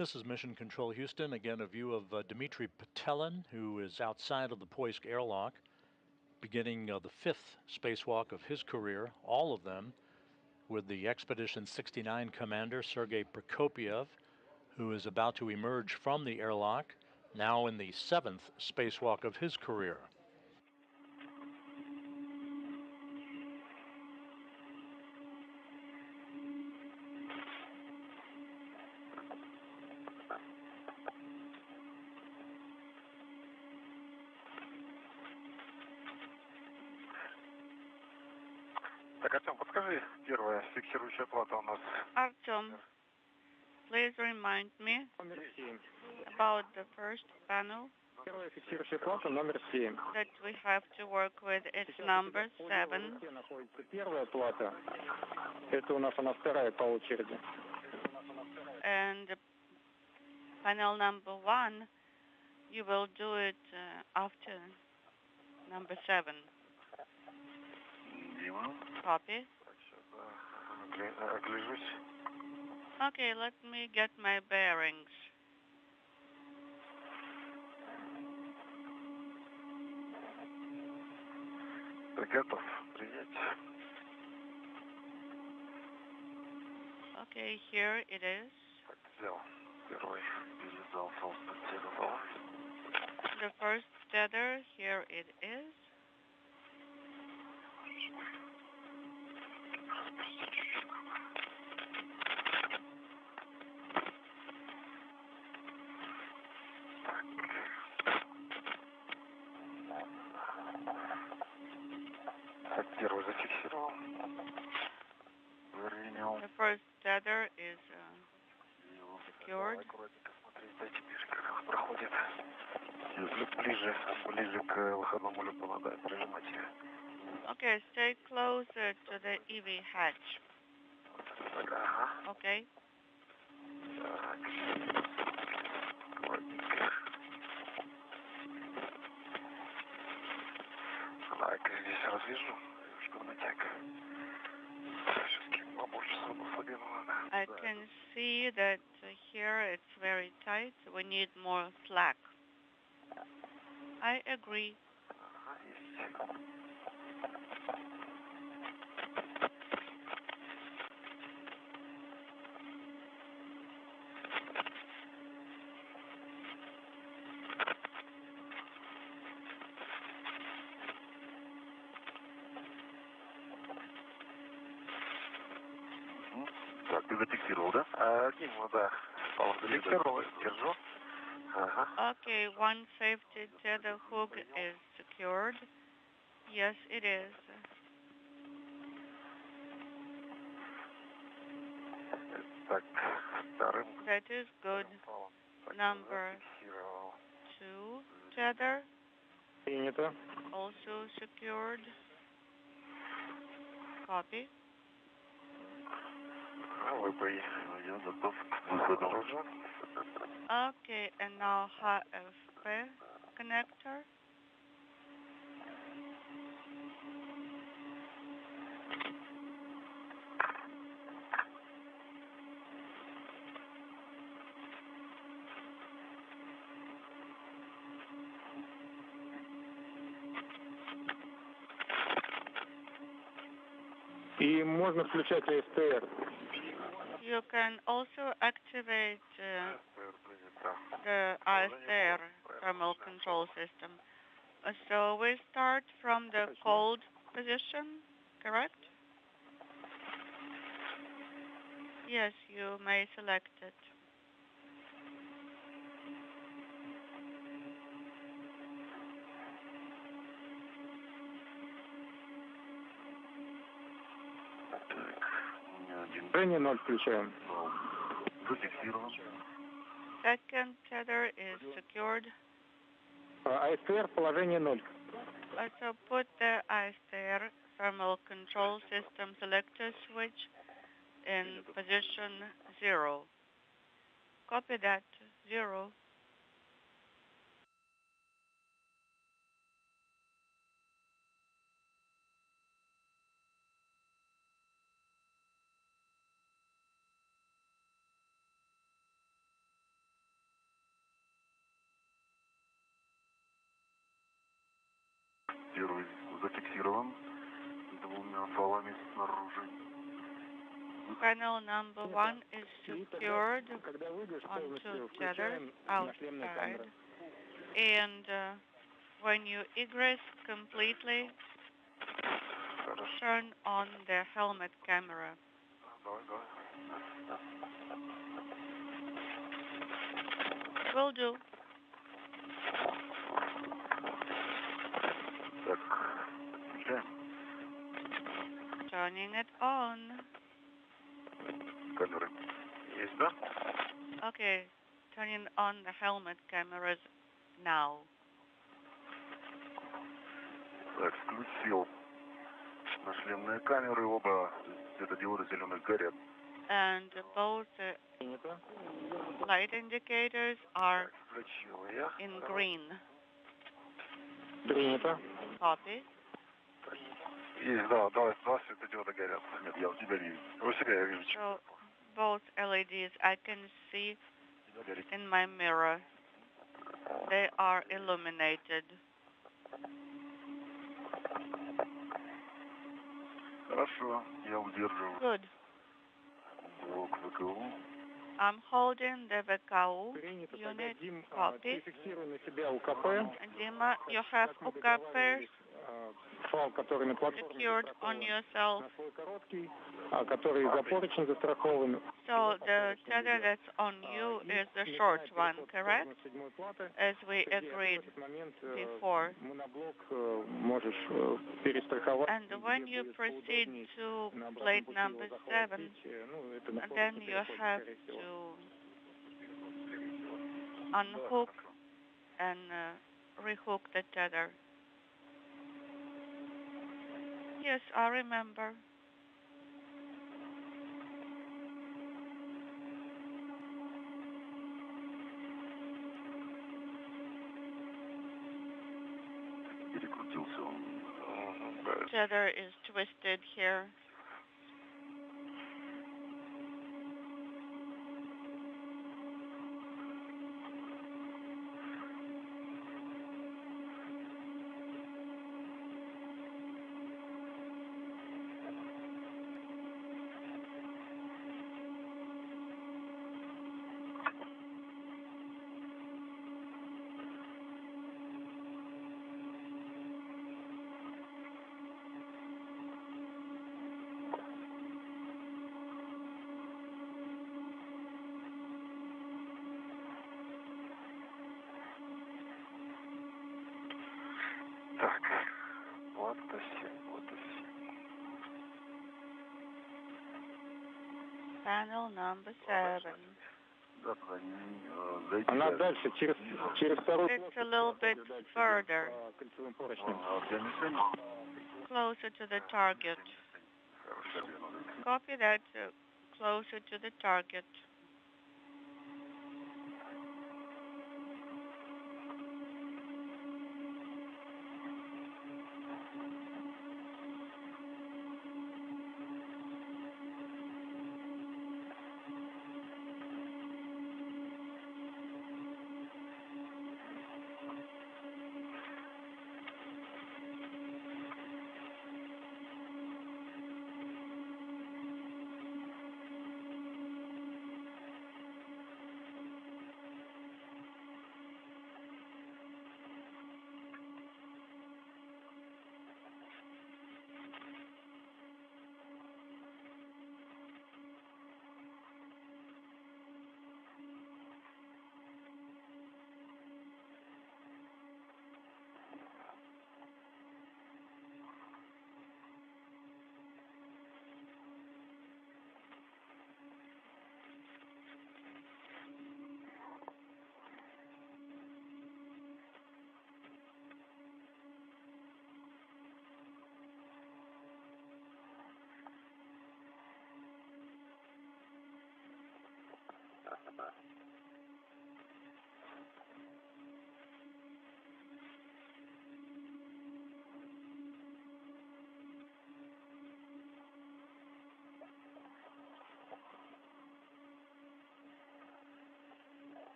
This is Mission Control Houston. Again, a view of Dmitry Petelin, who is outside of the Poisk airlock, beginning the 5th spacewalk of his career, all of them with the Expedition 69 commander, Sergei Prokopyev, who is about to emerge from the airlock, now in the 7th spacewalk of his career. Так, Артем, подскажи, первая фиксирующая плата у нас. Artyom, please remind me about the first panel Первая фиксирующая плата номер 7. that we have to work with. It's number 7. Где находится первая плата? Это у нас она вторая по очереди. And panel number 1, you will do it after number 7. Дима. Copy. Огляжусь. Okay, let me get my bearings. Готов принять. Okay, here it is. Так, взял первый, передал, толстый. The first tether, here it is. Так, первый зафиксировал. Принял. The first tether is secured. Аккуратненько смотреть, дайте ближе, как она проходит. Ближе к выходному люку надо прижимать ее. Okay, stay closer to the EV hatch. Ага. Okay. Так. Аккуратненько. Так, здесь развяжу. Немножко натяг. Все-таки побольше сразу слабину надо. I can see that here it's very tight. We need more slack. I agree. Ага, есть. Так, ты зафиксировал, да? Дима, да. Зафиксировал. Держу. Ага. Okay, one safety tether hook is secured. Yes, it is. Так, вторым. That is good. Number 2 tether, Принято. also secured. Copy. ВП, я готов к выходу. Okay, and now HFP connector. И можно включать ASTR. You can also activate the ISR thermal control system. So we start from the cold position, correct? Yes, you may select it. Движение 0 включаем. Зафиксирован. Second tether is secured. ASTR положение 0. So put the ISR thermal control system selector switch in position 0. Copy that, 0. зафиксирован двумя валами снаружи. Panel number 1 is secured on 2 tethers outside. And when you egress completely, turn on the helmet camera. Will do. Turning it on. Камеры есть, да? Okay, turning on the helmet cameras now. Так, включил. Нашлемные камеры, оба светодиоды зеленых горят. And both light indicators are in green. Принято. Copy. Есть, да, два светодиода горят. Нет, я у тебя вижу. У себя я вижу. So both LEDs I can see in my mirror. They are illuminated. Хорошо, я удерживаю. Good. Блок ВКУ. I'm holding the VKU unit. Copy. Фиксирую на себя УКП. Dima, you have UKP Фал, который на платформе secured on yourself. на свой короткий, который за поручень застрахован. So the tether that's on you is the short one, correct? As we agreed before. Моноблок можешь перестраховать. And when you proceed to plate number 7, then you have to unhook and rehook the tether. Yes, I remember. Перекрутился он. Tether is twisted here. Так, вот и все, вот и все. Panel number 7. Да, туда не зайти. Она дальше, через второй. It's a little bit further, Кольцевым поручнем. closer to the target. Copy that, closer to the target.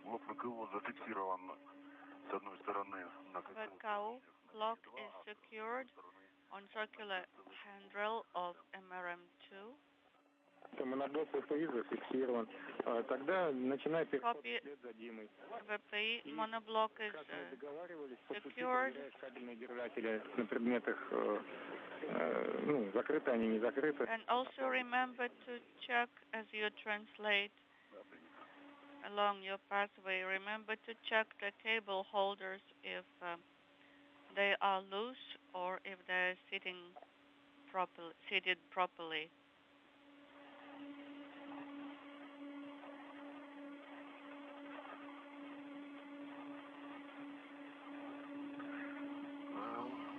Блок ВКУ зафиксирован The cow block is secured on circular handrail of MRM2. Моноблок ВПИ зафиксирован. Тогда начинай Copy. VPI monoblock is secured. кабельные держатели на предмет их, закрыты они, не закрыты. And also remember to check as you translate along your pathway. Remember to check the cable holders if they are loose or if they're seated properly.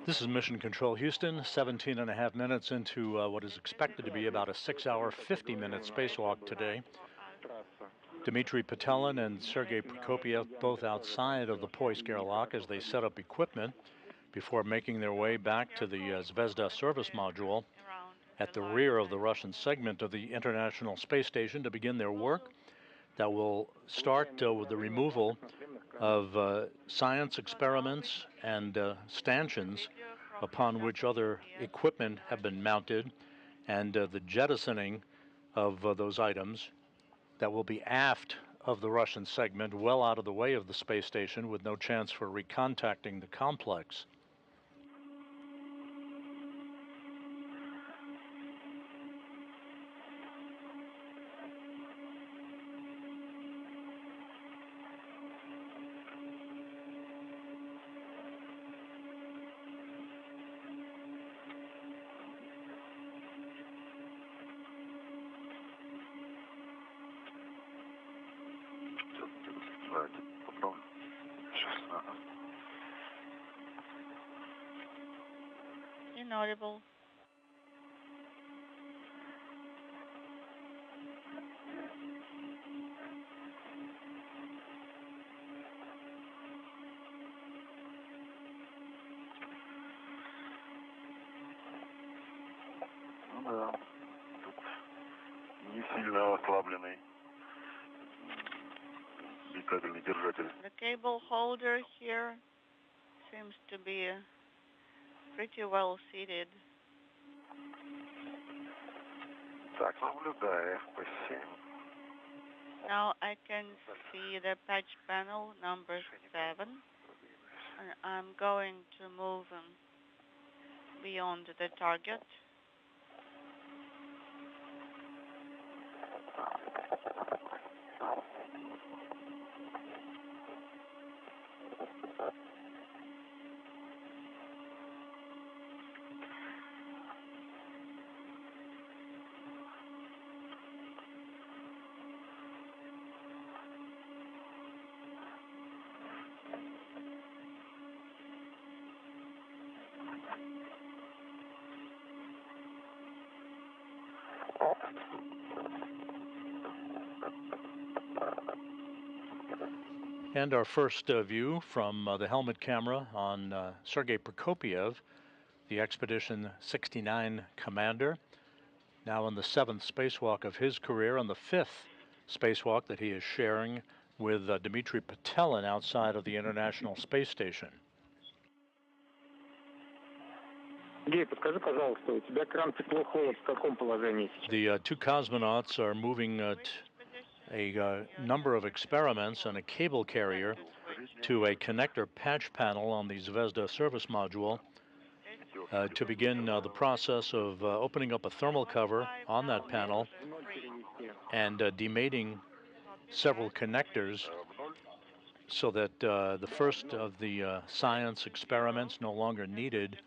This is Mission Control Houston, 17 and a half minutes into what is expected to be about a 6-hour, 50-minute spacewalk today. Dmitry Petelin and Sergei Prokopyev both outside of the Poisk airlock as they set up equipment before making their way back to the Zvezda service module at the rear of the Russian segment of the International Space Station to begin their work. That will start with the removal of science experiments and stanchions upon which other equipment have been mounted, and the jettisoning of those items that will be aft of the Russian segment, well out of the way of the space station with no chance for recontacting the complex. Inaudible. The cable holder here seems to be pretty well seated. Now I can see the patch panel number 7, and I'm going to move beyond the target. And our first view from the helmet camera on Sergei Prokopyev, the Expedition 69 commander, now on the 7th spacewalk of his career, and the 5th spacewalk that he is sharing with Dmitry Petelin outside of the International Space Station. Гей, подскажи, пожалуйста, у тебя кран тепло-холод в каком положении? The two cosmonauts are moving a number of experiments and a cable carrier to a connector patch panel on the Zvezda service module to begin the process of opening up a thermal cover on that panel and demating several connectors so that the first of the science experiments no longer needed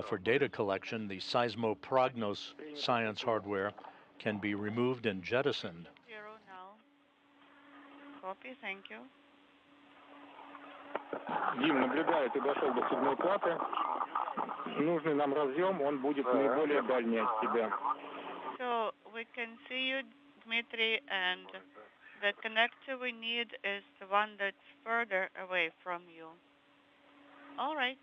for data collection, the Seismo prognos science hardware, can be removed and jettisoned. Copy, thank you. Дим, наблюдаю, ты дошел до седьмой платы. Нужный нам разъем, он будет наиболее дальний от тебя. So we can see you, Dmitry, and the connector we need is the one that's further away from you. All right.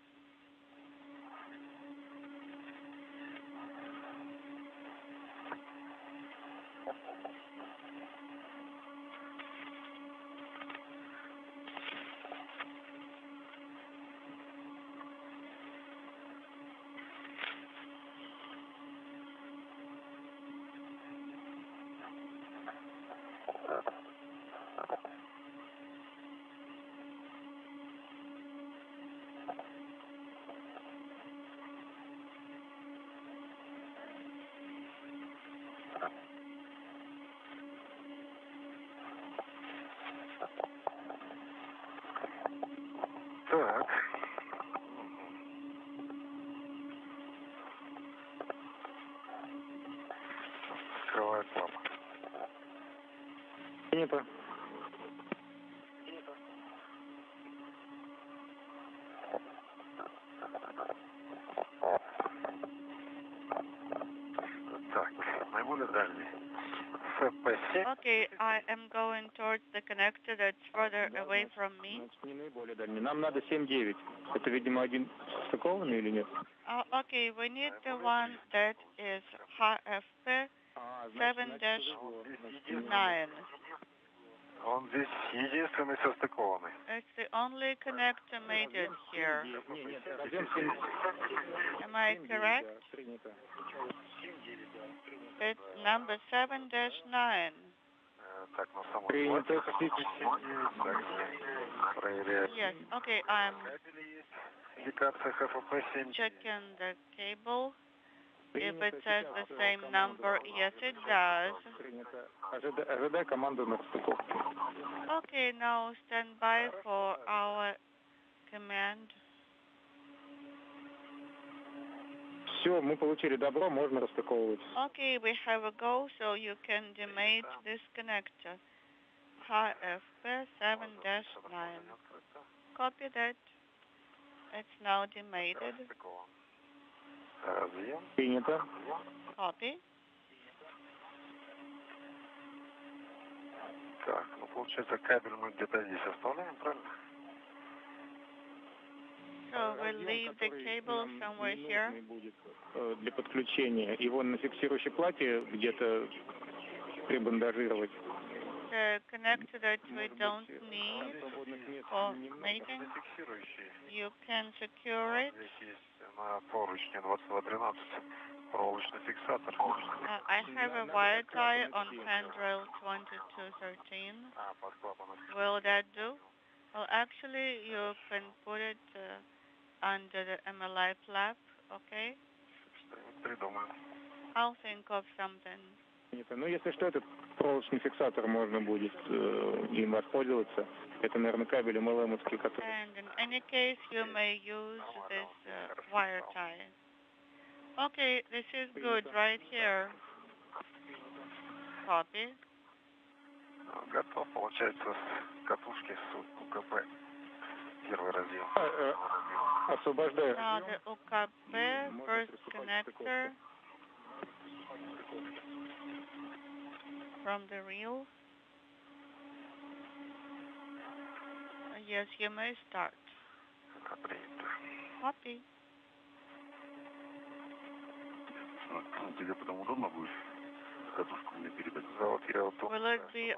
Принято. Так, наиболее дальний. ФП-7. Okay, I am going towards the connector that's further away from me. Значит, не наиболее дальний. Нам надо 7-9. Это, видимо, один стыкованный или нет? Okay, we need the one that is HFP 7-9. Он здесь единственный состыкованный. It's the only connector mated here. Нет, разъем 7. Am I correct? Принято. It's number 7-9. Так, на самом Принято. проверяем. Yes, okay, I'm Индикация ХФП-7. checking the cable. If it says the same number, yes it does. Принято. Ожидай команду на расстыковку. Okay, now stand by for our command. Все, мы получили добро, можно расстыковывать. Okay, we have a go, so you can demate this connector. HFP 7-9. Copy that. It's now demated. Разъем. Принято. Copy. Так, ну получается кабель мы где-то здесь оставляем, правильно? So we'll leave the cable somewhere here. Будет для подключения. Его на фиксирующей плате где-то прибандажировать. The connector that we don't need for mating, you can secure it. Здесь есть на поручне 2213 проволочный фиксатор. I have a wire tie on handrail 2213. Под клапаном. Will that do? Well, actually, you can put it under the MLI flap, okay? Что-нибудь придумаем. I'll think of something. Ну, если что, этот проволочный фиксатор можно будет им воспользоваться. Это, наверное, кабель MLM-овский, который... And in any case, you may use this wire tie. Okay, this is good right here. Copy. Готов, получается, с катушки с УКП. Первый разъем. Освобождаю. Now the UKP first connector from the reel. Yes, you may start. Принято. Copy. Тебе потом удобно будет катушку мне передать? Вот я вот Will it be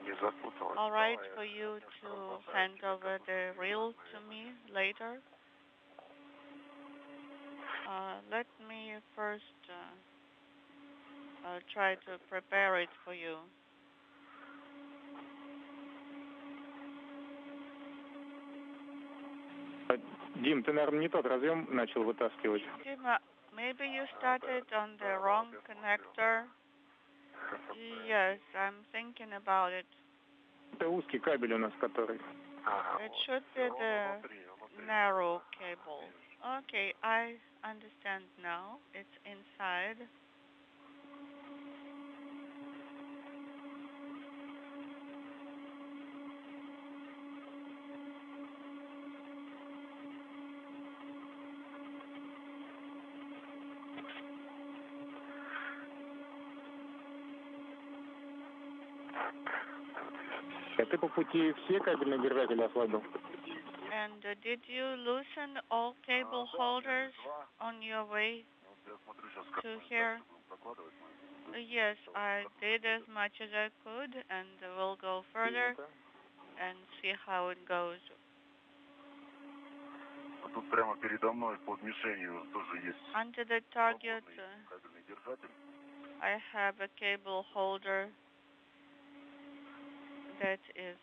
не запуталась. all right for you to hand over the reel to me later? Let me first try to prepare it for you. Дим, ты, наверное, не тот разъем начал вытаскивать. Tim, maybe you started on the wrong connector. Yes, I'm thinking about it. Это узкий кабель у нас, который... It should be the narrow cable. Okay, I understand now. It's inside. А ты по пути все кабельные держатели ослабил? And did you loosen all cable holders on your way to here? Yes, I did as much as I could, and we'll go further and see how it goes. Тут прямо передо мной под мишенью тоже есть Under the target, кабельный держатель. I have a cable holder that is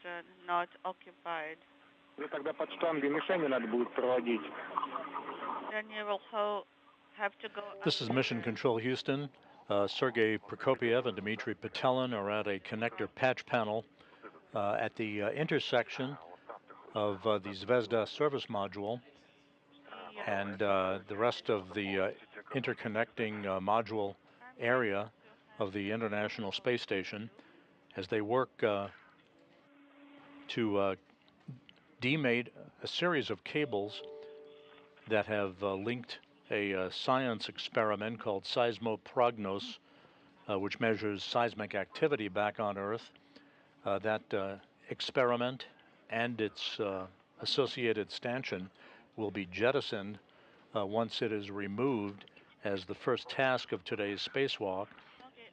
not occupied. Ну, тогда под штангой мишени надо будет проводить. Then you will have to go. This is Mission Control Houston. Sergei Prokopiev and Dmitry Petelin are at a connector patch panel at the intersection of the Zvezda service module and the rest of the interconnecting module area of the International Space Station. as they work to demate a series of cables that have linked a science experiment called Seismo prognos, which measures seismic activity back on Earth. That experiment and its associated stanchion will be jettisoned once it is removed as the first task of today's spacewalk,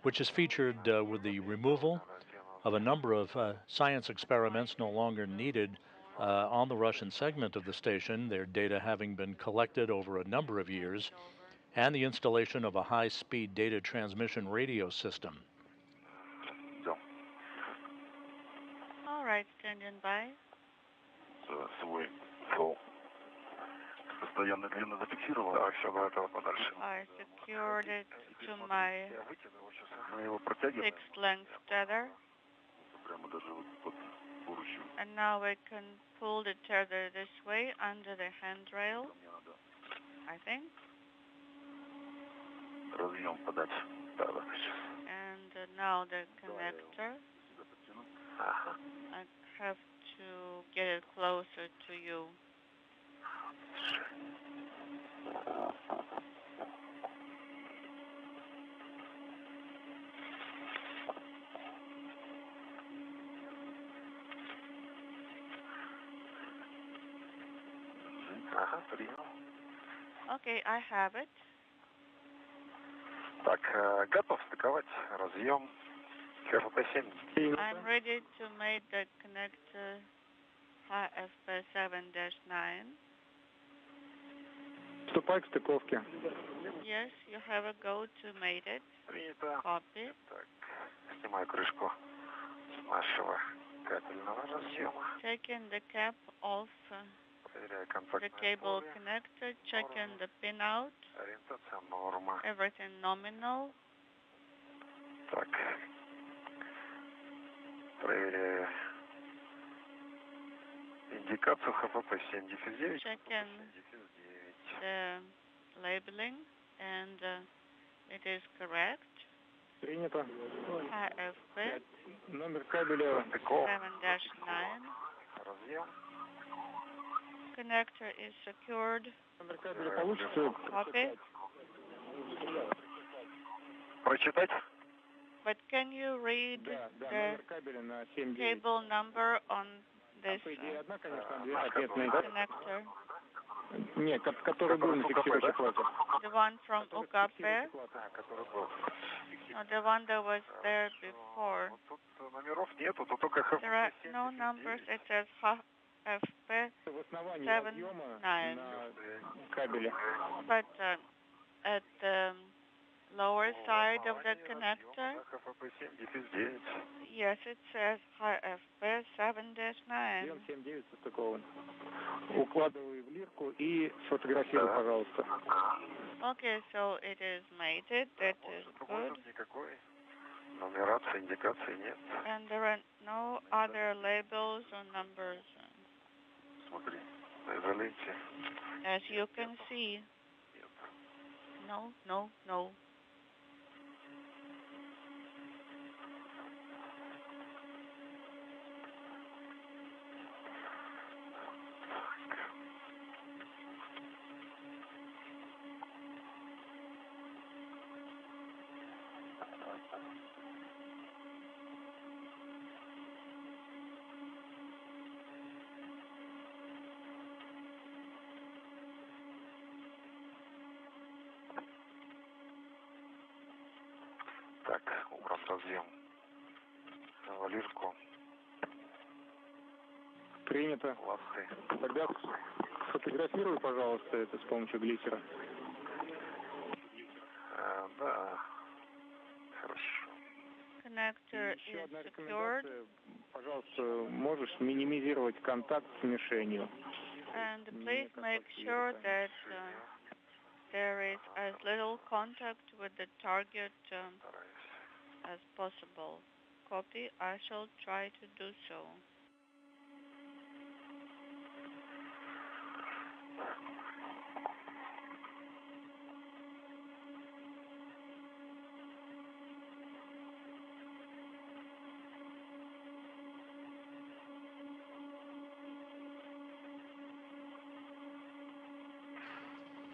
which is featured with the removal of a number of science experiments no longer needed on the Russian segment of the station, their data having been collected over a number of years, and the installation of a high-speed data transmission radio system. All right, standing by. Свой фол. Постоянно длинно зафиксировал. Да, все готово подальше. I secured it to my Мы его протягиваем. fixed length tether. Прямо даже вот под поручью. And now we can pull the tether this way under the handrail, I think. Разъем подать. Да, да, сейчас. And now the connector. Ага. I have to get it closer to you. Ага, принял. Okay, I have it. Так, готов стыковать. Разъем. КФП-7. I'm ready to make the connector HFP7-9. Вступай к стыковке. Yes, you have a go to mate it. Принято. Copy. Так, снимаю крышку с нашего кабельного разъема. Taking the cap off Проверяю the контактные cable полы. connector, checking the pin out, Ориентация норма. everything nominal. Так. Проверяю индикацию ХПП-7-9. Checking the labeling, and it is correct. Принято. HFP Номер кабеля 7-9. Разъем. Connector is secured. Номер кабеля получится. Copy. Прочитать? But can you read Да, the номер кабеля на 7-9. cable number on this По идее, одна, конечно, две ответные. connector? Нет, который был на фиксирующей плате. The one from UKP, Который был. or the one that was there before? Тут номеров нету, тут только ХПП-7-9. There are no numbers. It says HFP, В основании 7-9. разъема на кабеле. But at the lower side of the connector, ХПП-7-9. yes, it says HFP 7-9. 7-9 состыкован. Укладывай в лирку и сфотографируй, пожалуйста. Okay, so it is mated. That is good. Никакой нумерации, индикации нет. And there are no other labels or numbers. Смотри, на изоленте. As you can see. No, no, no. Так, убран разъем. Лирку, Принято. ласты. Тогда сфотографируй, пожалуйста, это с помощью глиссера. Да, хорошо. Connector Еще is одна secured. рекомендация. Пожалуйста, можешь минимизировать контакт с мишенью. And please make sure that there is as little contact with the target as possible. Copy. I shall try to do so.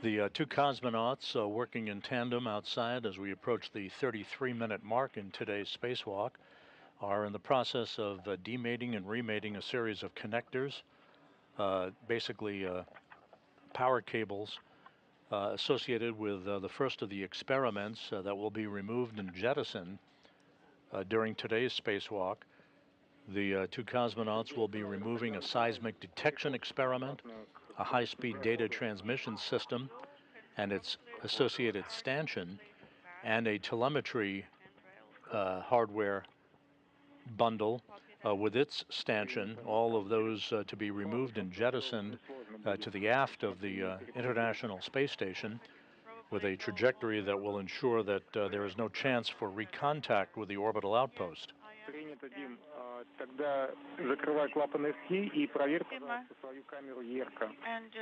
The two cosmonauts working in tandem outside as we approach the 33-minute mark in today's spacewalk are in the process of demating and remating a series of connectors, basically power cables associated with the first of the experiments that will be removed and jettisoned during today's spacewalk. The two cosmonauts will be removing a seismic detection experiment, a high-speed data transmission system and its associated stanchion, and a telemetry hardware bundle with its stanchion, all of those to be removed and jettisoned to the aft of the International Space Station with a trajectory that will ensure that there is no chance for recontact with the orbital outpost. Принято, Дим. Тогда закрывай клапаны СХИ и проверь, пожалуйста, свою камеру ЕРКО. And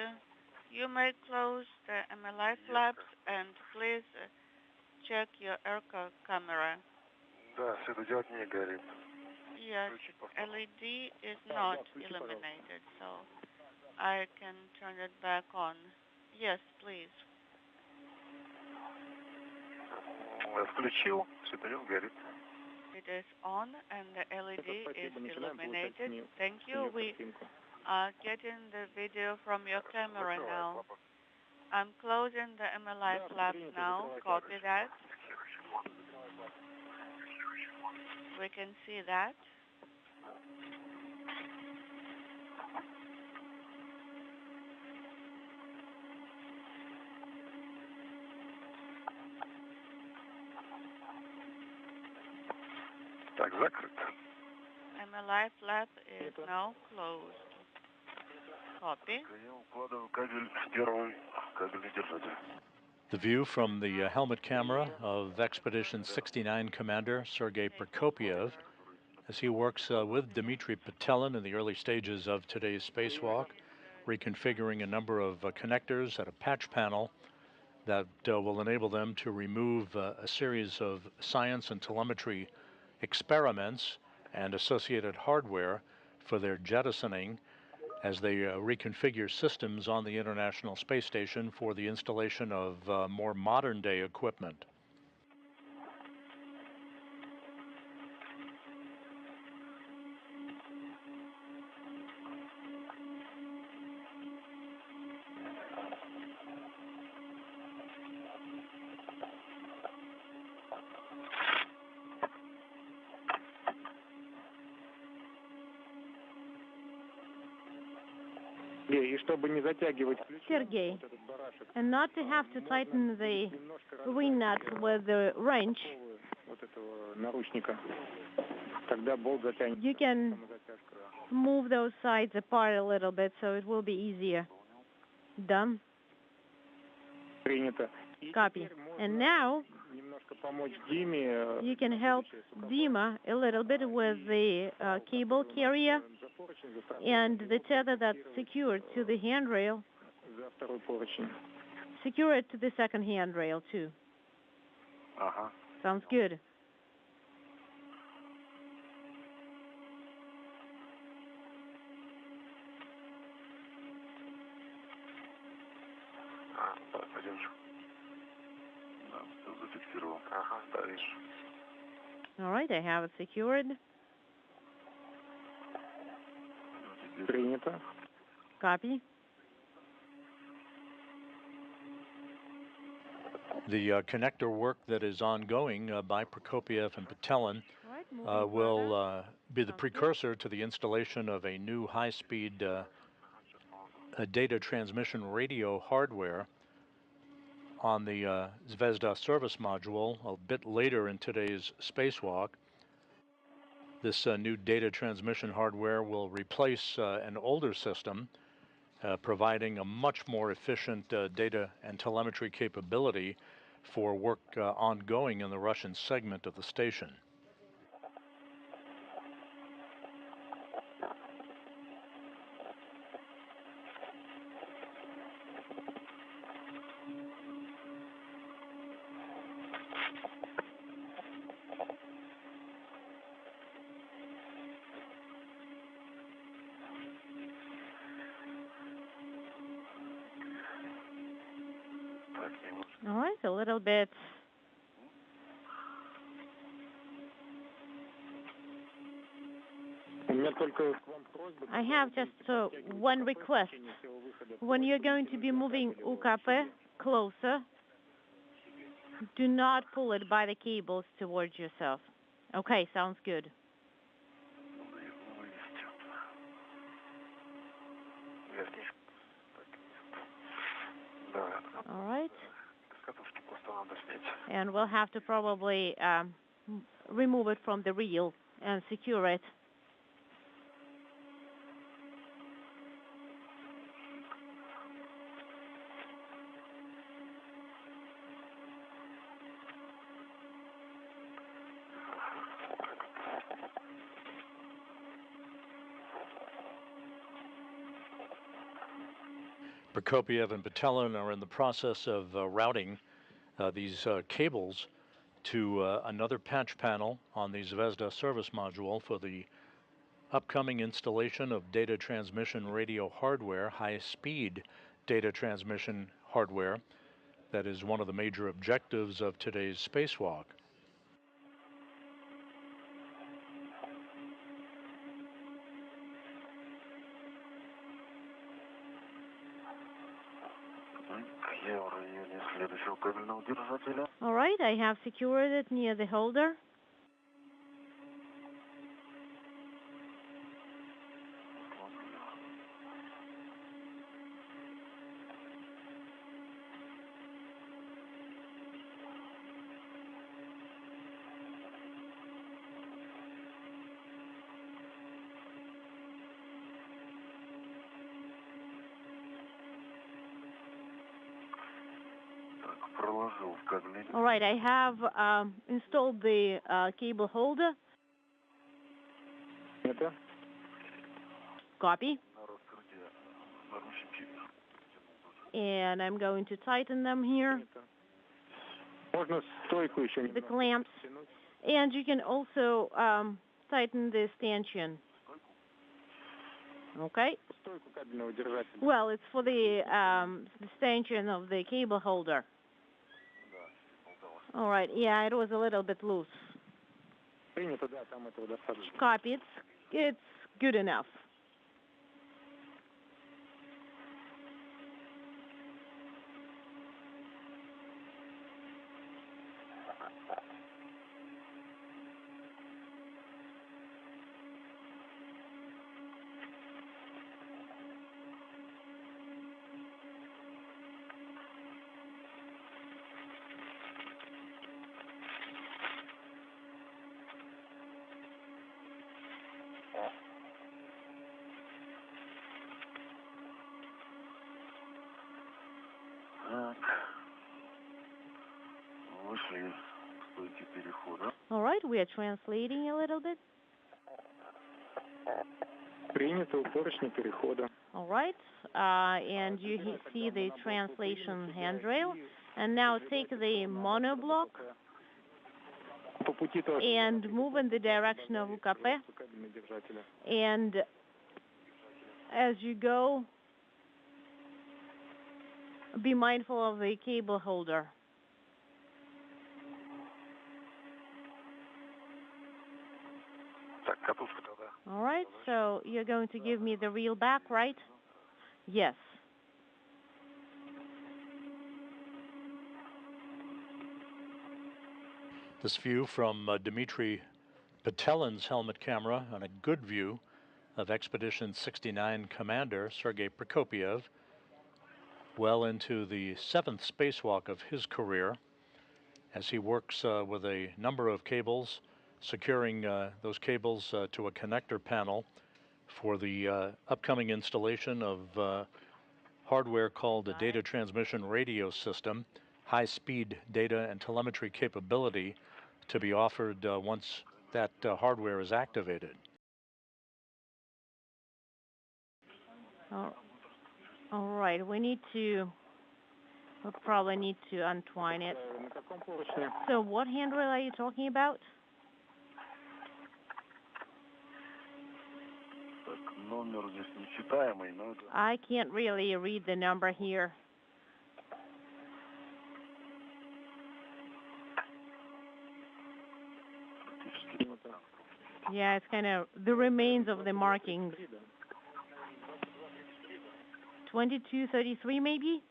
you may close the MLI flaps and please check your ERCA camera. Да, светодиод не горит. Yes, LED is not illuminated, so I can turn it back on. Yes, please. Включил, светодиод горит. It is on and the LED is illuminated. Thank you. We are getting the video from your camera now. I'm closing the MLI flap now. Copy that. We can see that. Так, закрыт. MLI flap is now closed. Copy. Я укладываю кабель в первый кабельный держатель. The view from the helmet camera of Expedition 69 Commander Sergei Prokopyev as he works with Dmitry Petelin in the early stages of today's spacewalk, reconfiguring a number of connectors at a patch panel that will enable them to remove a series of science and telemetry experiments and associated hardware for their jettisoning as they reconfigure systems on the International Space Station for the installation of more modern-day equipment. Sergey, and not to have to tighten the wing nut with the wrench, you can move those sides apart a little bit so it will be easier. Done. Copy. And now you can help Dima a little bit with the cable carrier and the tether that's secured to the handrail. Secure it to the second handrail too. Sounds good. All right, I have it secured. Copy. The connector work that is ongoing by Prokopyev and Petelin will be the precursor to the installation of a new high-speed data transmission radio hardware on the Zvezda service module a bit later in today's spacewalk. This new data transmission hardware will replace an older system, providing a much more efficient data and telemetry capability for work ongoing in the Russian segment of the station. All right, a little bit. I have just one request. When you're going to be moving UKP closer, do not pull it by the cables towards yourself. Okay, sounds good. All right. And we'll have to probably remove it from the reel and secure it. Prokopiev and Patelin are in the process of routing these cables to another patch panel on the Zvezda service module for the upcoming installation of data transmission radio hardware, high-speed data transmission hardware. That is one of the major objectives of today's spacewalk. All right, I have secured it near the holder. All right, I have installed the cable holder. Copy. And I'm going to tighten them here. The clamps. And you can also tighten the stanchion. Okay. Well, it's for the stanchion of the cable holder. All right. Yeah, it was a little bit loose. Copy. It's good enough. All right, we are translating a little bit. All right, and you see the translation handrail. And now take the monoblock and move in the direction of UKP. And as you go, be mindful of the cable holder. All right, so you're going to give me the reel back, right? Yes. This view from Dmitry Patelin's helmet camera, and a good view of Expedition 69 Commander Sergei Prokopiev, well into the 7th spacewalk of his career, as he works with a number of cables, securing those cables to a connector panel for the upcoming installation of hardware called a data transmission radio system, high-speed data and telemetry capability to be offered once that hardware is activated. All right, we'll probably need to untwine it. So what handrail are you talking about? I can't really read the number here. Yeah, it's kind of the remains of the markings. 2233 maybe?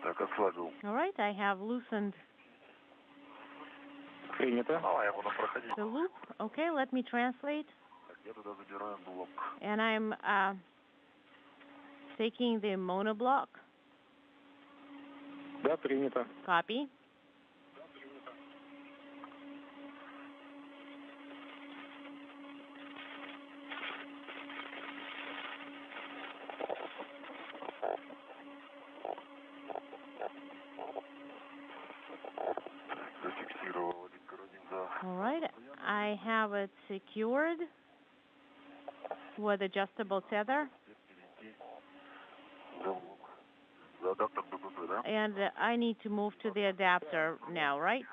Так, отслабил. All right, I have loosened Принято. Я буду проходить. the loop. Okay, let me translate. Так, я туда забираю блок. And I'm taking the monoblock. Да, принято. Copy. Зафиксировал один карабин, да. All right, I have it secured with adjustable tether. За адаптер ББП, да? And I need to move to the adapter now, right?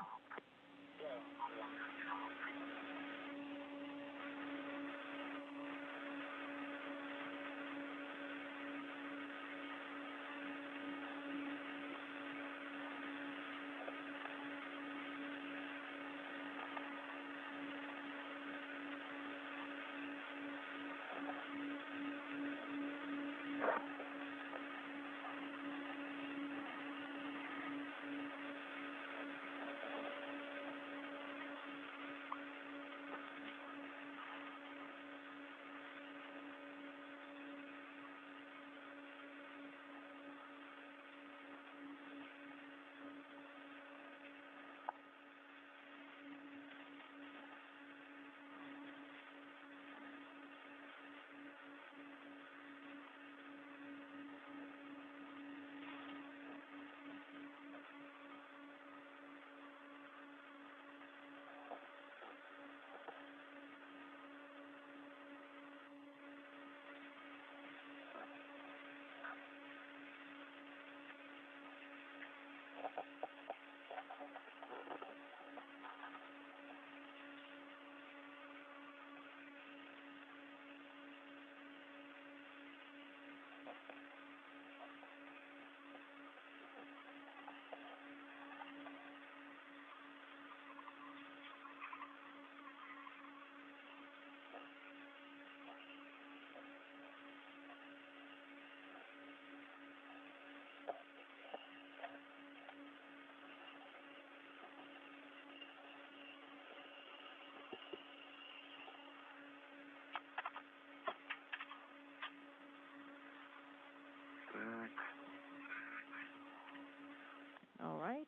All right.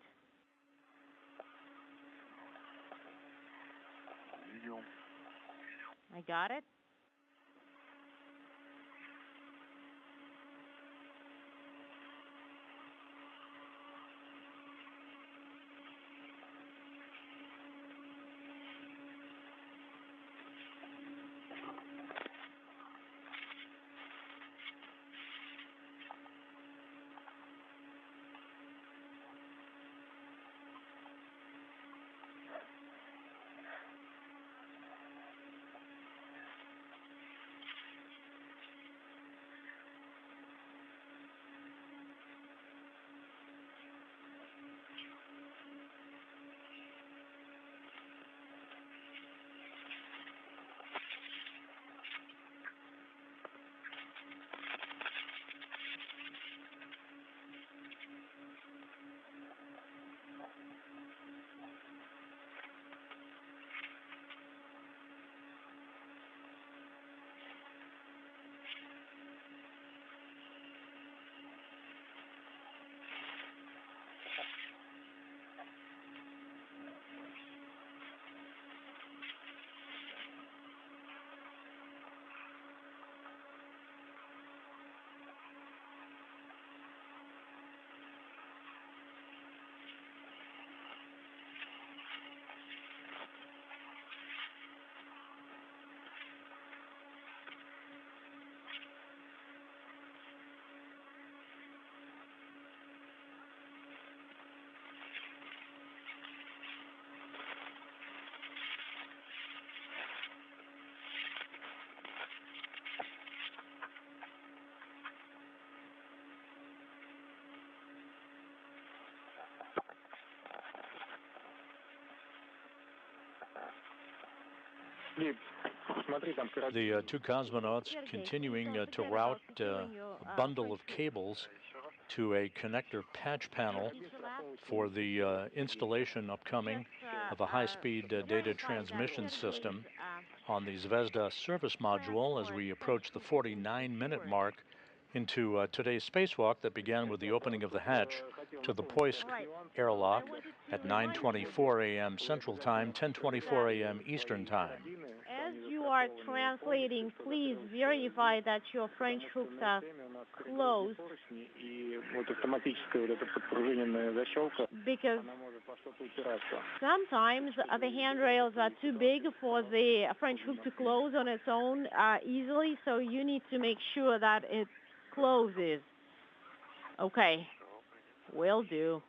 Видел. I got it. The two cosmonauts continuing to route a bundle of cables to a connector patch panel for the installation upcoming of a high-speed data transmission system on the Zvezda service module as we approach the 49-minute mark into today's spacewalk that began with the opening of the hatch to the Poisk airlock at 9:24 a.m. Central Time, 10:24 a.m. Eastern Time. As you are translating, please verify that your French hooks are closed, because sometimes the handrails are too big for the French hook to close on its own easily, so you need to make sure that it closes. Okay, will do.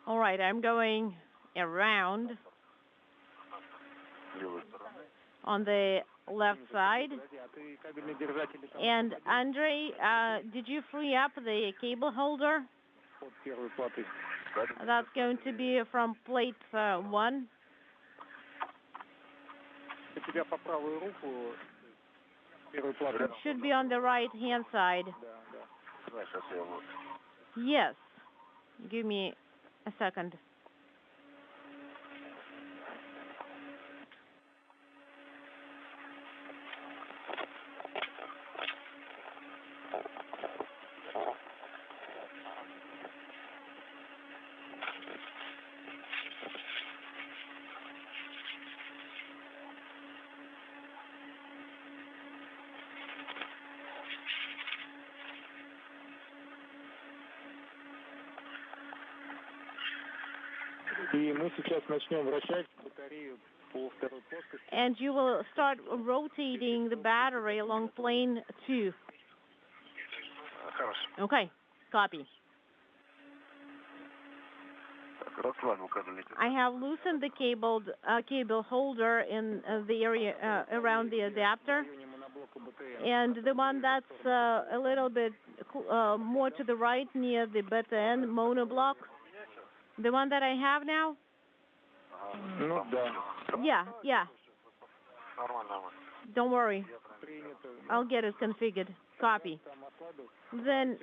All right, I'm going around on the left side. And Andre, did you free up the cable holder? That's going to be from plate 1. It should be on the right-hand side. Yes. Give me a second. And you will start rotating the battery along plane 2. Okay, copy. I have loosened the cable holder in the area around the adapter, and the one that's a little bit more to the right near the beta end monoblock, the one that I have now. Yeah. Don't worry. I'll get it configured. Copy. Then,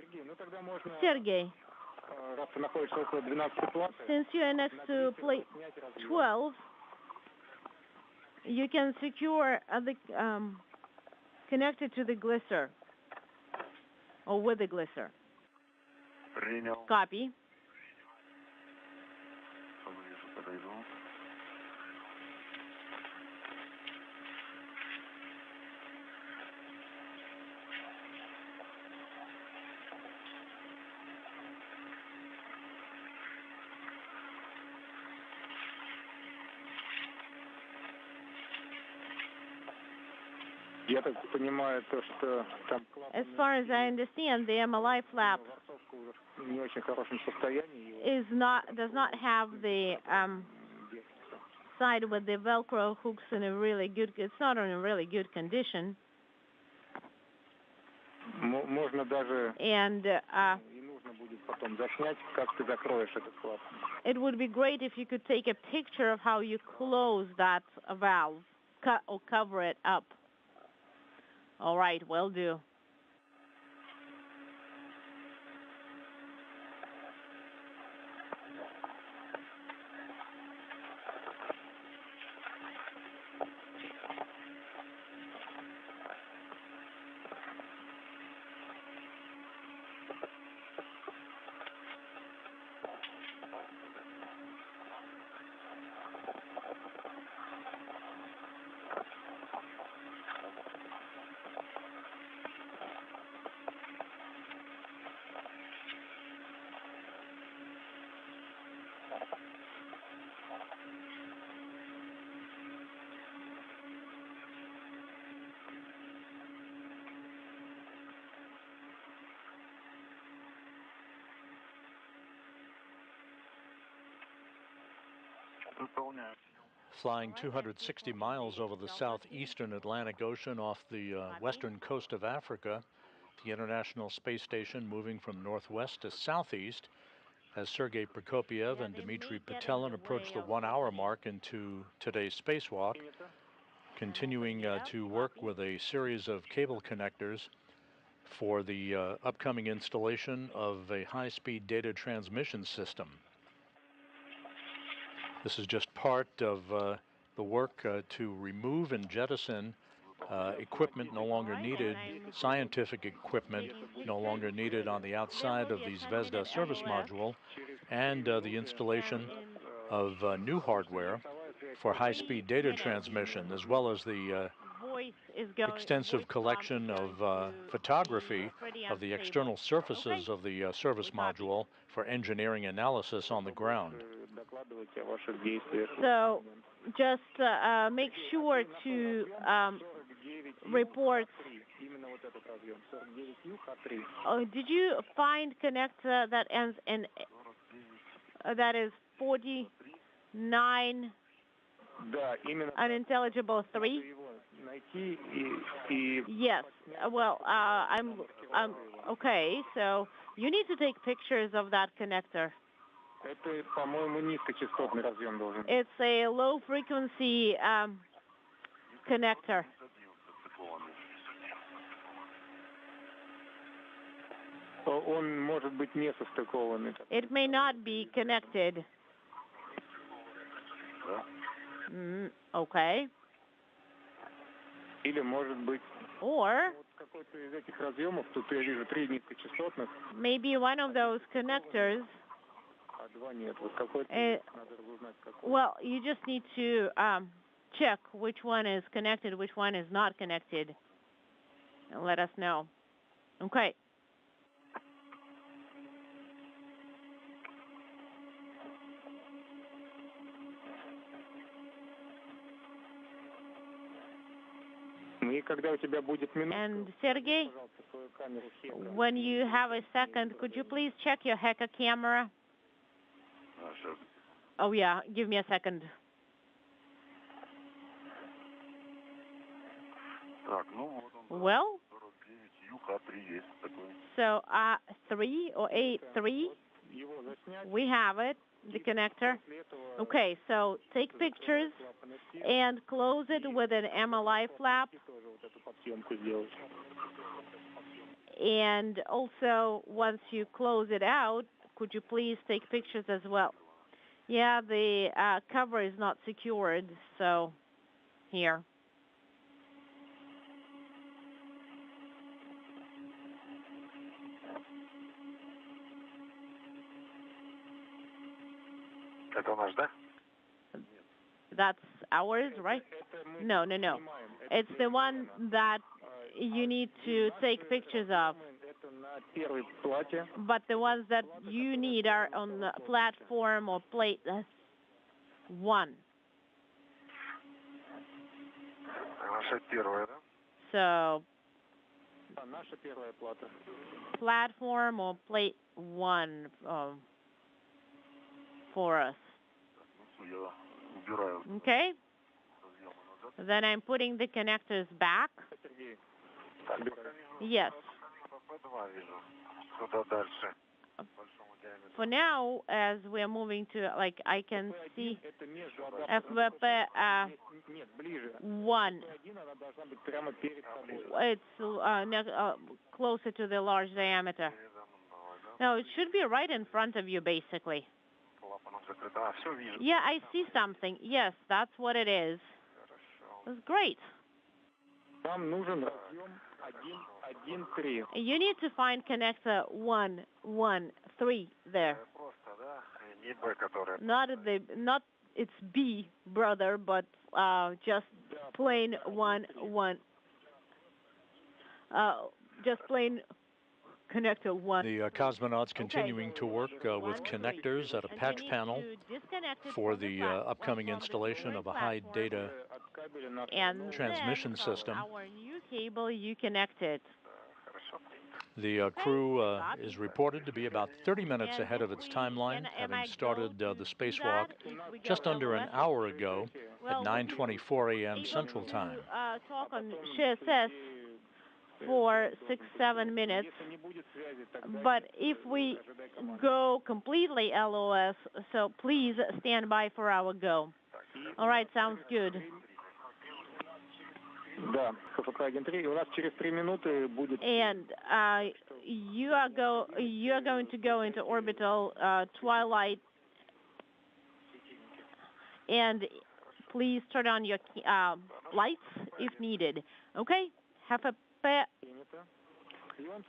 Sergey, since you are next to plate 12, you can secure the connected to the glisser, or with the glisser. Copy. As far as I understand, the MLI flap does not have the side with the Velcro hooks in a really good. It's not in a really good condition. And it would be great if you could take a picture of how you close that valve or cover it up. All right, will do. Flying 260 miles over the southeastern Atlantic Ocean off the western coast of Africa, the International Space Station moving from northwest to southeast as Sergei Prokopyev and Dmitry Petelin approach the 1 hour mark into today's spacewalk, continuing to work with a series of cable connectors for the upcoming installation of a high-speed data transmission system. This is just part of the work to remove and jettison equipment no longer needed, scientific equipment no longer needed on the outside of the Zvezda service module, and the installation of new hardware for high-speed data transmission, as well as the extensive collection of photography of the external surfaces of the service module for engineering analysis on the ground. So just make sure to report. Oh, did you find connector that ends in that is 49 unintelligible 3? Yes. Well, I'm okay. So you need to take pictures of that connector. It's a low frequency connector. It may not be connected. Okay. Or maybe one of those connectors. Well, you just need to check which one is connected, which one is not connected, and let us know. Okay. And Sergey, when you have a second, could you please check your hacker camera? Oh yeah, give me a second. Well, so 3 or 8-3, we have it, the connector. Okay, so take pictures and close it with an MLI flap. And also, once you close it out, could you please take pictures as well? Yeah, the cover is not secured, so here. That's ours, right? No. It's the one that you need to take pictures of. But the ones that you need are on the platform or plate 1. So, platform or plate 1 for us. Okay? Then I'm putting the connectors back. Yes. For now, as we're moving to, like, I can see FVP 1. It's closer to the large diameter. No, it should be right in front of you, basically. Yeah, I see something. Yes, that's what it is. That's great. You need to find connector 113 there. Not it's B, brother, but just plain 1. Just plain connector 1. The cosmonauts continuing to work with connectors at a patch panel for the upcoming installation of a high data transmission system. Our new cable, you connect it. The crew is reported to be about 30 minutes ahead of its timeline, having started the spacewalk just under an hour ago at 9:24 a.m. Central Time. Talk on CSS for 6-7 minutes. But if we go completely LOS, so please stand by for our go. All right, sounds good. Да, ХФК-1-3, и у нас через 3 минуты будет... And you are going to go into orbital twilight, and please turn on your lights if needed. Okay? HFP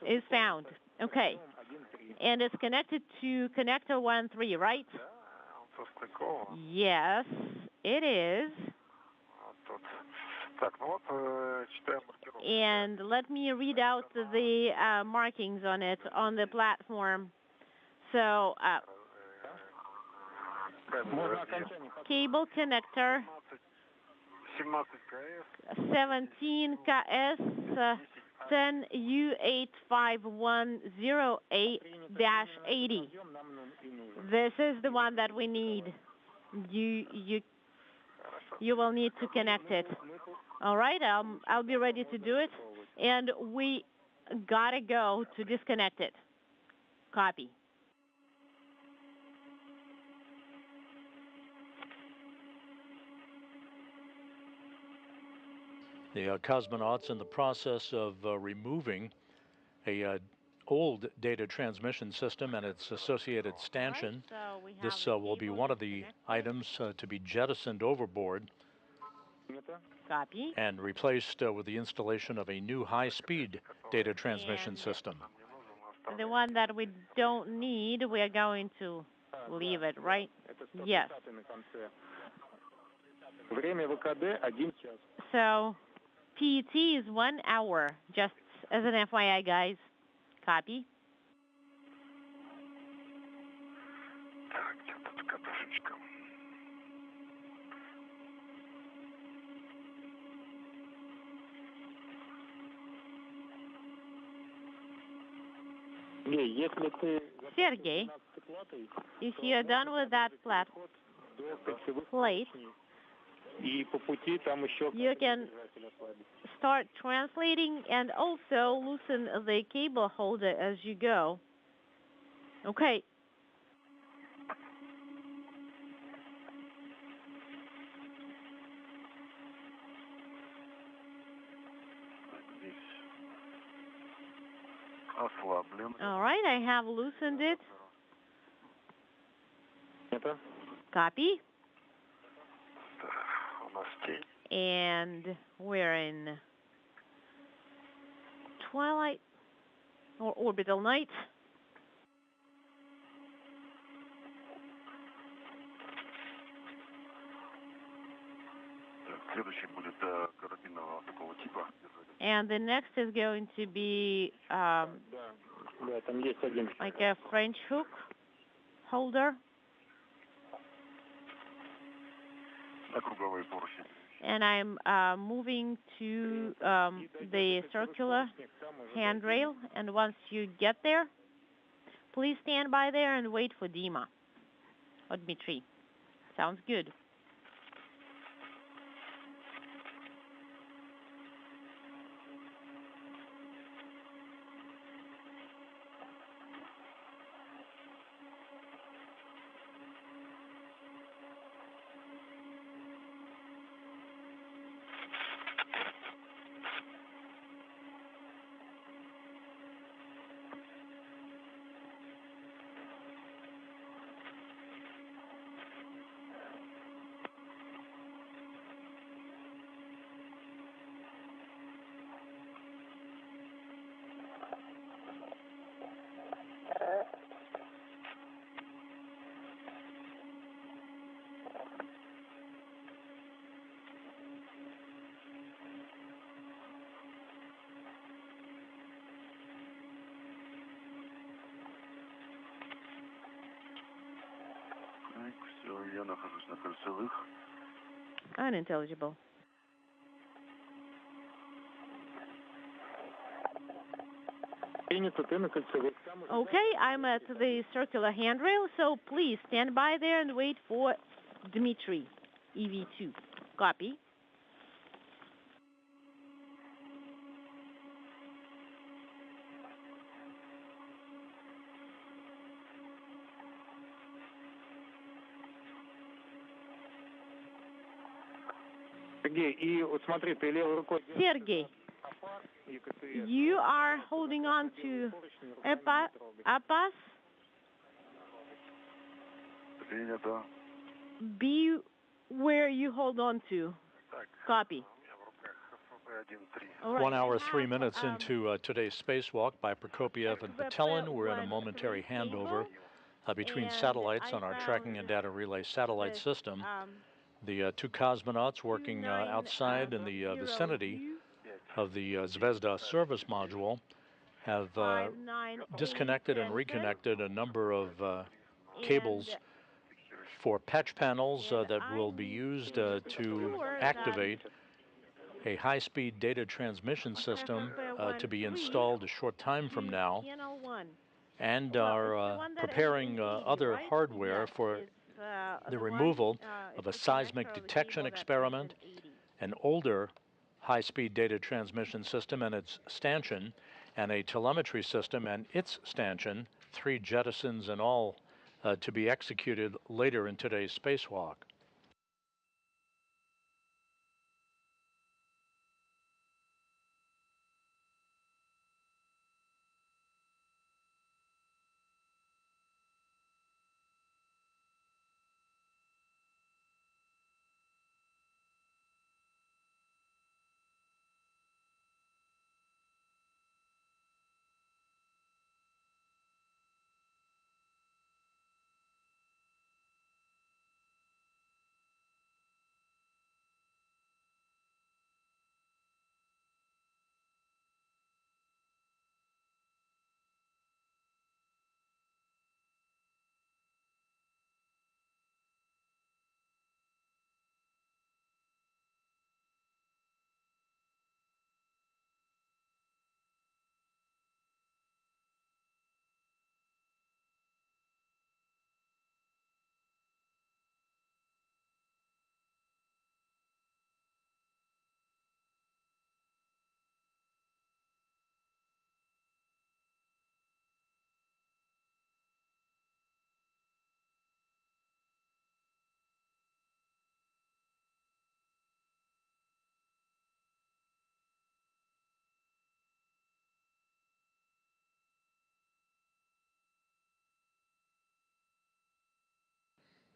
is found. Okay. And it's connected to connector 1-3, right? Yes, it is. And let me read out the markings on it on the platform. So, cable connector 17 KS 10 U85108-80. This is the one that we need. You will need to connect it. All right, I'll be ready to do it, and we gotta go to disconnect it. Copy. The cosmonauts in the process of removing a old data transmission system and its associated stanchion. Right, so this will be one of the items to be jettisoned overboard. Copy. And replaced with the installation of a new high-speed data transmission system. The one that we don't need, we are going to leave it, right? Yes. So, PET is 1 hour, just as an FYI, guys. Copy. Sergey, if you're done with that plate, you can start translating and also loosen the cable holder as you go. Okay. All right, I have loosened it. Copy. And we're in twilight or orbital night. And the next is going to be like a French hook holder. And I'm moving to the circular handrail. And once you get there, please stand by there and wait for Dima or Dmitry. Sounds good. Unintelligible. Okay, I'm at the circular handrail, so please stand by there and wait for Dmitry, EV2. Copy. Sergey, you are holding on to a pass. Принято. Be where you hold on to. Copy. All right, 1 hour, I 3 have, minutes into today's spacewalk by Prokopiev and Patelin. We're in a momentary handover between satellites on our tracking and data relay satellite system. The two cosmonauts working outside in the vicinity of the Zvezda service module have disconnected and reconnected a number of cables for patch panels that will be used to activate a high-speed data transmission system to be installed a short time from now, and are preparing other hardware for the removal of a seismic detection experiment, an older high-speed data transmission system and its stanchion, and a telemetry system and its stanchion, 3 jettisons in all, to be executed later in today's spacewalk.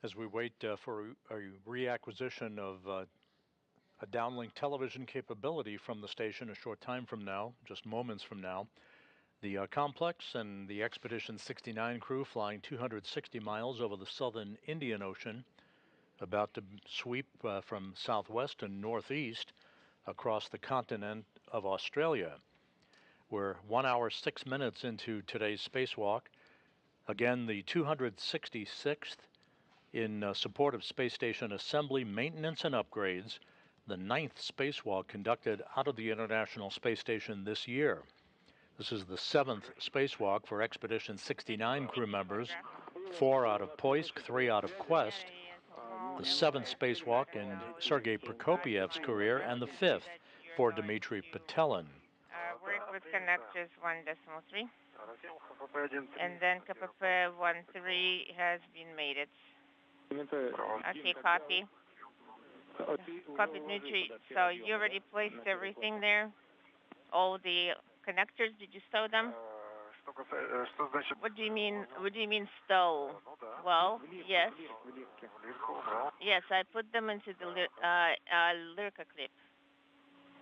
As we wait for a reacquisition of a downlink television capability from the station a short time from now, just moments from now, the complex and the Expedition 69 crew flying 260 miles over the southern Indian Ocean, about to sweep from southwest and northeast across the continent of Australia. We're 1 hour, 6 minutes into today's spacewalk. Again, the 266th in support of space station assembly, maintenance, and upgrades, the 9th spacewalk conducted out of the International Space Station this year. This is the 7th spacewalk for Expedition 69 crew members, 4 out of Poisk, 3 out of Quest, the 7th spacewalk in Sergei Prokopiev's career, and the 5th for Dmitry Patelin. Work with connectors 1.3, and then KPP 1.3 has been mated. Okay, copy. Copy, Dmitry. So you already placed everything there? All the connectors, did you stow them? What do you mean? What do you mean stow? Well, yes. Yes, I put them into the Lyrka clip.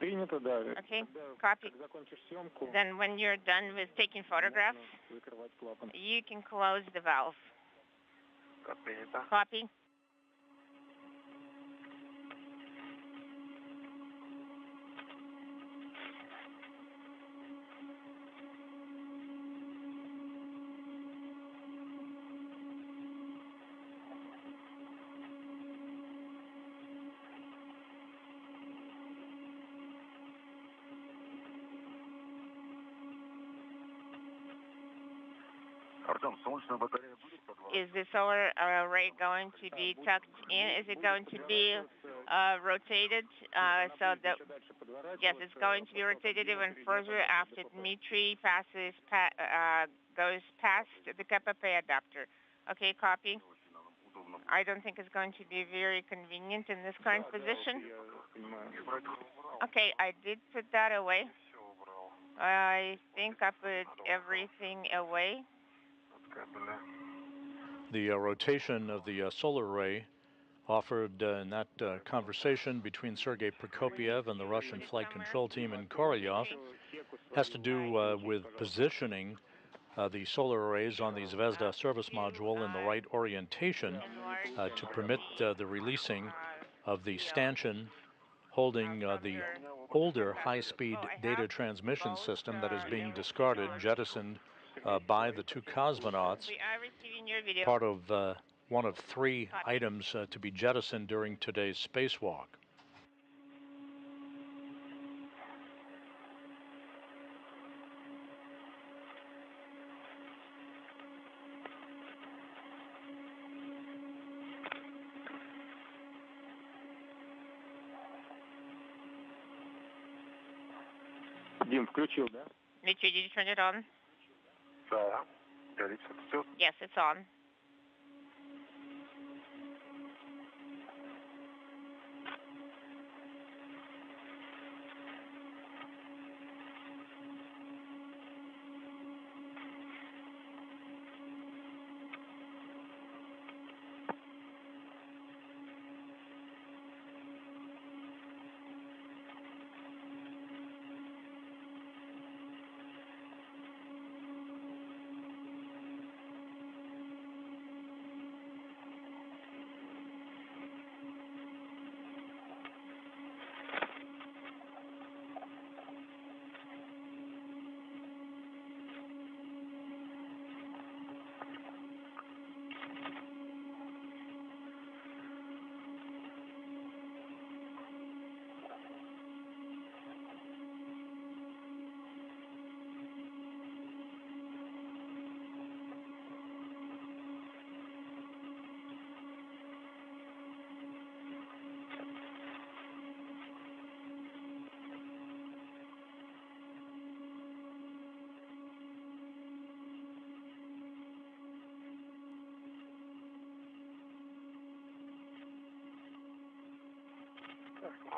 Okay, copy. Then when you're done with taking photographs, you can close the valve. Copy. Is the solar array going to be tucked in? Is it going to be rotated so that, yes, it's going to be rotated even further after Dmitry goes past the KPP adapter. Okay, copy. I don't think it's going to be very convenient in this current position. Okay, I did put that away. I think I put everything away. The rotation of the solar array offered in that conversation between Sergei Prokopiev and the Russian flight control team in Korolyov has to do with positioning the solar arrays on the Zvezda service module in the right orientation to permit the releasing of the stanchion holding the older high-speed data transmission system that is being discarded, jettisoned by the two cosmonauts, We are receiving your video. part of one of three items to be jettisoned during today's spacewalk. Дим, включил, да? Dmitry, did you turn it on? Да. Горит все. Yes, it's on.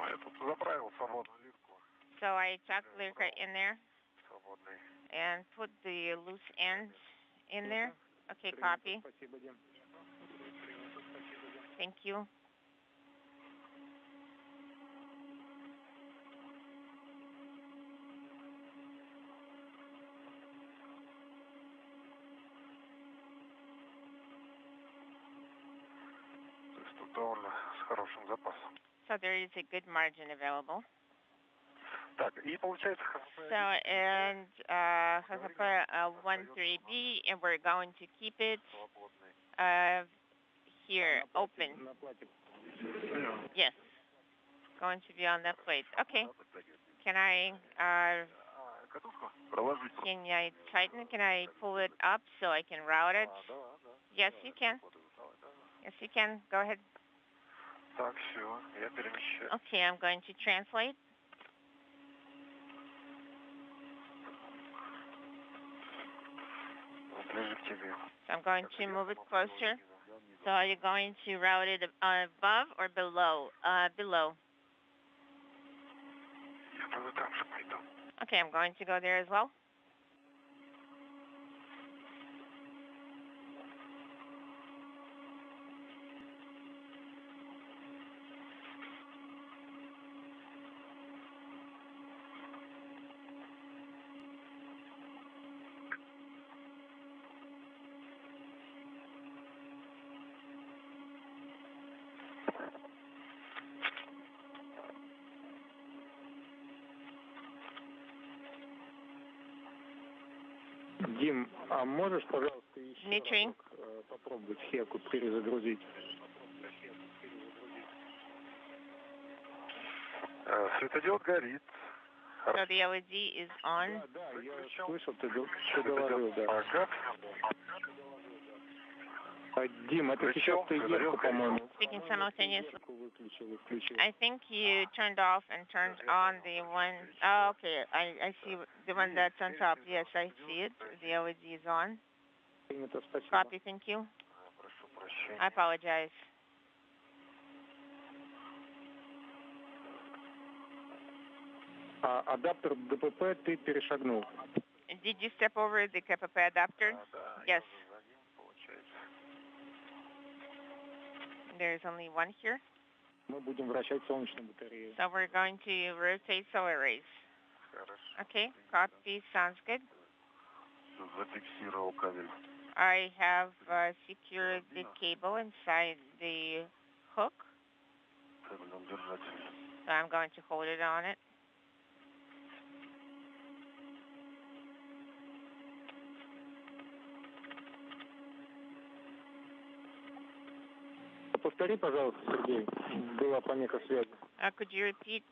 Я тут заправил свободную лифтку. So I chucked Lyrica in there Свободный. and put the loose ends in there. Okay, copy. Спасибо, Дим. Thank you. То есть тут довольно с хорошим запасом. So there is a good margin available. Так, и получается So, and HFP 13B, and we're going to keep it свободный. here, open. На плате. Yes, going to be on that plate. Okay, can I Катушку проложить. can I tighten it? Can I pull it up so I can route it? Да. Yes, you can. Yes, you can. Go ahead. Так, все, я перемещаю. Okay, I'm going to translate. Ближе к тебе. So I'm going to move it closer. So are you going to route it above or below? Below. Я тоже там же пойду. Okay, I'm going to go there as well. Дим, а можешь, пожалуйста, еще Дмитрий. разок, попробовать хеку перезагрузить? Светодиод горит. So the LED is on. Да, я слышал, ты доложил, да. Ага. Дим, это сейчас ты ехал, по-моему. Speaking simultaneously. Выключил и включил. I think you turned off and turned on the one. Oh, okay. I see the one that's on top. Yes, I see it. The LED is on. Принято, спасибо. Copy. Thank you. Прошу прощения. I apologize. Адаптер ДПП ты перешагнул. Did you step over the KPP adapter? Yes. There's only one here. Мы будем вращать солнечную батарею. So we're going to rotate solar arrays. Okay, copy, sounds good. Зафиксировал кабель. I have secured the cable inside the hook. Кабельном держателе. So I'm going to hold it on it. Повтори, пожалуйста, Сергей. Была помеха связи. Could you repeat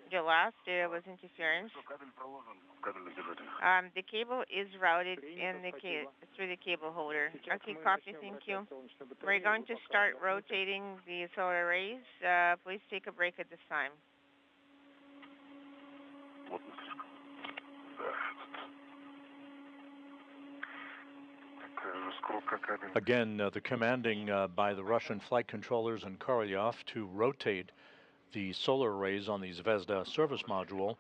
the last? There was interference. Кабель проложен в кабельном держателе. The cable is routed in the through the cable holder. Okay, copy, thank you. We're going to start rotating the solar arrays. Please take a break at this time. Вот. Again, the commanding by the Russian flight controllers and Korolyov to rotate the solar arrays on the Zvezda service module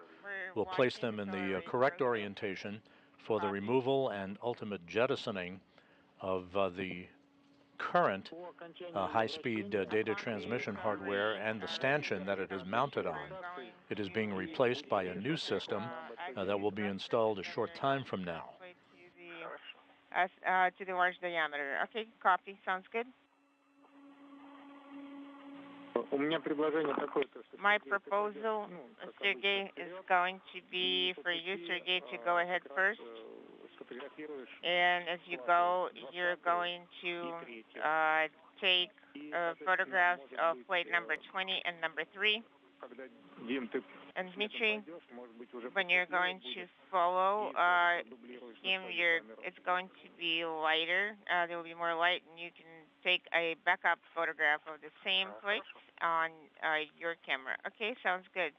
will place them in the correct orientation for the removal and ultimate jettisoning of the current high-speed data transmission hardware and the stanchion that it is mounted on. It is being replaced by a new system that will be installed a short time from now. To the large diameter. Okay, copy. Sounds good. My proposal, Sergey, is going to be for you, Sergey, to go ahead first. And as you go, you're going to take photographs of plate number 20 and number 3. And Dmitry, when you're going to follow him, it's going to be lighter. There will be more light, and you can take a backup photograph of the same plate on your camera. Okay, sounds good.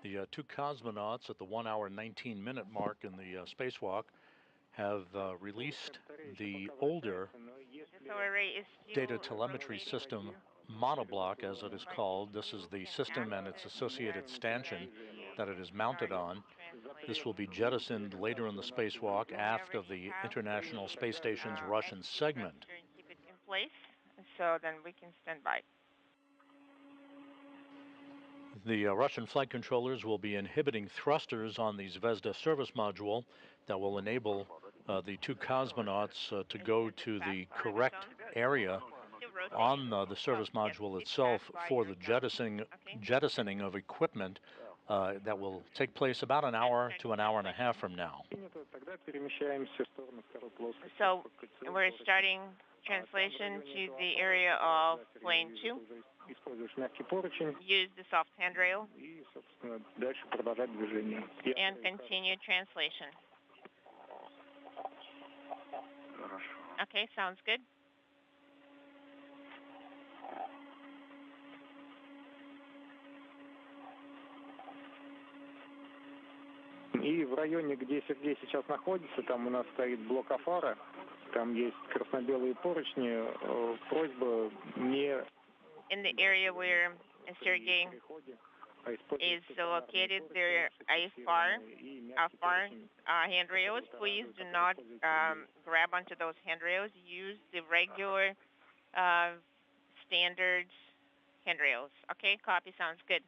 The two cosmonauts at the 1 hour 19-minute mark in the spacewalk have released the older data telemetry system monoblock, as it is called. This is the system and its associated stanchion that it is mounted on. This will be jettisoned later in the spacewalk aft of the International Space Station's Russian segment. Keep it in place, so then we can stand by. The Russian flight controllers will be inhibiting thrusters on the Zvezda service module that will enable the two cosmonauts to go to the correct area on the service module itself for the jettisoning of equipment that will take place about an hour to an hour and a half from now. So we're starting translation to the area of plane 2. Use the soft handrail and continue translation. Okay, sounds good. И в районе, где Сергей сейчас находится, там у нас стоит блок Афара, там есть красно-белые поручни, просьба не... In the area where Sergey is located, there are AFAR handrails. Please do not grab onto those handrails. Use the regular standard handrails. Okay, copy, sounds good.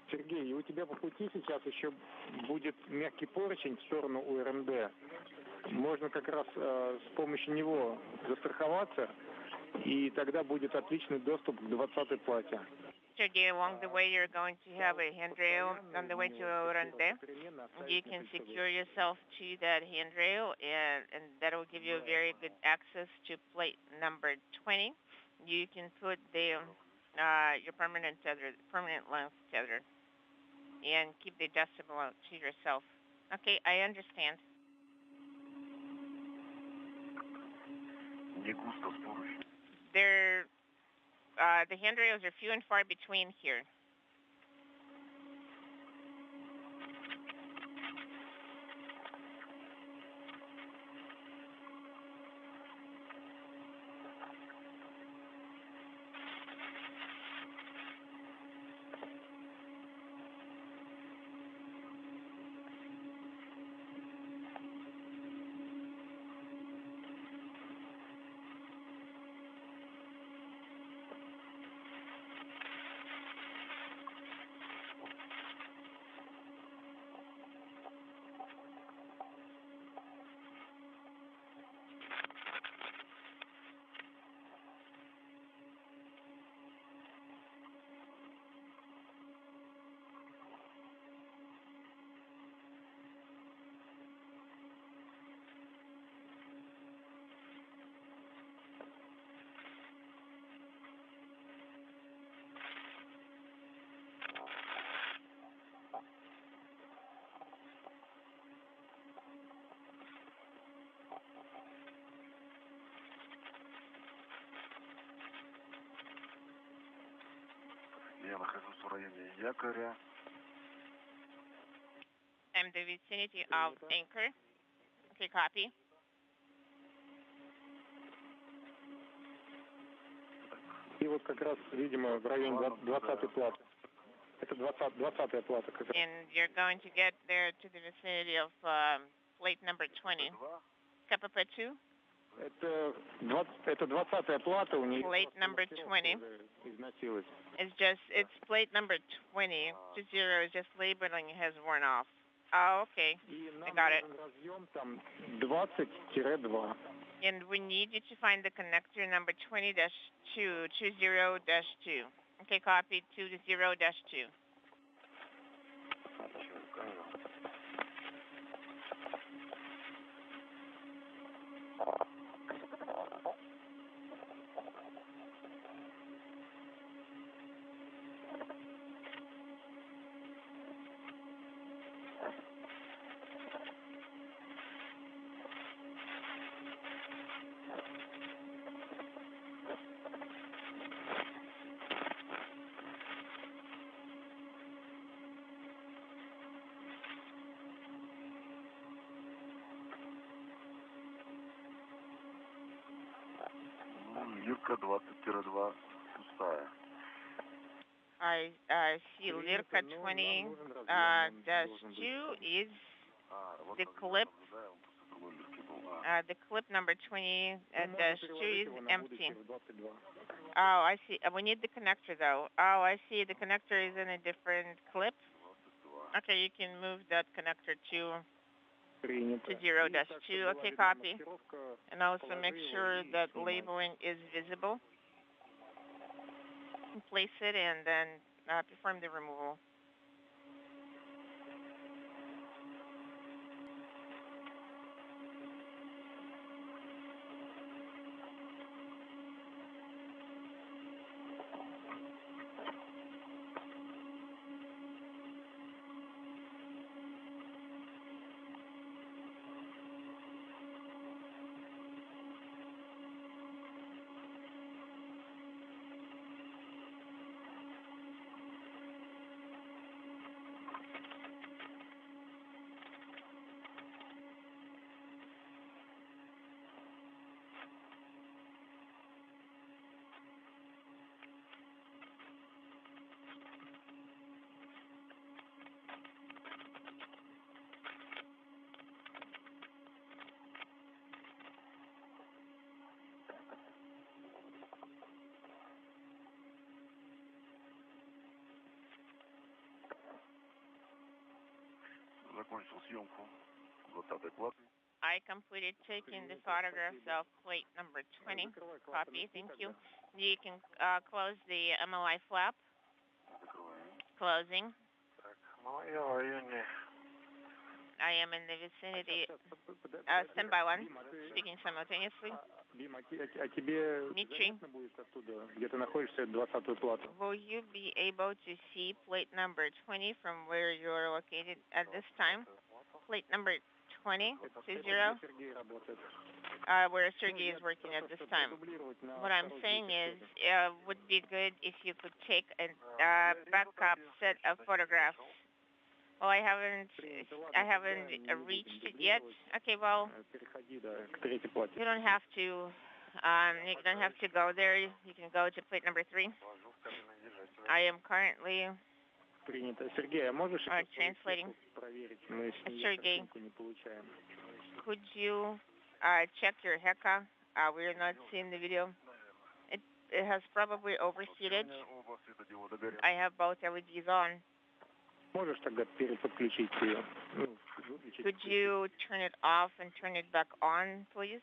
Сергей, у тебя по пути сейчас еще будет мягкий поручень в сторону УРМД. Можно как раз с помощью него застраховаться, и тогда будет отличный доступ к 20-й плате. Sergey, along the way you're going to have a handrail on the way to Orande. You can secure yourself to that handrail, and that will give you a very good access to plate number 20. You can put the your permanent length tether, and keep the decimal to yourself. Okay, I understand. The handrails are few and far between here. I'm the vicinity of anchor. Okay, copy. И вот как раз, видимо, в районе 20-й платы. Это 20-я плата. And you're going to get there to the vicinity of plate number 20. КПП 2? Это 20-я плата, у нее... Plate number 20. Износилась. It's plate number 20. 20 is just labeling has worn off. Oh, okay. I got it. Разъем там 20-2. And we need you to find the connector number 20-2, 20-2. Okay, copy 20-2. Юрка 20-2 пустая. I see Lirka 20-2 is the clip. The clip number 20-2 is empty. Oh, I see. We need the connector though. Oh, I see. The connector is in a different clip. Okay, you can move that connector to 0-2. Okay, copy. And also make sure that labeling is visible. Place it and then perform the removal. Закончил съемку 20-й платы. I completed taking the photographs of plate number 20. Copy, thank you. You can close the MLI flap. Closing. I am in the vicinity. Stand by one. Speaking simultaneously. Dmitry, will you be able to see plate number 20 from where you're located at this time? Plate number 20, 20, where Sergey is working at this time. What I'm saying is, it would be good if you could take a backup set of photographs. Well, I haven't reached it yet. Okay, well, you don't have to go there. You can go to plate number 3. I am currently translating. Sergey, could you check your HECA? We're not seeing the video. It has probably overseeded. I have both LEDs on. Could you turn it off and turn it back on, please?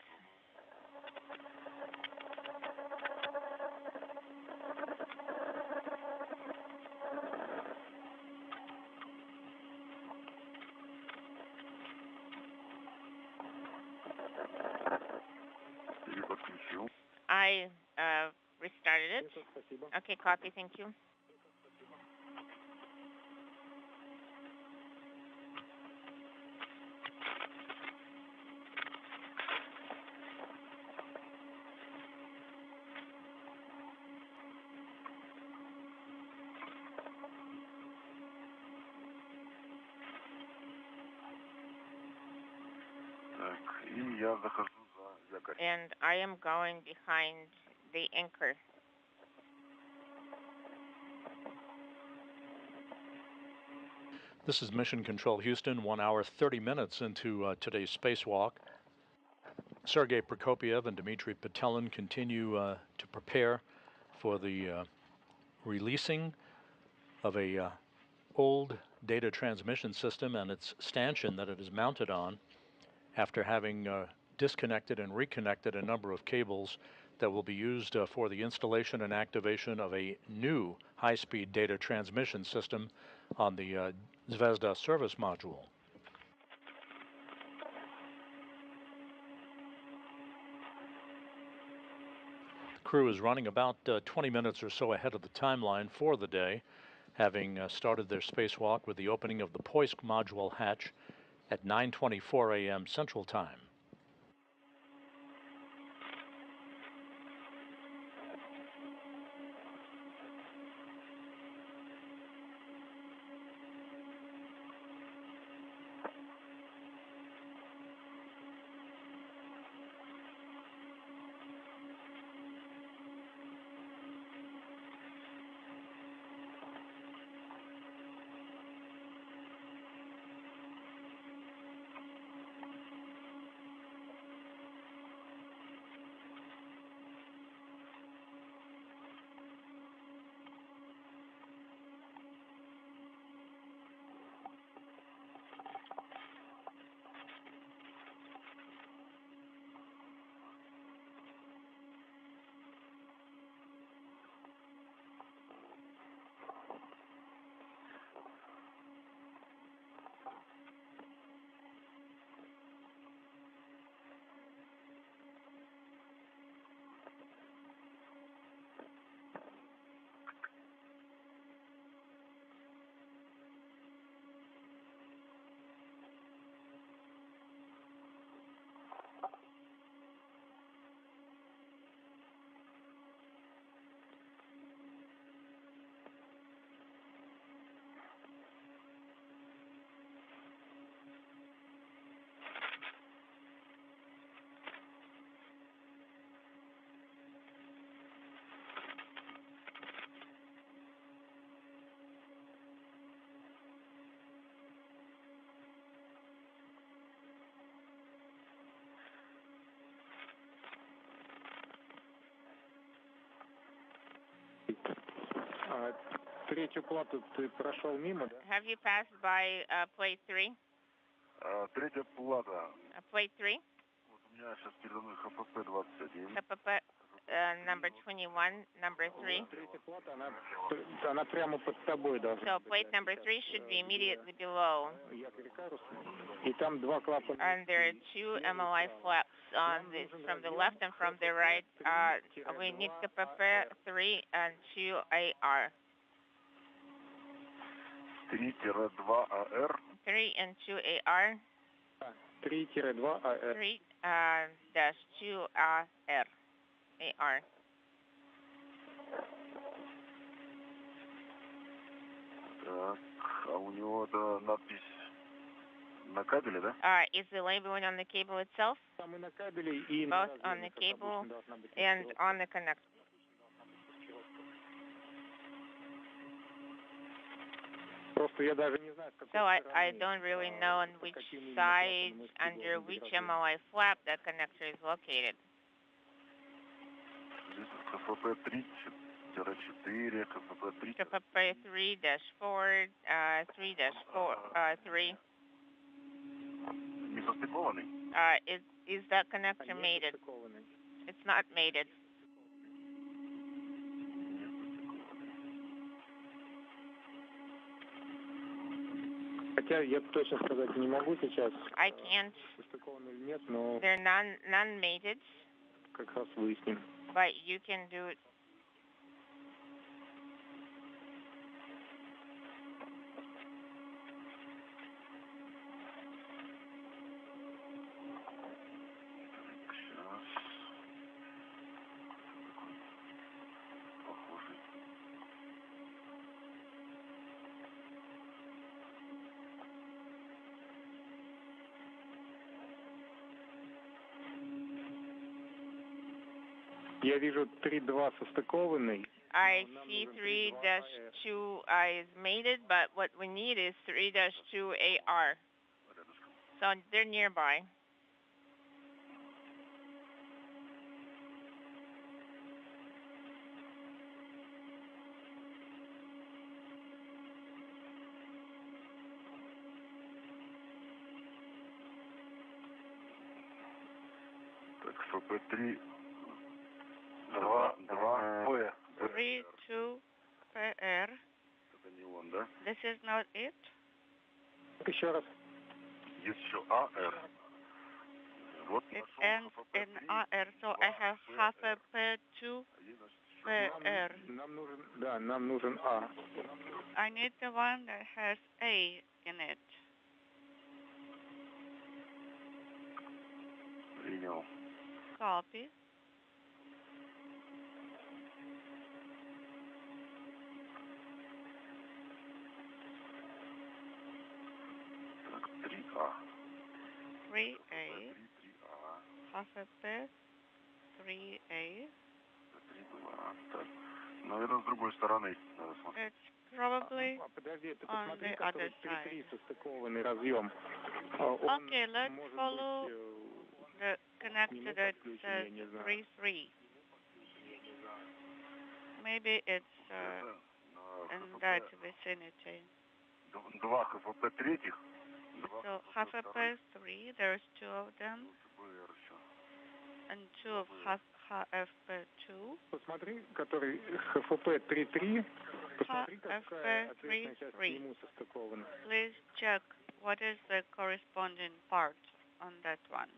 I restarted it. Okay, copy, thank you. And I am going behind the anchor. This is Mission Control Houston, 1 hour, 30 minutes into today's spacewalk. Sergei Prokopiev and Dmitry Petelin continue to prepare for the releasing of a old data transmission system and its stanchion that it is mounted on after having disconnected and reconnected a number of cables that will be used for the installation and activation of a new high-speed data transmission system on the Zvezda service module. The crew is running about 20 minutes or so ahead of the timeline for the day, having started their spacewalk with the opening of the Poisk module hatch at 9:24 a.m. Central Time. Третью плату ты прошел мимо, да? Have you passed by plate 3? Третья плата. Plate 3? Вот у меня сейчас передо мной ХПП 21. ХПП number 21, number 3. Третья плата, она прямо под тобой должна. So plate number 3 should be immediately below. И там два клапана. And there are two MLI flaps on this from the left and from the right. We need КПП 3 and 2 AR. 3-2 AR. 3 and 2 AR. 3-2 AR. 3 dash 2 AR. AR. Так, а у него надпись на кабеле, да? Is the labeling on the cable itself? Там и на кабеле, и both on the cable and on the connector. So I don't really know on which side, under which MLI flap that connector is located. КПП 3-4, КПП 3. КПП 3-4, 3-4, 3. Не состыкованный? Is that connector mated? It's not mated. Хотя я точно сказать не могу сейчас. I can't. Состыкованы или нет, но they're non-mated. Как раз выясним. But you can do it. Я вижу 3-2 состыкованный. I see 3-2 is mated, but what we need is 3-2 AR. So they're nearby. Так, ФП-3, 2, П. 3-2 PR. Это не он, да? This is not it? Еще раз. Есть еще АР. Вот It ends in AR, so I have half a P2 PR. Нам нужен А. I need the one that has A in it. Принял. Copy. Так, 3А. 3A. 3А. Half a P, 3A. 3-2. Так. Наверное, с другой стороны надо смотреть. It's probably Подожди, ты on посмотри, the который other side. 3-3 состыкованный разъем. Okay, let's follow the connector that says 3-3. Maybe it's in that vicinity. 2 ХФП третьих. So half a P3, there's two of them, and two of half FP2. Посмотри, который ХФП 3-3. Посмотри, какая FP ответственная часть к 3-3. нему состыкована. Please check what is the corresponding part on that one.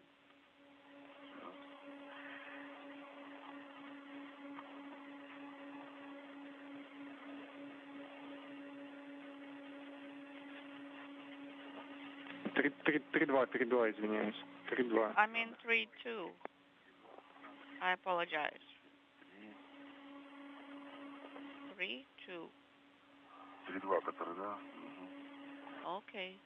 Три два, извиняюсь. 3-2. I mean 3-2. I apologize. 3-2. 3-2, который, да? Okay.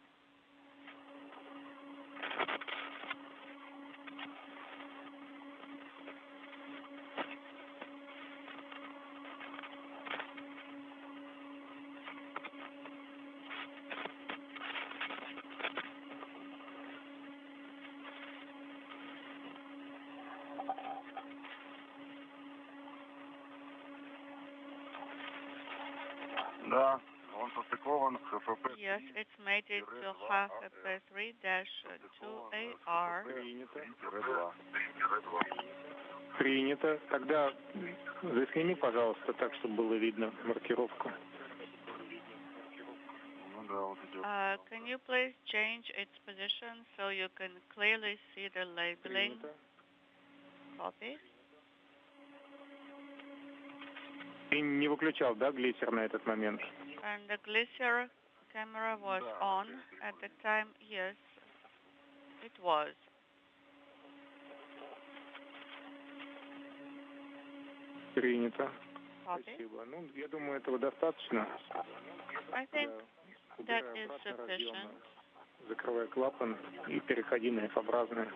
Да, он состыкован ХФП. Yes, it's mated to half FP3-2AR. Принято. Тогда засними, пожалуйста, так, чтобы было видно маркировку. Ну да, вот идет. Can you please change its position so you can clearly see the labeling? Copy. Ты не выключал, да, глиссер на этот момент? And the glisser camera was on at the time? Yes, it was. Принято. Copy. Спасибо. Ну, я думаю, этого достаточно. I think that is sufficient. Закрывай клапан и переходи на F-образное.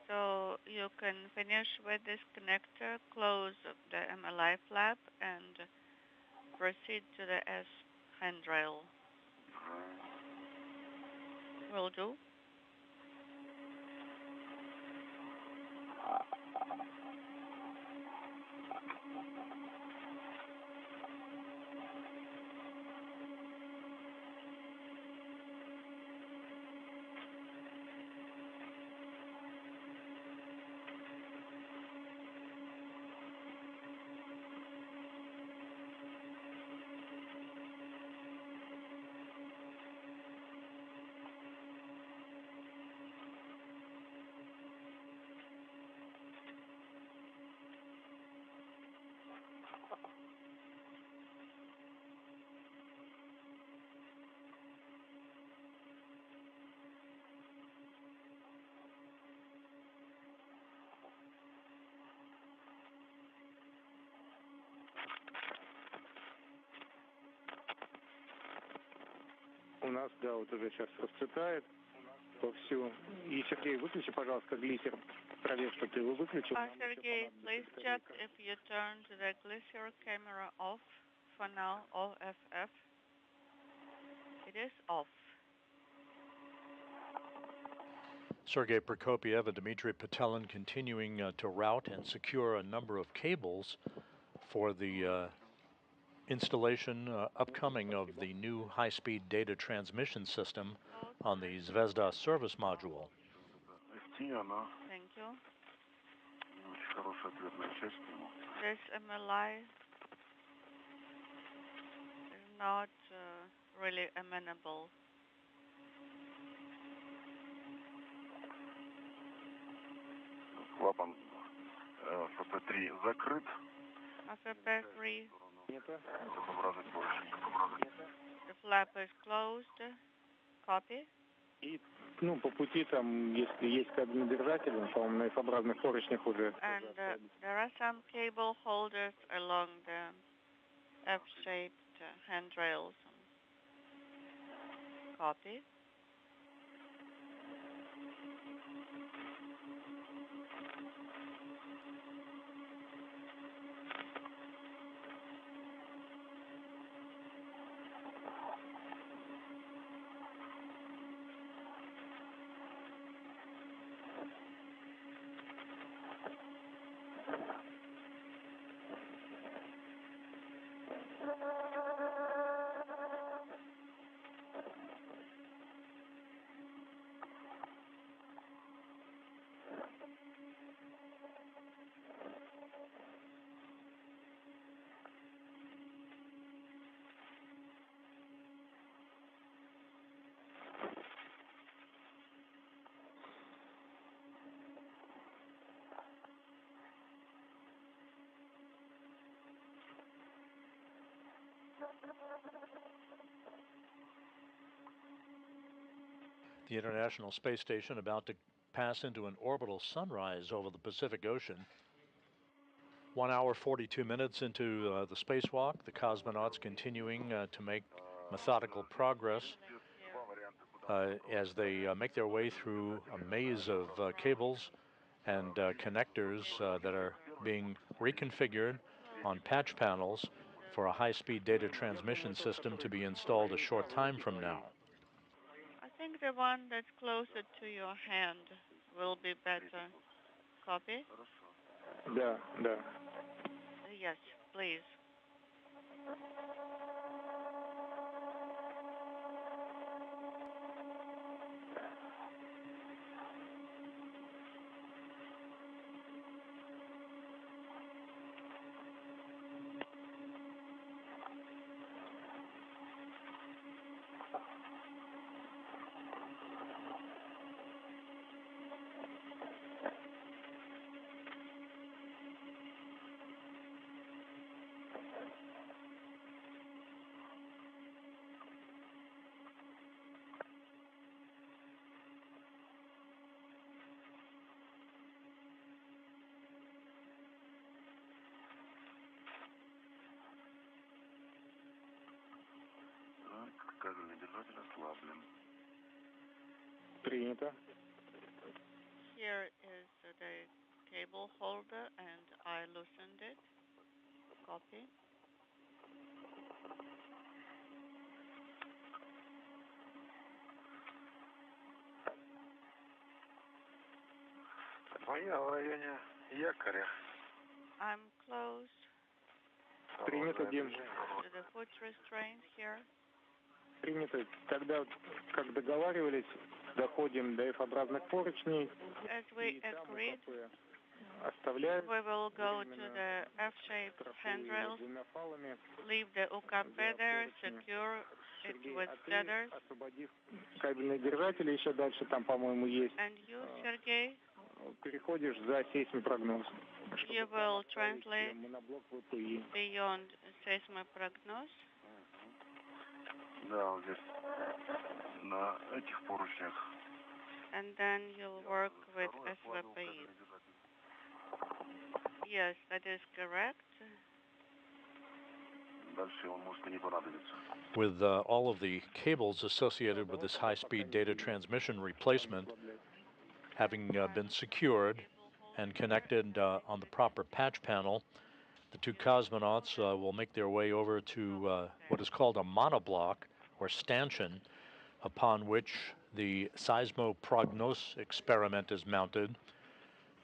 So you can finish with this connector, close the MLI flap, and proceed to the S handrail. Will do. У нас, да, вот уже сейчас расцветает. вовсю. И, Сергей, выключи, пожалуйста, глиссер. Проверь, что ты его выключил. Sergey, please check if you turned the glycer camera off. For now, OFF. It is off. Sergei Prokopiev and Dmitry Petelin continuing to route and secure a number of cables for the installation upcoming of the new high-speed data transmission system on the Zvezda service module. Thank you. This MLI is not really amenable. Клапан ФП-3 закрыт. FP3. The flap is closed. Copy. И, по пути там, если есть кабельнодержатели, по-моему, на F-образных поручнях уже. And there are some cable holders along the F-shaped handrails. Copy. The International Space Station about to pass into an orbital sunrise over the Pacific Ocean. 1 hour, 42 minutes into the spacewalk, the cosmonauts continuing to make methodical progress as they make their way through a maze of cables and connectors that are being reconfigured on patch panels for a high-speed data transmission system to be installed a short time from now. I think the one that's closer to your hand will be better. Copy? Да. Yes, please. Кабельный держатель ослаблен. Принято. Here is the cable holder and I loosened it. Copy. Моя в районе якоря. I'm close Принято, Дим. to the foot restraint here. Принято. Тогда, как договаривались, доходим до F-образных поручней. As we agreed, Оставляем. we will go to the F-shaped handrails, leave the UKP there, secure it with tethers. Освободив кабельные держатели, еще дальше там, по-моему, есть. And you, Sergey, переходишь за сейсмопрогноз. You will translate beyond Seismo prognos. Да, вот здесь на этих поручнях. And then you'll work with SVPI. Yes, that is correct. With all of the cables associated with this high-speed data transmission replacement having been secured and connected on the proper patch panel, the two cosmonauts will make their way over to what is called a monoblock, or stanchion, upon which the Seismo prognos experiment is mounted.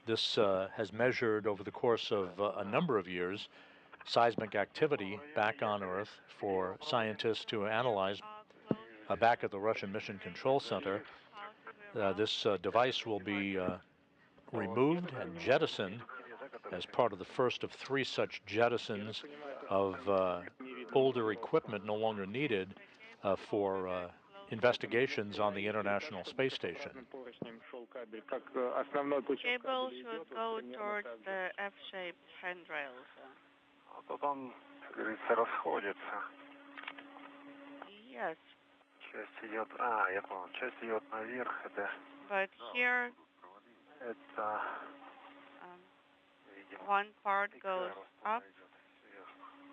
This has measured over the course of a number of years seismic activity back on Earth for scientists to analyze back at the Russian Mission Control Center. This device will be removed and jettisoned as part of the first of 3 such jettisons of older equipment no longer needed for investigations on the International Space Station. Cable should go towards the F-shaped handrails. Yes. But here, one part goes up,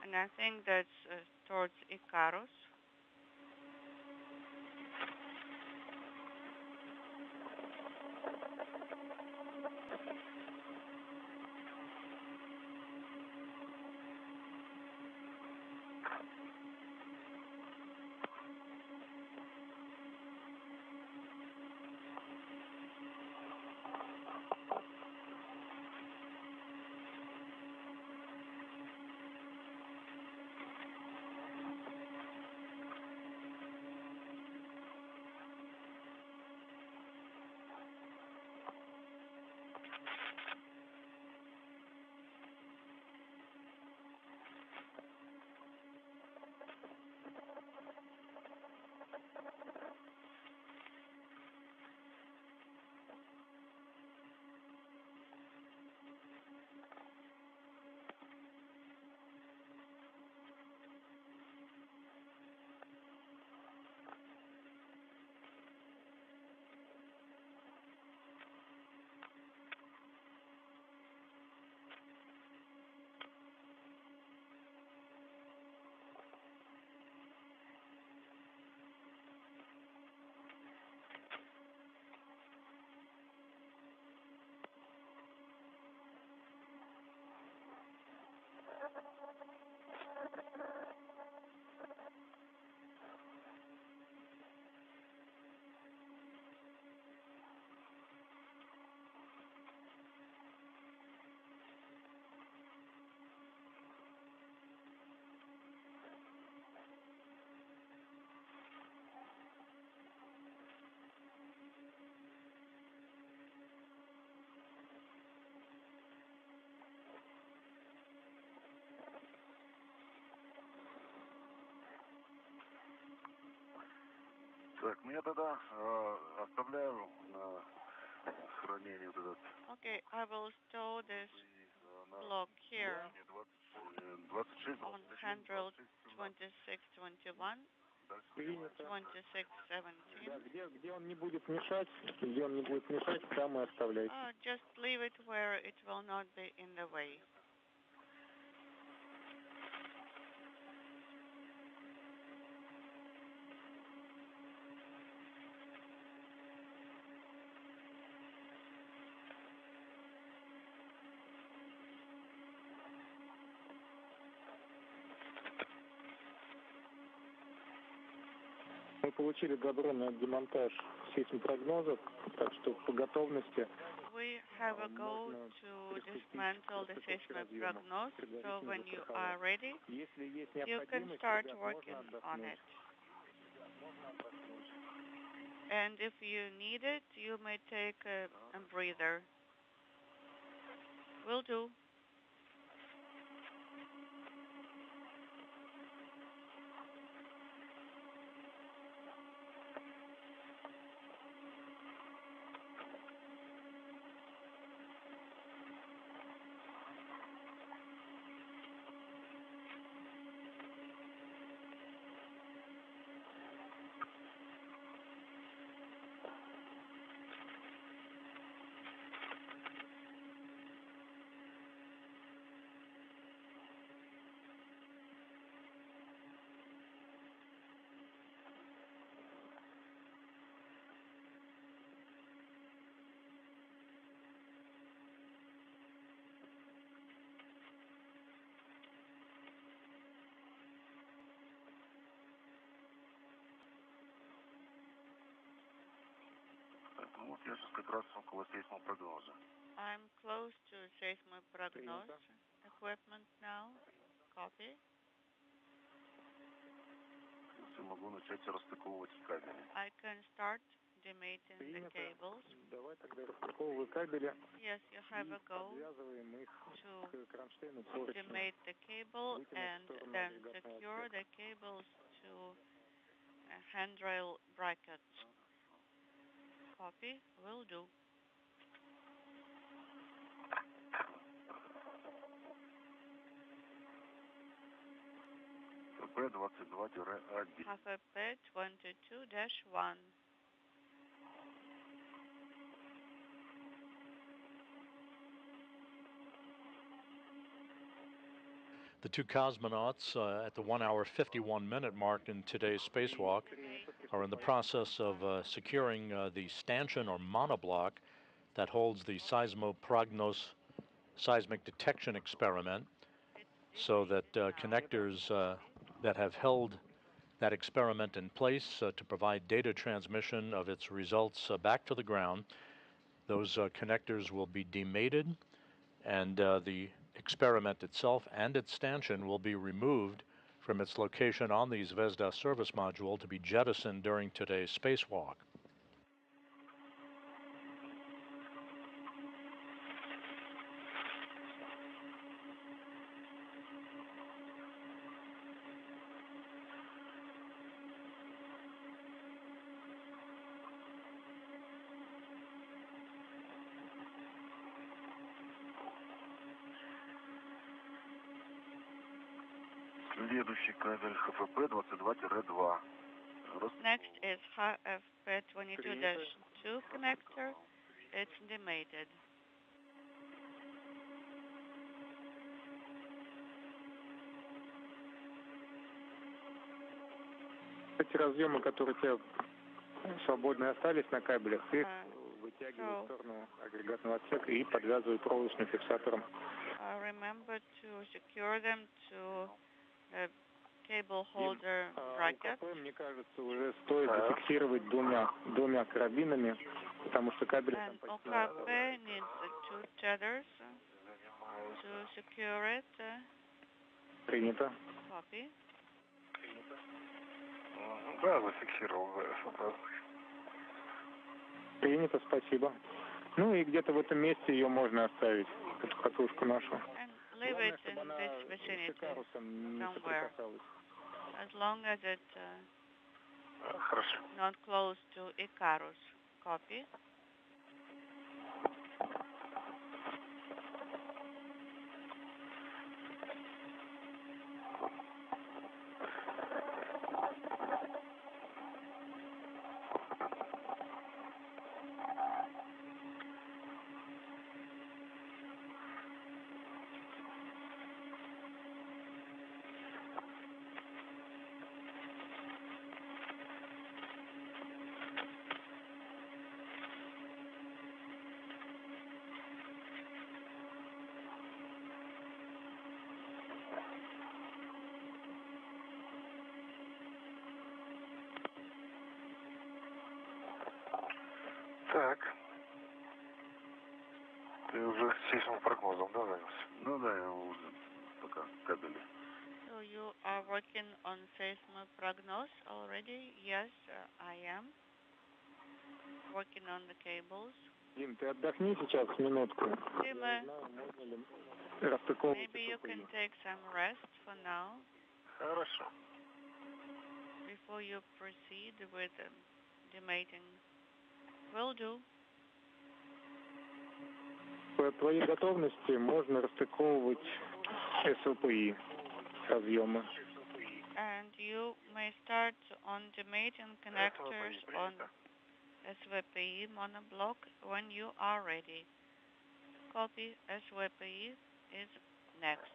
and I think that's towards Icarus. Okay, I will store this block here on handrail 2621, 2617. Just leave it where it will not be in the way. Мы получили добро на демонтаж сейсмопрогнозов, так что по готовности. We have a go to dismantle the seismic prognos, so when you are ready, you can start working on it. And if you need it, you may take a breather. Will do. I'm close to Seismo prognos equipment now. Copy. I can start demating the cables. Yes, you have a go to demate the cable and then secure the cables to handrail brackets. Copy. Will do. HFP 22-1. The two cosmonauts at the 1 hour 51 minute mark in today's spacewalk are in the process of securing the stanchion or monoblock that holds the Seismo prognos seismic detection experiment, so that connectors that have held that experiment in place to provide data transmission of its results back to the ground, those connectors will be demated, and the experiment itself and its stanchion will be removed from its location on the Zvezda service module to be jettisoned during today's spacewalk. Next is HFP 22-2 connector. It's demated. Эти разъемы, которые у тебя свободные остались на кабелях, их вытягивают в сторону агрегатного отсека и подвязывают проволочным фиксатором. Remember to secure them to the cable holder bracket. Мне кажется, уже стоит зафиксировать двумя карабинами, потому что кабель там почти... OKP needs 2 tethers to secure it. Принято. Copy. Да, зафиксировал. Принято, спасибо. Ну и где-то в этом месте ее можно оставить, эту катушку нашу. Leave it in this vicinity somewhere, as long as it's not close to Icarus. Copy. Так. Ты уже сейсмовым прогнозом, да, занялся? Ну да, я уже пока кабели. So you are working on Seismo prognos already? Yes, I am. Working on the cables. Дим, ты отдохни сейчас минутку. Dima, maybe you can take some rest for now. Хорошо. Before you proceed with demating. Will do. По твоей готовности можно расстыковывать СЛПИ разъемы. And you may start on demating connectors on SVPE monoblock when you are ready. Copy. SVPE is next.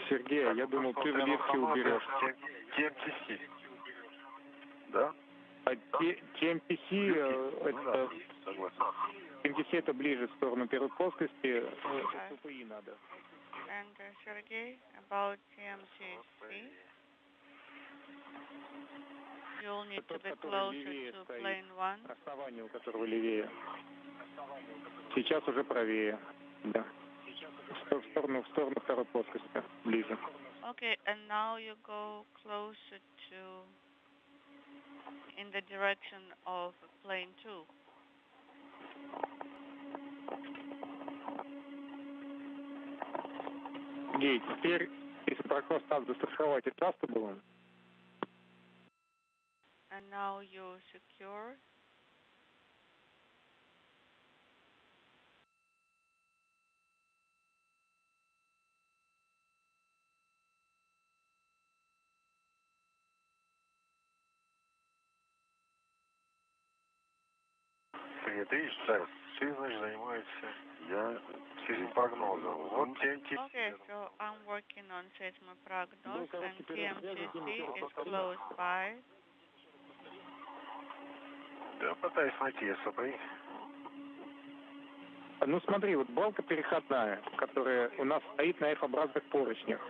Сергей, я думал, ты в версии уберешь. TMTC. Да? TMTC, это... TMTC это ближе в сторону первой плоскости, СВПИ надо. And Sergey, about TMTC, you'll need to be closer to plane 1. Основание, у которого левее. Сейчас уже правее. Да. В сторону второй плоскости, ближе. Okay, and now you go closer to, in the direction of plane 2. Гей, теперь, если прогноз надо застраховать, это часто было? And now you secure. Привет, ты видишь, Царь, ты, значит, занимаешься, я прогнозом. Вот TMTC. Okay, so I'm working on Seismo prognos, and TMTC is close by. Да, пытаюсь найти СВПИ. Ну смотри, вот балка переходная, которая у нас стоит на F-образных поручнях.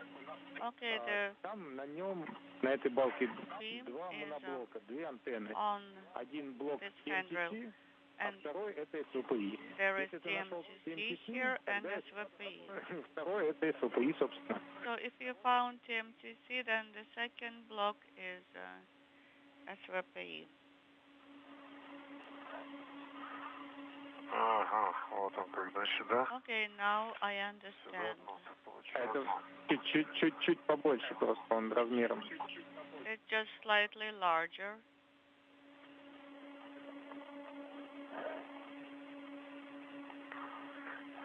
Okay, там на нем, на этой балке, beam два моноблока, две антенны. on Один блок this TMTC, handrail, а and второй это СВПИ. there is Если ты нашел TMTC here and SVP. Второй это СВПИ, собственно. So if you found TMTC, then the second block is SVP. Ага, вот он как, значит, да? Okay, now I understand. Это чуть-чуть побольше просто он размером. It's just slightly larger.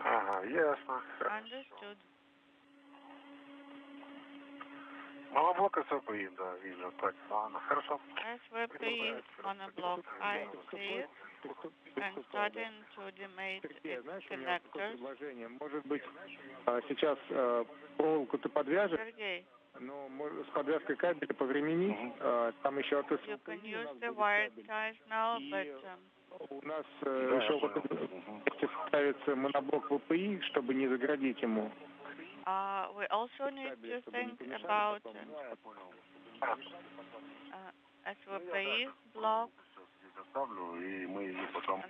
Ага, ясно. Understood. Моноблок СВПИ, да, вижу. Так, ладно, хорошо. SVP monoblock, I see it. And starting to demate its connectors. Предложение. Может быть, сейчас проволоку ты подвяжешь, Sergey, но с подвязкой кабеля повремени. Там еще от you can use the wire ties now, but у нас еще в этом месте ставится моноблок ВПИ, чтобы не заградить ему. we also need to think about SVP block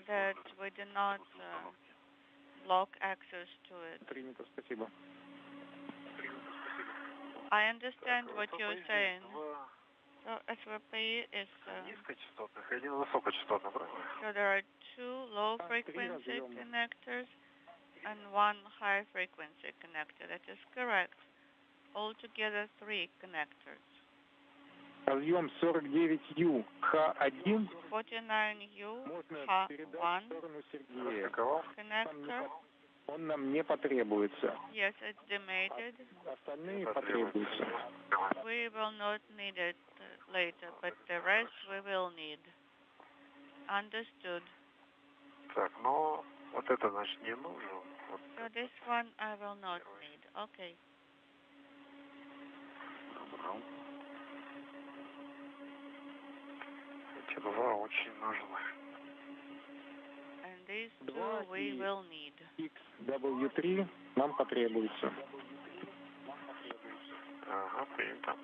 that we do not block access to it. Принято, спасибо. I understand what you're saying. So SVP is низкочастотных и один высокочастотный, правильно? so there are two low frequency connectors and one high frequency connector. That is correct. Altogether 3 connectors. Разъем 49U H1 49U можно передать в сторону Сергея. Connector. Он нам не потребуется. Yes, it's demated. Остальные потребуются. We will not need it later, but the rest we will need. Understood. Так, ну, вот это, значит, не нужно. Вот. So this one I will not need. Okay. Добро. Эти два очень нужны. And these two we will need. XW3 нам потребуется. Ага, принято.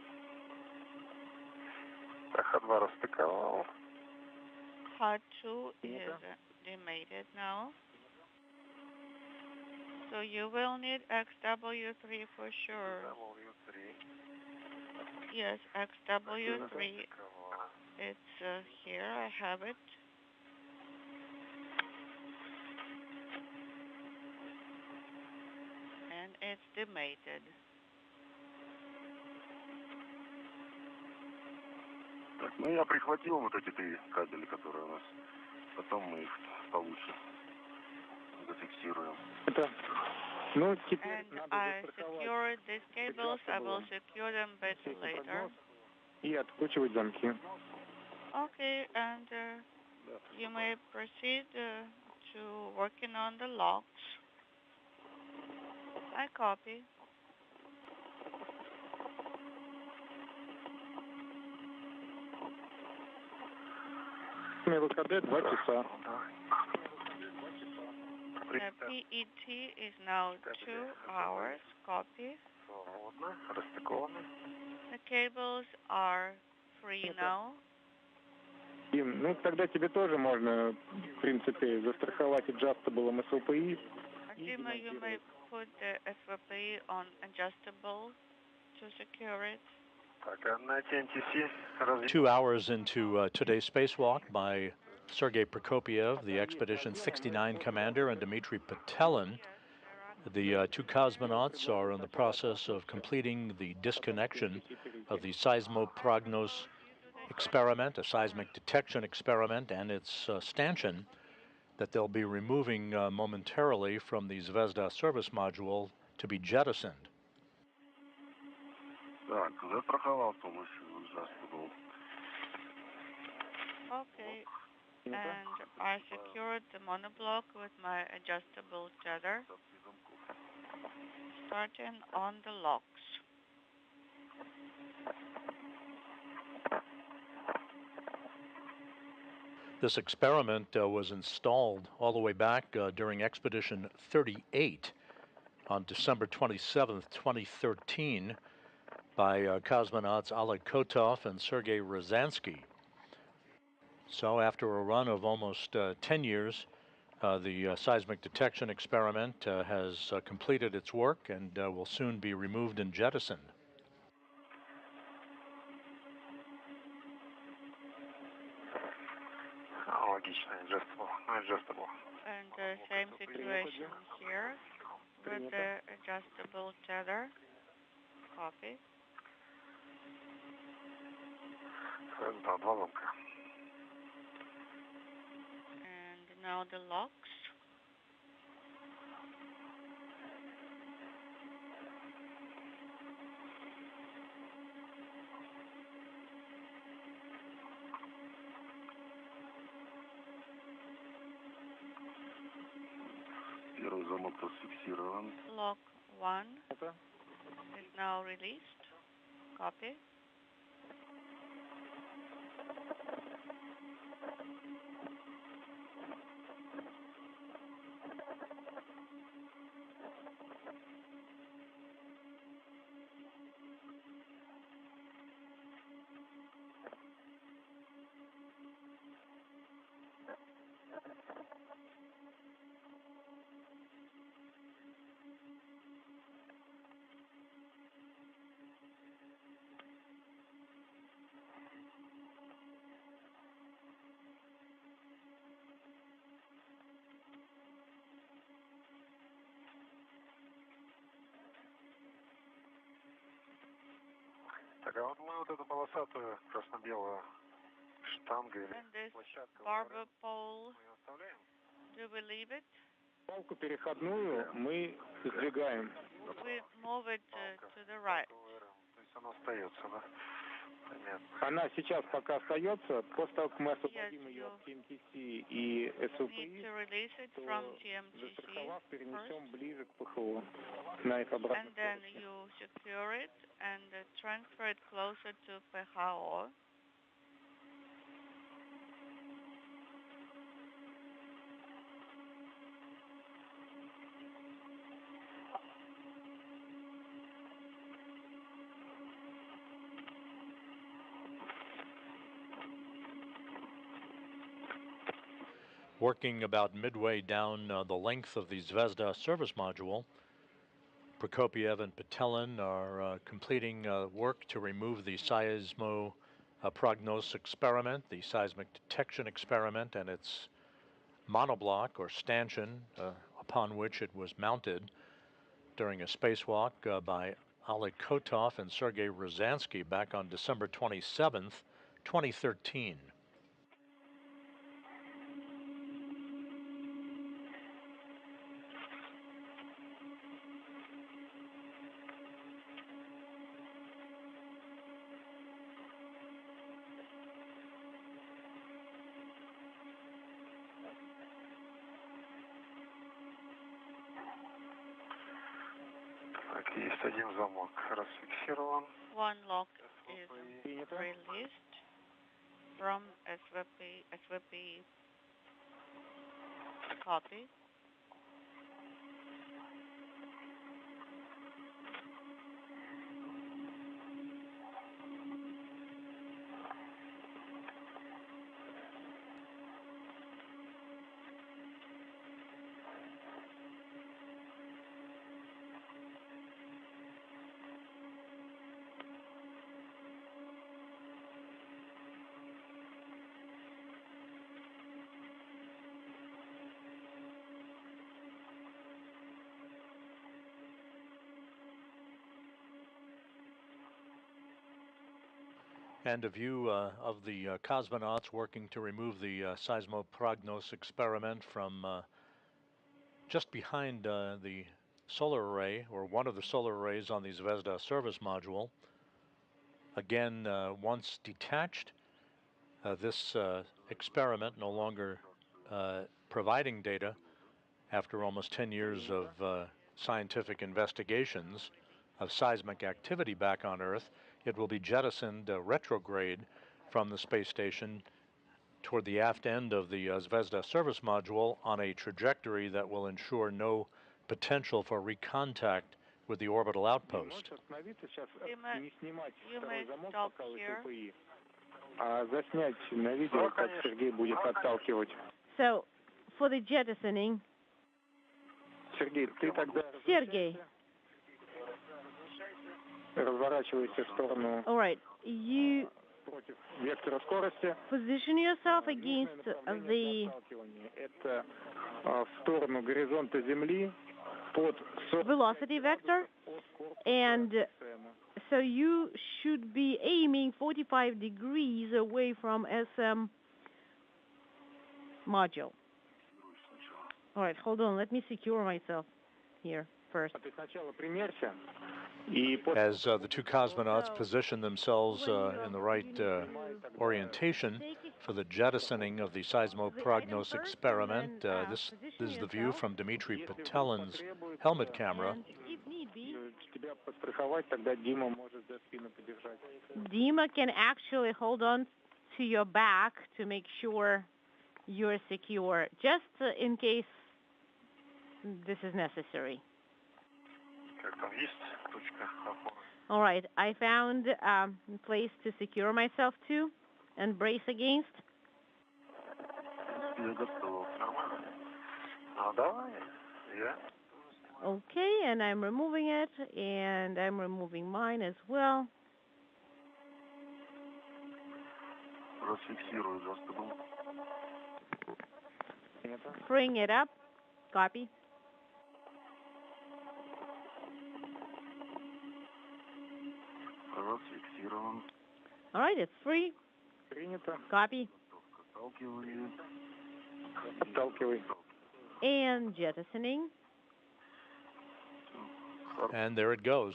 Так, Х2 расстыковал. H2 is demated now. So you will need XW3 for sure. XW3. Yes, XW3. It's here. I have it. And it's demated. Так, ну я прихватил вот эти 3 кабеля, которые у нас. Потом мы их получше зафиксируем. Это, ну, теперь And I secured these cables. I will secure them better later. И откручивать замки. Okay, and you may proceed to working on the locks. I copy. ВКД 2 часа. The PET is now 2 hours. Copy. The cables are free now. Дим, ну тогда тебе тоже можно, в принципе, застраховать adjustable SVPI. Dima, you may put the SVPI on adjustable to secure it. 2 hours into today's spacewalk by Sergei Prokopyev, the Expedition 69 commander, and Dmitry Petelin. The two cosmonauts are in the process of completing the disconnection of the Seismo prognos experiment, a seismic detection experiment, and its stanchion that they'll be removing momentarily from the Zvezda service module to be jettisoned. Okay, and I secured the monoblock with my adjustable tether, starting on the locks. This experiment was installed all the way back during Expedition 38 on December 27th, 2013 by cosmonauts Oleg Kotov and Sergei Ryazanskiy. So after a run of almost 10 years, the seismic detection experiment has completed its work and will soon be removed and jettisoned. And the same situation here with the adjustable tether. Copy. And now the locks. Lock 1 is now released. Copy. Так, а вот мы вот эту полосатую красно-белую штангу или площадку barber pole, do we leave it? Палку переходную мы сдвигаем. We move it to the right. То есть она остается, да? Понятно. Она сейчас пока остается, после того, как мы освободим ее от TMTC и SVPI, то застраховав, перенесем ближе к ПХО на их обратный. And then you secure it and transfer it closer to PHO. Working about midway down the length of the Zvezda service module, Prokopyev and Petelin are completing work to remove the Seismo prognos experiment, the seismic detection experiment, and its monoblock or stanchion upon which it was mounted during a spacewalk by Oleg Kotov and Sergei Ryazanskiy back on December 27th, 2013. Есть один замок расфиксирован. One lock is released. from SVP copy. And a view of the cosmonauts working to remove the Seismo prognos experiment from just behind the solar array, or one of the solar arrays on the Zvezda service module. Again, once detached, this experiment no longer providing data after almost 10 years of scientific investigations of seismic activity back on Earth. It will be jettisoned retrograde from the space station toward the aft end of the Zvezda service module on a trajectory that will ensure no potential for recontact with the orbital outpost. You may stop here. So, for the jettisoning, Sergey, all right, you position yourself against the velocity vector, and so you should be aiming 45 degrees away from SM module. All right, hold on, let me secure myself here first. As the two cosmonauts position themselves in the right orientation for the jettisoning of the Seismo prognos experiment, this is the view from Dmitry Petelin's helmet camera. Dima can actually hold on to your back to make sure you're secure, just in case this is necessary. All right, I found a place to secure myself to and brace against. Okay, and I'm removing it, and I'm removing mine as well. Freeing it up. Copy. All right, it's free. Copy. And jettisoning. And there it goes.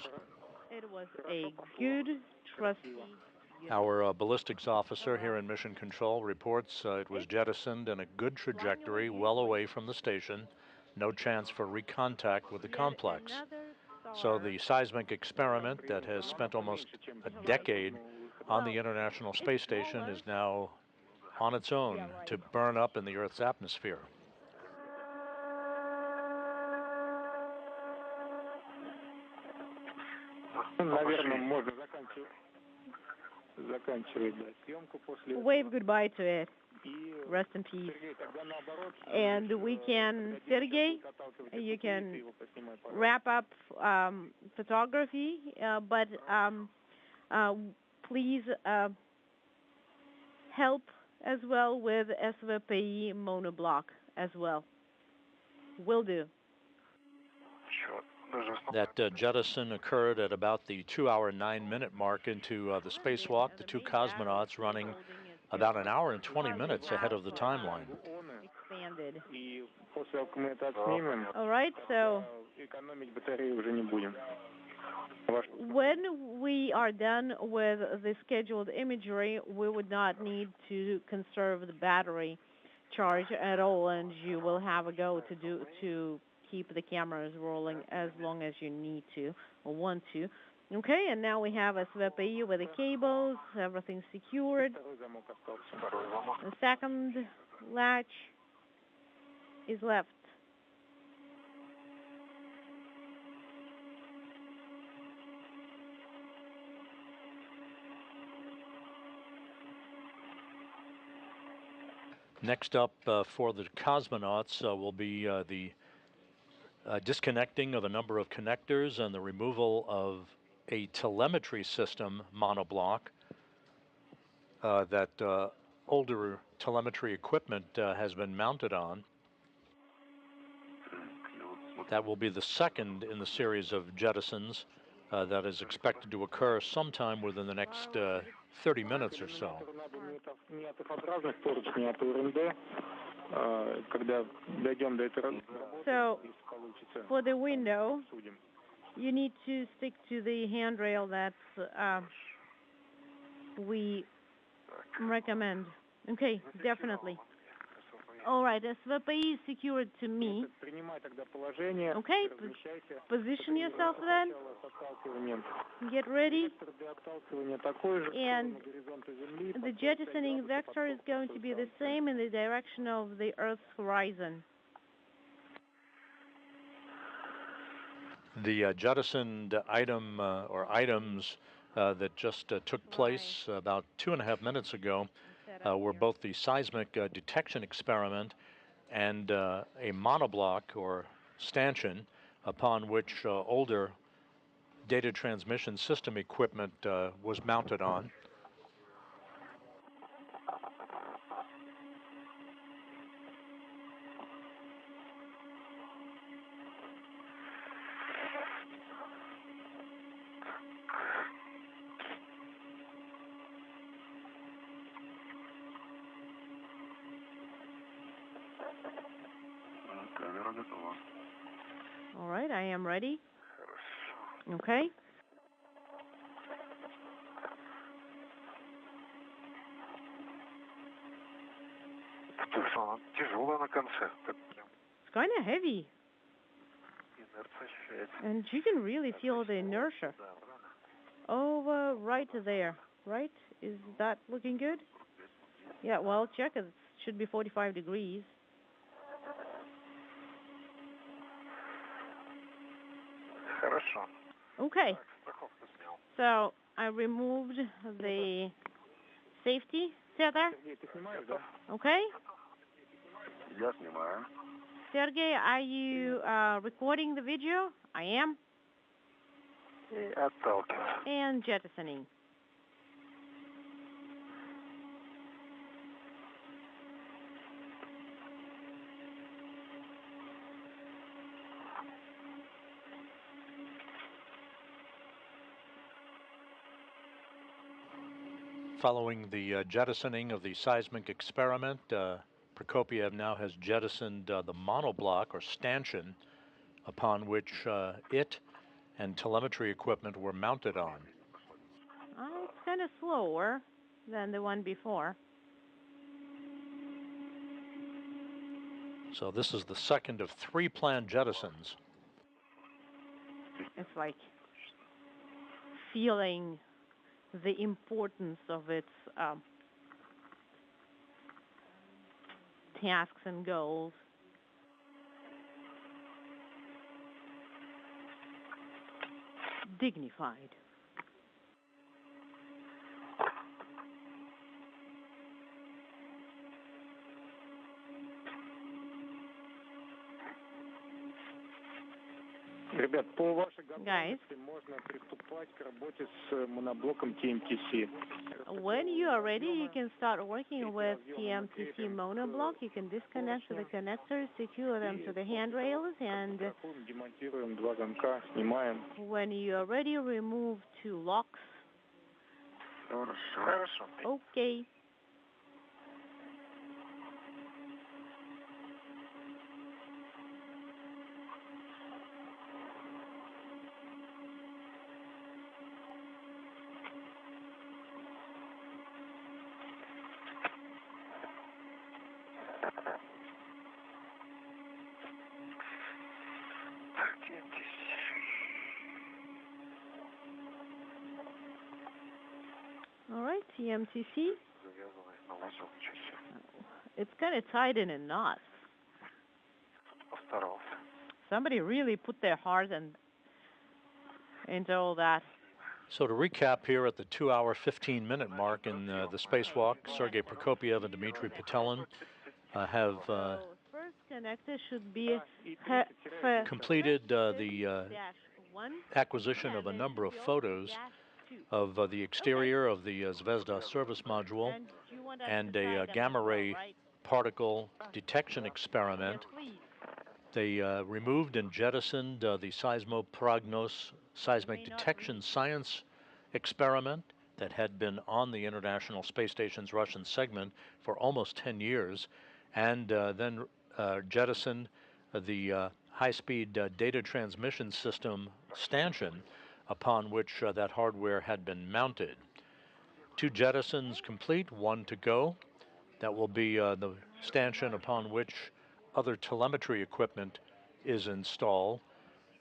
It was a good, trusty. Our ballistics officer here in Mission Control reports it was jettisoned in a good trajectory, well away from the station. No chance for recontact with the complex. So the seismic experiment that has spent almost a decade on the International Space Station is now on its own to burn up in the Earth's atmosphere. Wave goodbye to it. Rest in peace. And we can, Sergey, you can wrap up photography, but please help as well with SVP monoblock as well. Will do. That jettison occurred at about the 2-hour 9-minute mark into the spacewalk. The two cosmonauts running about an hour and 20 minutes ahead of the timeline. Expanded. All right, so when we are done with the scheduled imagery, we would not need to conserve the battery charge at all, and you will have a go to keep the cameras rolling as long as you need to or want to. Okay, and now we have a SVPI with the cables, everything secured. The second latch is left. Next up for the cosmonauts will be the disconnecting of a number of connectors and the removal of a telemetry system monoblock that older telemetry equipment has been mounted on. That will be the second in the series of jettisons that is expected to occur sometime within the next 30 minutes or so. So, for the window, you need to stick to the handrail that we recommend. Okay, definitely. All right, SVPI is secured to me. Okay, position yourself then. Get ready. And the jettisoning vector is going to be the same in the direction of the Earth's horizon. The jettisoned item or items that just took place about 2.5 minutes ago were both the seismic detection experiment and a monoblock or stanchion upon which older data transmission system equipment was mounted on. All right, I am ready. Okay. It's kind of heavy. And you can really feel the inertia. Over right there, right? Is that looking good? Yeah, well, check it. It should be 45 degrees. Okay. So I removed the safety tether. Okay. Sergey, are you recording the video? I am. And jettisoning. Following the jettisoning of the seismic experiment, Prokopiev now has jettisoned the monoblock or stanchion upon which it and telemetry equipment were mounted on. It's kind of slower than the one before. So this is the second of 3 planned jettisons. It's like feeling the importance of its tasks and goals. Dignified. Guys, when you are ready, you can start working with TMTC monoblock. You can disconnect the connectors, secure them to the handrails, and when you are ready, remove 2 locks. Okay. All right, TMCC. It's kind of tied in knots. Somebody really put their heart into all that. So to recap here at the 2-hour, 15-minute mark in the spacewalk, Sergei Prokopyev and Dmitry Petelin have first connector should be completed the acquisition of a number of photos of the exterior of the Zvezda service module and a gamma ray particle detection experiment. They removed and jettisoned the Seismo prognos seismic detection science experiment that had been on the International Space Station's Russian segment for almost 10 years, and then jettisoned the high-speed data transmission system Stanchion, upon which that hardware had been mounted. 2 jettisons complete, 1 to go. That will be the stanchion upon which other telemetry equipment is installed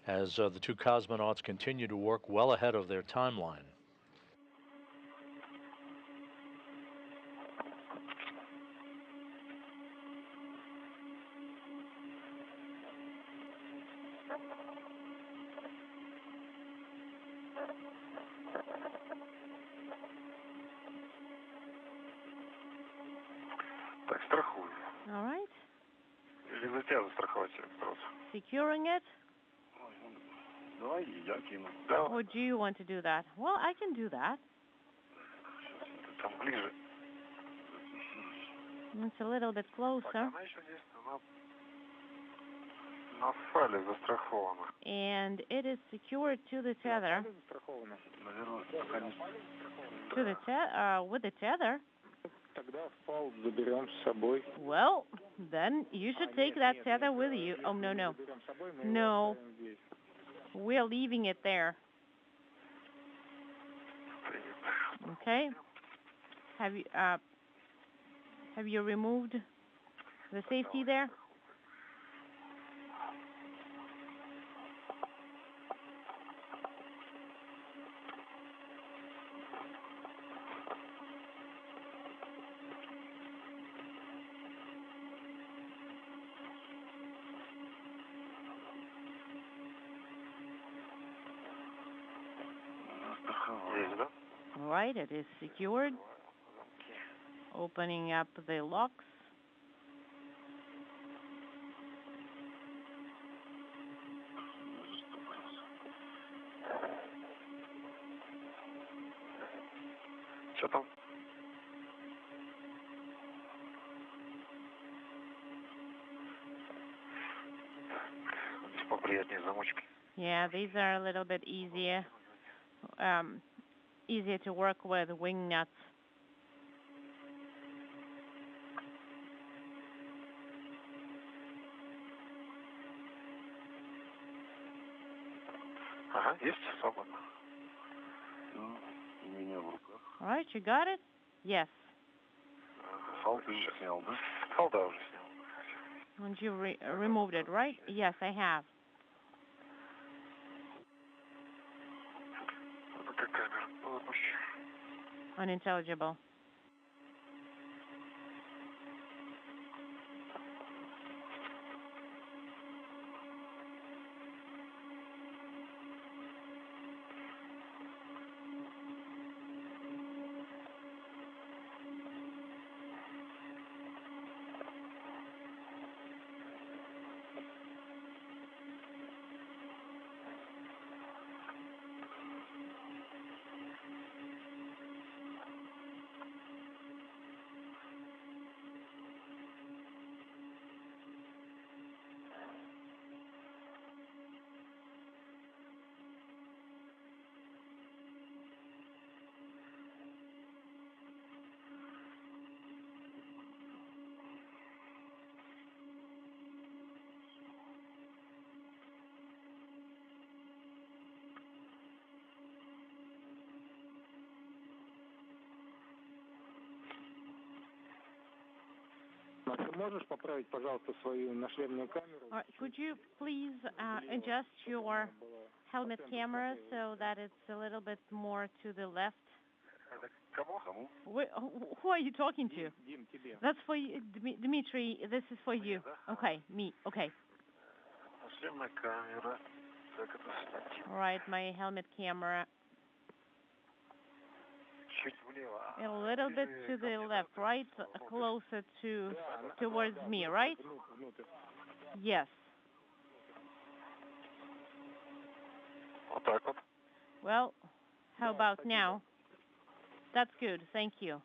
as the 2 cosmonauts continue to work well ahead of their timeline. All right. Securing it? Or do you want to do that? Well, I can do that. It's a little bit closer. And it is secured to the tether. To the with the tether. Well, then you should take that tether with you. Oh, no. No. We're leaving it there. Okay. Have you removed the safety there? All right, it is secured. Opening up the locks. Yeah, these are a little bit easier to work with wing nuts. All right, you got it? Yes. And you removed it, right? Yes, I have. Unintelligible. Could you please adjust your helmet camera so that it's a little bit more to the left Who are you talking to? That's for you, Dmitry. This is for you. Okay, me. Okay. All right, my helmet camera. A little bit to the left, right? Closer towards me, right? Yes. Well, how about now? That's good. Thank you.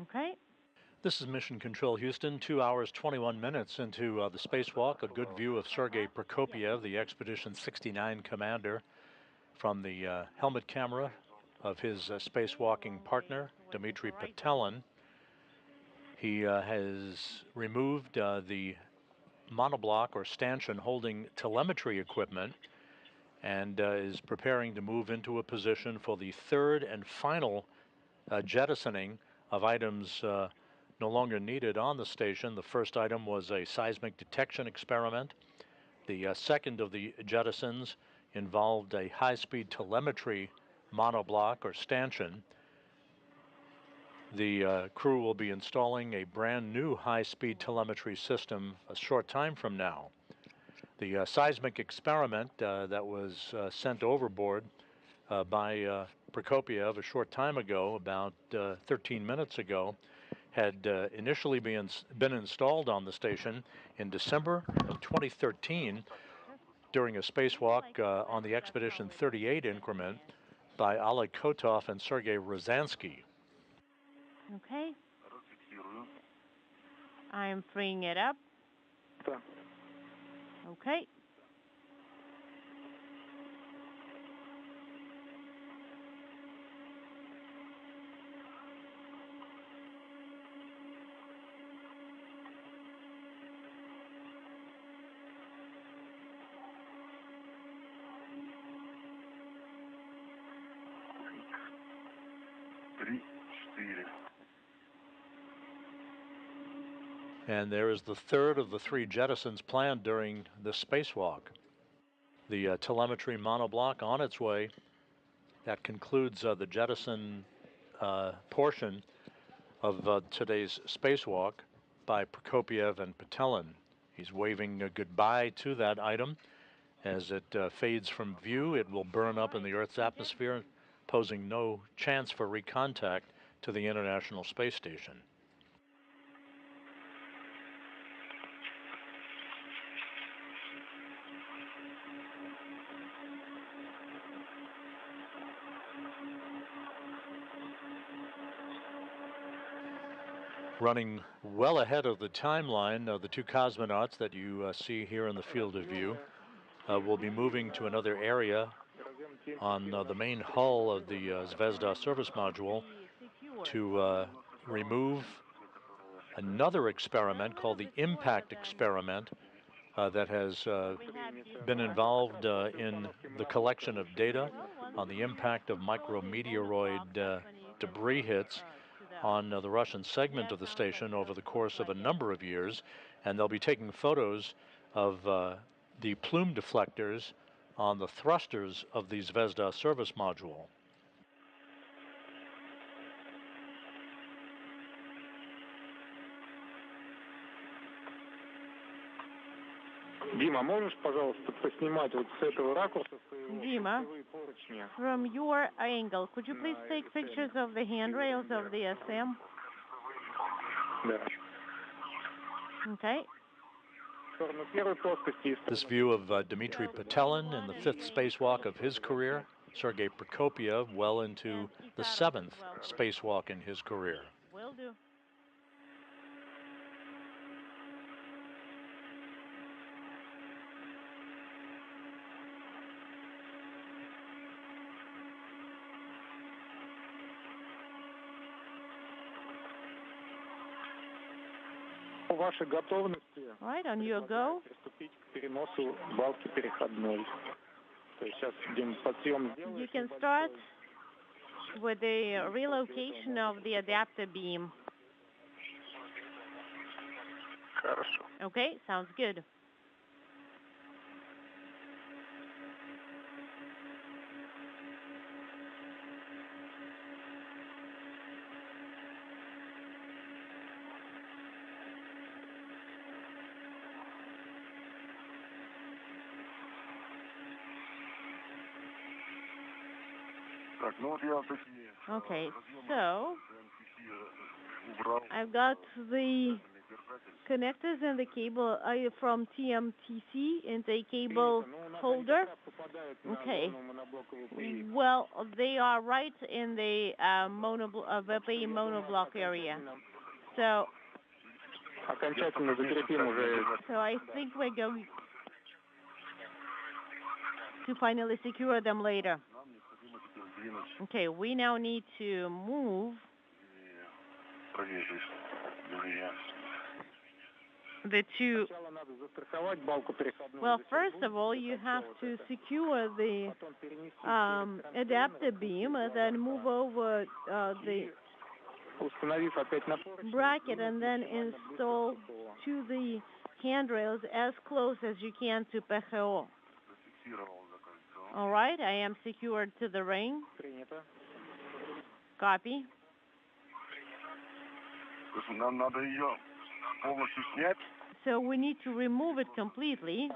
Okay. This is Mission Control Houston, 2 hours, 21 minutes into the spacewalk. A good view of Sergei Prokopyev, the Expedition 69 commander, from the helmet camera of his spacewalking partner, Dmitry Petelin. He has removed the monoblock or stanchion holding telemetry equipment and is preparing to move into a position for the third and final jettisoning of items no longer needed on the station. The first item was a seismic detection experiment. The second of the jettisons involved a high-speed telemetry monoblock or stanchion. The crew will be installing a brand new high-speed telemetry system a short time from now. The seismic experiment that was sent overboard by Prokopyev a short time ago, about 13 minutes ago, had initially been installed on the station in December of 2013 during a spacewalk on the Expedition 38 increment by Oleg Kotov and Sergei Rosansky. Okay. I'm freeing it up. Okay. And there is the third of the three jettisons planned during the spacewalk. The telemetry monoblock on its way. That concludes the jettison portion of today's spacewalk by Prokopyev and Petelin. He's waving a goodbye to that item. As it fades from view, it will burn up in the Earth's atmosphere, posing no chance for recontact to the International Space Station. Running well ahead of the timeline, the two cosmonauts that you see here in the field of view will be moving to another area on the main hull of the Zvezda service module to remove another experiment called the impact experiment that has been involved in the collection of data on the impact of micrometeoroid debris hits on the Russian segment of the station over the course of a number of years, and they'll be taking photos of the plume deflectors on the thrusters of the Zvezda service module. Дима, можешь, пожалуйста, поснимать вот с этого ракурса своего поручни? From your angle, could you please take pictures of the handrails of the SM? Да. Okay. This view of Dmitry Petelin in the fifth spacewalk of his career, Sergei Prokopyev well into the seventh spacewalk in his career. Will do. Вашей готовности right, on your go. Приступить к переносу балки переходной. You can start with the relocation of the adapter beam. Хорошо. Okay, sounds good. Так, ну вот я такие Okay, so убрал. I've got the connectors and the cable from TMTC into a cable holder. Okay. Well, they are right in the VPI monoblock area. So I think we're going to finally secure them later. Okay, we now need to move the two. Well, first of all, you have to secure the adapter beam and then move over the bracket and then install to the handrails as close as you can to PHO. All right, I am secured to the ring. Copy. So we need to remove it completely.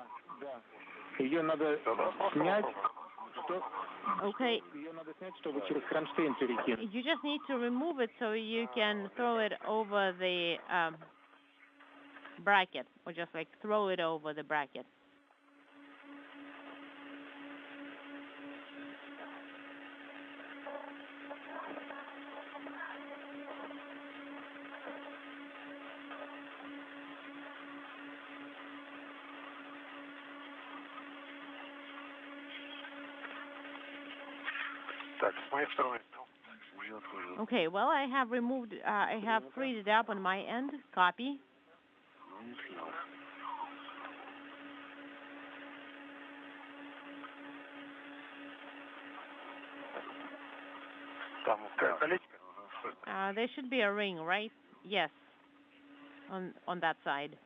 Okay. You just need to remove it so you can throw it over the bracket, or just like throw it over the bracket. Okay, well, I have removed, I have freed it up on my end. Copy. There should be a ring, right? Yes, on that side.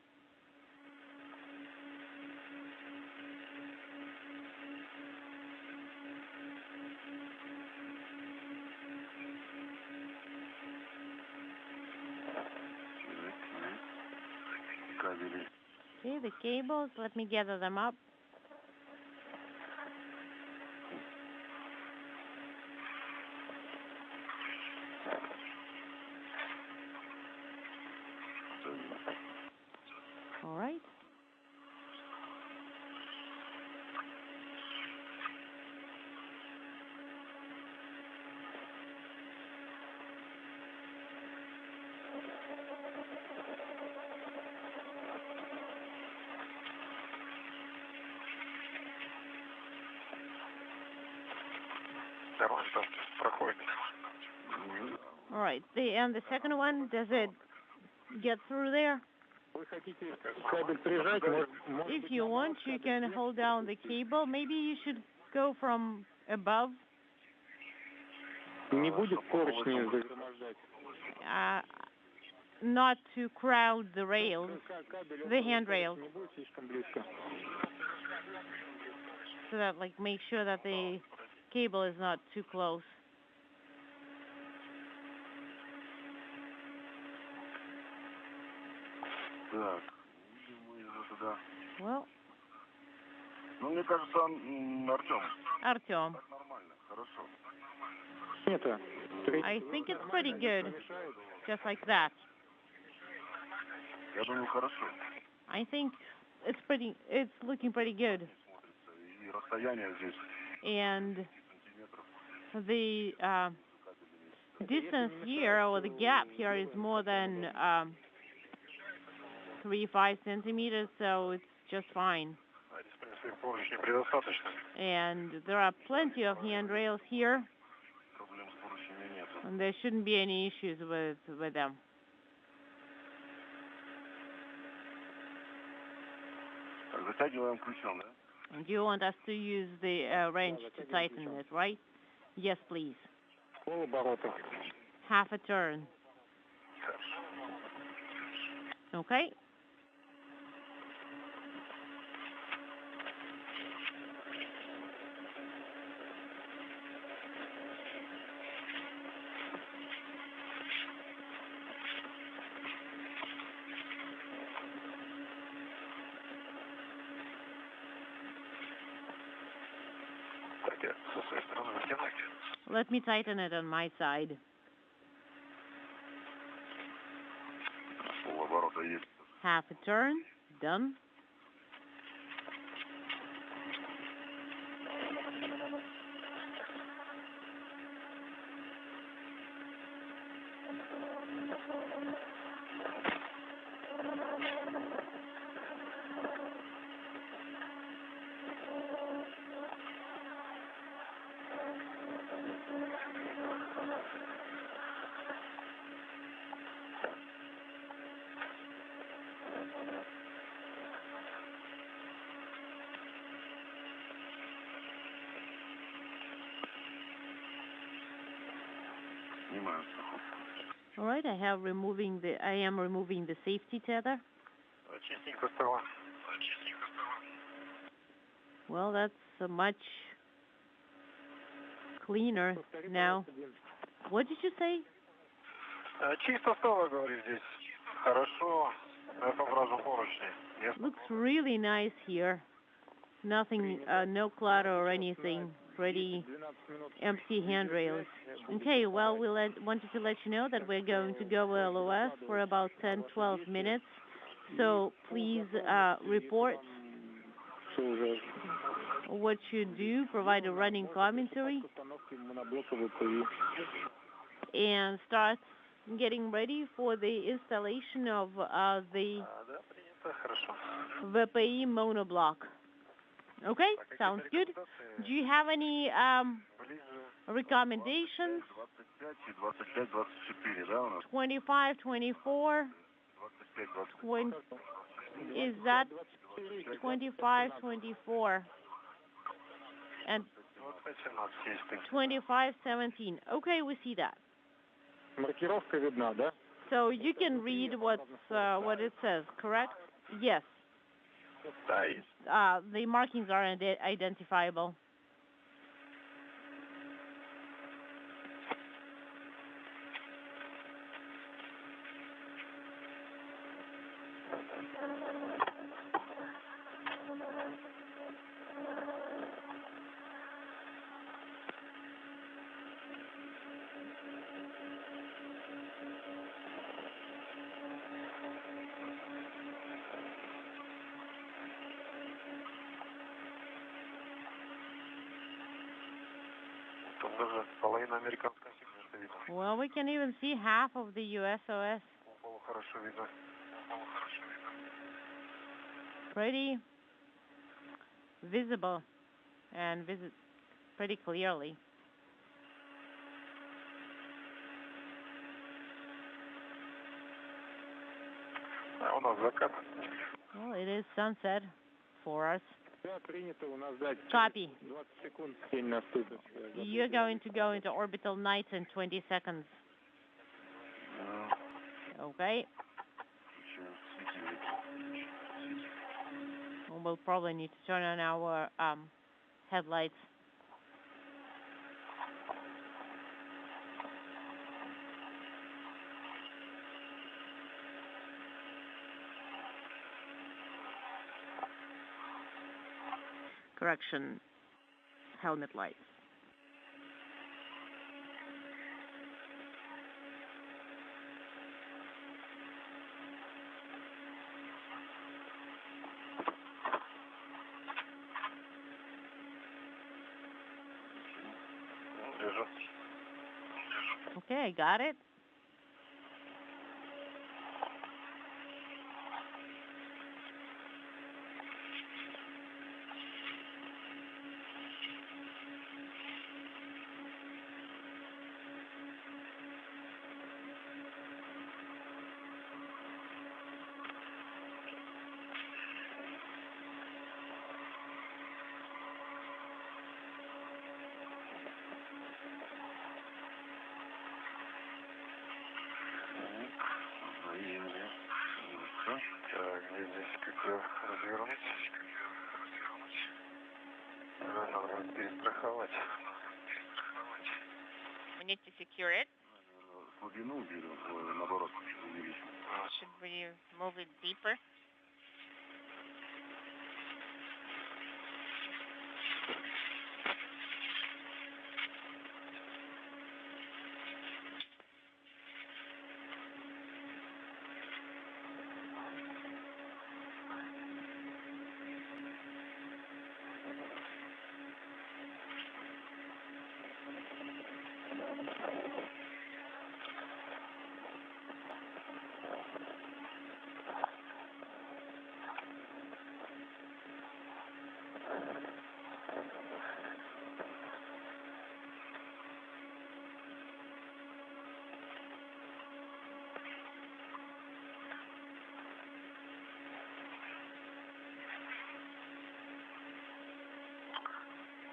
Okay, the cables, let me gather them up. All right. All right. And the second one, does it get through there? If you want, you can hold down the cable. Maybe you should go from above. Not to crowd the rails, the handrails. So that, like, make sure that the cable is not too close. Well, Artyom. I think it's pretty good, just like that. I think it's looking pretty good. And the distance here, or the gap here, is more than 3-5 centimeters, so it's just fine. And there are plenty of handrails here, and there shouldn't be any issues with them. Do you want us to use the wrench to tighten it, right? Yes, please. Half a turn. Okay. Let me tighten it on my side. Half a turn. Done. All right, I am removing the safety tether. Well, that's much cleaner now. What did you say? Чисто стало, говорит, здесь. Хорошо. Это сразу поручни. Looks really nice here. Nothing, no clutter or anything. Pretty empty handrails. Okay, well, we wanted to let you know that we're going to go LOS for about 10-12 minutes. So please report what you do, provide a running commentary, and start getting ready for the installation of the VPI monoblock. Okay, sounds good. Do you have any recommendations? 25, 24. Is that 25, 24? And 25, 17. Okay, we see that. So you can read what it says, correct? Yes. The markings are identifiable. Well, we can even see half of the USOS. Pretty visible and pretty clearly. Well, it is sunset for us. Copy. You're going to go into orbital night in 20 seconds. Okay. We'll probably need to turn on our headlights. Correction, helmet lights. Okay, I got it. We need to secure it. Глубину или наоборот увеличить? Should we move it deeper?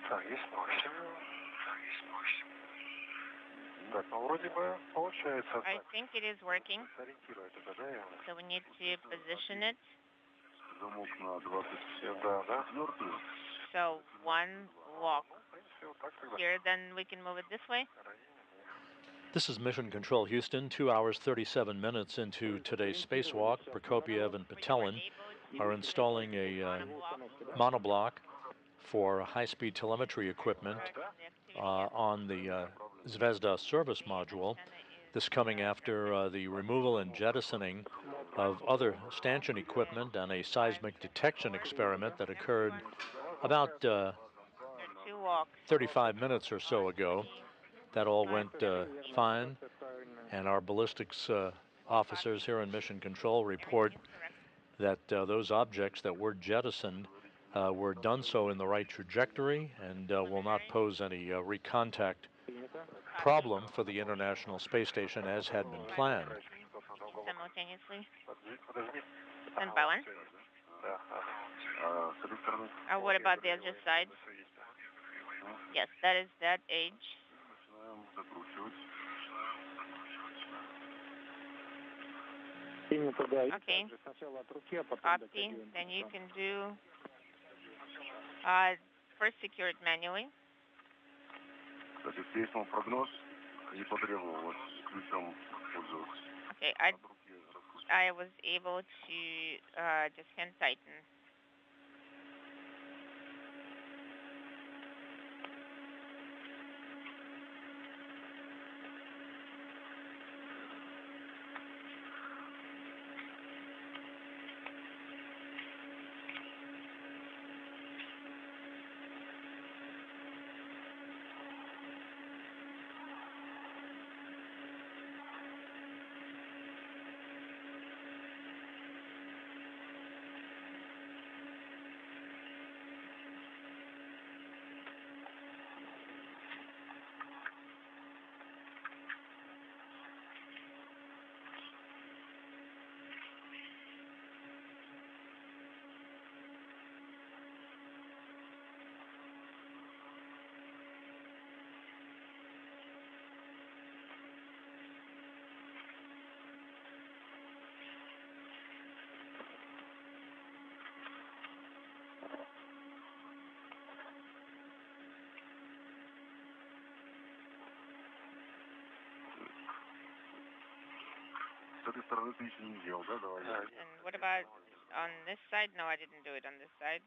Так, есть максимум. Так, ну вроде бы получается. I think it is working. Сориентировать это, да, я? So we need to position it. Замок на 27, да? Четвертую. So one walk here, then we can move it this way. This is Mission Control Houston, 2 hours 37 minutes into today's spacewalk. Prokopiev and Patelin are installing a monoblock for high-speed telemetry equipment on the Zvezda service module. This coming after the removal and jettisoning of other Stanchion equipment and a seismic detection experiment that occurred about 35 minutes or so ago. That all went fine, and our ballistics officers here in Mission Control report that those objects that were jettisoned were done so in the right trajectory and will not pose any recontact problem for the International Space Station as had been planned. Simultaneously. Stand by one. What about the other side? Yes, that is that age. Okay. Copy. Then you can do first secure it manually. Okay, I was able to just hand tighten. And what about on this side? No, I didn't do it on this side.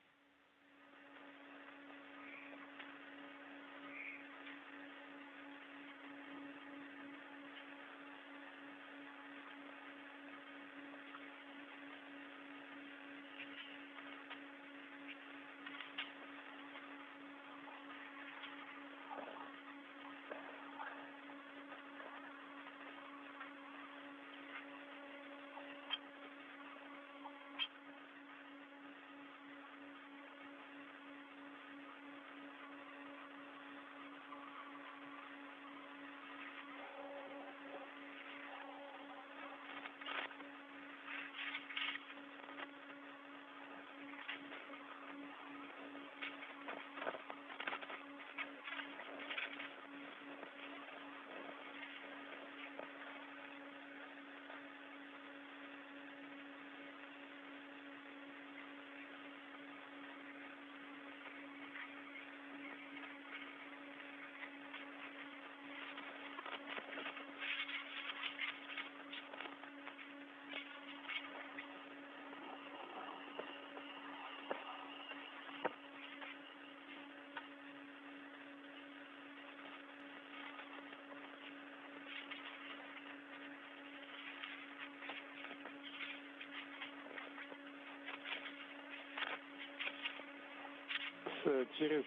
через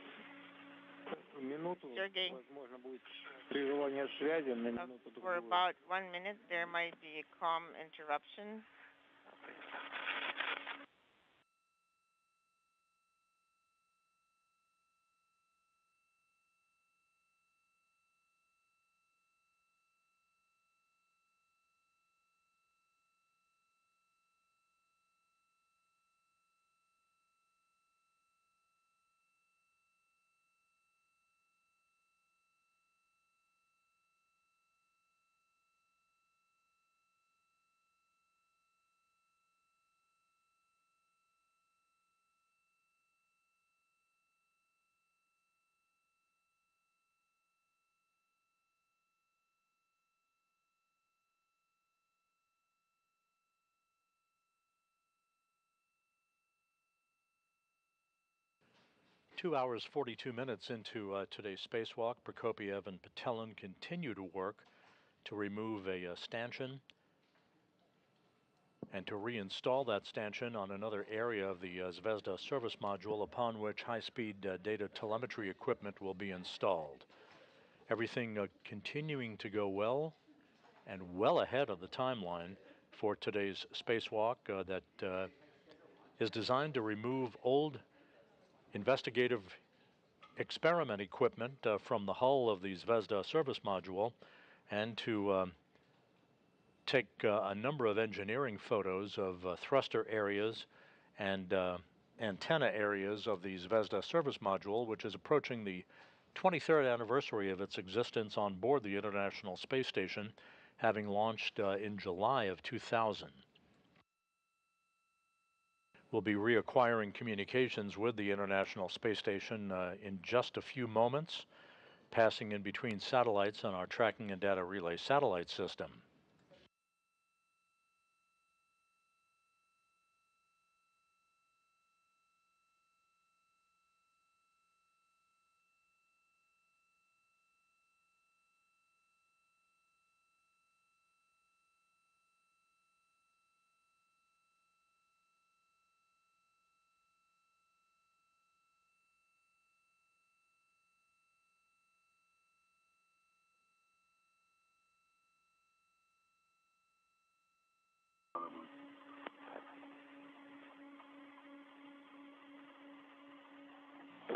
минуту, возможно, будет прерывание связи на минуту-другую. For about 1 minute, there might be a comm interruption. 2 hours, 42 minutes into today's spacewalk, Prokopiev and Patelin continue to work to remove a stanchion and to reinstall that stanchion on another area of the Zvezda service module, upon which high-speed data telemetry equipment will be installed. Everything continuing to go well and well ahead of the timeline for today's spacewalk that is designed to remove old investigative experiment equipment from the hull of the Zvezda service module and to take a number of engineering photos of thruster areas and antenna areas of the Zvezda service module, which is approaching the 23rd anniversary of its existence on board the International Space Station, having launched in July of 2000. We'll be reacquiring communications with the International Space Station in just a few moments, passing in between satellites on our tracking and data relay satellite system.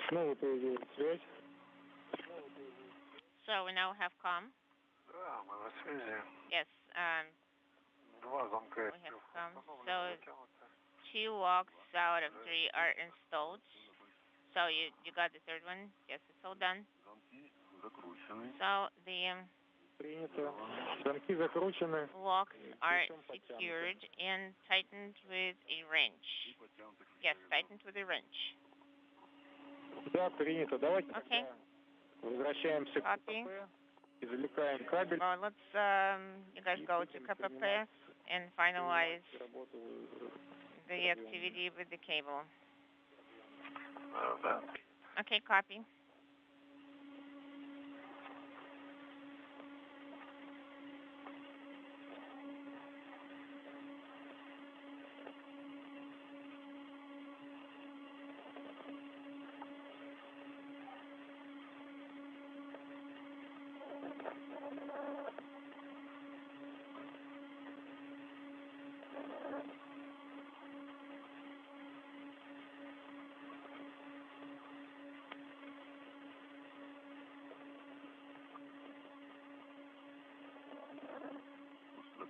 Снова появилась связь. So we now have comm. Да, мы на связи. Yes, Два замка. we have comm. So 2 walks out of 3 are installed. So you got the third one? Yes, it's all done. Замки закручены. So the Принято. Замки закручены. locks are secured and tightened with a wrench. Yes, tightened with a wrench. Да, принято. Давайте Okay. возвращаемся к КПП, извлекаем кабель. Well, let's you guys go to KPP and finalize the activity with the cable. Да. Okay, copy.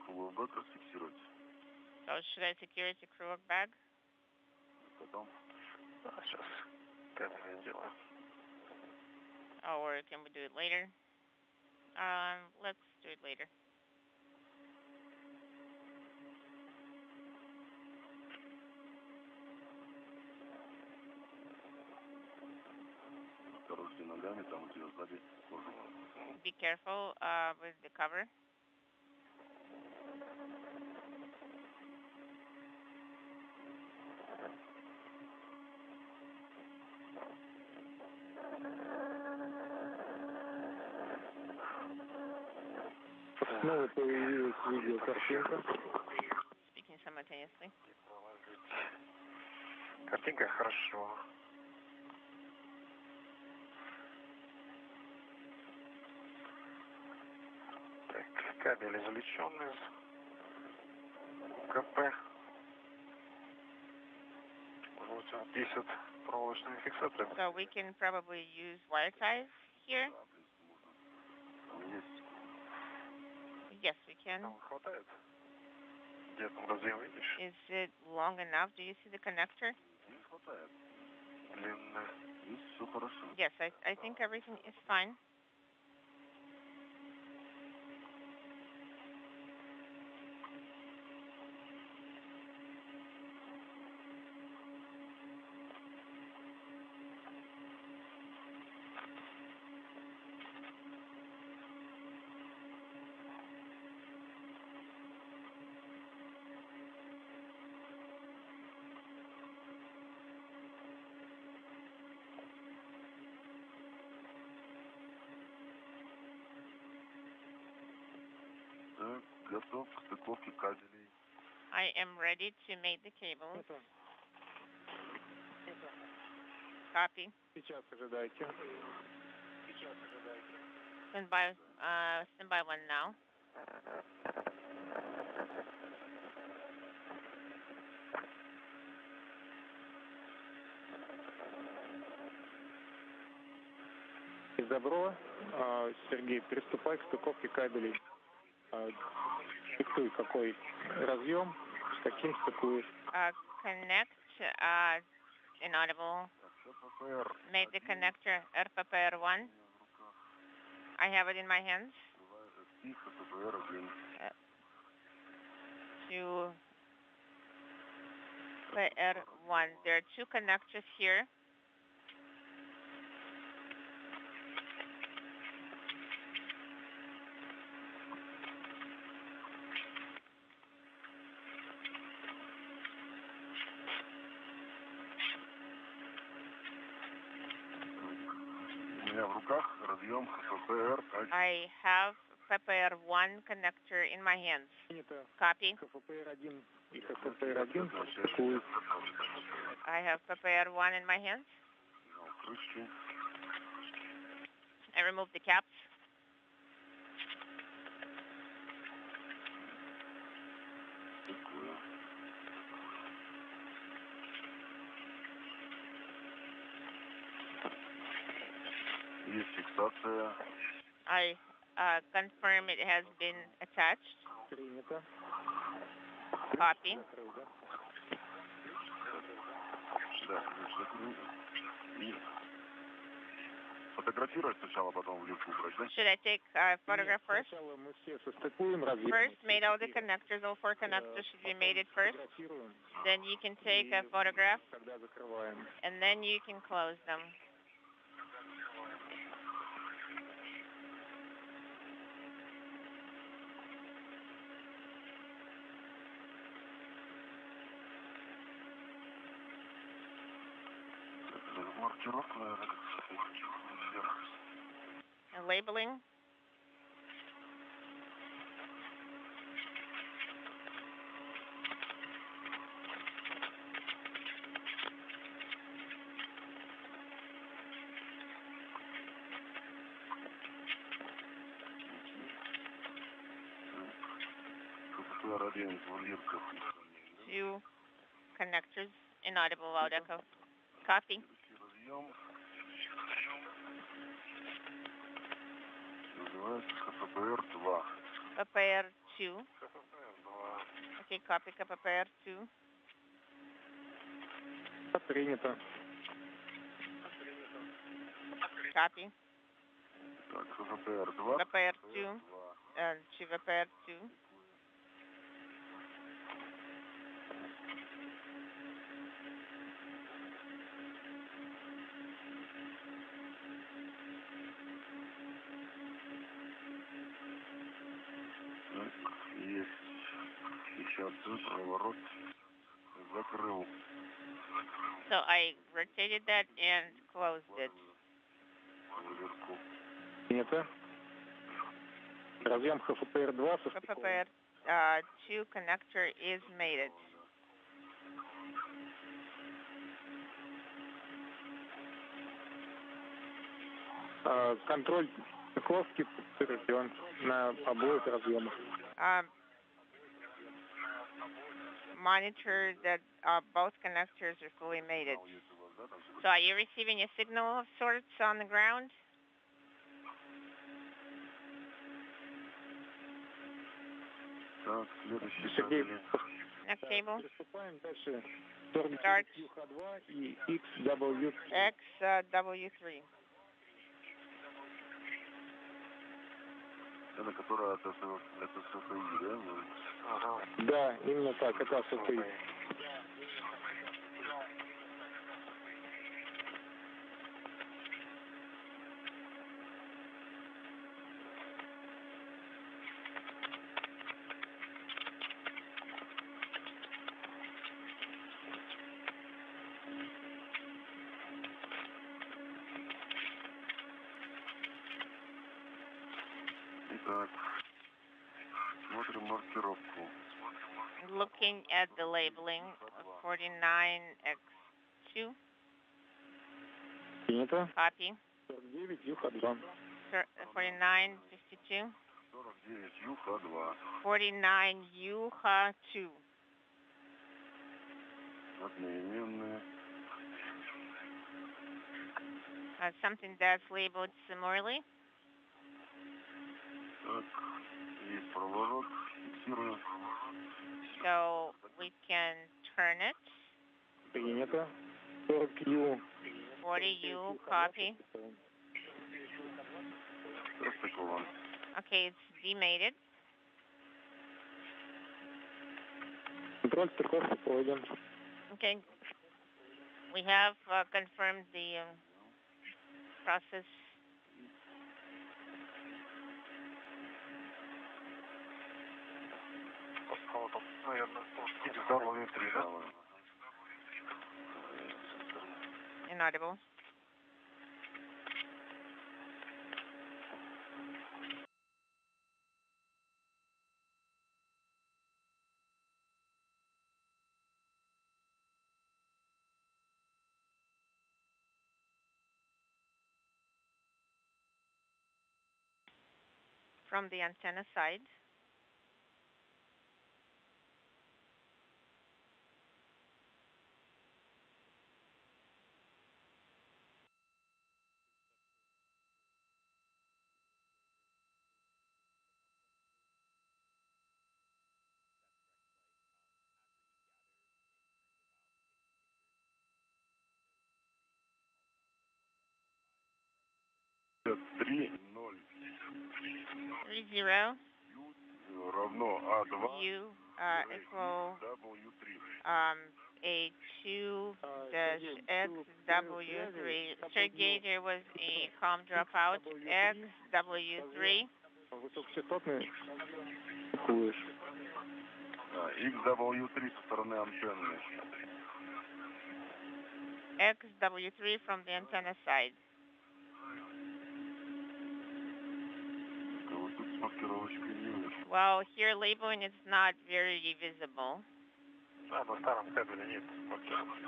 Круговой бак расфиксировать. So should I secure it to crew bag? Потом. Сейчас камеры делаем. Or can we do it later? Let's do it later. Осторожнее ногами, там у тебя сзади кожу. Be careful with the cover. Снова появилась видеокартинка. Speaking simultaneously. Картинка хорошо. Кабель извлечен из КП. Вот 10 проволочными фиксаторами. So we can probably use wire ties here. Есть. Yes, we can. Там хватает. Где там разъем видишь? Is it long enough? Do you see the connector? Не хватает. Длинная. Есть, все хорошо. Yes, I think everything is fine. Так, готов к стыковке кабелей. I am ready to mate the cables. Copy. Сейчас ожидайте. Standby one now. Добро. Сергей, приступай к стыковке кабелей. Диктуй, какой разъем, с каким стыкуешь. Connect inaudible. Made the connector RPPR1. I have it in my hands. To PR1. There are two connectors here. I have PPR1 connector in my hands. Copy. I have PPR1 in my hands. I remove the caps. I confirm it has been attached. Copy. Should I take a photograph first? First, mate all the connectors, all four connectors should be mated first. Then you can take a photograph, and then you can close them. Labeling. Two connectors, inaudible loud echo. Copy. PPR2. Okay, copy PPR2. Принято. Copy. PPR2. To PPR2. So I rotated that and closed it. Принято. Разъем ХФПР-2 со стыком. PPR2 connector is mated. Контроль Стыковки подтвержден на обоих разъемах. Monitor that both connectors are fully mated. So are you receiving a signal of sorts on the ground? Next table. Start XW3. Это которая это СФИ, да? Ага. Да, именно так, это СФИ. Итак, смотрим маркировку. Looking at the labeling of 49X2. Принято. Copy. 49, Юха-2. 4952. 49, Юха-2. 49 Юха-2. Одноименные. Something that's labeled similarly. Так, есть проворот. Фиксируем. So we can turn it. Принято. 40U. 40U, copy. Распакован. Okay, it's demated. Контроль стыковки пройден. Okay. We have confirmed the process. Inaudible. From the antenna side. Три, 0. 30. Равно А2. U equal A2 dash XW3. Sergey, there was a comm dropout. XW3. Высокочастотный куешь. XW3 со стороны антенны. XW3 from the antenna side. Вот тут с маркировочкой не очень. Well, here labeling is not very visible. На старом кабеле нет маркировки.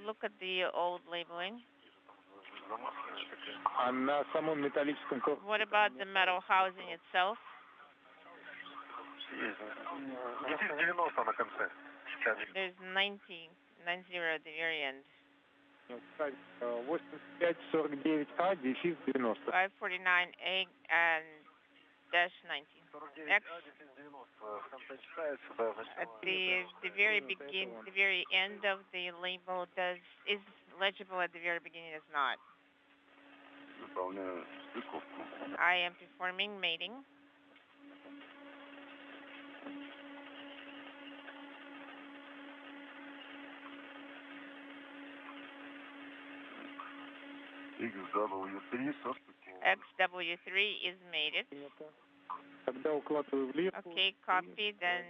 Look at the old labeling. А на самом металлическом корпусе? What about the metal housing itself? Есть. 90 на конце. There's 90 at the very end. 8549А, дефис 90. 549A and dash 90. X at the very the very end of the label is legible, at the very beginning is not. Выполняю стыковку. I am performing mating. XW3 со стыковкой. XW3 is mated. Когда укладываю в лирку. Okay, copy, then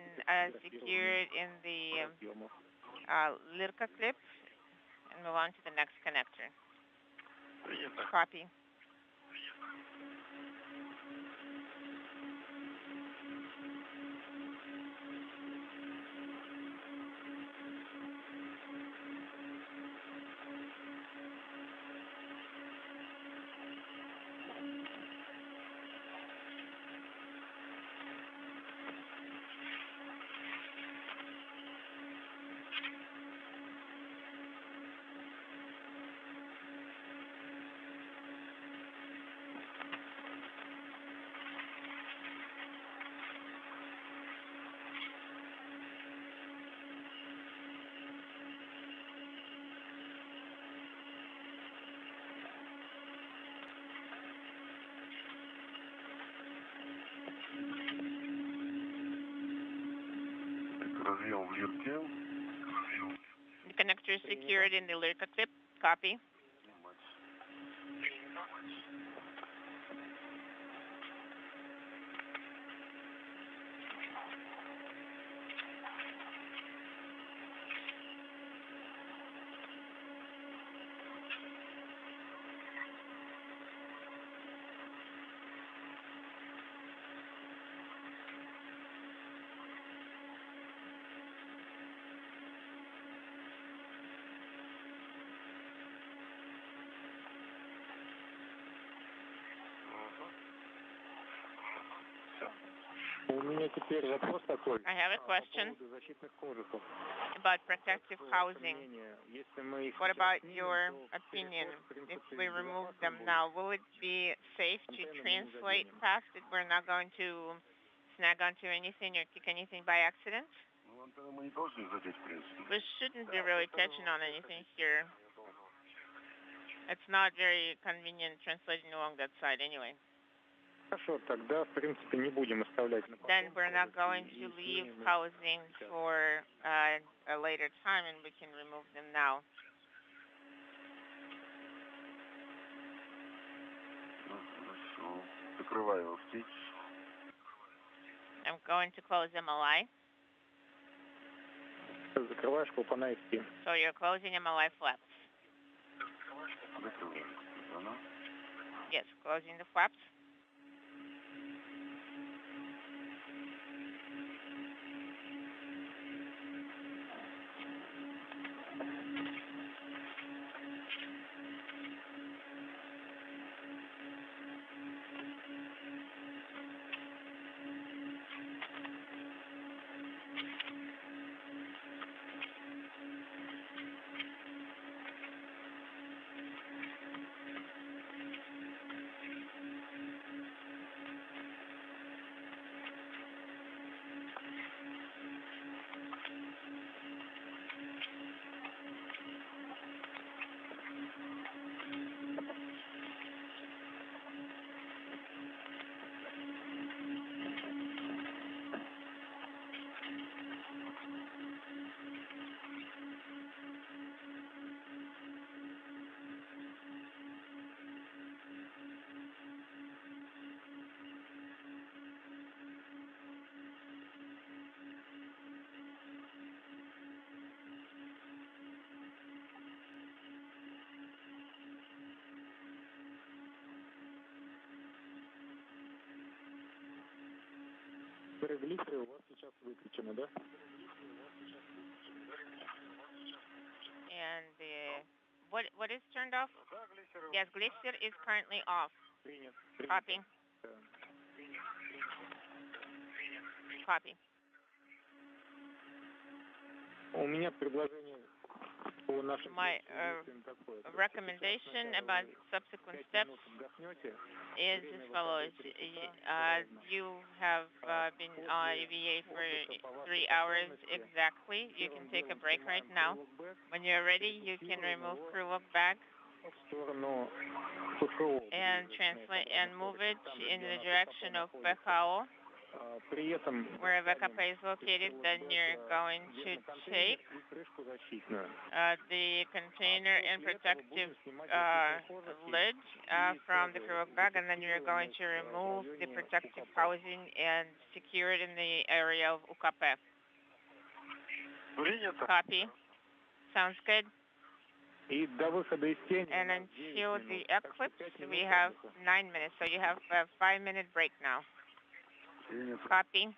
secured in the Lirka clip and move on to the next connector. Copy. The connector is secured in the Lyrica clip. Copy. I have a question about protective housing. What about your opinion? If we remove them now, will it be safe to translate past it? We're not going to snag onto anything or kick anything by accident? We shouldn't be really touching on anything here. It's not very convenient translating along that side anyway. Then we're not going to leave housing for a later time, and we can remove them now. I'm going to close MLI. So you're closing MLI flaps. Yes, closing the flaps. And what is turned off? Yes, glycer is currently off. Copy. Copy. My recommendation about subsequent steps is as follows. You have been on EVA for 3 hours exactly. You can take a break right now. When you're ready, you can remove crew look back and translate and move it in the direction of PKO, where VKP is located. Then you're going to take the container and protective lid from the crew look bag, and then you're going to remove the protective housing and secure it in the area of UKP. Copy. Sounds good. And until the eclipse, we have 9 minutes, so you have a 5-minute break now. Copy.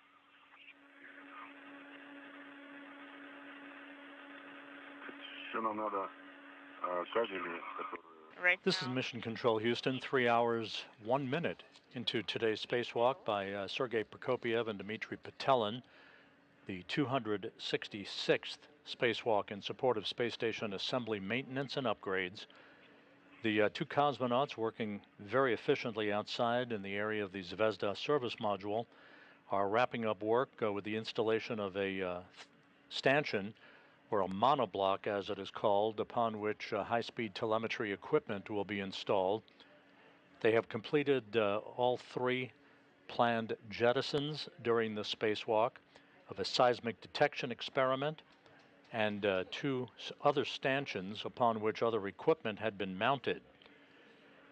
Right This is Mission Control Houston, 3 hours, 1 minute into today's spacewalk by Sergei Prokopiev and Dmitry Petelin, the 266th spacewalk in support of space station assembly maintenance and upgrades. The two cosmonauts working very efficiently outside in the area of the Zvezda service module are wrapping up work with the installation of a stanchion, or a monoblock as it is called, upon which high-speed telemetry equipment will be installed. They have completed all 3 planned jettisons during the spacewalk. of a seismic detection experiment and two other stanchions upon which other equipment had been mounted.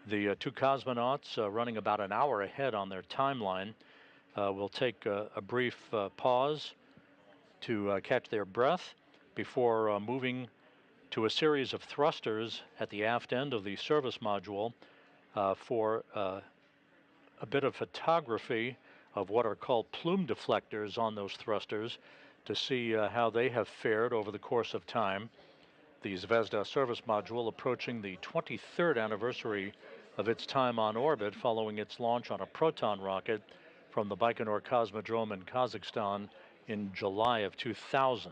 The two cosmonauts, running about an hour ahead on their timeline, will take a brief pause to catch their breath before moving to a series of thrusters at the aft end of the service module for a bit of photography of what are called plume deflectors on those thrusters to see how they have fared over the course of time. The Zvezda service module approaching the 23rd anniversary of its time on orbit following its launch on a Proton rocket from the Baikonur Cosmodrome in Kazakhstan in July of 2000.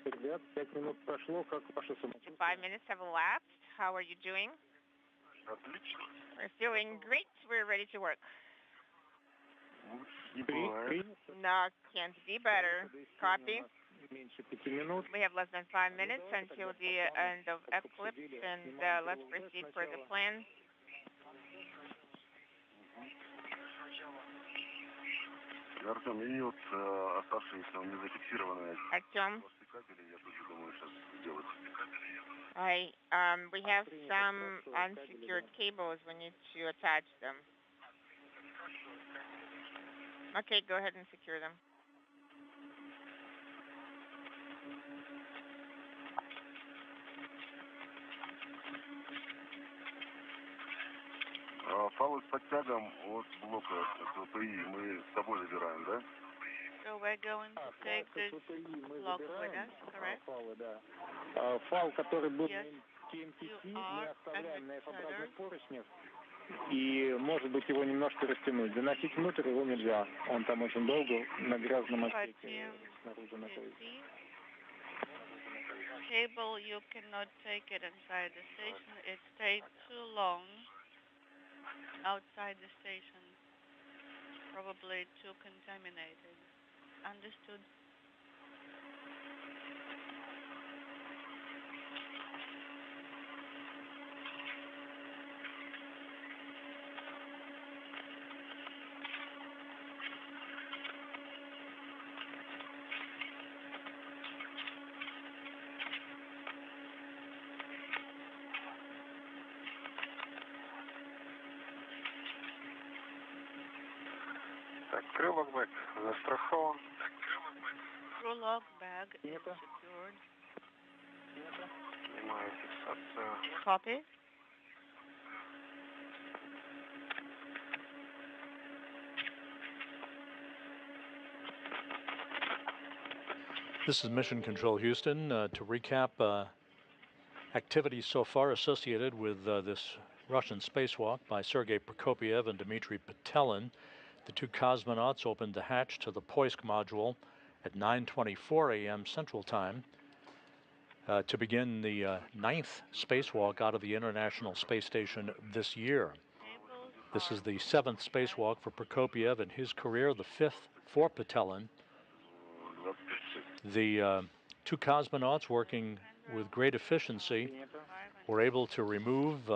Ребят, 5 минут прошло, как ваше самочувствие? 5 minutes have elapsed. How are you doing? Отлично. We're feeling great. We're ready to work. Не бывает. No, can't be better. Copy. Меньше 5 минут. We have less than 5 minutes until the end of eclipse, and let's proceed for the plan. Артем, и вот оставшиеся незафиксированные Artyom, кабели, я тоже думаю сейчас сделать. we have some unsecured cables. We need to attach them. Okay, go ahead and secure them. Фалы с подтягом от блока ТПИ мы с собой забираем, да? So we're going to take this block with us, correct? Фалы, да. Фал, который был Yes, TMTC, you мы are оставляем на F-образных ambassadors. поручнях. И, может быть, его немножко растянуть. Заносить внутрь его нельзя. Он там очень долго на грязном отсеке снаружи находится. Cable, you cannot take it inside the station. It stayed too long outside the station. Probably too contaminated. Understood? Crew log bag is secured. Copy. This is Mission Control Houston. To recap activities so far associated with this Russian spacewalk by Sergei Prokopyev and Dmitry Petelin. The two cosmonauts opened the hatch to the Poisk module at 9:24 a.m. Central Time to begin the 9th spacewalk out of the International Space Station this year. This is the 7th spacewalk for Prokopyev in his career, the 5th for Petelin. The two cosmonauts, working with great efficiency, were able to remove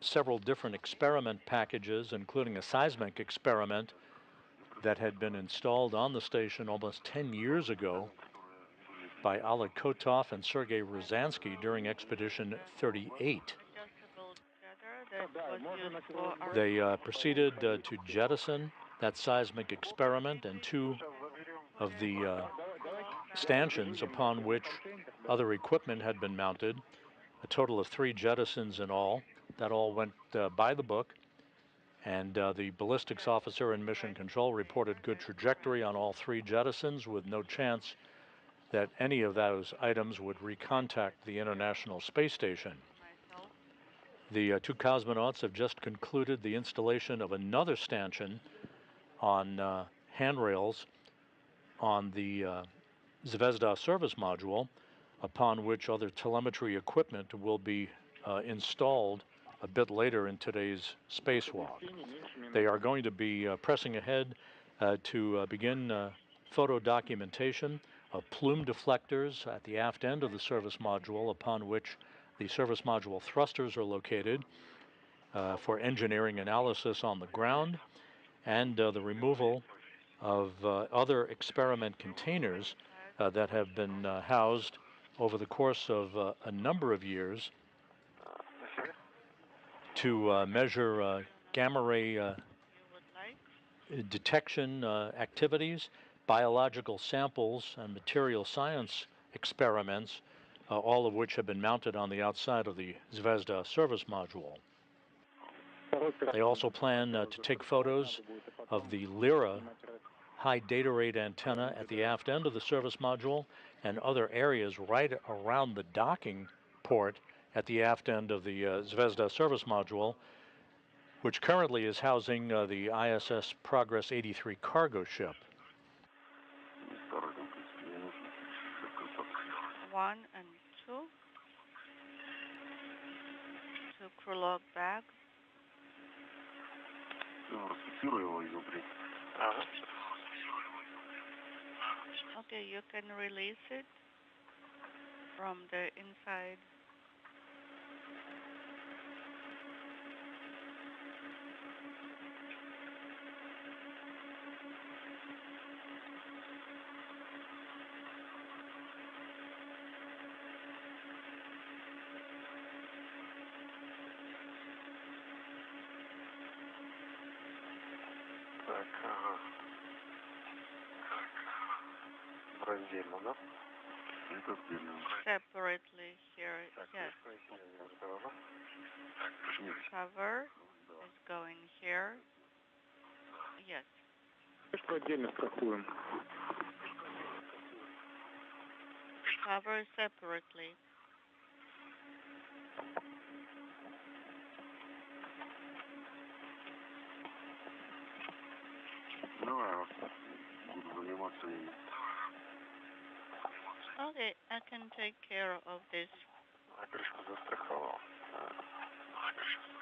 several different experiment packages, including a seismic experiment that had been installed on the station almost 10 years ago by Oleg Kotov and Sergei Rosansky during Expedition 38. They proceeded to jettison that seismic experiment and two of the stanchions upon which other equipment had been mounted, a total of 3 jettisons in all. That all went by the book, and the ballistics officer in Mission Control reported good trajectory on all 3 jettisons with no chance that any of those items would recontact the International Space Station. The 2 cosmonauts have just concluded the installation of another stanchion on handrails on the Zvezda service module, upon which other telemetry equipment will be installed a bit later in today's spacewalk. They are going to be pressing ahead to begin photo documentation of plume deflectors at the aft end of the service module, upon which the service module thrusters are located, for engineering analysis on the ground, and the removal of other experiment containers that have been housed over the course of a number of years to measure gamma ray detection activities, biological samples, and material science experiments, all of which have been mounted on the outside of the Zvezda service module. They also plan to take photos of the Lyra high data rate antenna at the aft end of the service module and other areas right around the docking port at the aft end of the Zvezda service module, which currently is housing the ISS Progress 83 cargo ship. 1 and 2 to crew log bag. Okay, you can release it from the inside. Separately here, yes. Cover is going here. Yes. Cover separately. Okay, I can take care of this.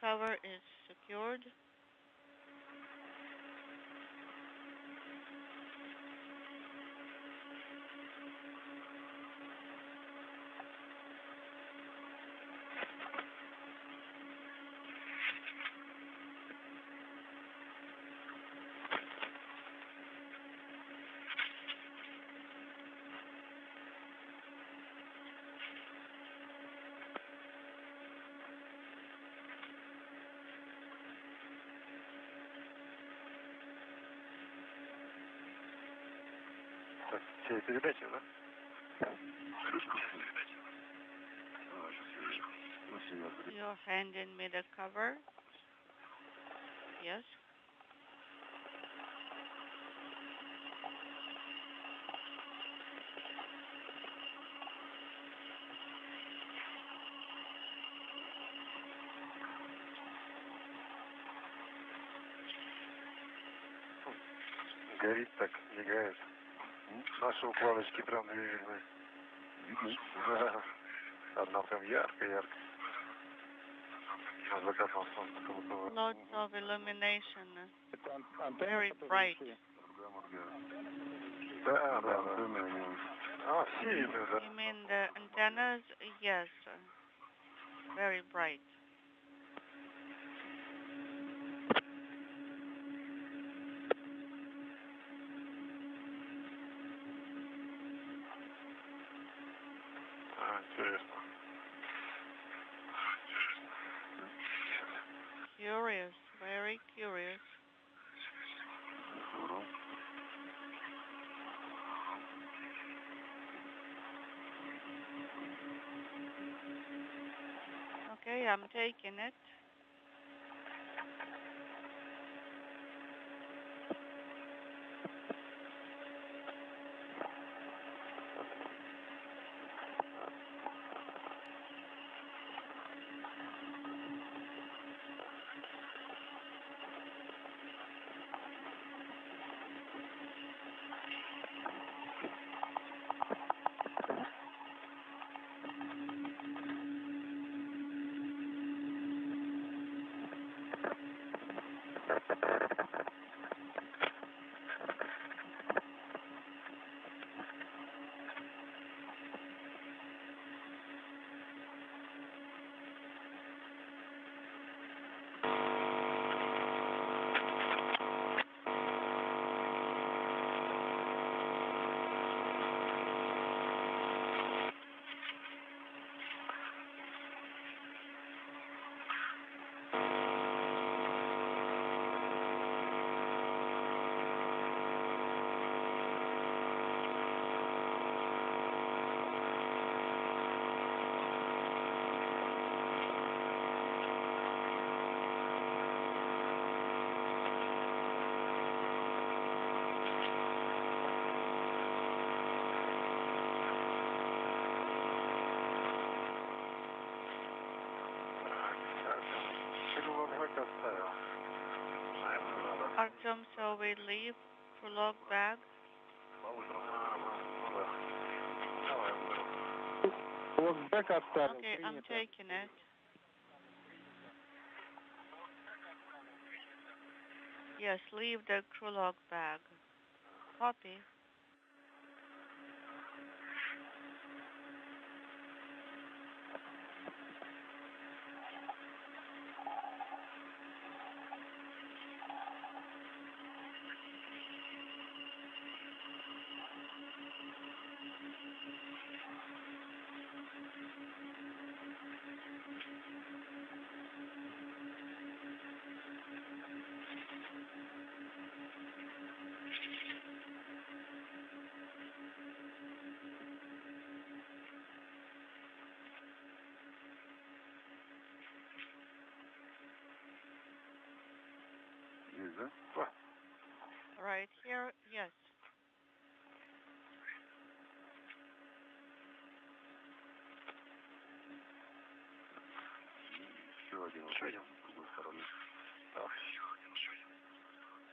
Cover is secured. Все передачи, да? Крышку. You're handing me the cover. Yes. Горит так, мигает. Наши укладочки прям движения. Да. Одна прям ярко-ярко. На закатном солнце. Lots of illumination. Very bright. Да, да, да. А, сильно, да. You mean the antennas? Yes. Very bright. Интересно. Curious. Very curious. Okay, I'm taking it. Artyom, shall we leave for log bag? Okay, I'm taking it. Yes, leave the crew log bag. Copy. Right here, yes.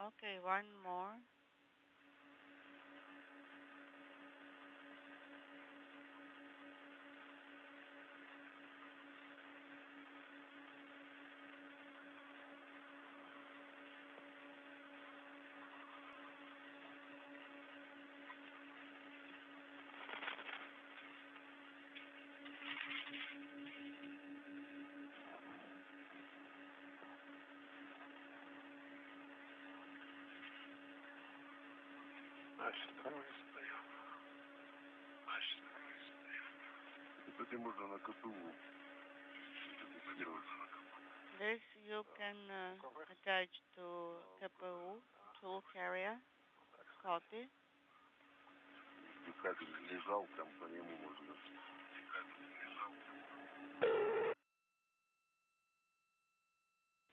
Okay, one more. This you can attach to KPU tool carrier. Copy.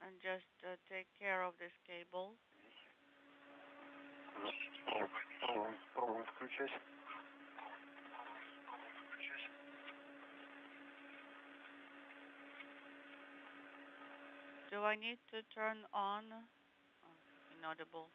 And just take care of this cable. Пробуем включать. Do I need to turn on? Oh, inaudible.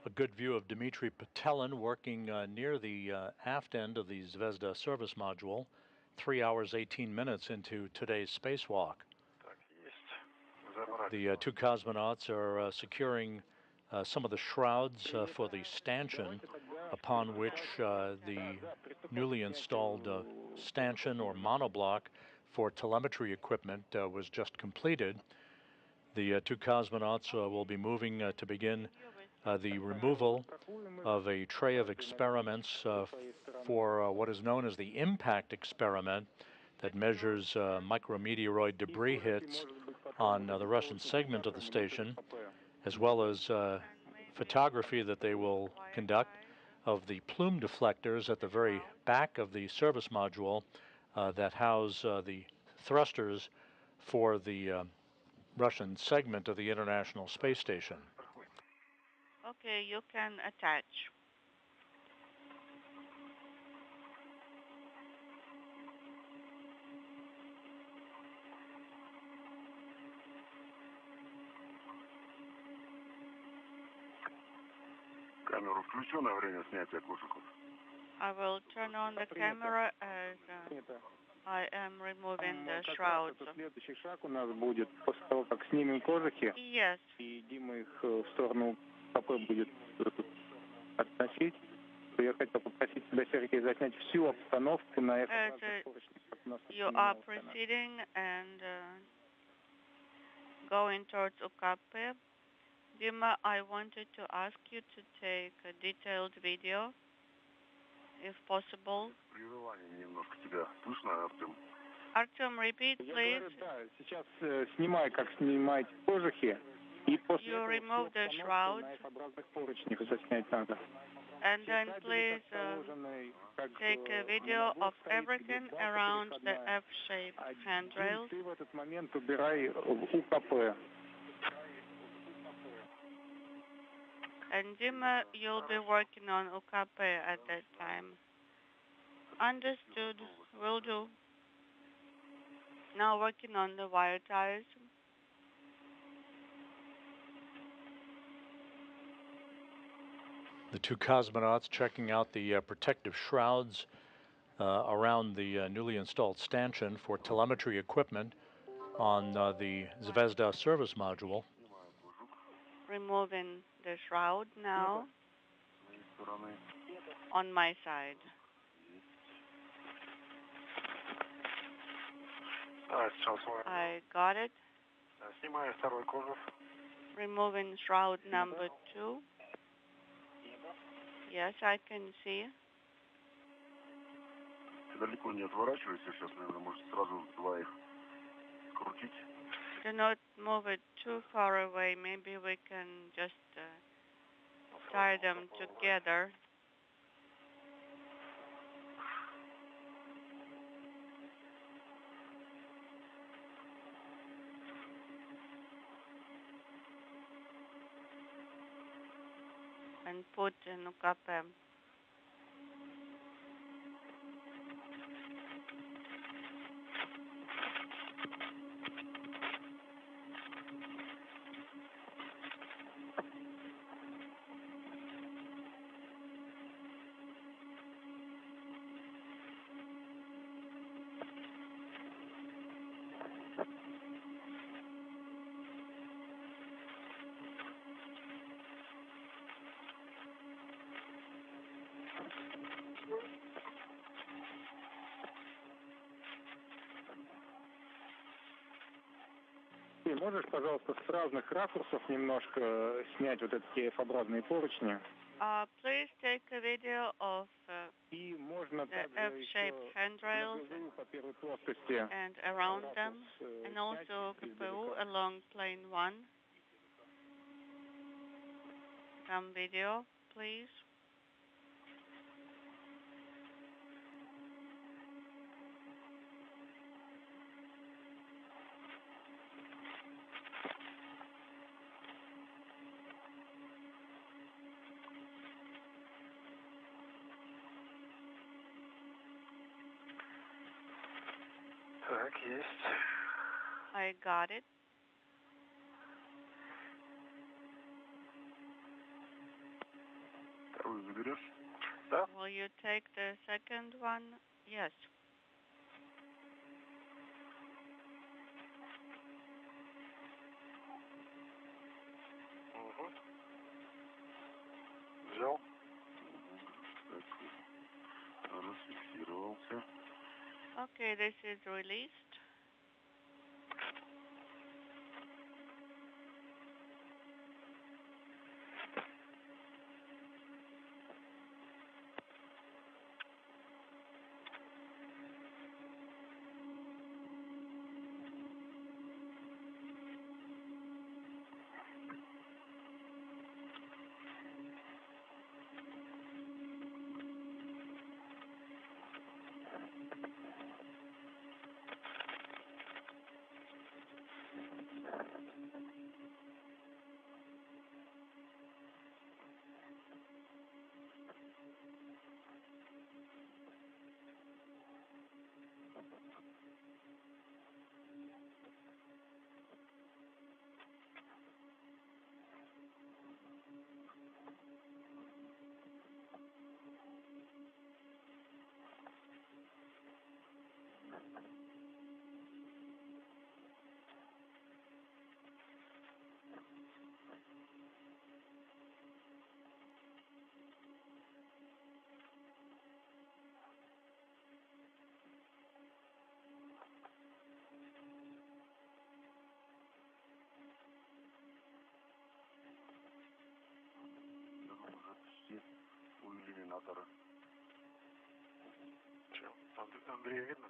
A good view of Dmitry Petelin working near the aft end of the Zvezda service module, 3 hours 18 minutes into today's spacewalk. The two cosmonauts are securing some of the shrouds for the stanchion, upon which the newly installed stanchion or monoblock for telemetry equipment was just completed. The two cosmonauts will be moving to begin the removal of a tray of experiments for what is known as the impact experiment that measures micrometeoroid debris hits on the Russian segment of the station, as well as photography that they will conduct of the plume deflectors at the very back of the service module that house the thrusters for the Russian segment of the International Space Station. Okay, you can attach. Камеру включу на время снятия кошек. I will turn on the camera as I am removing the shrouds. Следующий шаг у нас будет после того, как снимем кожухи. Yes. И Дима их в сторону КП будет относить. Я хотел попросить тебя, Сергей, заснять всю обстановку на этом. You are proceeding and going towards UKP. Dima, I wanted to ask you to take a detailed video, if possible. Artem, repeat, please. Сейчас снимай, как снимать кожухи. You remove the shroud. And then please take a video of everything around the F-shaped handrails. And Dima, you'll be working on UKP at that time. Understood. Will do. Now working on the wire ties. The two cosmonauts checking out the protective shrouds around the newly installed stanchion for telemetry equipment on the Zvezda service module. Removing the shroud now on my side. I got it. Removing shroud number 2. Yes, I can see. Далеко не отворачивайся, сейчас, наверное, может сразу два их крутить. Do not move it too far away. Maybe we can just tie them together. And put in UKP. Можешь, пожалуйста, с разных ракурсов немножко снять вот эти F-образные поручни? Please take a video of И можно the также F-shaped еще handrails внизу по первой плоскости and around them, and also KPU along plane 1. Some video, please. Так, есть. I got it. Вторую заберешь? Да? Will you take the second one? Yes. Угу. Взял. Расфиксировался. Okay, this is released. У иллюминатора. Че, Андрея видно?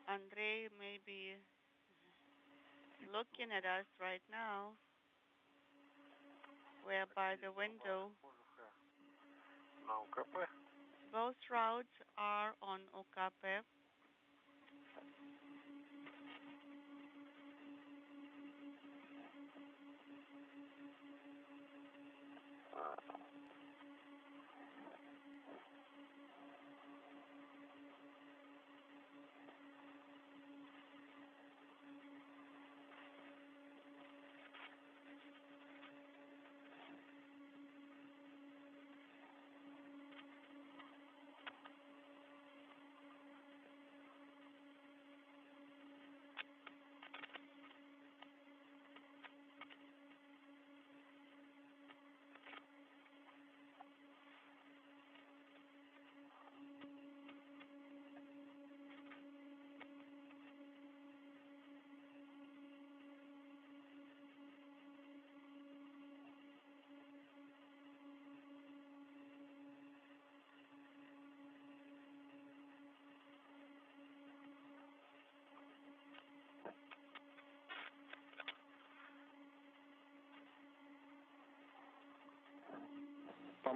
Andrei may be looking at us right now. We're by the window. На УКП. Both shrouds are on UKP.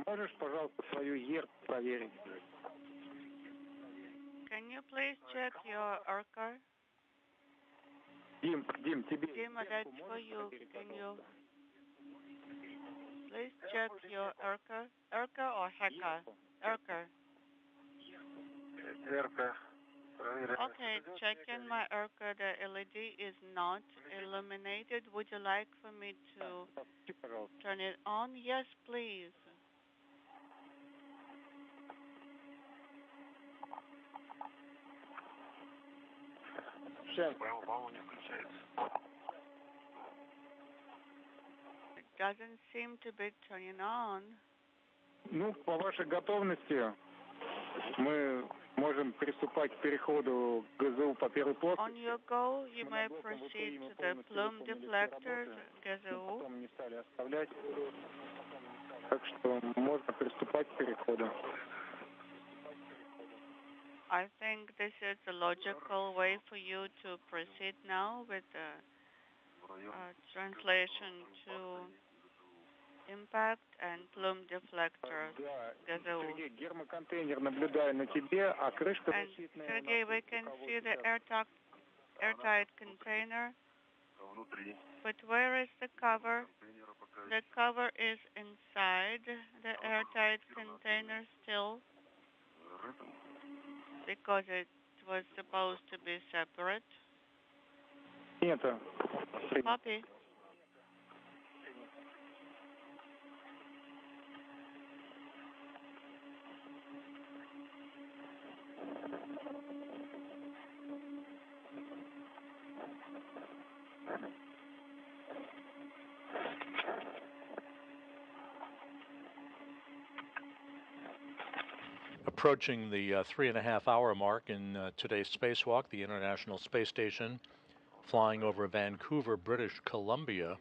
Поможешь, пожалуйста, свою ERC проверить? Can you please check your ERCA? Дим, тебе... Dima, that's for you. Can you please check your ERCA? ERCA or HECA? ERCA. РК. Okay, checking my ERCA. The LED is not illuminated. Would you like for me to turn it on? Yes, please. По-моему, не включается. It doesn't seem to be turning on. Ну, по вашей готовности мы можем приступать к переходу ГЗУ по первой плоскости. On your go, you may proceed to the plume deflectors, GZU. Потом не стали оставлять. Так что можно приступать к переходу. I think this is a logical way for you to proceed now with the translation to impact and plume deflectors, GZU. Сергей, гермоконтейнер наблюдаю на тебе, а крышка защитная... Sergey, we can see the airtight container. But where is the cover? The cover is inside the airtight container still, because it was supposed to be separate. Нет. Copy. Approaching the 3.5-hour mark in today's spacewalk, the International Space Station, flying over Vancouver, British Columbia,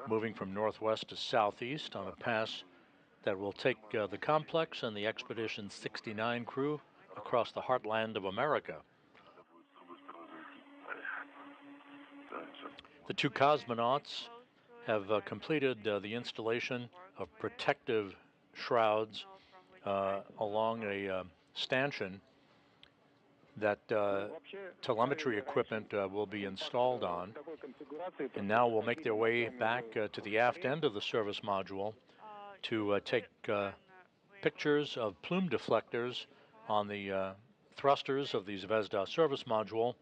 moving from northwest to southeast on a pass that will take the complex and the Expedition 69 crew across the heartland of America. The two cosmonauts have completed the installation of protective shrouds along a stanchion that telemetry equipment will be installed on, and now will make their way back to the aft end of the service module to take pictures of plume deflectors on the thrusters of the Zvezda service module,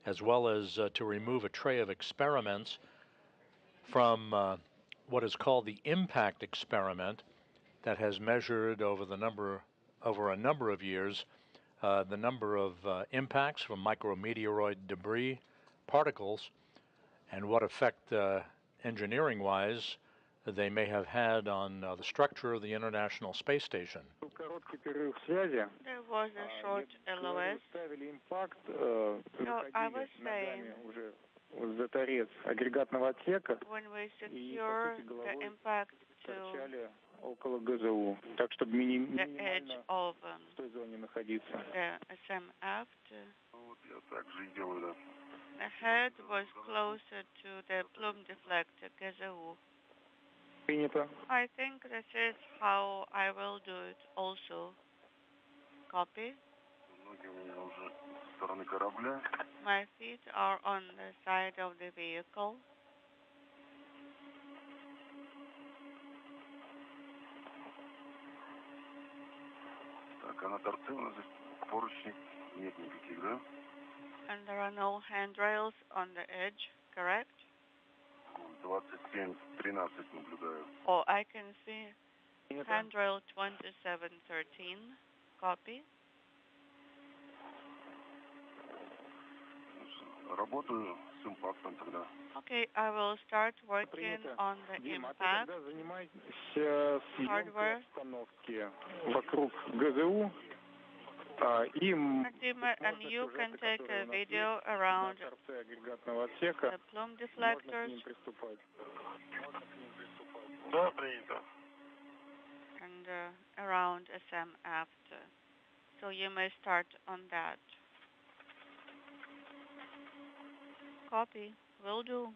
as well as to remove a tray of experiments from what is called the impact experiment that has measured over a number of years the number of impacts from micrometeoroid debris particles and what effect engineering-wise they may have had on the structure of the International Space Station. There was a short LOS. So I was saying, when we secure the impact to the edge of the SMF, the head was closer to the plume deflector, GZU. I think this is how I will do it also. Copy. My feet are on the side of the vehicle. And there are no handrails on the edge, correct? Oh, I can see handrail 2713. Copy. Okay, I will start working on the impact hardware. And you can take a video around the plume deflectors and around SMF. So you may start on that. Copy. Will do.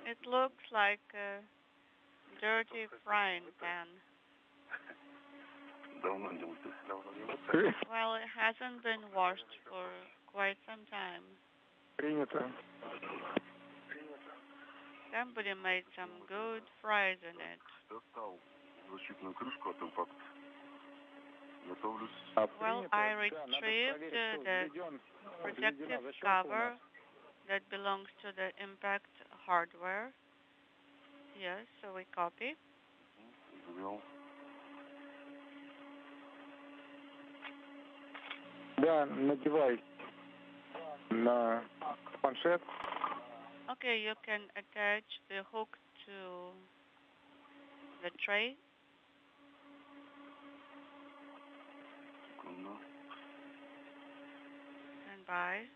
It looks like a dirty frying pan. Well, it hasn't been washed for quite some time. Somebody made some good fries in it. Well, I retrieved the protective cover that belongs to the impact hardware. Yes, so we copy. Да, надевай на планшет. Okay, you can attach the hook to the tray. Stand by.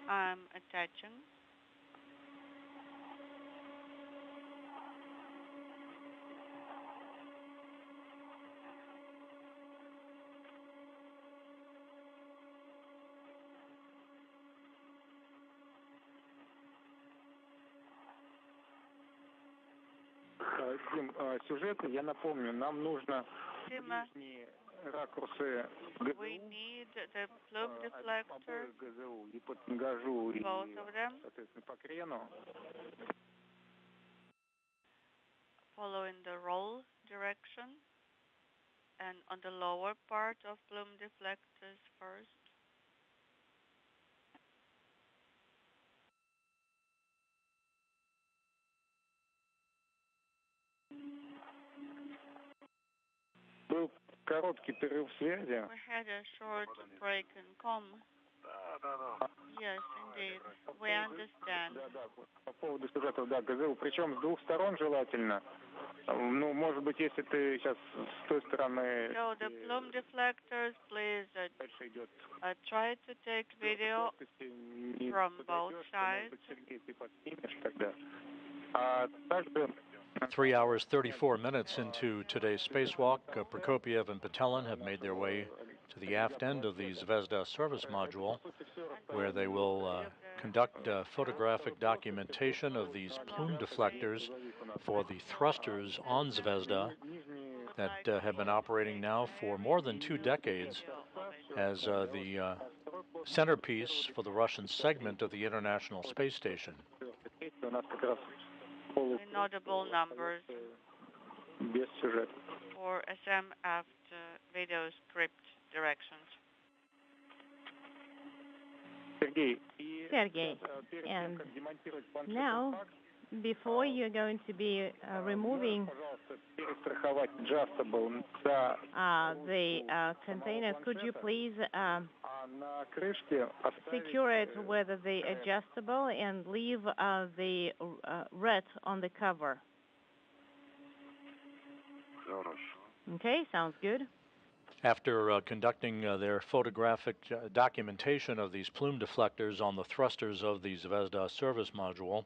I'm attaching. Дим, сюжеты, я напомню, нам нужно нижние ракурсы We need the plume deflector, ГЗУ и по тангажу, и, both of them, соответственно, по крену. following the roll direction, and on the lower part of plume deflectors first. Был короткий перерыв связи. We had a short break in comm. Yes, indeed. We understand. Да, по поводу сюжетов, да, ГЗУ. Причем с двух сторон желательно. Ну, может быть, если ты сейчас с той стороны... So the plume deflectors, please try to take video from both sides. А также... 3 hours 34 minutes into today's spacewalk, Prokopiev and Patelin have made their way to the aft end of the Zvezda service module, where they will conduct photographic documentation of these plume deflectors for the thrusters on Zvezda that have been operating now for more than 2 decades as the centerpiece for the Russian segment of the International Space Station. Inaudible numbers for SM aft video script directions. Sergey, and now, before you're going to be removing the container, could you please secure it with the adjustable and leave the red on the cover? Okay, sounds good. After conducting their photographic documentation of these plume deflectors on the thrusters of the Zvezda service module,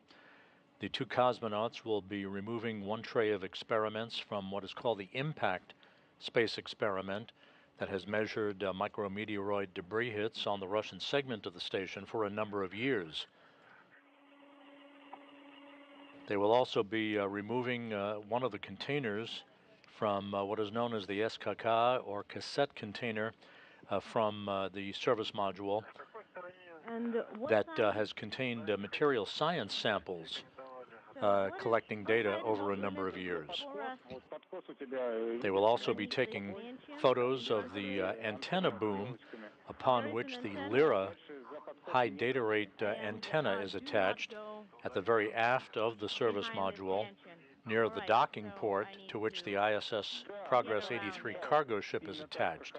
the 2 cosmonauts will be removing one tray of experiments from what is called the impact space experiment that has measured micrometeoroid debris hits on the Russian segment of the station for a number of years. They will also be removing one of the containers from what is known as the SKK, or cassette container, from the service module that has contained material science samples collecting data over a number of years. They will also be taking photos of the antenna boom upon which the Lyra high data rate antenna is attached at the very aft of the service module, near the docking port to which the ISS Progress 83 cargo ship is attached.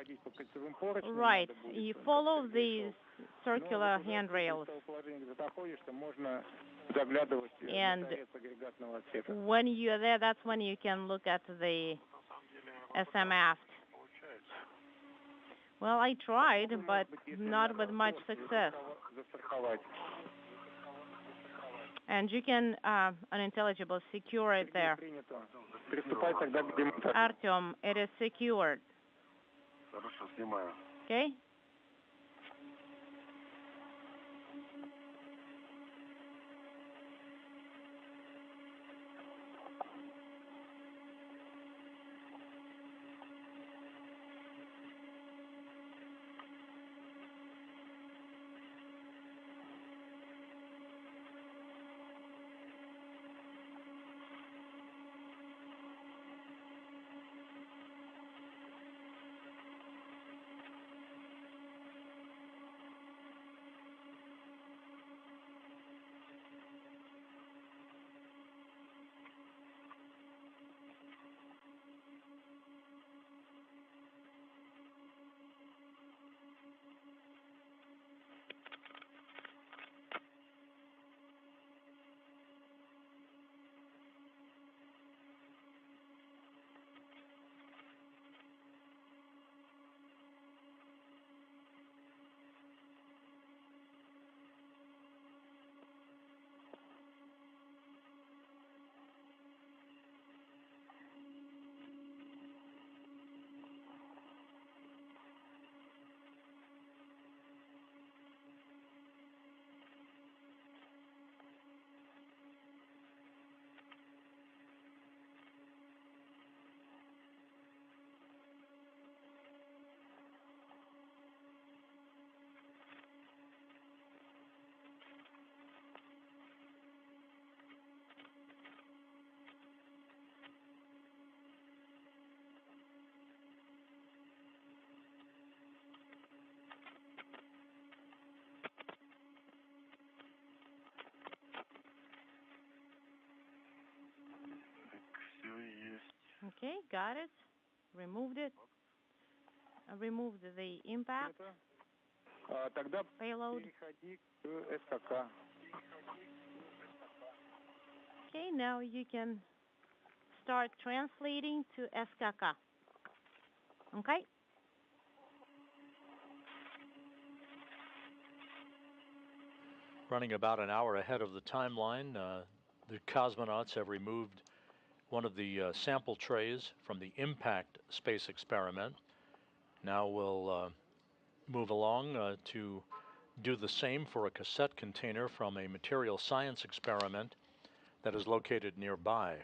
Right. You follow these circular handrails. And when you're there, that's when you can look at the SM aft. Well, I tried, but not with much success. And you can, unintelligible, secure it there. Artyom, it is secured. Okay? Okay, got it. Removed it. Removed the impact. Тогда Payload. переходи к СКК. Okay, now you can start translating to SKK. Okay? Running about an hour ahead of the timeline, the cosmonauts have removed one of the sample trays from the impact space experiment. Now we'll move along to do the same for a cassette container from a material science experiment that is located nearby.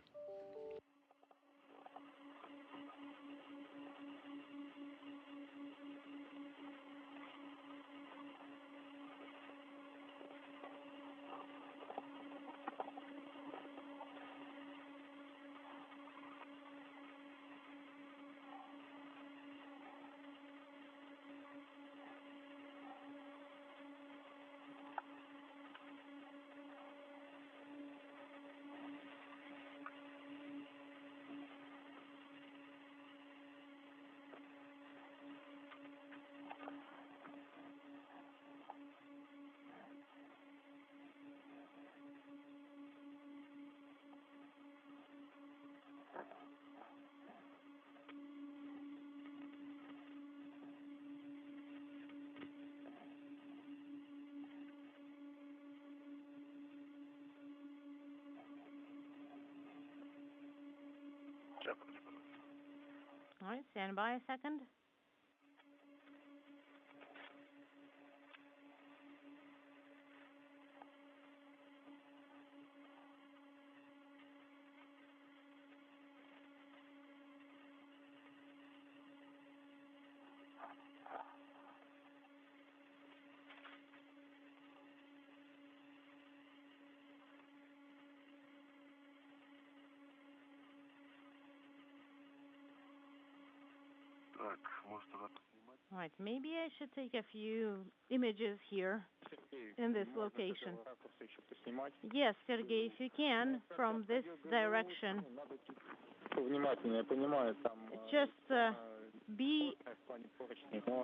All right, stand by a second. All right, maybe I should take a few images here in this location. Yes, Sergey, if you can, from this direction. Just be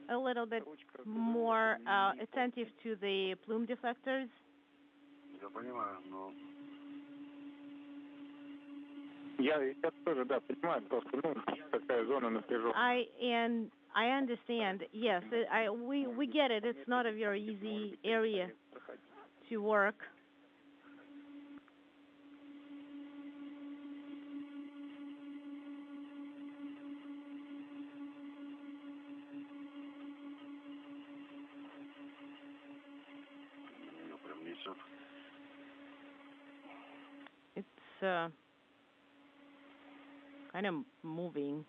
a little bit more attentive to the plume deflectors. I understand. Yes, we get it. It's not a very easy area to work. It's kind of moving.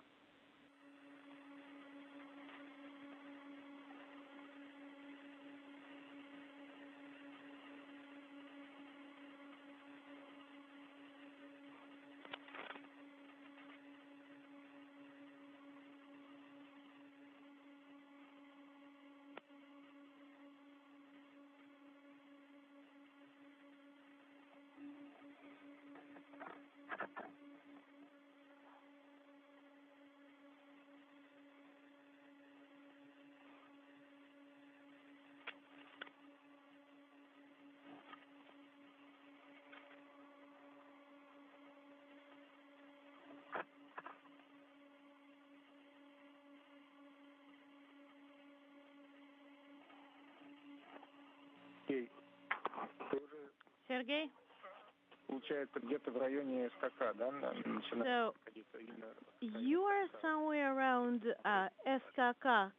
Sergey? Получается, где-то в районе СКК, да? So, you are somewhere around SKK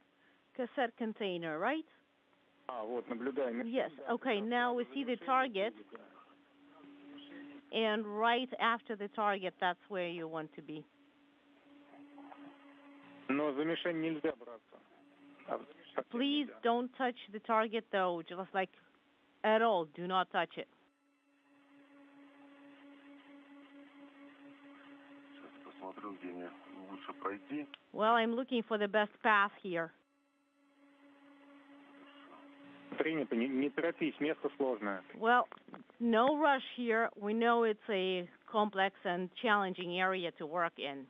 cassette container, right? Вот, наблюдаем. Yes, okay, now we see the target. And right after the target, that's where you want to be. Но за мишень нельзя браться. Please don't touch the target, though, just like at all. Do not touch it. Well, I'm looking for the best path here. Принято. Не торопись, место сложное. Well, no rush here. We know it's a complex and challenging area to work in.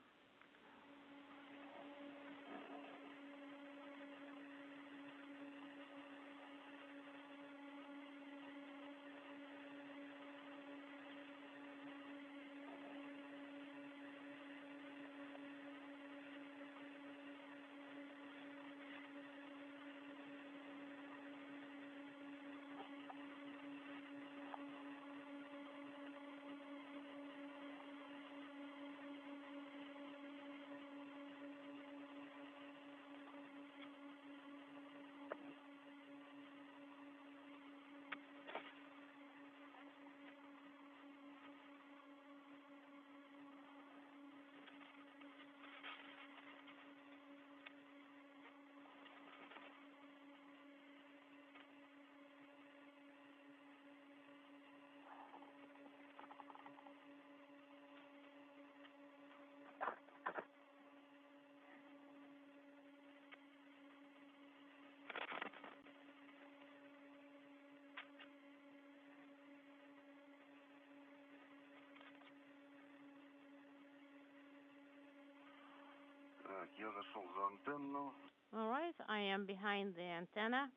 All right, I am behind the antenna.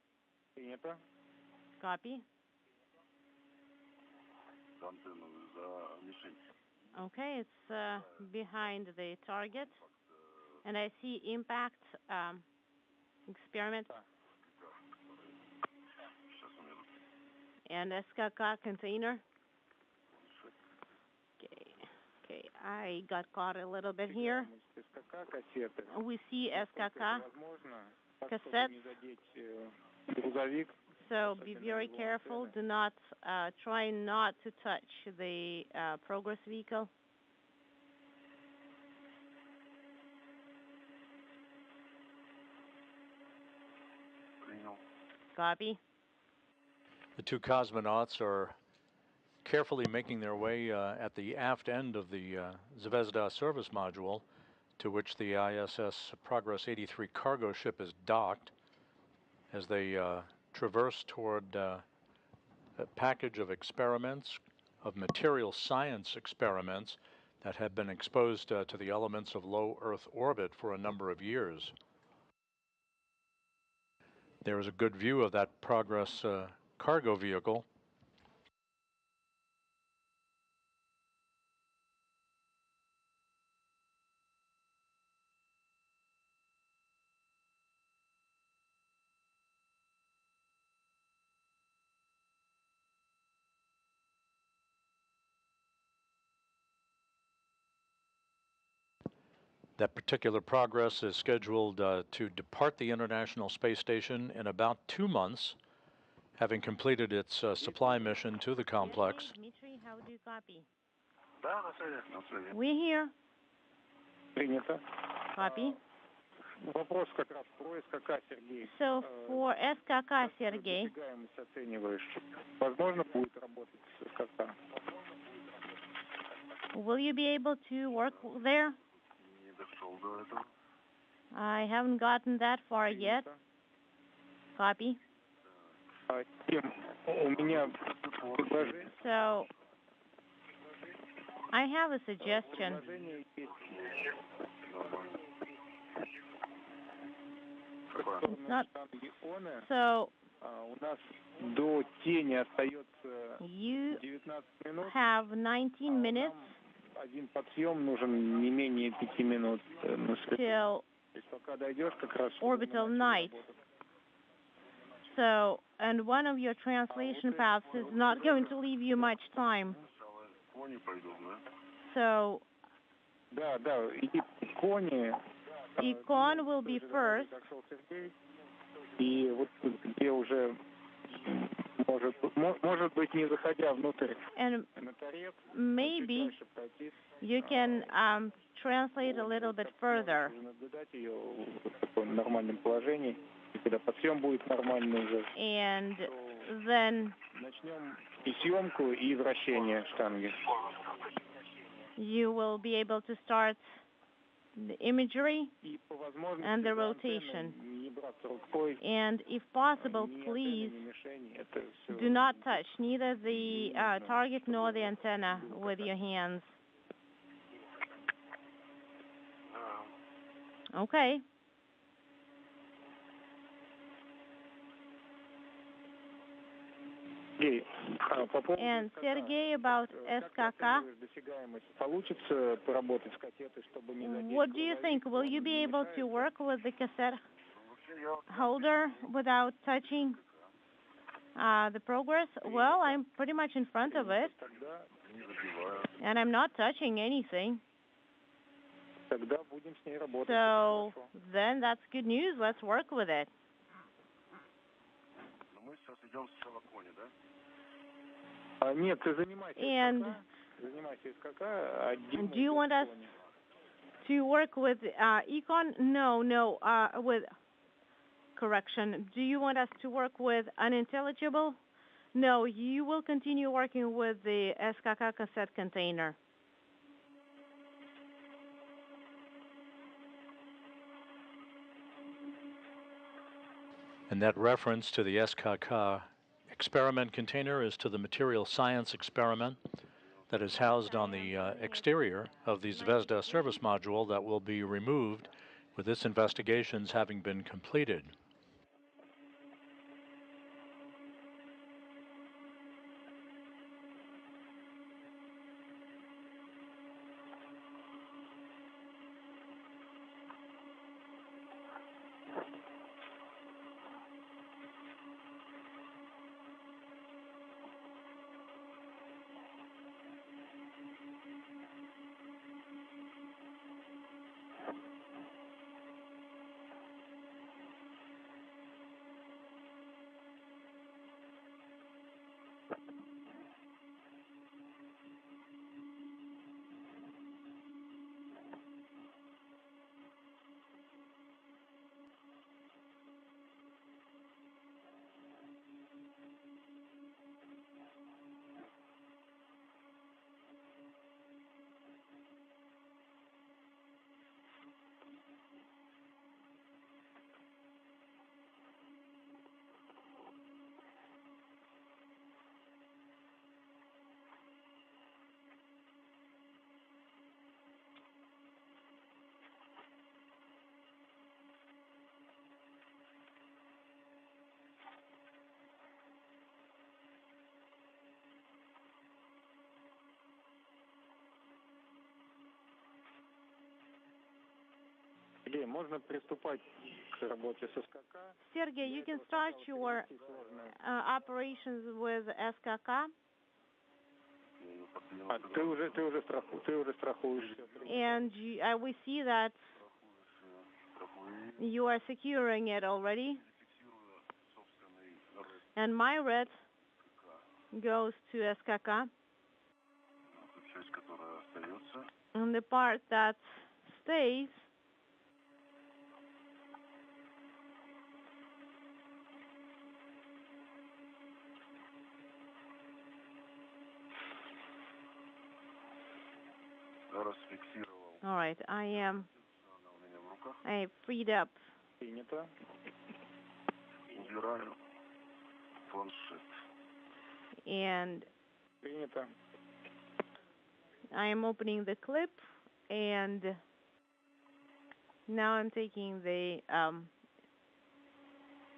Copy. Okay, it's behind the target, and I see impact experiment and SKK container. Okay, I got caught a little bit here. We see SKK cassettes. So be very careful. Do not try not to touch the progress vehicle. Copy. The two cosmonauts are carefully making their way at the aft end of the Zvezda service module, to which the ISS Progress 83 cargo ship is docked, as they traverse toward a package of experiments, of material science experiments that have been exposed to the elements of low Earth orbit for a number of years. There is a good view of that Progress cargo vehicle. That particular Progress is scheduled to depart the International Space Station in about 2 months, having completed its supply mission to the complex. Dmitry, how do you copy? We're here. Copy. So for SKK, Sergey, will you be able to work there? I haven't gotten that far yet. Copy. So I have a suggestion. It's not, so you have 19 minutes till orbital night. So, and one of your translation paths is not going to leave you much time. So, Icon will be first. And maybe you can translate a little bit further. And then you will be able to start the imagery and the rotation. And if possible, please do not touch neither the target nor the antenna with your hands. Okay. And Sergey, about SKK, what do you think? Will you be able to work with the cassette holder without touching the Progress? Well, I'm pretty much in front of it, and I'm not touching anything. So then that's good news. Let's work with it. And do you want us to work with Econ? No, with correction. Do you want us to work with unintelligible? No, you will continue working with the SKK cassette container. And that reference to the SKK experiment container is to the material science experiment that is housed on the exterior of the Zvezda service module that will be removed with this investigations having been completed. Sergey, you can start your operations with SKK. And we see that you are securing it already. And my red goes to SKK. And the part that stays all right, I freed up. And I am opening the clip, and now I'm taking the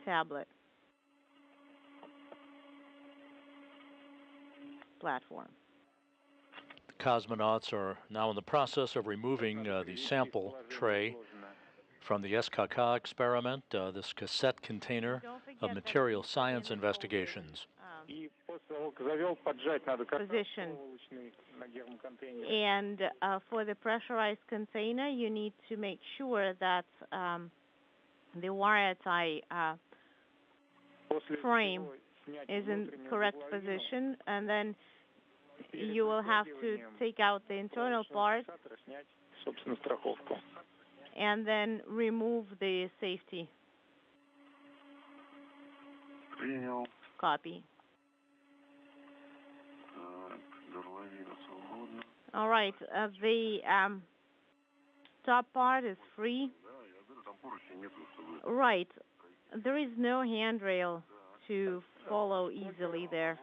tablet platform. The cosmonauts are now in the process of removing the sample tray from the SKK experiment, this cassette container of material science investigations. Position. And for the pressurized container, you need to make sure that the wire tie frame is in correct position, and then you will have to take out the internal part and then remove the safety. Copy. All right, the top part is free. Right, there is no handrail to follow easily there.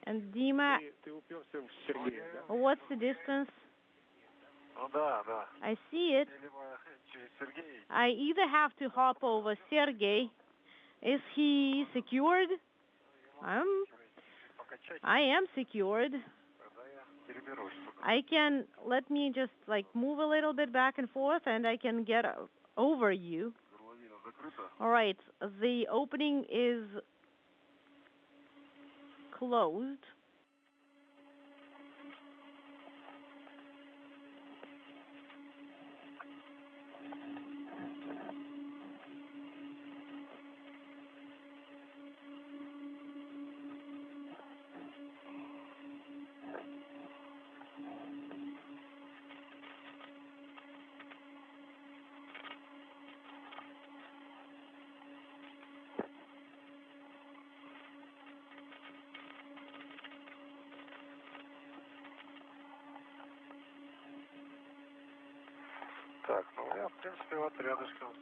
And Dima, what's the distance? I see it. I either have to hop over Sergey. Is he secured? I am secured. I can, let me just like move a little bit back and forth, and I can get over you. All right, the opening is closed.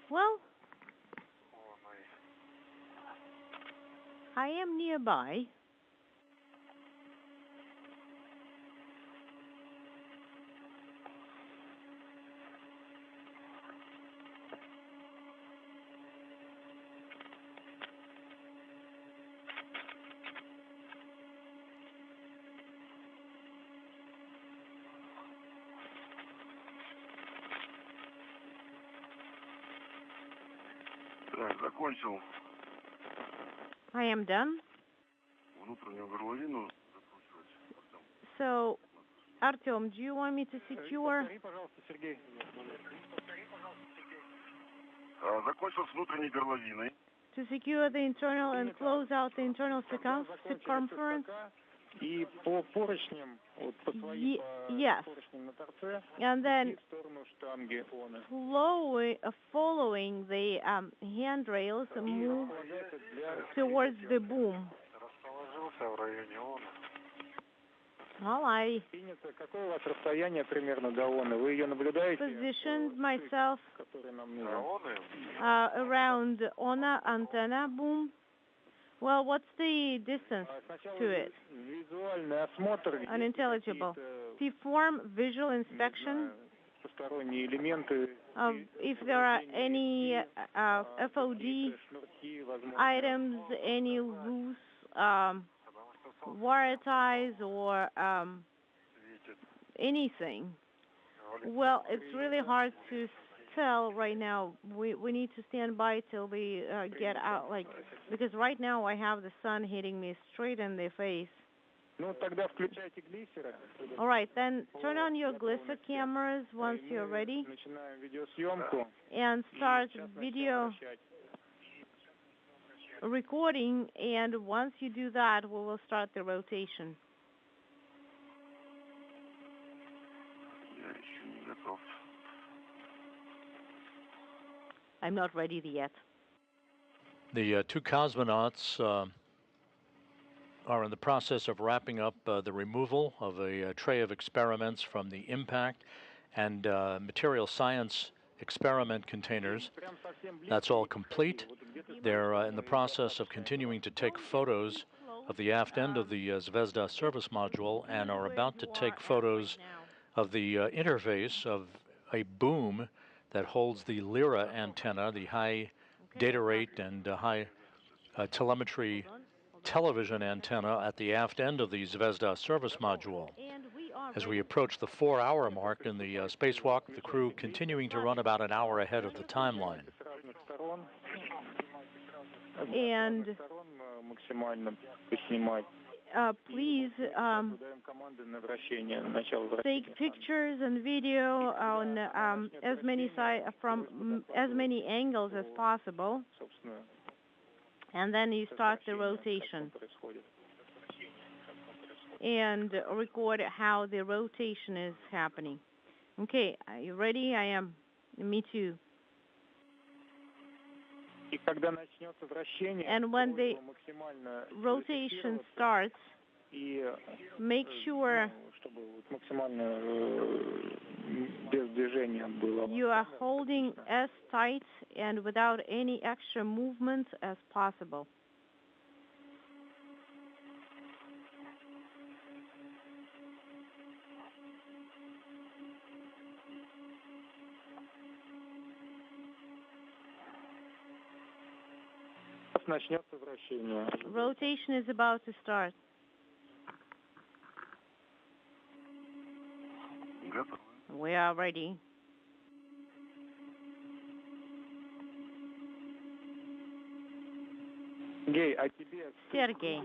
Well, I am nearby. Так, закончил I am done. внутреннюю горловину закручивать. So, Artyom, do you want me to secure? Повтори, пожалуйста, Сергей. Закончил с внутренней горловиной. To secure the internal and close out the internal circumference? И по поручням, вот по своим yes. поручням на торце, And then в сторону штанги оны. following the handrails, move towards the boom. Расположился в районе оны. Well, Какое у вас расстояние примерно до оны? Вы ее наблюдаете? Positioned myself который нам нужен. around Ona antenna boom. Well, what's the distance to it? Визуальный осмотр. Unintelligible. Perform visual inspection посторонние элементы. of if there are any FOD items, any loose wire ties or anything. Well, it's really hard to tell right now. We need to stand by till we get out, because right now I have the sun hitting me straight in the face. Ну, тогда включайте глиссеры. All right, then turn on your glisser cameras once you're ready. Начинаем видеосъемку. And start video recording, and once you do that, we will start the rotation. I'm not ready yet. The two cosmonauts are in the process of wrapping up the removal of a tray of experiments from the impact and material science experiment containers. That's all complete. They're in the process of continuing to take photos of the aft end of the Zvezda service module and are about to take photos of the interface of a boom that holds the Lyra antenna, the high data rate and high telemetry television antenna at the aft end of the Zvezda service module. As we approach the 4-hour mark in the spacewalk, the crew continuing to run about an hour ahead of the timeline. And please take pictures and video on from as many angles as possible, and then you start the rotation and record how the rotation is happening. Okay, are you ready? I am. Me too. And when the rotation starts, make sure you are holding as tight and without any extra movement as possible. Rotation is about to start. We are ready. Sergey,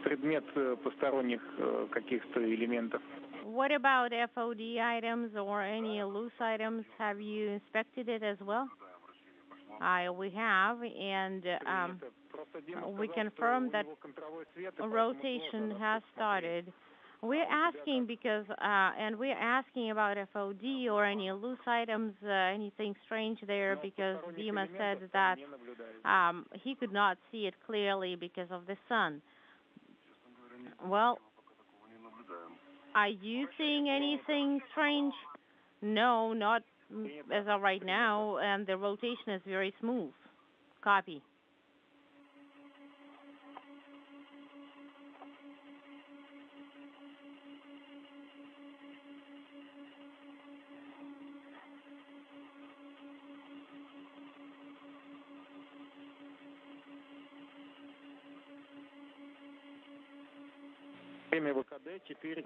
предмет посторонних каких-то элементов. What about FOD items or any loose items? Have you inspected it as well? We have, and we confirm that rotation has started. We're asking because, and we're asking about FOD or any loose items, anything strange there, because Dima said that he could not see it clearly because of the sun. Well, are you seeing anything strange? No, not as of right now, and the rotation is very smooth. Copy.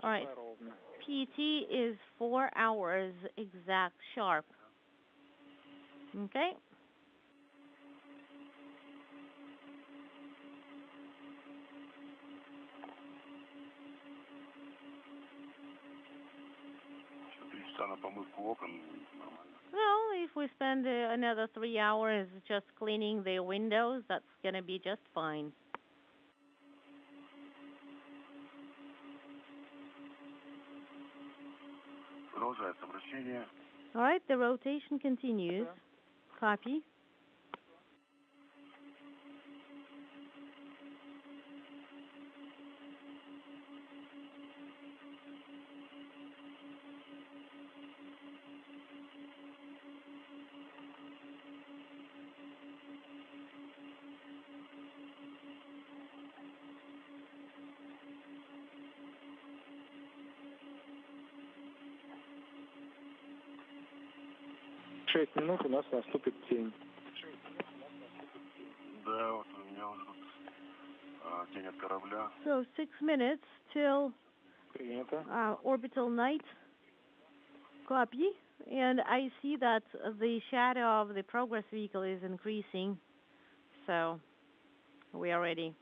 All right. PT is 4 hours exact sharp. Okay? Well, if we spend another 3 hours just cleaning the windows, that's going to be just fine. All right, the rotation continues. Copy. Шесть минут у нас наступит тень. Да, вот у меня уже тут тень от корабля. So 6 minutes till Принято. orbital night. Copy. And I see that the shadow of the progress vehicle is increasing. So we are ready.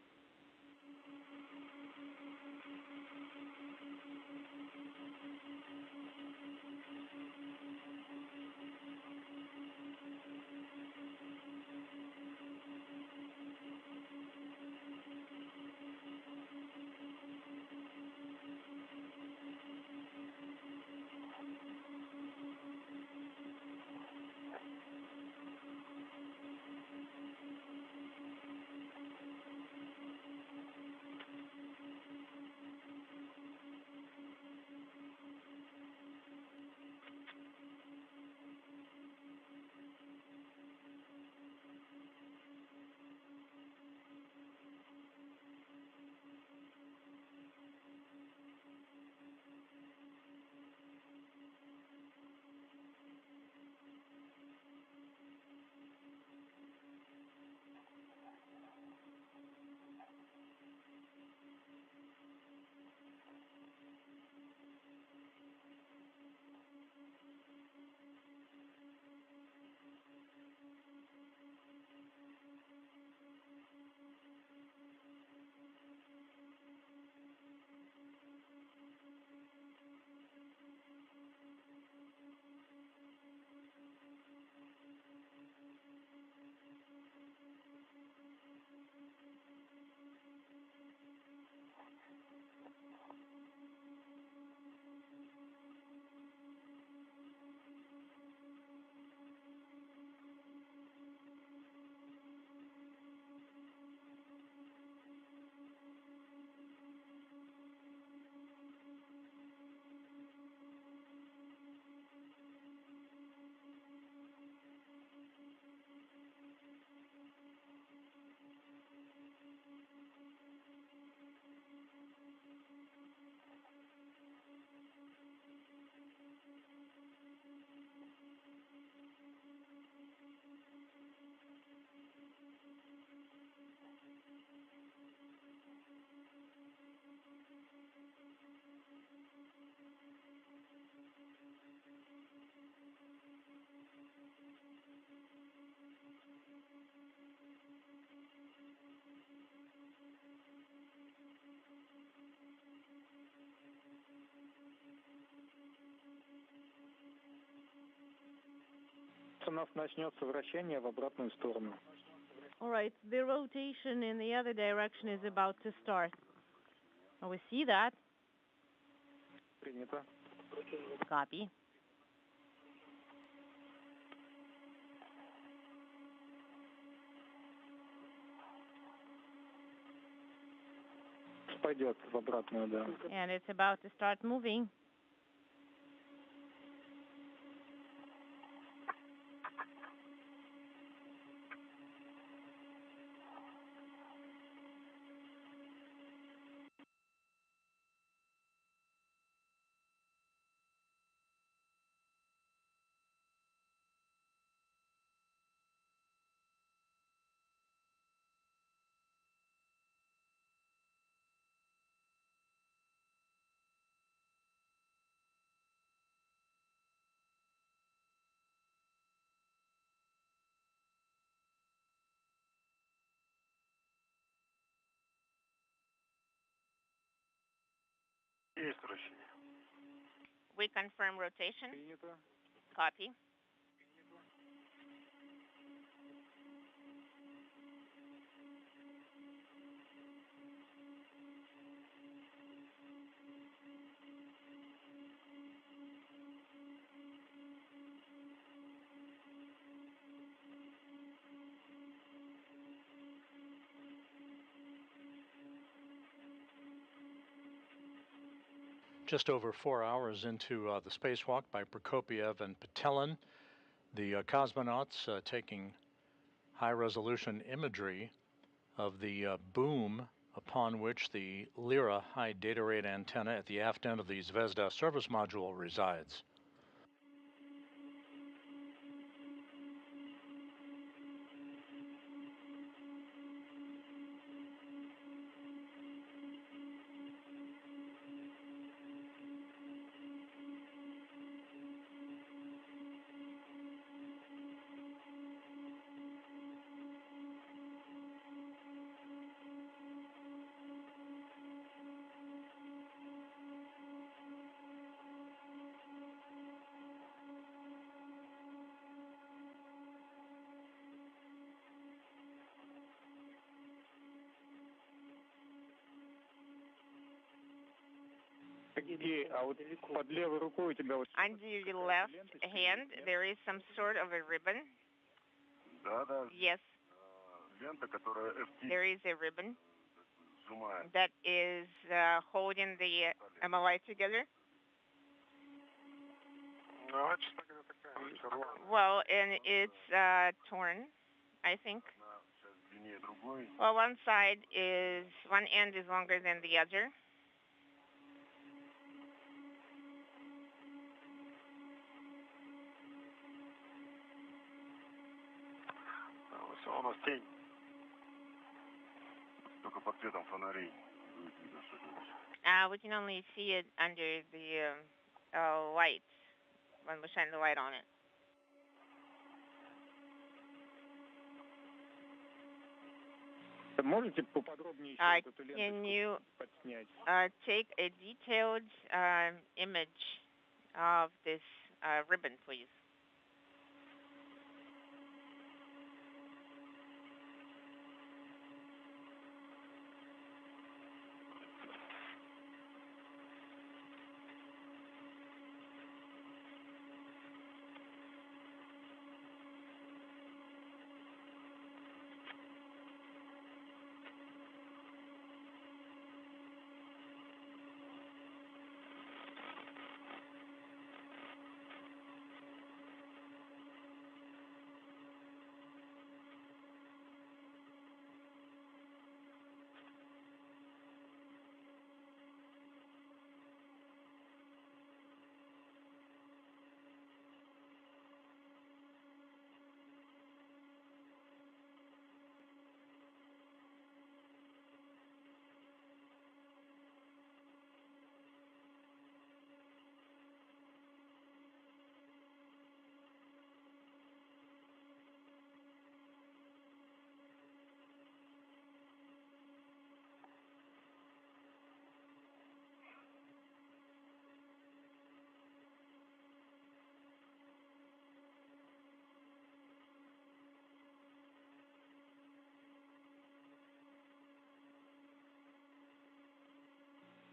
У нас начнется вращение в обратную сторону. All right, the rotation in the other direction is about to start. Oh, we see that. Принято. Copy. Пойдет в обратную, да. And it's about to start moving. Есть вращение. We confirm rotation. Copy. Just over 4 hours into the spacewalk by Prokopiev and Patelin, the cosmonauts taking high-resolution imagery of the boom upon which the Lyra high data rate antenna at the aft end of the Zvezda service module resides. Under your left hand, there is some sort of a ribbon. Yes. There is a ribbon that is holding the MLI together. Well, and it's torn, I think. Well, one end is longer than the other. We can only see it under the lights when we shine the light on it. Can you take a detailed image of this ribbon, please?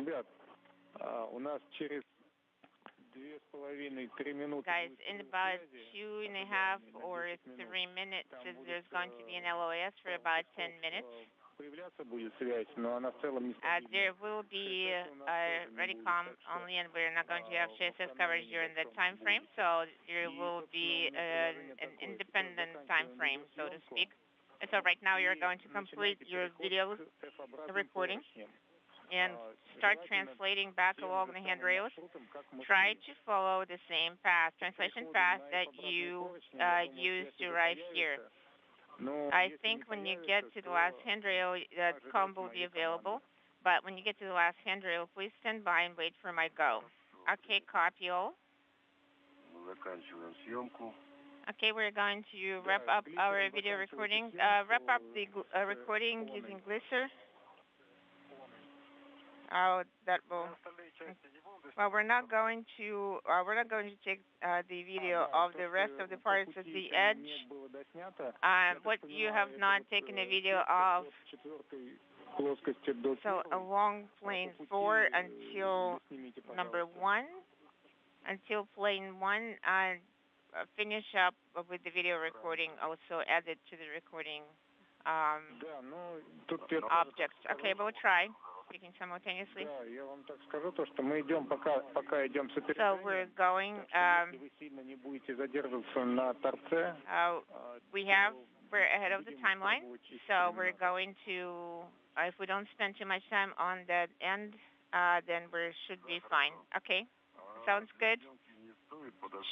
Guys, in about 2.5 or 3 minutes, there's going to be an LOS for about 10 minutes. There will be Redicom only, and we're not going to have CSS coverage during that time frame, so there will be an independent time frame, so to speak. And so right now you're going to complete your video recording and start translating back along the handrails. Try to follow the same path, translation path that you used to arrive here. I think when you get to the last handrail, the comb will be available. But when you get to the last handrail, please stand by and wait for my go. Okay, copy all. Okay, we're going to wrap up our video recording. Wrap up the recording using Glisser. That will. Well, we're not going to take the video of the rest of the parts at the edge. What you have not taken a video of. So along plane 4 until number 1, until plane 1, finish up with the video recording. Also add it to the recording object. Okay, but we'll try. Speaking simultaneously. So we're going. We're ahead of the timeline. So we're going to. If we don't spend too much time on that end, then we should be fine. Okay, sounds good.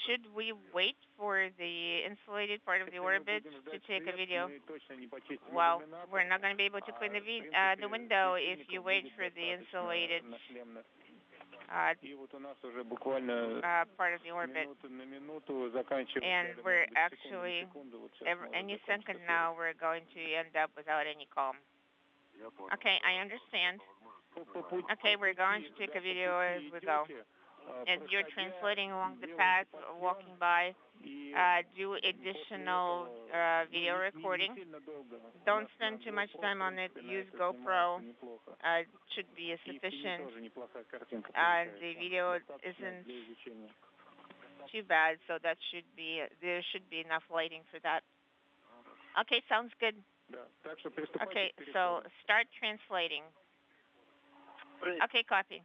Should we wait for the insulated part of the orbit to take a video? Well, we're not going to be able to clean the window if you wait for the insulated part of the orbit. And we're actually, any second now, we're going to end up without any calm. Okay, I understand. Okay, we're going to take a video as we go. As you're translating along the path, walking by, do additional video recording. Don't spend too much time on it. Use GoPro. It should be sufficient. The video isn't too bad, so there should be enough lighting for that. Okay, sounds good. Okay, so start translating. Okay, copy.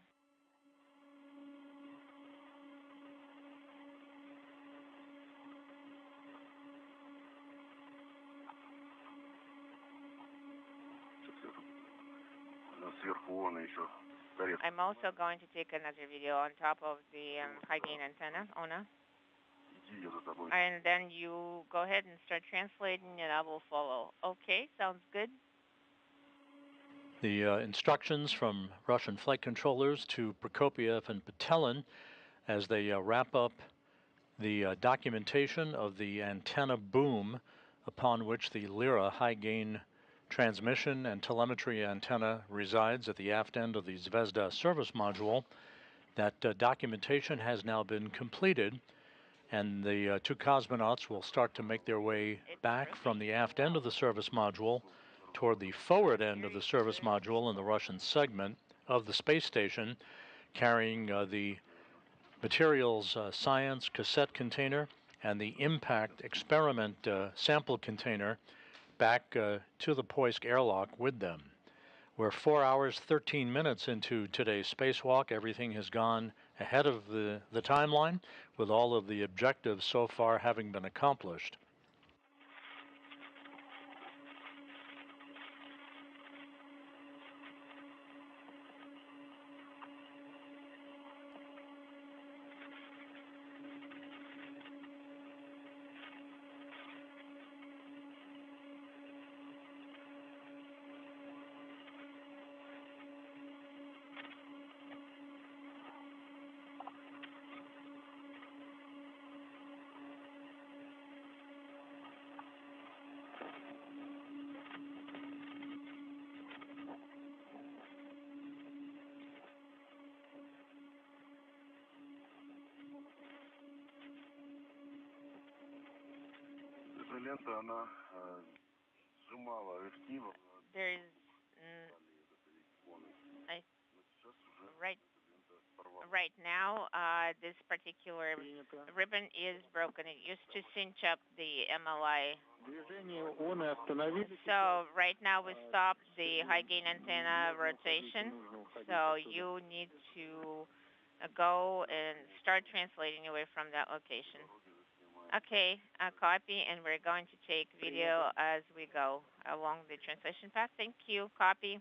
I'm also going to take another video on top of the high gain antenna, Ona. And then you go ahead and start translating and I will follow. Okay, sounds good. The instructions from Russian flight controllers to Prokopiev and Patelin as they wrap up the documentation of the antenna boom upon which the Lyra high gain transmission and telemetry antenna resides at the aft end of the Zvezda service module. That documentation has now been completed, and the two cosmonauts will start to make their way back from the aft end of the service module toward the forward end of the service module in the Russian segment of the space station, carrying the materials science cassette container and the impact experiment sample container back to the Poisk airlock with them. We're 4 hours, 13 minutes into today's spacewalk. Everything has gone ahead of the timeline, with all of the objectives so far having been accomplished. There's right now this particular ribbon is broken. It used to cinch up the MLI. So right now we stopped the high gain antenna rotation. So you need to go and start translating away from that location. Okay, copy, and we're going to take video as we go along the translation path. Thank you. Copy.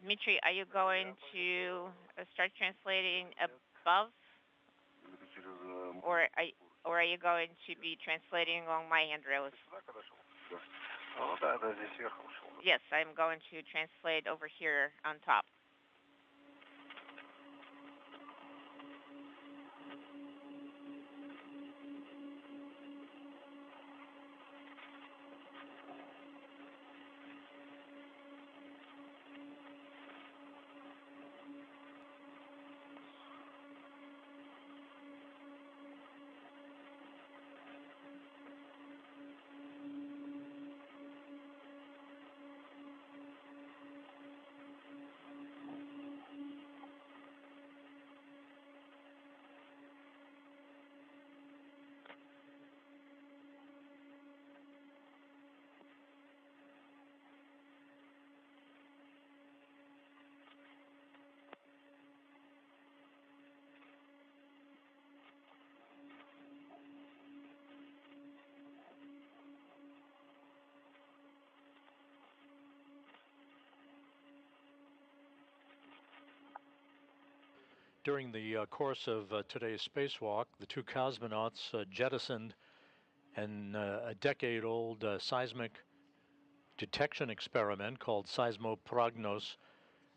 Dmitry, are you going to start translating above, or are you going to be translating along my handrails? Yes, I'm going to translate over here on top. During the course of today's spacewalk, the two cosmonauts jettisoned a decade-old seismic detection experiment called Seismo prognos,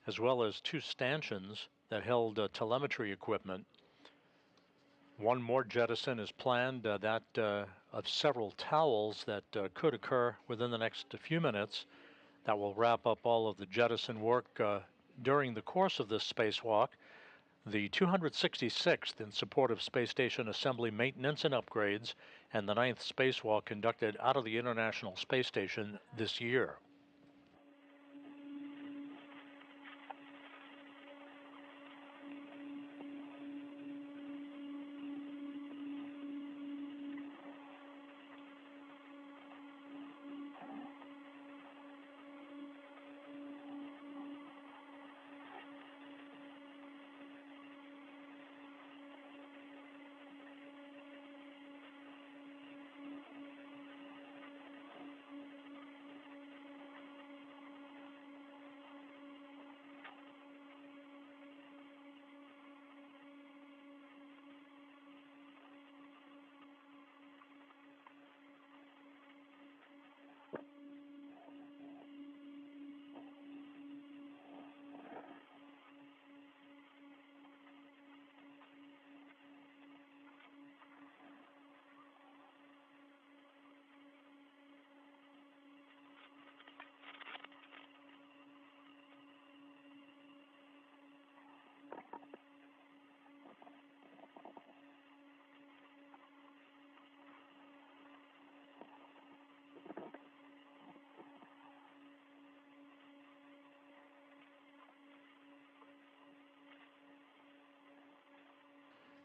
as well as two stanchions that held telemetry equipment. One more jettison is planned, that of several towels that could occur within the next few minutes. That will wrap up all of the jettison work during the course of this spacewalk. The 266th in support of space station assembly maintenance and upgrades, and the 9th spacewalk conducted out of the International Space Station this year.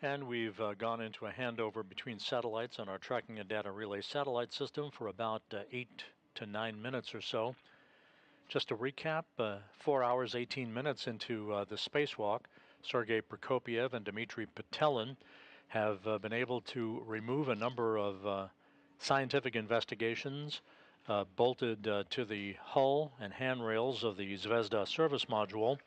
And we've gone into a handover between satellites on our tracking and data relay satellite system for about 8 to 9 minutes or so. Just to recap, 4 hours, 18 minutes into the spacewalk, Sergei Prokopyev and Dmitry Petelin have been able to remove a number of scientific investigations bolted to the hull and handrails of the Zvezda service module,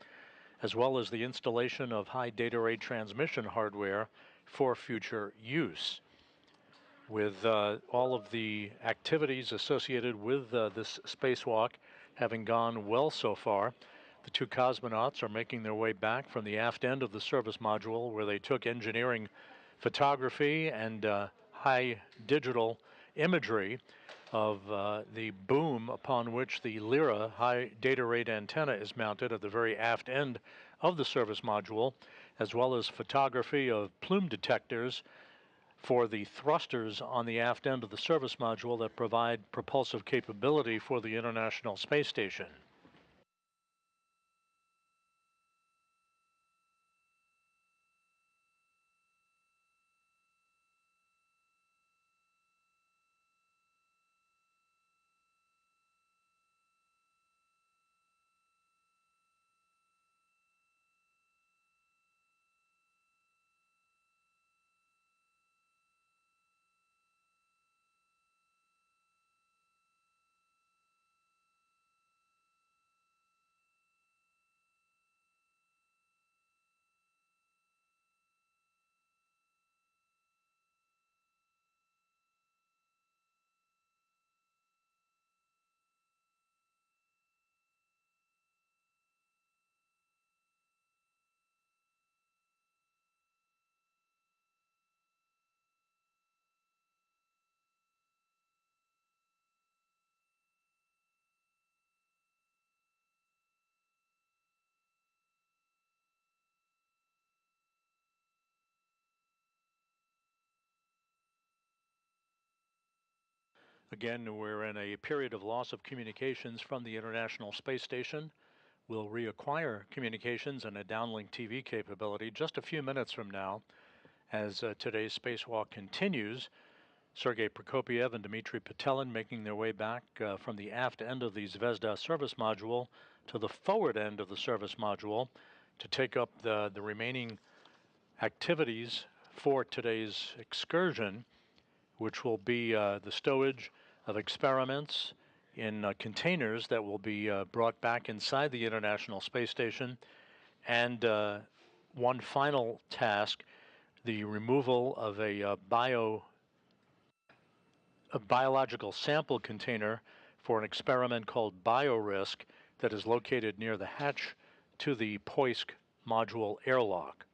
as well as the installation of high data rate transmission hardware for future use. With all of the activities associated with this spacewalk having gone well so far, the two cosmonauts are making their way back from the aft end of the service module, where they took engineering photography and high digital imagery of the boom upon which the Lyra high data rate antenna is mounted at the very aft end of the service module, as well as photography of plume detectors for the thrusters on the aft end of the service module that provide propulsive capability for the International Space Station. Again, we're in a period of loss of communications from the International Space Station. We'll reacquire communications and a downlink TV capability just a few minutes from now. As today's spacewalk continues, Sergei Prokopyev and Dmitry Petelin making their way back from the aft end of the Zvezda service module to the forward end of the service module to take up the remaining activities for today's excursion, which will be the stowage of experiments in containers that will be brought back inside the International Space Station, and one final task, the removal of a biological sample container for an experiment called BioRisk that is located near the hatch to the Poisk module airlock.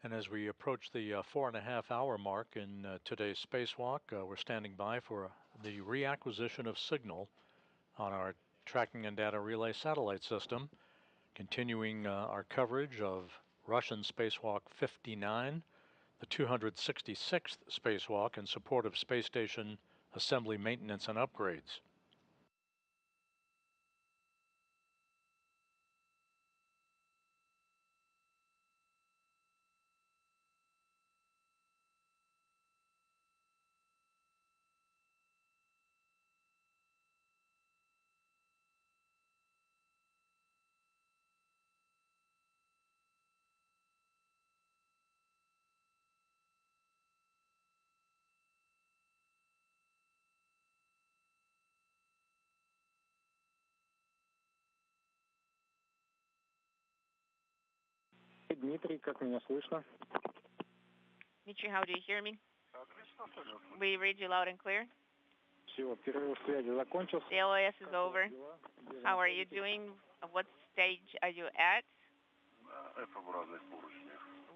And as we approach the 4.5 hour mark in today's spacewalk, we're standing by for the reacquisition of signal on our tracking and data relay satellite system, continuing our coverage of Russian Spacewalk 59, the 266th spacewalk in support of space station assembly maintenance and upgrades. Дмитрий, как меня слышно? Dmitry, how do you hear me? We read you loud and clear. Все, перерыв связи закончился. The LOS is over. How are you doing? What stage are you at?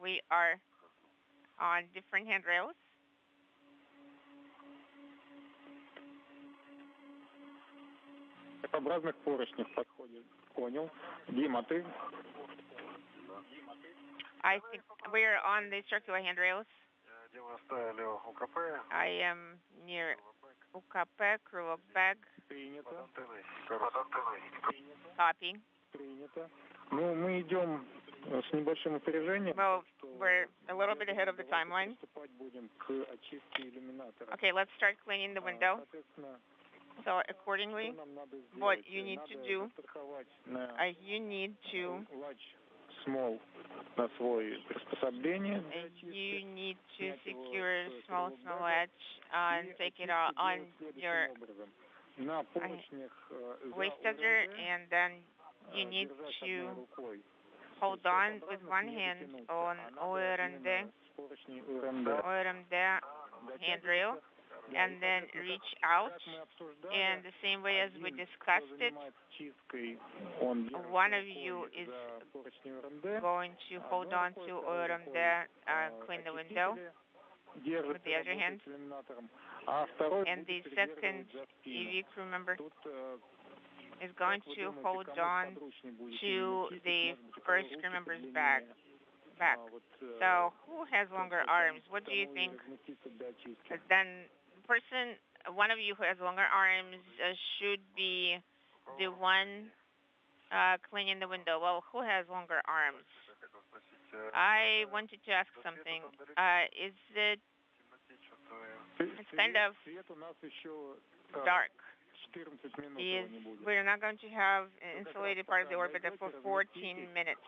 We are on different handrails. F-образных поручнях подходит. Понял. Дима, ты? I think we're on the circular handrails. I am near UKP, crew of bag. Принято. Copy. Принято. Ну, мы идем с небольшим опережением. Well, we're a little bit ahead of the timeline. Приступать будем к очистке иллюминатора. Okay, let's start cleaning the window. Соответственно, So accordingly, что нам надо сделать? what you need to do, Застраховать на you need to small на свой приспособление. you need to secure small edge and take it out on your На поручнях wastager, and then you need to hold on with one hand on ORMD handrail, and then reach out, and the same way as we discussed it, one of you is going to hold on to ORMD and clean the window with the other hand, and the second EV crew member is going to hold on to the first crew member's back. So who has longer arms? What do you think? Then one of you who has longer arms should be the one cleaning the window. Well, who has longer arms? I wanted to ask something. It's kind of dark. We're not going to have an insulated part of the orbiter for 14 minutes.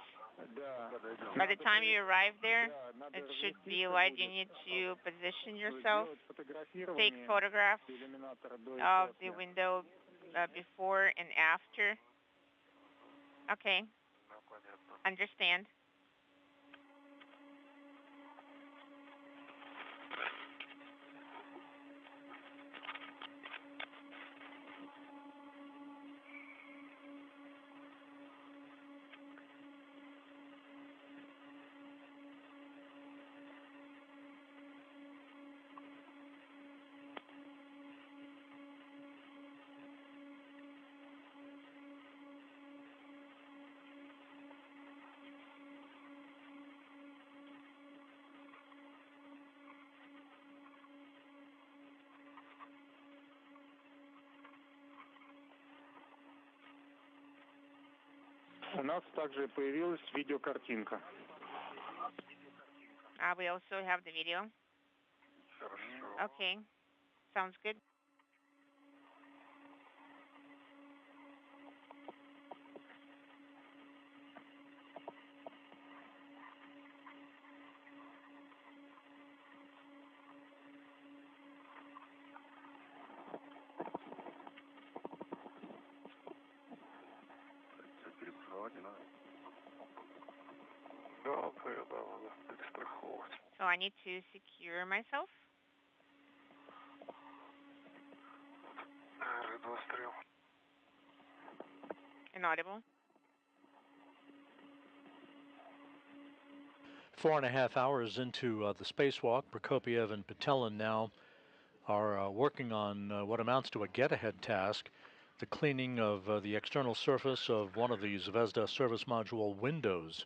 By the time you arrive there, it should be light. You need to position yourself, take photographs of the window before and after. Okay, understand. У нас также появилась видеокартинка. We also have the video. Okay, sounds good. So I need to secure myself. Inaudible. 4.5 hours into the spacewalk, Prokopiev and Patelin now are working on what amounts to a get-ahead task, the cleaning of the external surface of one of the Zvezda service module windows.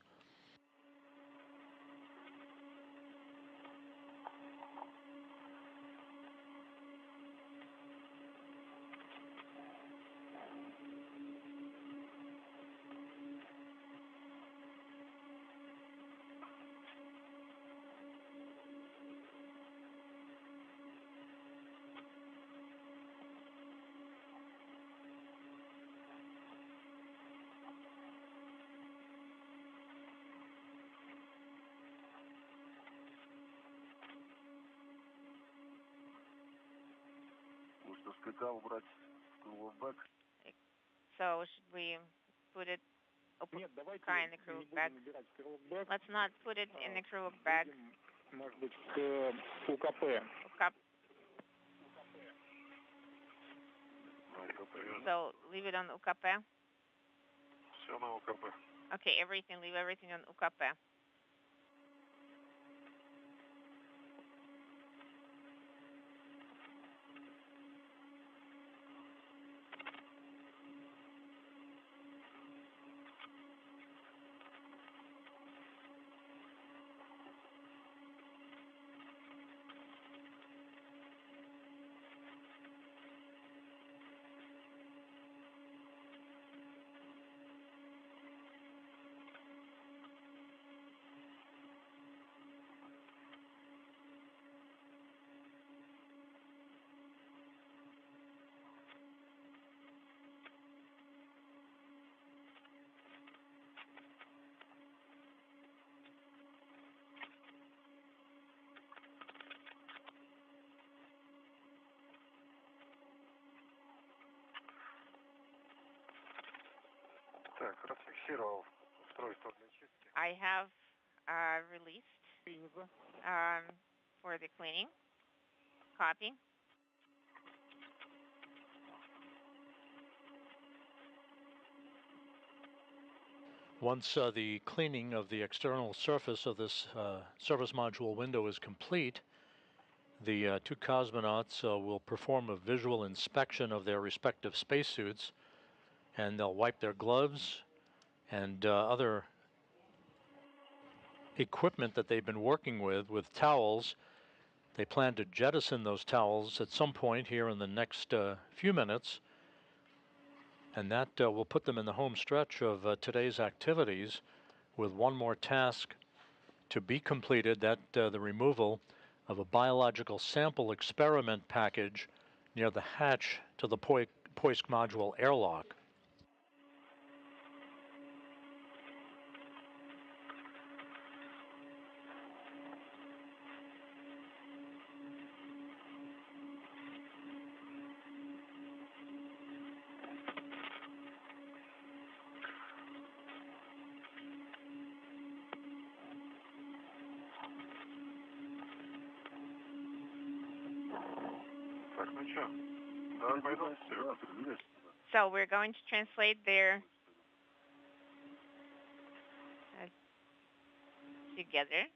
So should we put it in the crew bag. Let's not put it in the crew bag. Может быть, к УКП. So leave it on УКП. Все на УКП. Okay, leave everything on УКП. Так, расфиксировал устройство для чистки. I have released for the cleaning. Copy. Once the cleaning of the external surface of this service module window is complete, the two cosmonauts will perform a visual inspection of their respective spacesuits, and they'll wipe their gloves and other equipment that they've been working with towels. They plan to jettison those towels at some point here in the next few minutes, and that will put them in the home stretch of today's activities, with one more task to be completed, that the removal of a biological sample experiment package near the hatch to the Poisk module airlock. So we're going to translate their together.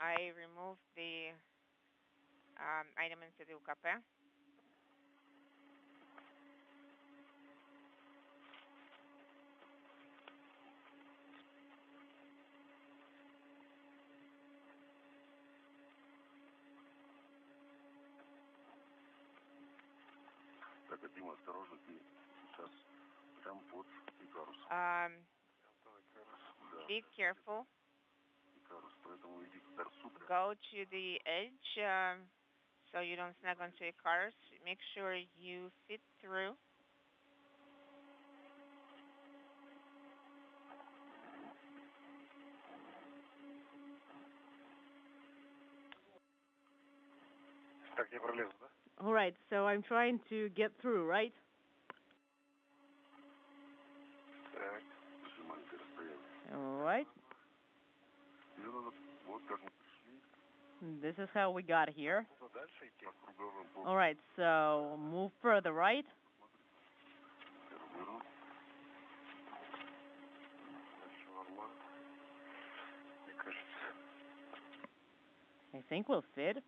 I removed the item into the УКП. Так, Дима, осторожно, ты сейчас прям под Икарусом. Be careful. Go to the edge so you don't snag onto your cars. Make sure you fit through. All right, so I'm trying to get through, right? All right. This is how we got here. All right, so move further, right? I think we'll fit.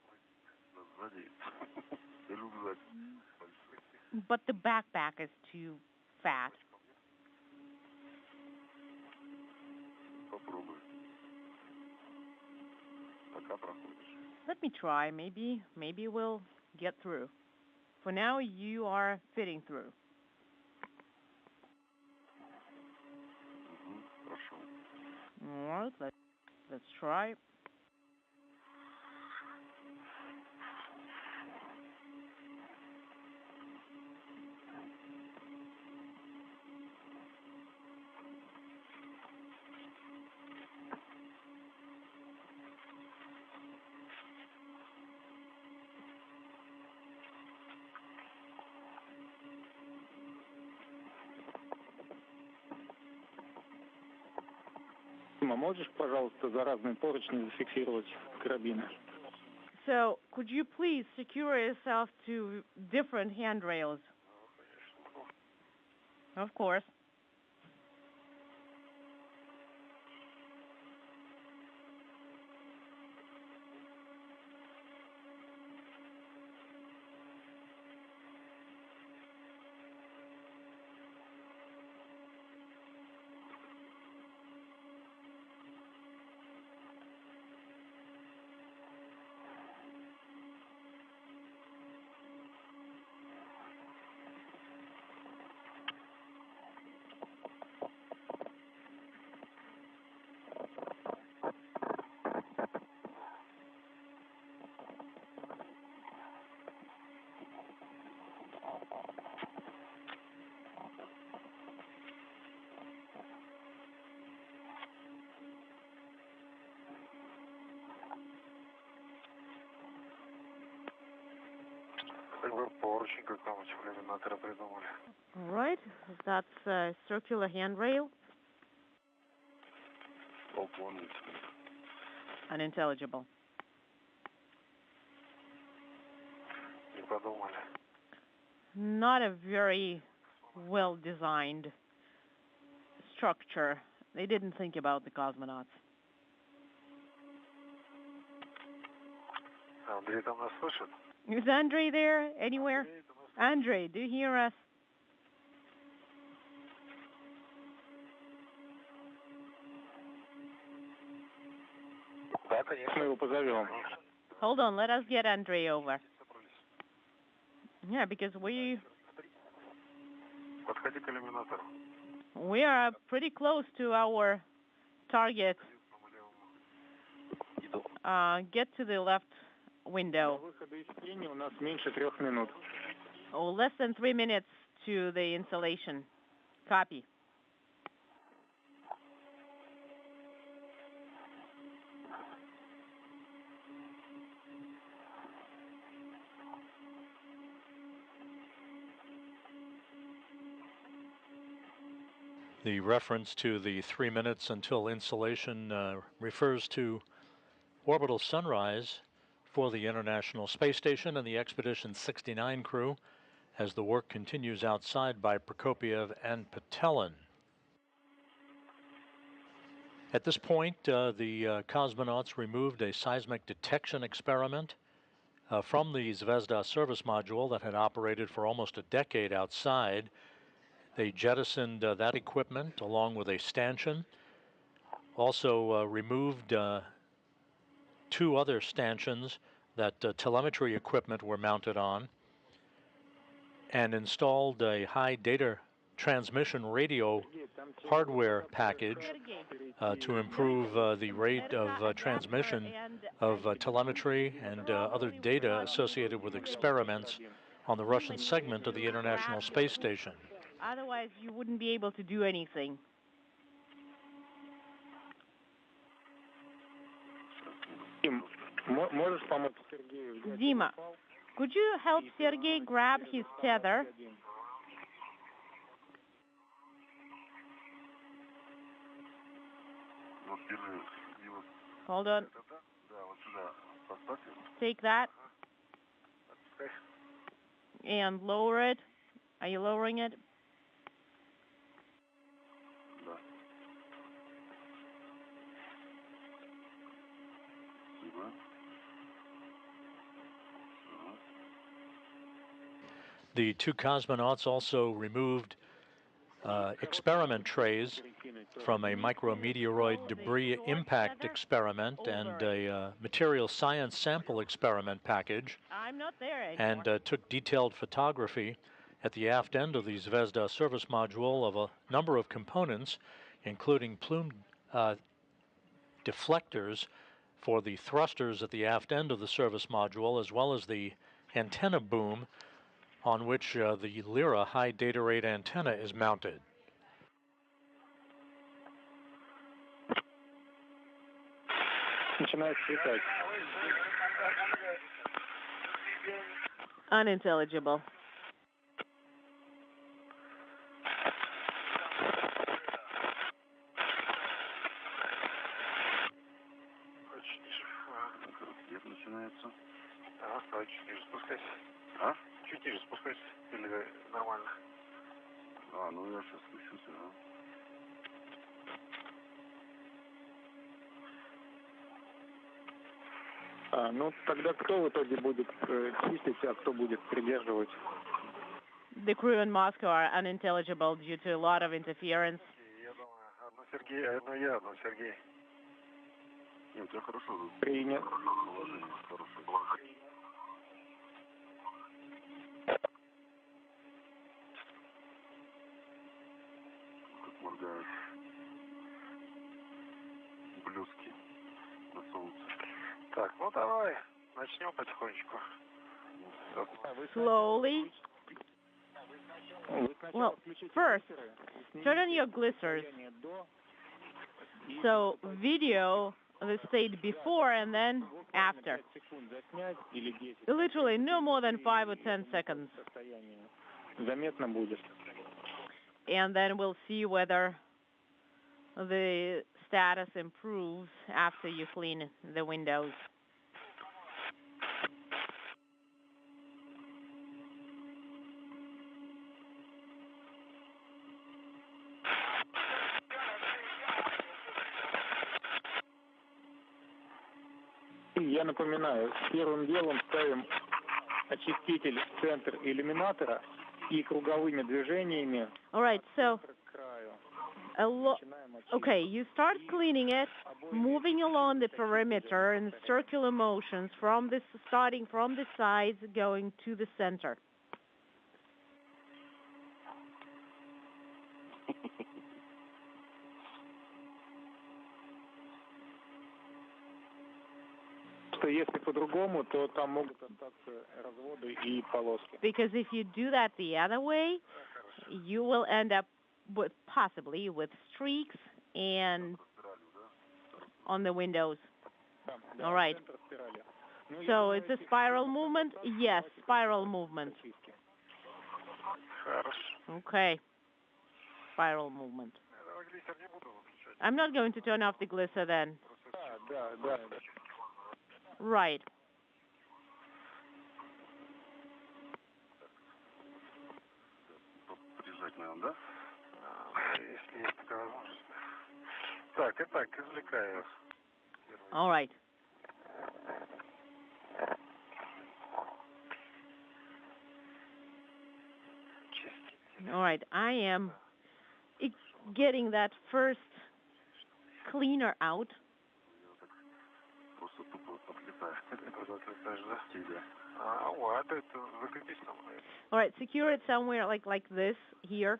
But the backpack is too fat. Let me try. Maybe we'll get through. For now, you are fitting through. All right, let's try. Можешь, пожалуйста, за разные поручни зафиксировать карабины? So, could you please secure yourself to different handrails? Of course. All right, that's a circular handrail. Unintelligible. Not a very well-designed structure. They didn't think about the cosmonauts. Is Andre there anywhere? Andre, do you hear us? Hold on, let us get Andre over. Yeah, because we are pretty close to our target. Get to the left window. Oh, less than 3 minutes to the installation. Copy. The reference to the 3 minutes until installation refers to orbital sunrise for the International Space Station and the Expedition 69 crew as the work continues outside by Prokopiev and Patelin. At this point, the cosmonauts removed a seismic detection experiment from the Zvezda service module that had operated for almost a decade outside. They jettisoned that equipment along with a stanchion. Also removed 2 other stanchions that telemetry equipment were mounted on, and installed a high data transmission radio hardware package to improve the rate of transmission of telemetry and other data associated with experiments on the Russian segment of the International Space Station. Otherwise, you wouldn't be able to do anything. Dima, could you help Sergey grab his tether? Hold on. Take that and lower it. Are you lowering it? The two cosmonauts also removed experiment trays from a micrometeoroid debris impact experiment and a material science sample experiment package, I'm not there anymore. and took detailed photography at the aft end of the Zvezda service module of a number of components, including plume deflectors for the thrusters at the aft end of the service module, as well as the antenna boom on which the Lyra high data rate antenna is mounted. Unintelligible. Чуть ниже спускайся, или нормально? Ну я сейчас спущусь, Ну, тогда кто в итоге будет чистить, а кто будет придерживать? The crew in Moscow are unintelligible due to a lot of interference. Я думаю, одно Сергей, одно я, одно Сергей. Нет, у тебя хорошо. Принят. Положение, хорошее положение. Как моргают блески на солнце. Так, ну давай, начнем потихонечку. Slowly. Well, first, turn on your glissers. So, video the state before and then after. Literally no more than 5 or 10 seconds. And then we'll see whether the status improves after you clean the windows. Я напоминаю, первым делом ставим очиститель в центр иллюминатора и круговыми движениями. All right, so okay, you start cleaning it, moving along the perimeter in circular motions starting from the sides, going to the center. Если по-другому, то там могут остаться разводы и полоски. Because if you do that the other way, you will end up possibly with streaks and on the windows. All right. So it's a spiral movement? Yes, spiral movement. Okay. Spiral movement. I'm not going to turn off the glisser then. Right. Да? Если есть такая возможность. Так, итак, извлекаю. All right. All right, I am getting that first cleaner out. All right, secure it somewhere like this, here.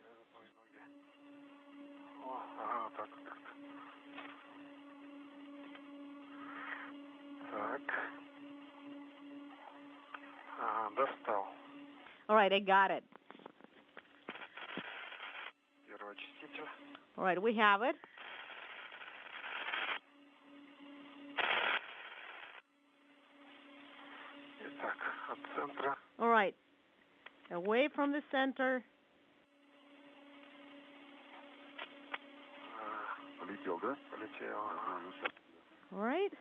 Ага, так. Так. Ага, достал. All right, I got it. Первый очиститель. All right, we have it. Итак, от центра. All right. Away from the center. Полетел, да? Полетел. Ага, ну все. All right.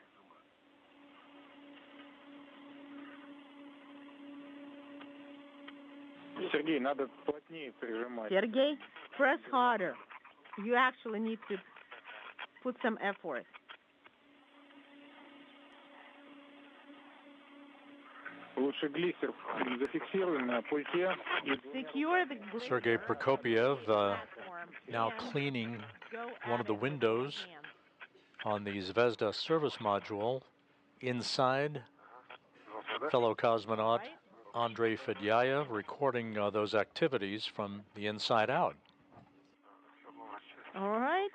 Сергей, надо плотнее прижимать. Sergey, press harder. You actually need to put some effort. Лучше глиссер зафиксируем на пульте. Secure the glass Sergei Prokopiev platform. now and cleaning go one at of the it with windows both hands. on the Zvezda service module. Inside, fellow cosmonaut Right? Andrei Fedyayev recording those activities from the inside out. All right.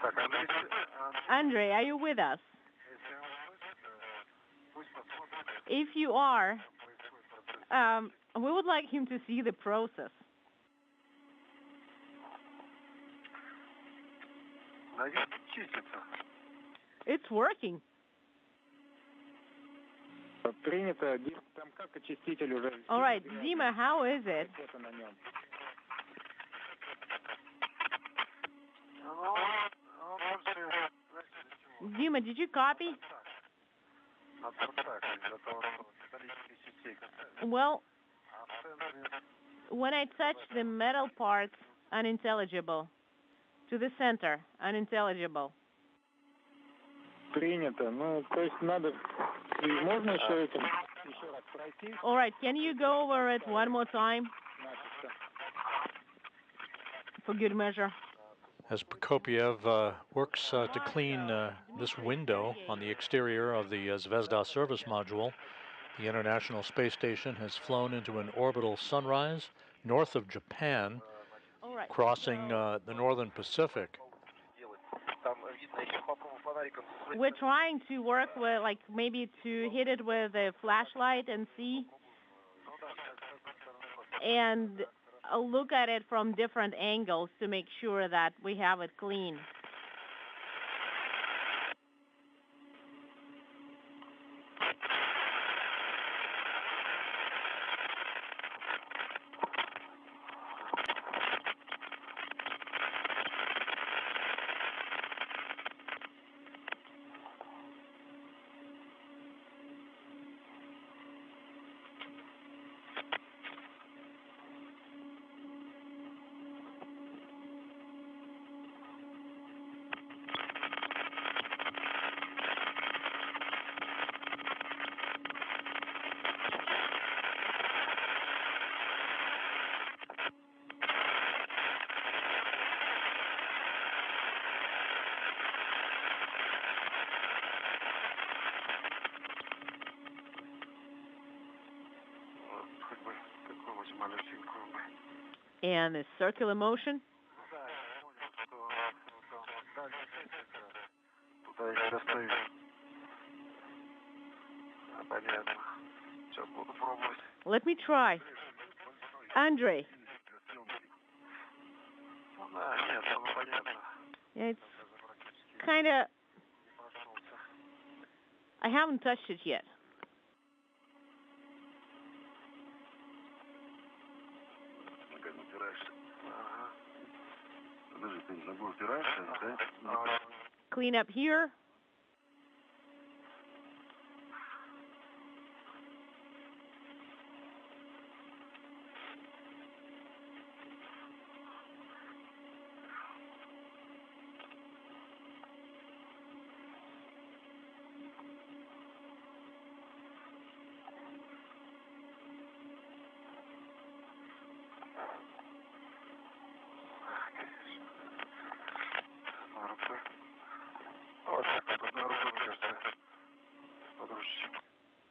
Так, Андрей, Andre, are you with us? If you are, we would like him to see the process. наверное, чистится. It's working. Принято. Там как очиститель уже. All right, Dima, how is it? Что-то на нем. Dima, did you copy? Well, when I touch the metal parts, unintelligible. To the center, unintelligible. Принято. Ну, то есть надо... Можно еще этим еще раз пройти? All right, can you go over it one more time? For good measure. As Prokopiev works to clean this window on the exterior of the Zvezda service module, the International Space Station has flown into an orbital sunrise north of Japan, All right. crossing the northern Pacific. We're trying to work with, like, maybe to hit it with a flashlight and see. And look at it from different angles to make sure that we have it clean. And the circular motion. Let me try. Andre. Yeah, it's kind of... I haven't touched it yet. Clean up here.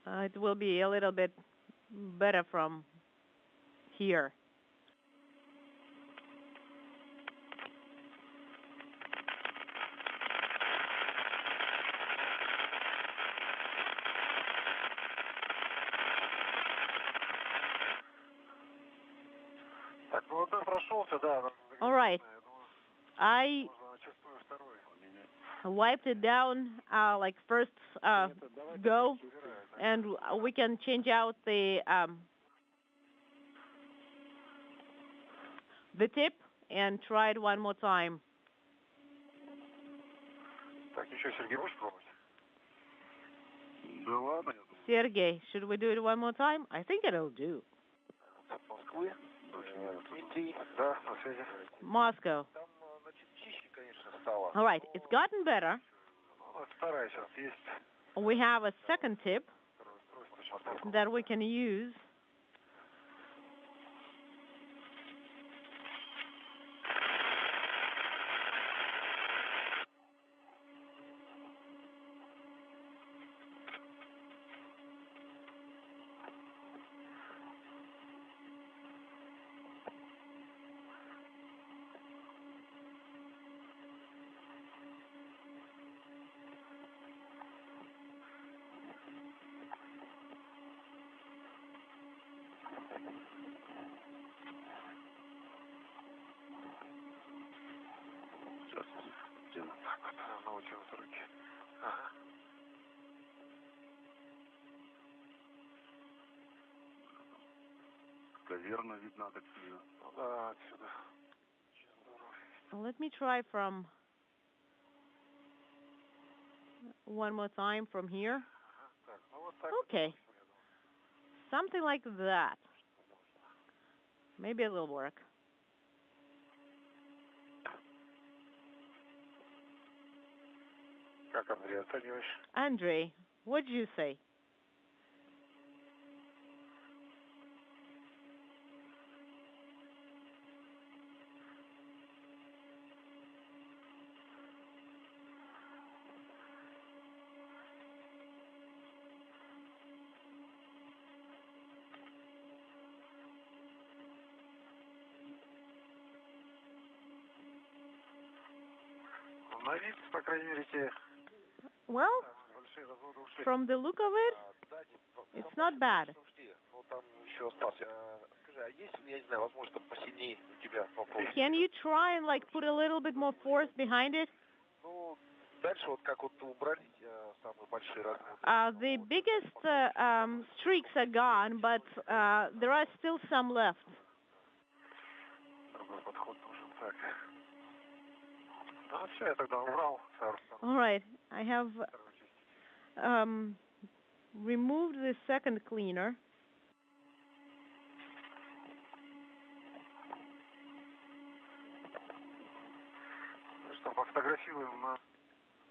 It will be a little bit better from here. All right. I wiped it down like first go, and we can change out the tip and try it one more time. Sergey, should we do it one more time? I think it'll do. Moscow. All right, it's gotten better. We have a second tip that we can use. Let me try from one more time from here. Okay. Something like that. Maybe it'll work. Andrei, what did you say? Well, from the look of it, it's not bad. Can you try and like put a little bit more force behind it? The biggest streaks are gone, but there are still some left. All right, I have removed the second cleaner.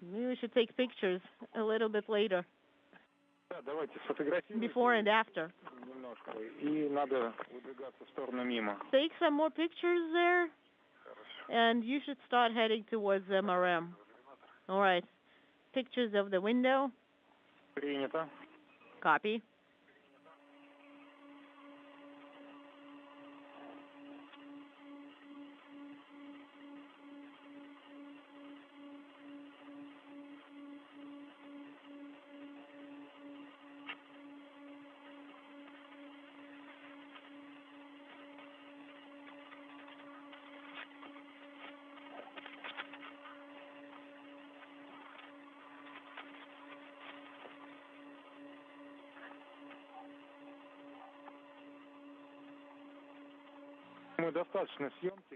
Maybe we should take pictures a little bit later. Before and after. Take some more pictures there, and you should start heading towards MRM. All right. Pictures of the window. Copy.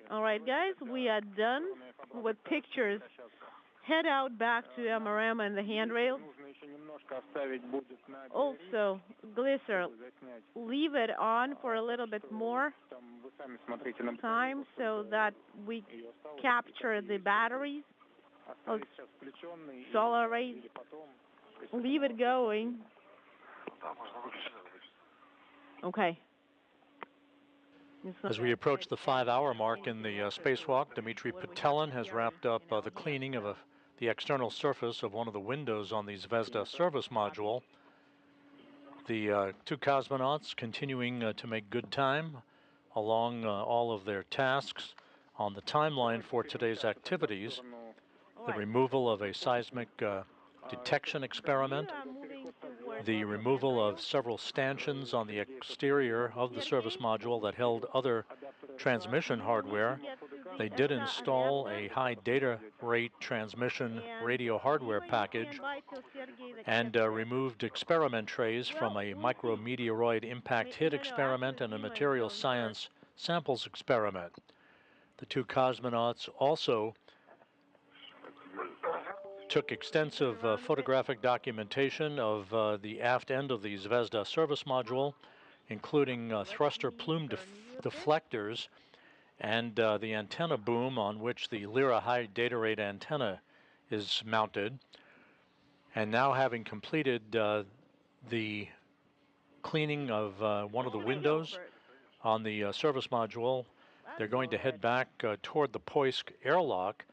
All right, guys, we are done with pictures. Head out back to MRM and the handrail. Also, Glisser, leave it on for a little bit more time so that we capture the batteries of solar arrays. Leave it going. Okay. As we approach the 5-hour mark in the spacewalk, Dmitry Petelin has wrapped up the cleaning of the external surface of one of the windows on the Zvezda service module. The two cosmonauts continuing to make good time along all of their tasks. On the timeline for today's activities, the removal of a seismic detection experiment, the removal of several stanchions on the exterior of the service module that held other transmission hardware. They did install a high data rate transmission radio hardware package and removed experiment trays from a micrometeoroid impact hit experiment and a material science samples experiment. The two cosmonauts also took extensive photographic documentation of the aft end of the Zvezda service module, including thruster plume deflectors and the antenna boom on which the Lyra high data rate antenna is mounted. And now, having completed the cleaning of one of the windows on the service module, they're going to head back toward the Poisk airlock,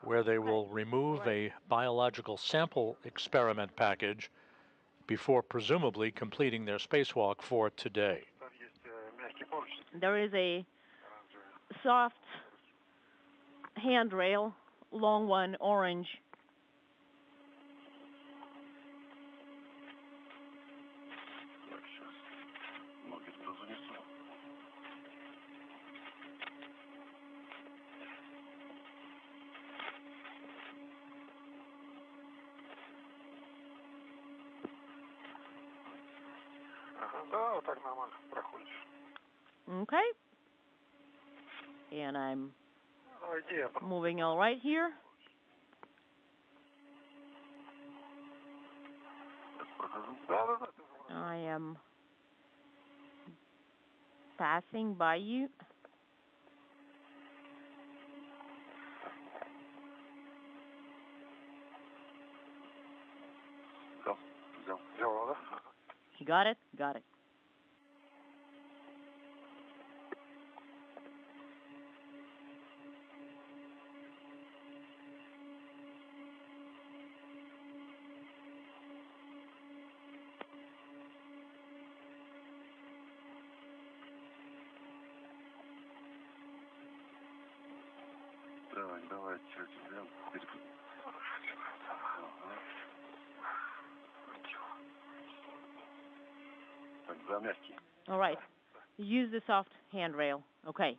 where they will remove a biological sample experiment package before presumably completing their spacewalk for today. There is a soft handrail, long one, orange. Okay. And I'm moving all right here. I am passing by you. Got it? Got it. All right. Use the soft handrail. Okay.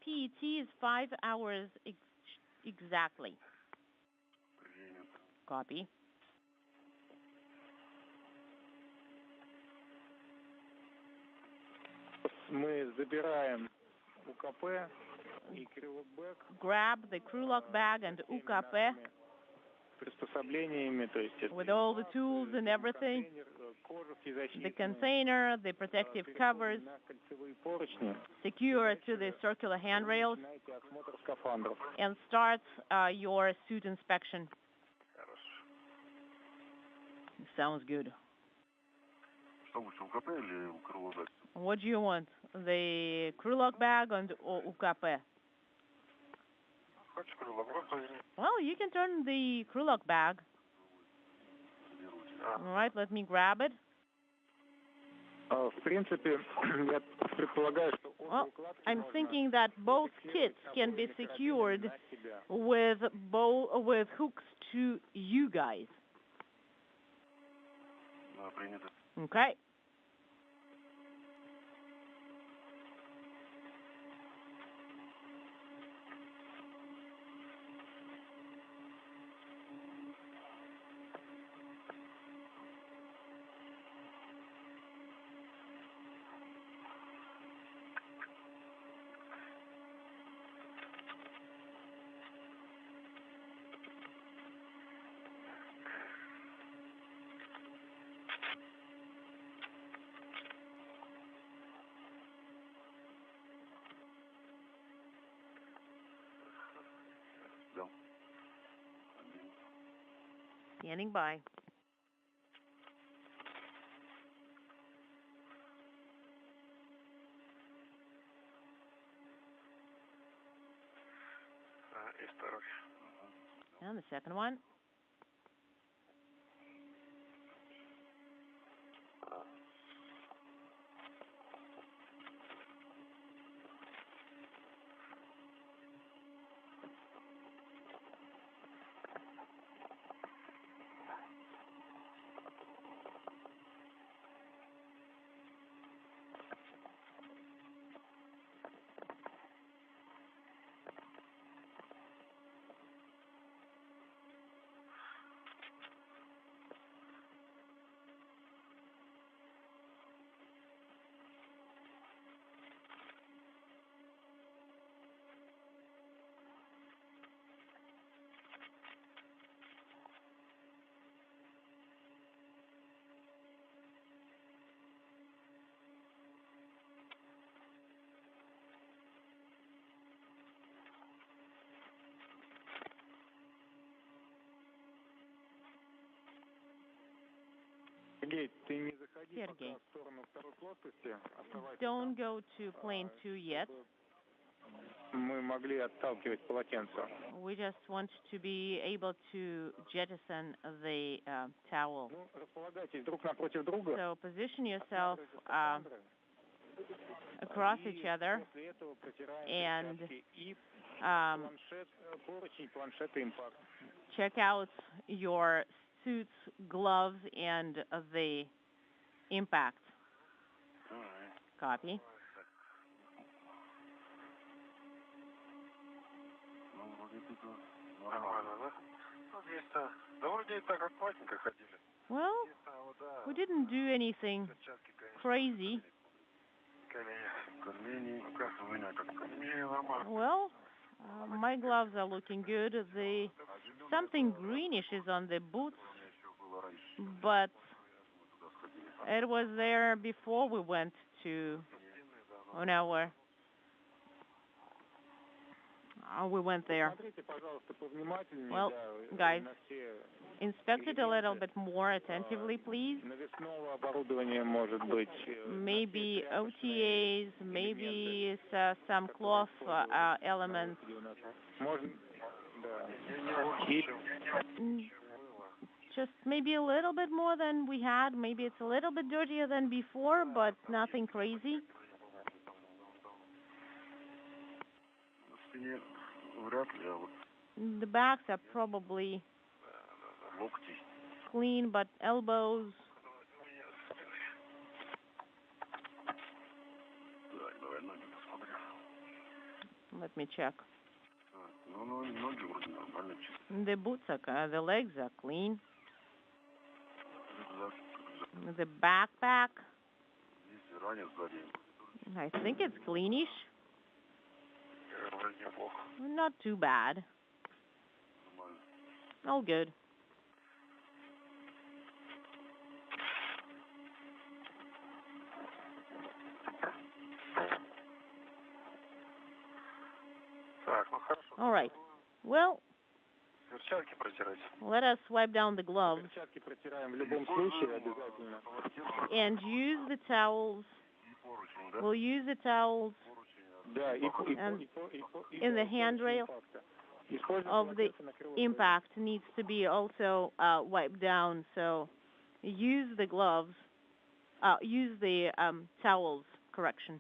PET is 5 hours exactly. Copy. Grab the crew lock bag and UKP with all the tools and everything, the container, the protective covers, secure to the circular handrails, and start your suit inspection. Sounds good. What do you want? The crew lock bag or UKP? Well, you can turn the crew lock bag. All right, let me grab it. Well, I'm thinking that both kits can be secured with hooks to you guys. Okay. Standing by. And the second one. Sergey, don't go to plane 2 yet. We just want to be able to jettison the towel. So position yourself across each other and check out your suits, gloves, and the impact. Copy. Well, we didn't do anything crazy. Well, my gloves are looking good. Something greenish is on the boots, but it was there before we went on our. We went there. Well, guys, inspect it a little bit more attentively, please. Maybe OTAs, maybe some cloth elements. Just maybe a little bit more than we had. Maybe it's a little bit dirtier than before, but nothing crazy. The backs are probably clean, but elbows. Let me check. The boots are, the legs are clean. The backpack, I think it's cleanish. Not too bad. All good. All right. Well, let us wipe down the gloves and use the towels. We'll use the towels and in the handrail of the impact needs to be also wiped down. So use the gloves, use the towels, correction.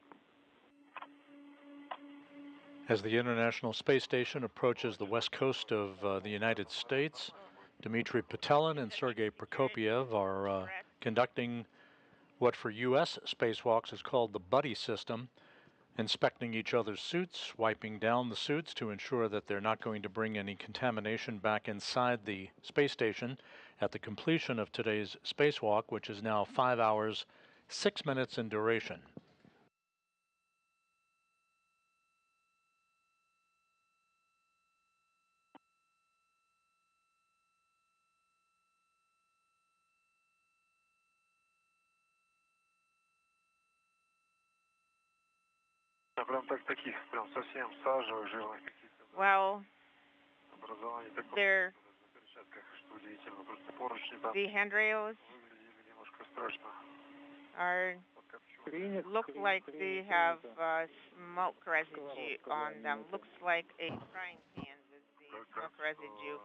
As the International Space Station approaches the west coast of the United States, Dmitry Petelin and Sergei Prokopyev are conducting what for U.S. spacewalks is called the buddy system, inspecting each other's suits, wiping down the suits to ensure that they're not going to bring any contamination back inside the space station at the completion of today's spacewalk, which is now 5 hours, 6 minutes in duration. Well, the handrails look like they have smoke residue on them. Looks like a frying pan with the smoke residue.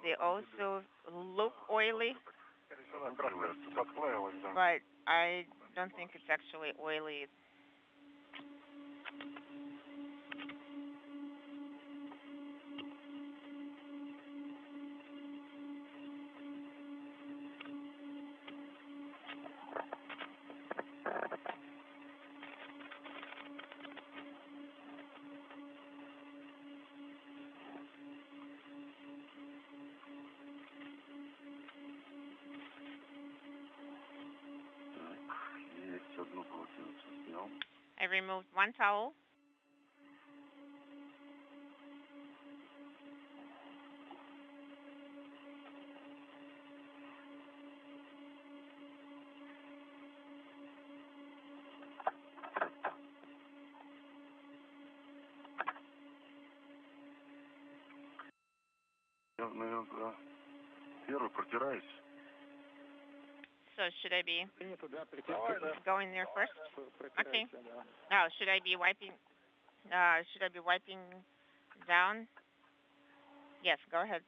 They also look oily, but I don't think it's actually oily. I removed one towel. So should I be going there first? Okay. Now, should I be wiping down? Yes, go ahead.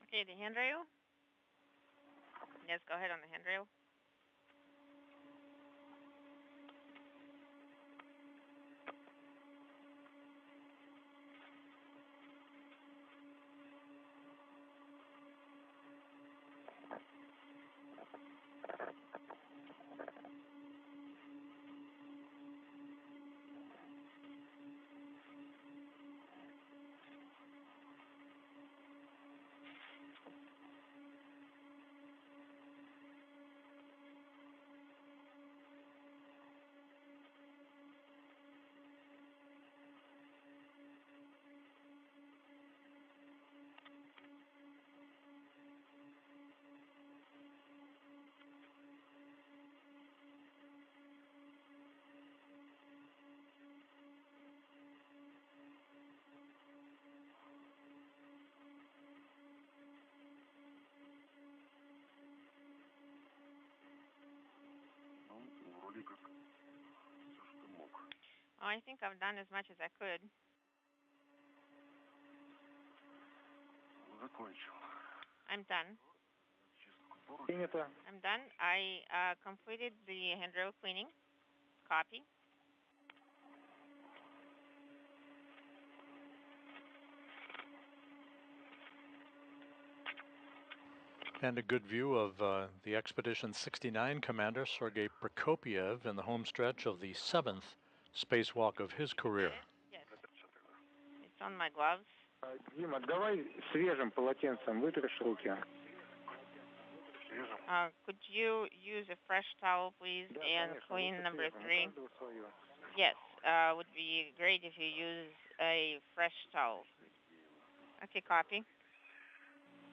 Okay, the handrail? Yes, go ahead on the handrail. Oh, I think I've done as much as I could. I'm done. I'm done. I completed the handrail cleaning. Copy. And a good view of the Expedition 69 commander, Sergei Prokopiev, in the home stretch of the 7th spacewalk of his career. Yes. It's on my gloves. Дима, давай свежим полотенцем вытришь руки. Could you use a fresh towel, please, and clean number 3? Yes, would be great if you use a fresh towel. Okay, copy.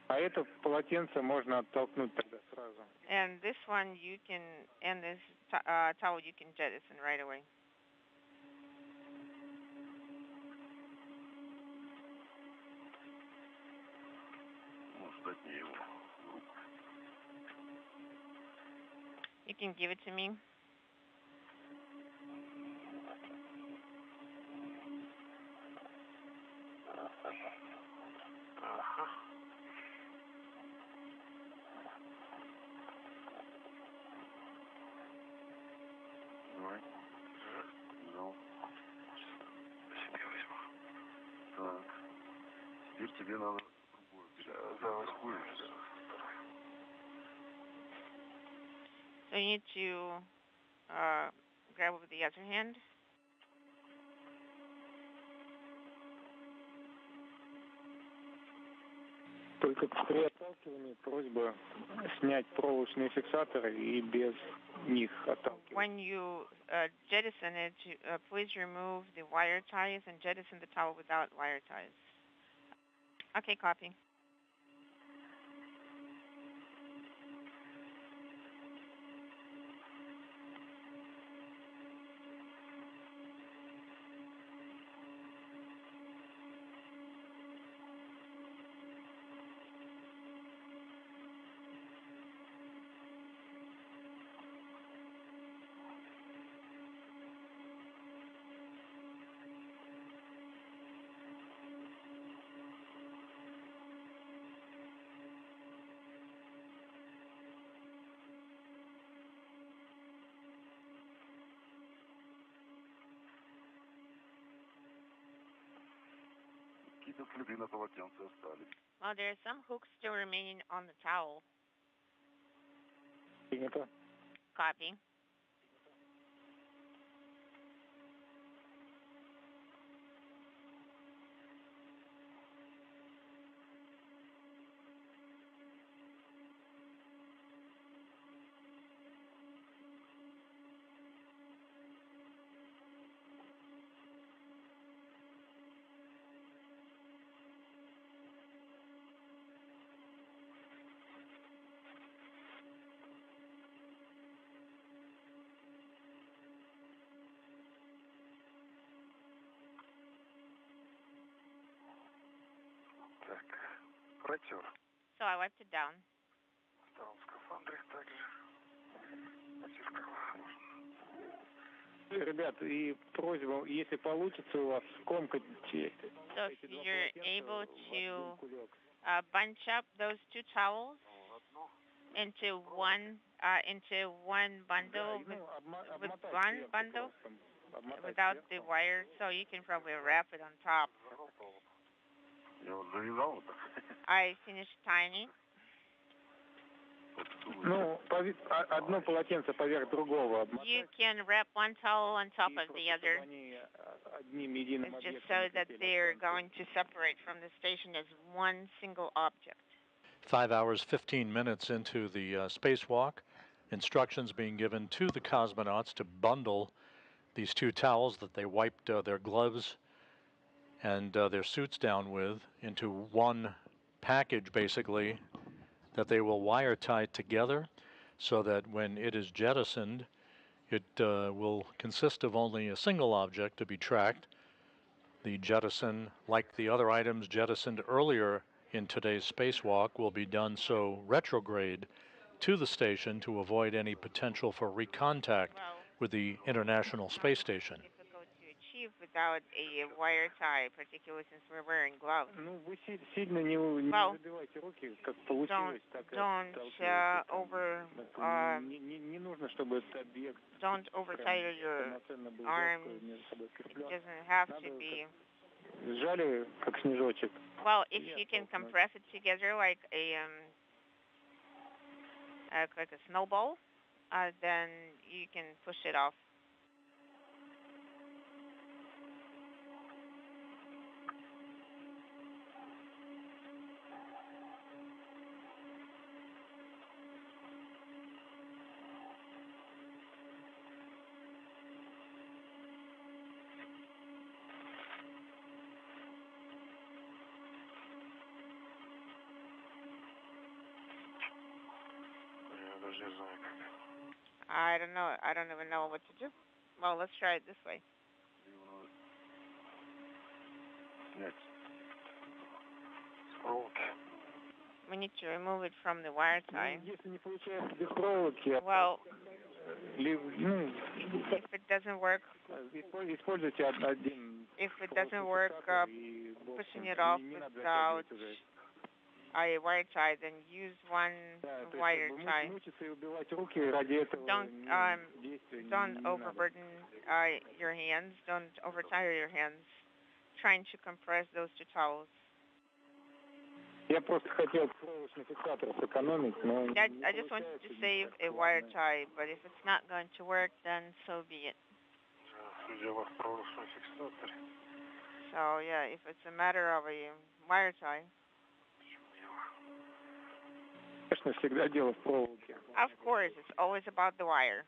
А это полотенце можно оттолкнуть тогда сразу. And this one you can, and this towel you can jettison right away. You can give it to me. Теперь тебе надо другую. So you need to grab with the other hand. Только при отталкивании просьба снять проволочные фиксаторы и без них отталкивать. When you jettison it, please remove the wire ties and jettison the towel without wire ties. Okay, copy. Well, there are some hooks still remaining on the towel. Copy. Протер. So I wiped it down. В втором скафандре также. Ребят, и просьба, если получится у вас скомкать So if you're able to bunch up those two towels into one bundle with one bundle without the wire, so you can probably wrap it on top. I finished tying it. Ну, одно полотенце поверх другого. You can wrap one towel on top of the other. It's just so that they're going to separate from the station as one single object. 5 hours, 15 minutes into the spacewalk, instructions being given to the cosmonauts to bundle these two towels that they wiped their gloves and their suits down with into one package, basically, that they will wire tie together so that when it is jettisoned, it will consist of only a single object to be tracked. The jettison, like the other items jettisoned earlier in today's spacewalk, will be done so retrograde to the station to avoid any potential for recontact with the International Space Station. Difficult to achieve without a wire tie, particularly since we're wearing gloves. Ну, вы сильно не забивайте руки, как получилось, так don't не нужно, чтобы этот объект don't overtire your arms. It doesn't have to be. Сжали, как снежочек. Well, if you can compress it together like a snowball, then you can push it off. I don't know. I don't even know what to do. Well, let's try it this way. We need to remove it from the wire tie. Well, if it doesn't work, pushing it off without a wire tie, then use one wire tie. Don't overburden your hands. Don't overtire your hands trying to compress those two towels. Я просто хотел проволочный фиксатор сэкономить, но... I just wanted to save a wire tie, but if it's not going to work, then so be it. So, yeah, if it's a matter of a wire tie... Конечно, всегда дело в проволоке. Of course, it's always about the wire.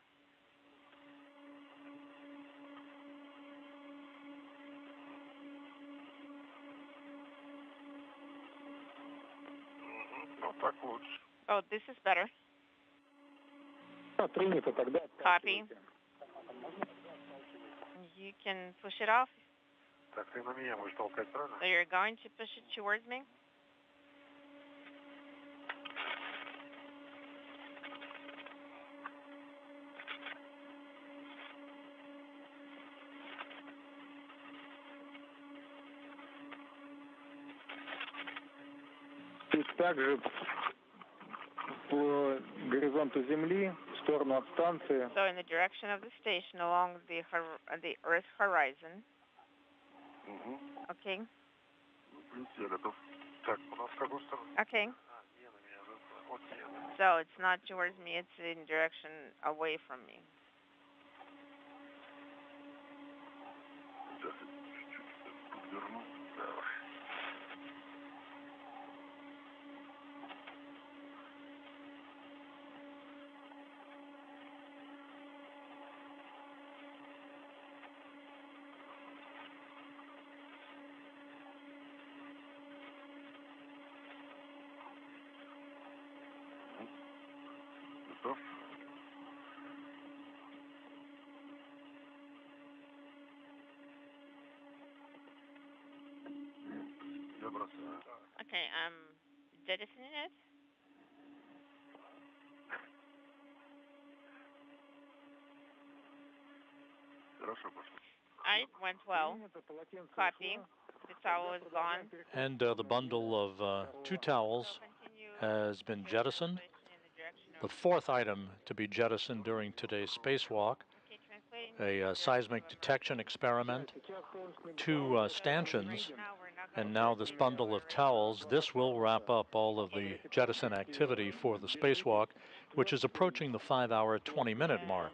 Oh, this is better. Copy. You can push it off. So you're going to push it towards me? Также по горизонту Земли, в сторону от станции. So in the direction of the station along the Earth horizon. Okay. Okay. So it's not towards me, it's in direction away from me. Okay, jettisoning it. It went well. Copy. The towel is gone. And the bundle of 2 towels has been jettisoned. The fourth item to be jettisoned during today's spacewalk, a seismic detection experiment, 2 stanchions, and now this bundle of towels. This will wrap up all of the jettison activity for the spacewalk, which is approaching the 5-hour, 20-minute mark.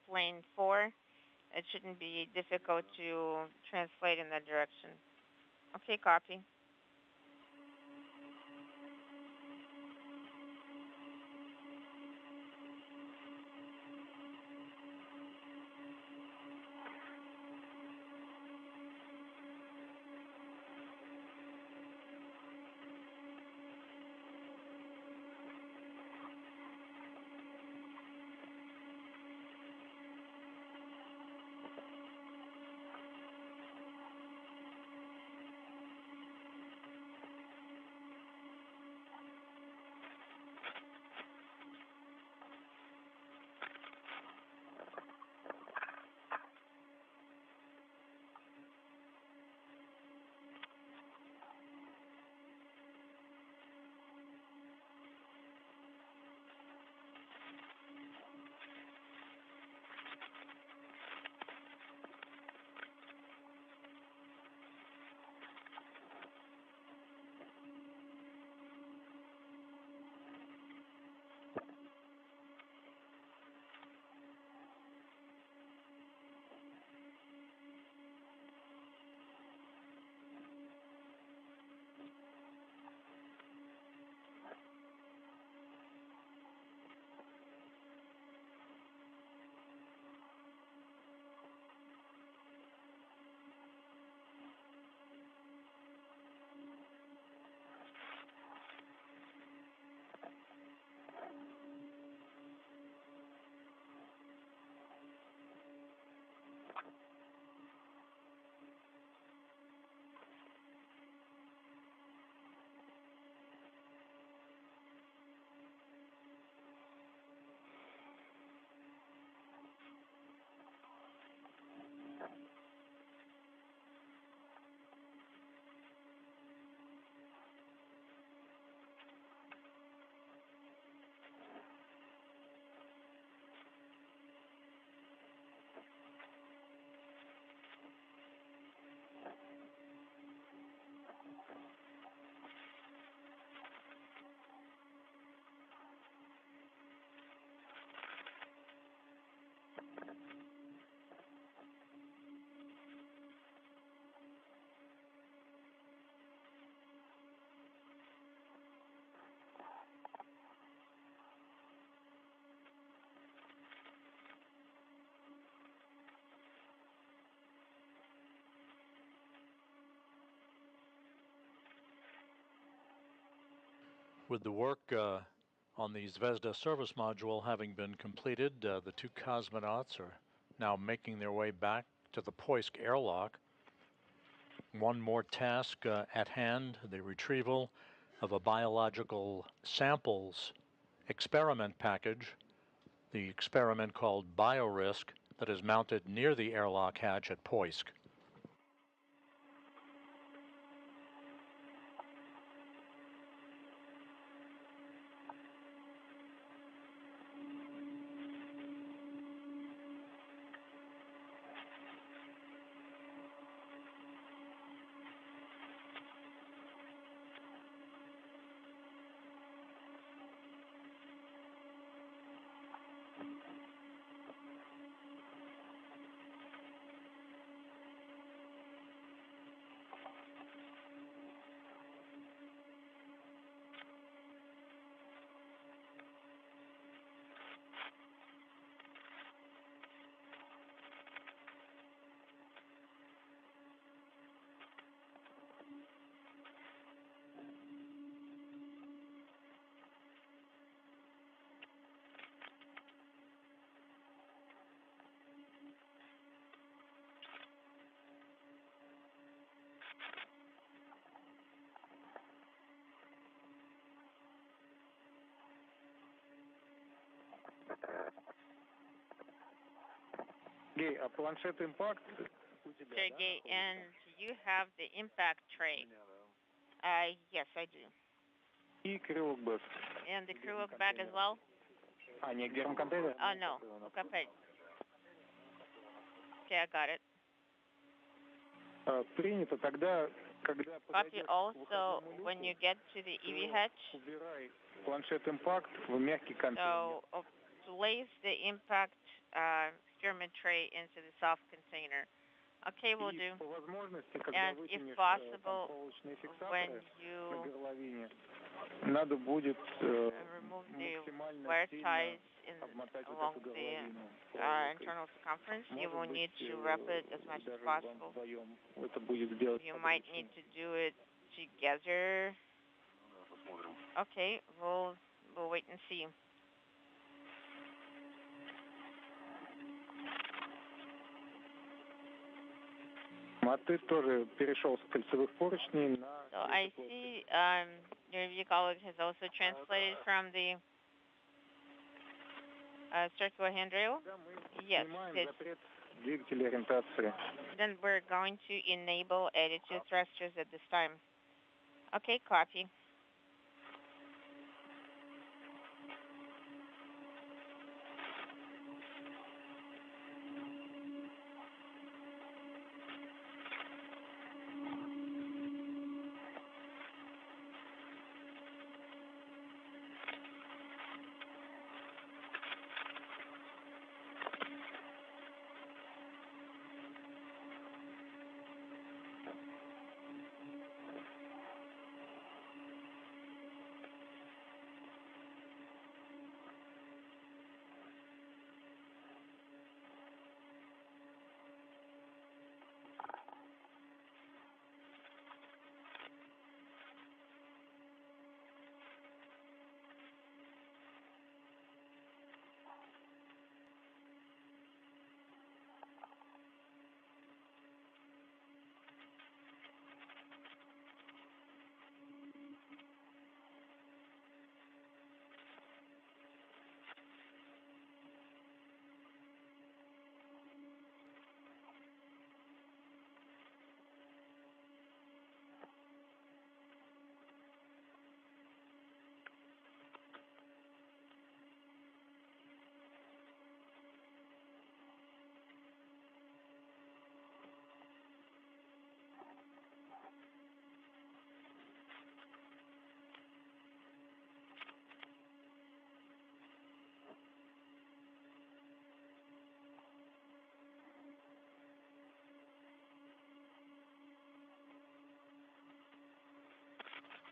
Plane 4, it shouldn't be difficult to translate in that direction. Okay, copy. With the work on the Zvezda service module having been completed, the two cosmonauts are now making their way back to the Poisk airlock. One more task at hand, the retrieval of a biological samples experiment package, the experiment called BioRisk, that is mounted near the airlock hatch at Poisk. Sergey, and you have the impact tray. Yes, I do. And the crew look bag as well? Oh, no. Okay, I got it. Copy. Also, when you get to the EV hatch, so place the impact experiment tray into the soft container. Okay, will do. And if possible, when you remove the wire ties along the internal circumference, you will need to wrap it as much as possible. You might need to do it together. Okay, we'll wait and see. So I see your review colleague has also translated from the circular handrail. Yes, then we're going to enable attitude thrusters at this time. Okay, copy.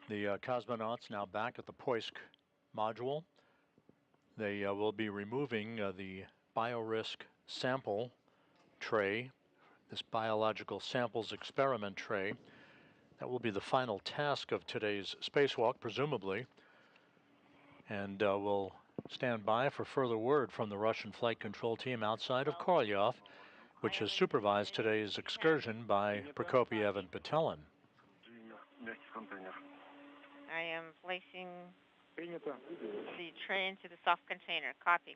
The cosmonauts now back at the Poisk module. They will be removing the BioRisk sample tray, this biological samples experiment tray. That will be the final task of today's spacewalk, presumably. And we'll stand by for further word from the Russian flight control team outside of Korolyov, which has supervised today's excursion by Prokopiev and Patelin. I am placing the tray into the soft container. Copy.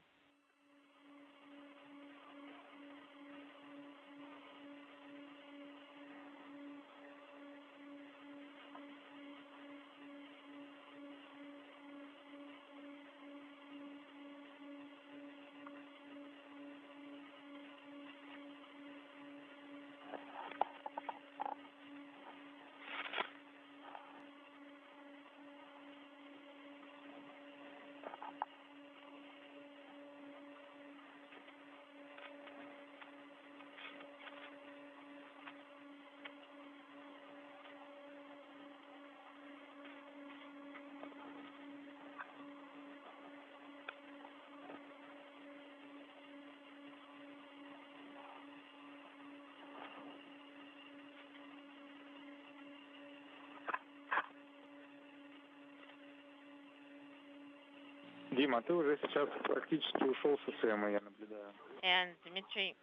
Дима, ты уже сейчас практически ушел с СМ, я наблюдаю. And Dmitry,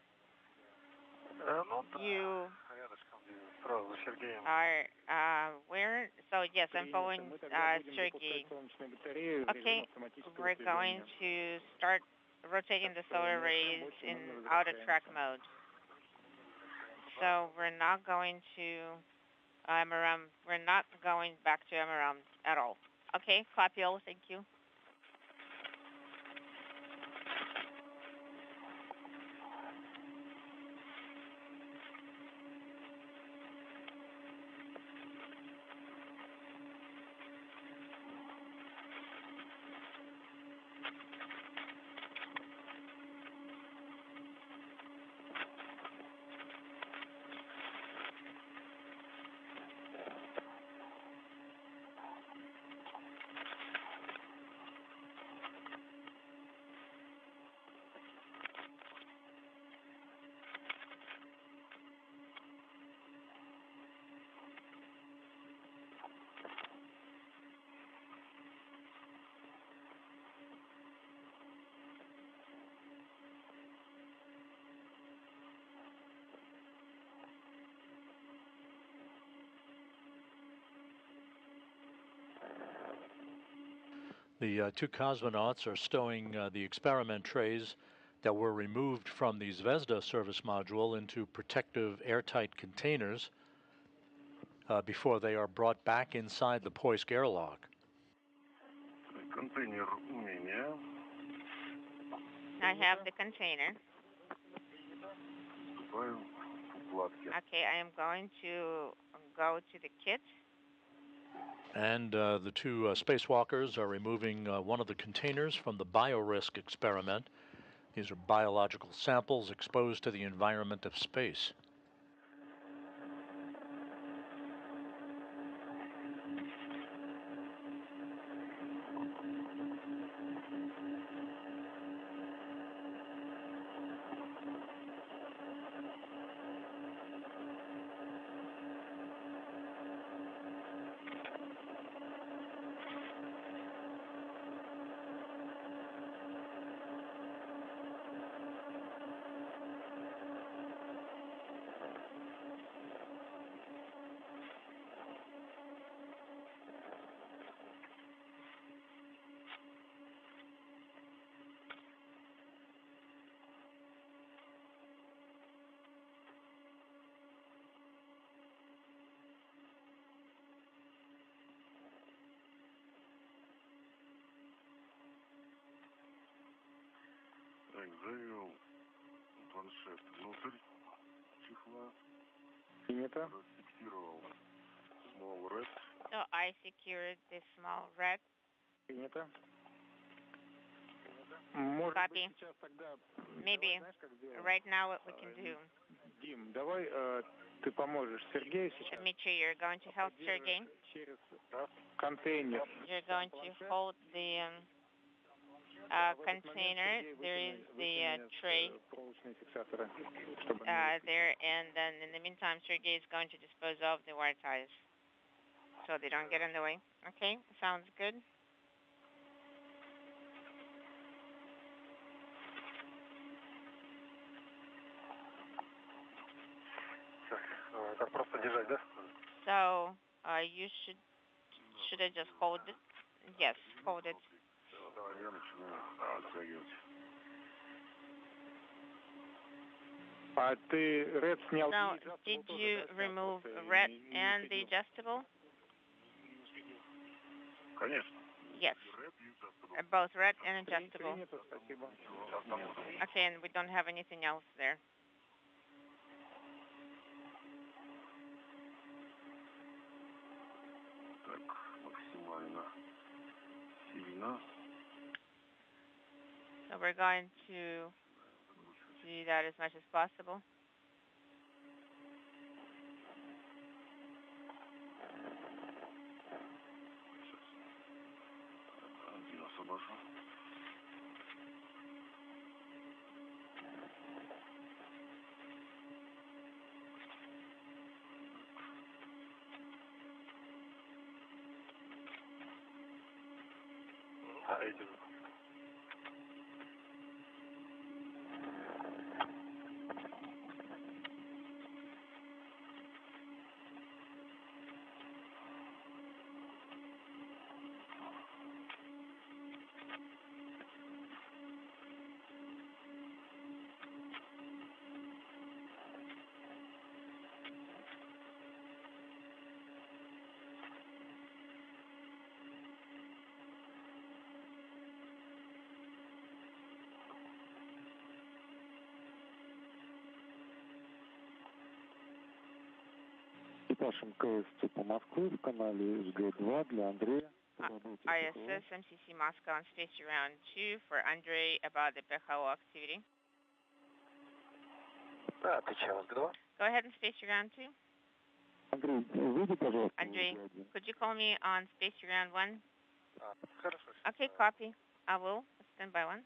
you are where? So yes, I'm following Sergey. Okay, we're going to start rotating the solar rays in out-of-track mode. So we're not going to we're not going back to Amaram at all. Okay, copy all, thank you. The two cosmonauts are stowing the experiment trays that were removed from the Zvezda service module into protective airtight containers before they are brought back inside the Poisk airlock. I have the container. Okay, I am going to go to the kit. And the two spacewalkers are removing one of the containers from the biorisk experiment. These are biological samples exposed to the environment of space. Завел планшет внутрь чехла. Принято. Зафиксировал small red. So I secured the small red. Принято. Copy. Maybe right now what we can do. Дим, давай ты поможешь Сергею сейчас. Dmitry, you're going to help Sergey. Через контейнер. You're going to hold the container. There is the tray there, and then in the meantime, Sergey is going to dispose of the wire ties so they don't get in the way. Okay, sounds good. So you should I just hold it? Yes, hold it. Я начинаю оттягивать. Now, did you remove red and the adjustable? Конечно. Yes. Both red and adjustable. Okay, and we don't have anything else there. Так, максимально сильно. So we're going to do that as much as possible. Один освобожу. Эти. Экипаж МКС по Москве в канале СГ-2 для Андрея. ISS MCC Moscow on Space Round 2 for Andre about the PHO activity. Да, отвечаю, СГ-2. Go ahead and Space Round 2. Андрей, выйди, пожалуйста. Andre, could you call me on Space Round 1? Хорошо. Okay, copy. I will. Stand by 1.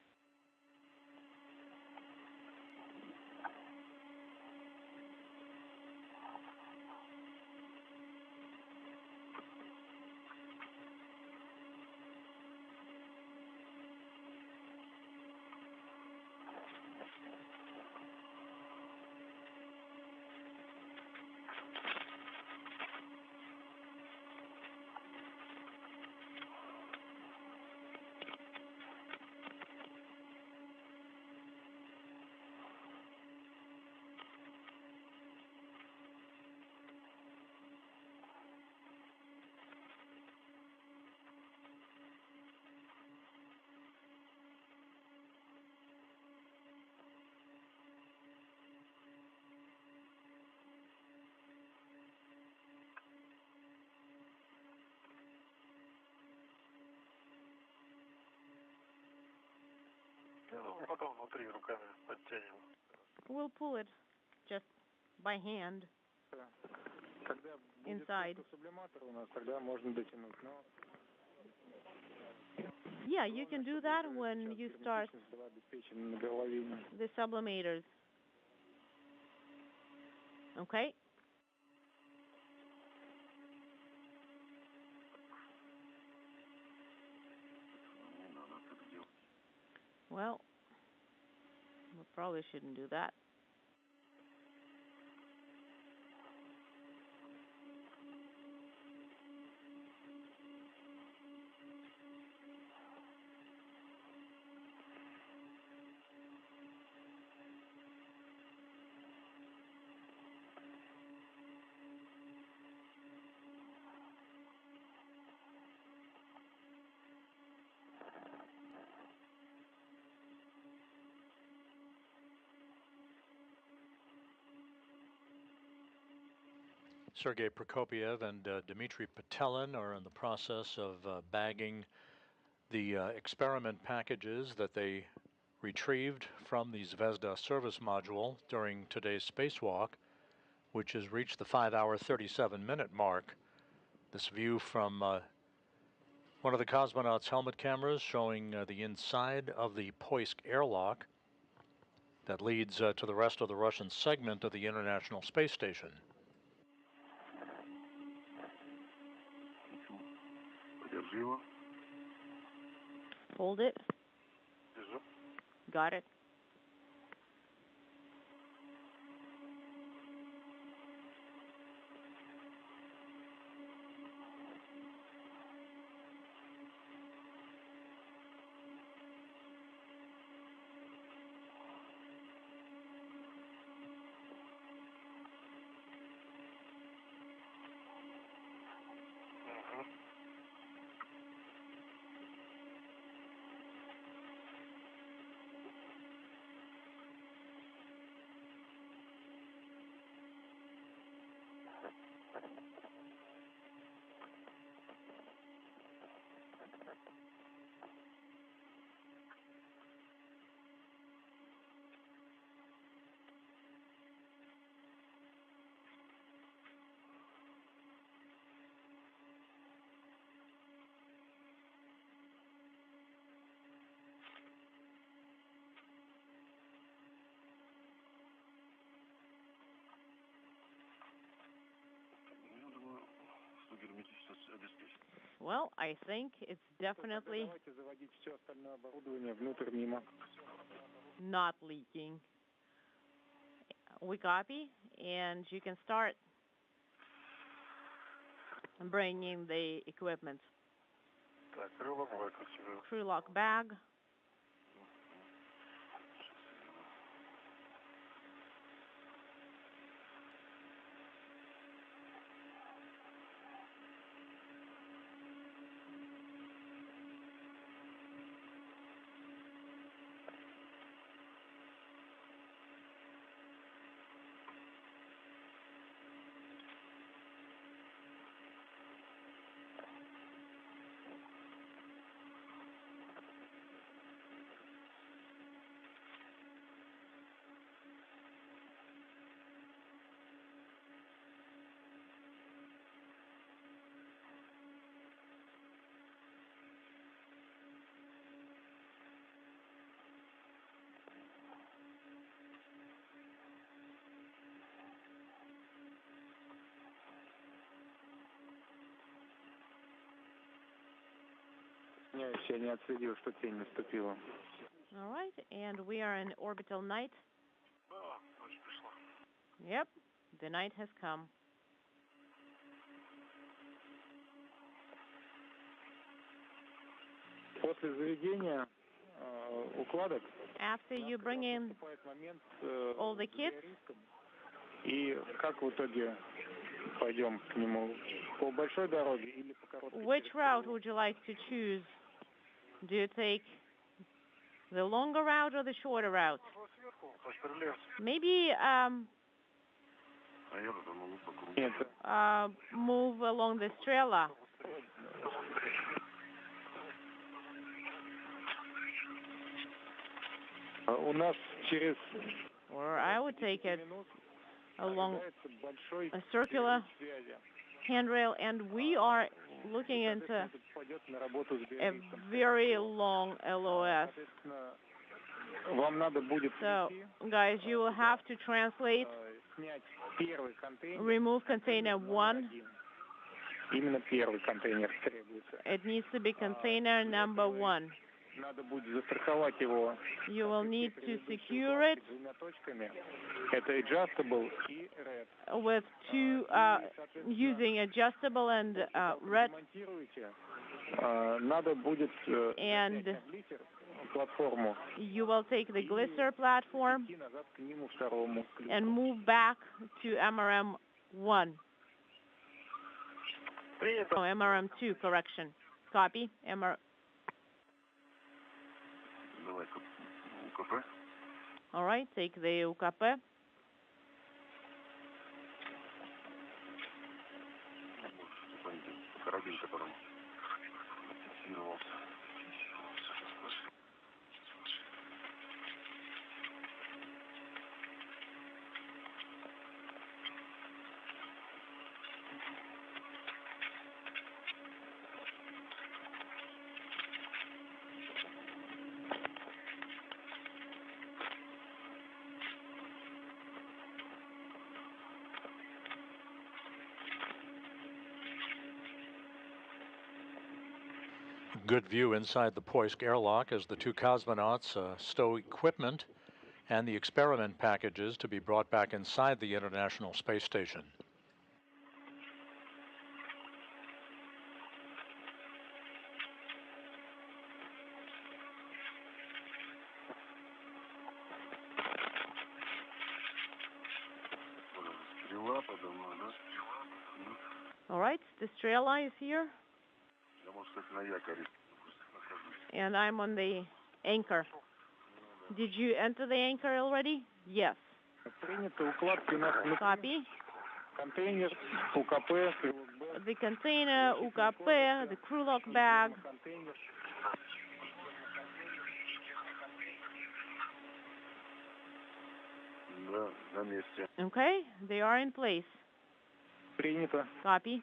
Потом внутри руками подтянем. We'll pull it just by hand inside. Yeah, you can do that when you start the sublimators. Okay? Well, we probably shouldn't do that. Sergei Prokopiev and Dmitry Petelin are in the process of bagging the experiment packages that they retrieved from the Zvezda service module during today's spacewalk, which has reached the 5-hour, 37-minute mark. This view from one of the cosmonauts' helmet cameras showing the inside of the Poisk airlock that leads to the rest of the Russian segment of the International Space Station. Hold it. Got it. Well, I think it's definitely not leaking. We copy, and you can start bringing the equipment. Crew lock bag. Я не отследил, что тень наступила. All right, and we are in orbital night. Yep, the night has come. После заведения укладок After you bring in all the kits, и как в итоге пойдем к нему? По большой дороге или по короткой? which route would you like to choose? Do you take the longer route or the shorter route? Maybe move along the Strela. У нас через Or I would take it along a circular handrail, and we are looking into a very long LOS. вам надо будет So, guys, you will have to translate, снять первый контейнер. remove container 1. Именно первый контейнер требуется. It needs to be container number 1. Надо будет застраховать его. You will need to secure it Двумя точками. Это adjustable и red. with two, using adjustable and red. Монтируете. Надо будет And снять платформу. You will take the glisser platform И назад к нему второму. and move back to MRM 1. Oh, MRM 2, correction. Copy. Давай УКП. All right, take the UKP. Карабин, которым фиксировался. Good view inside the Poisk airlock as the two cosmonauts stow equipment and the experiment packages to be brought back inside the International Space Station. All right, the Strela is here. And I'm on the anchor. Did you enter the anchor already? Yes. Copy. Контейнер, УКП, The container, UKP, the crew lock bag. Да, на месте. Okay, they are in place. Принято. Copy.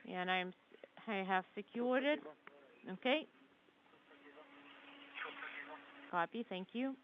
Yeah, and I have secured it. Okay. Copy. Thank you.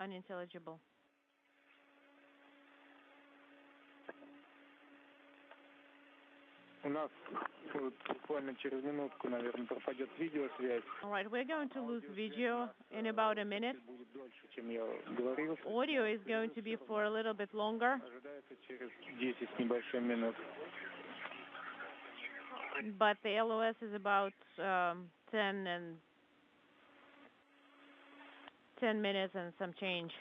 Unintelligible. У нас буквально через минутку, наверное, пропадет видеосвязь. All right, we're going to lose video in about a minute. Будет дольше, чем я говорил. Audio is going to be for a little bit longer. Ожидается через 10 с небольшим минут. But the LOS is about 10 minutes and some change.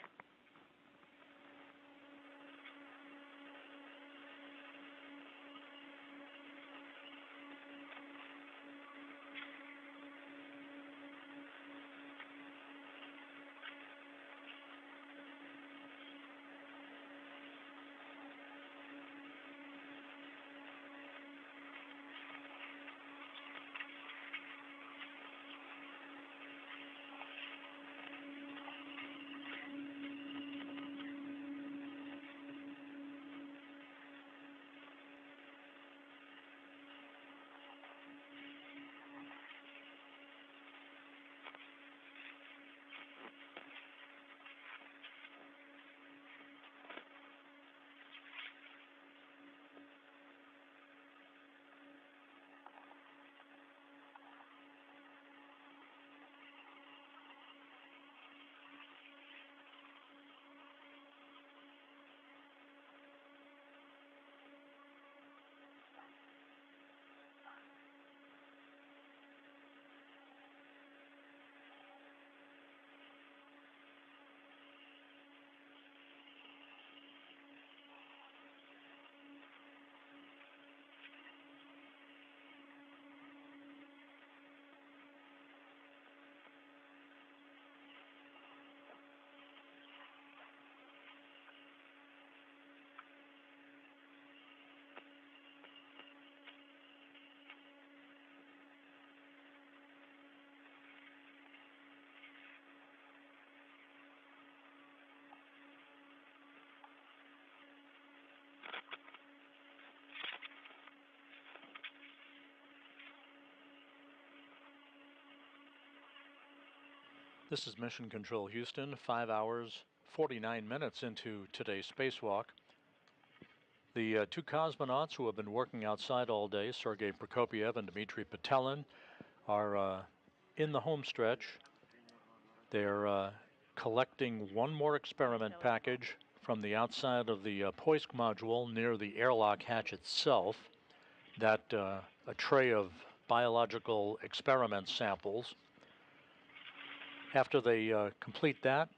This is Mission Control Houston, 5 hours, 49 minutes into today's spacewalk. The two cosmonauts who have been working outside all day, Sergei Prokopyev and Dmitry Petelin, are in the home stretch. They're collecting one more experiment package from the outside of the Poisk module near the airlock hatch itself. That a tray of biological experiment samples. After they complete that,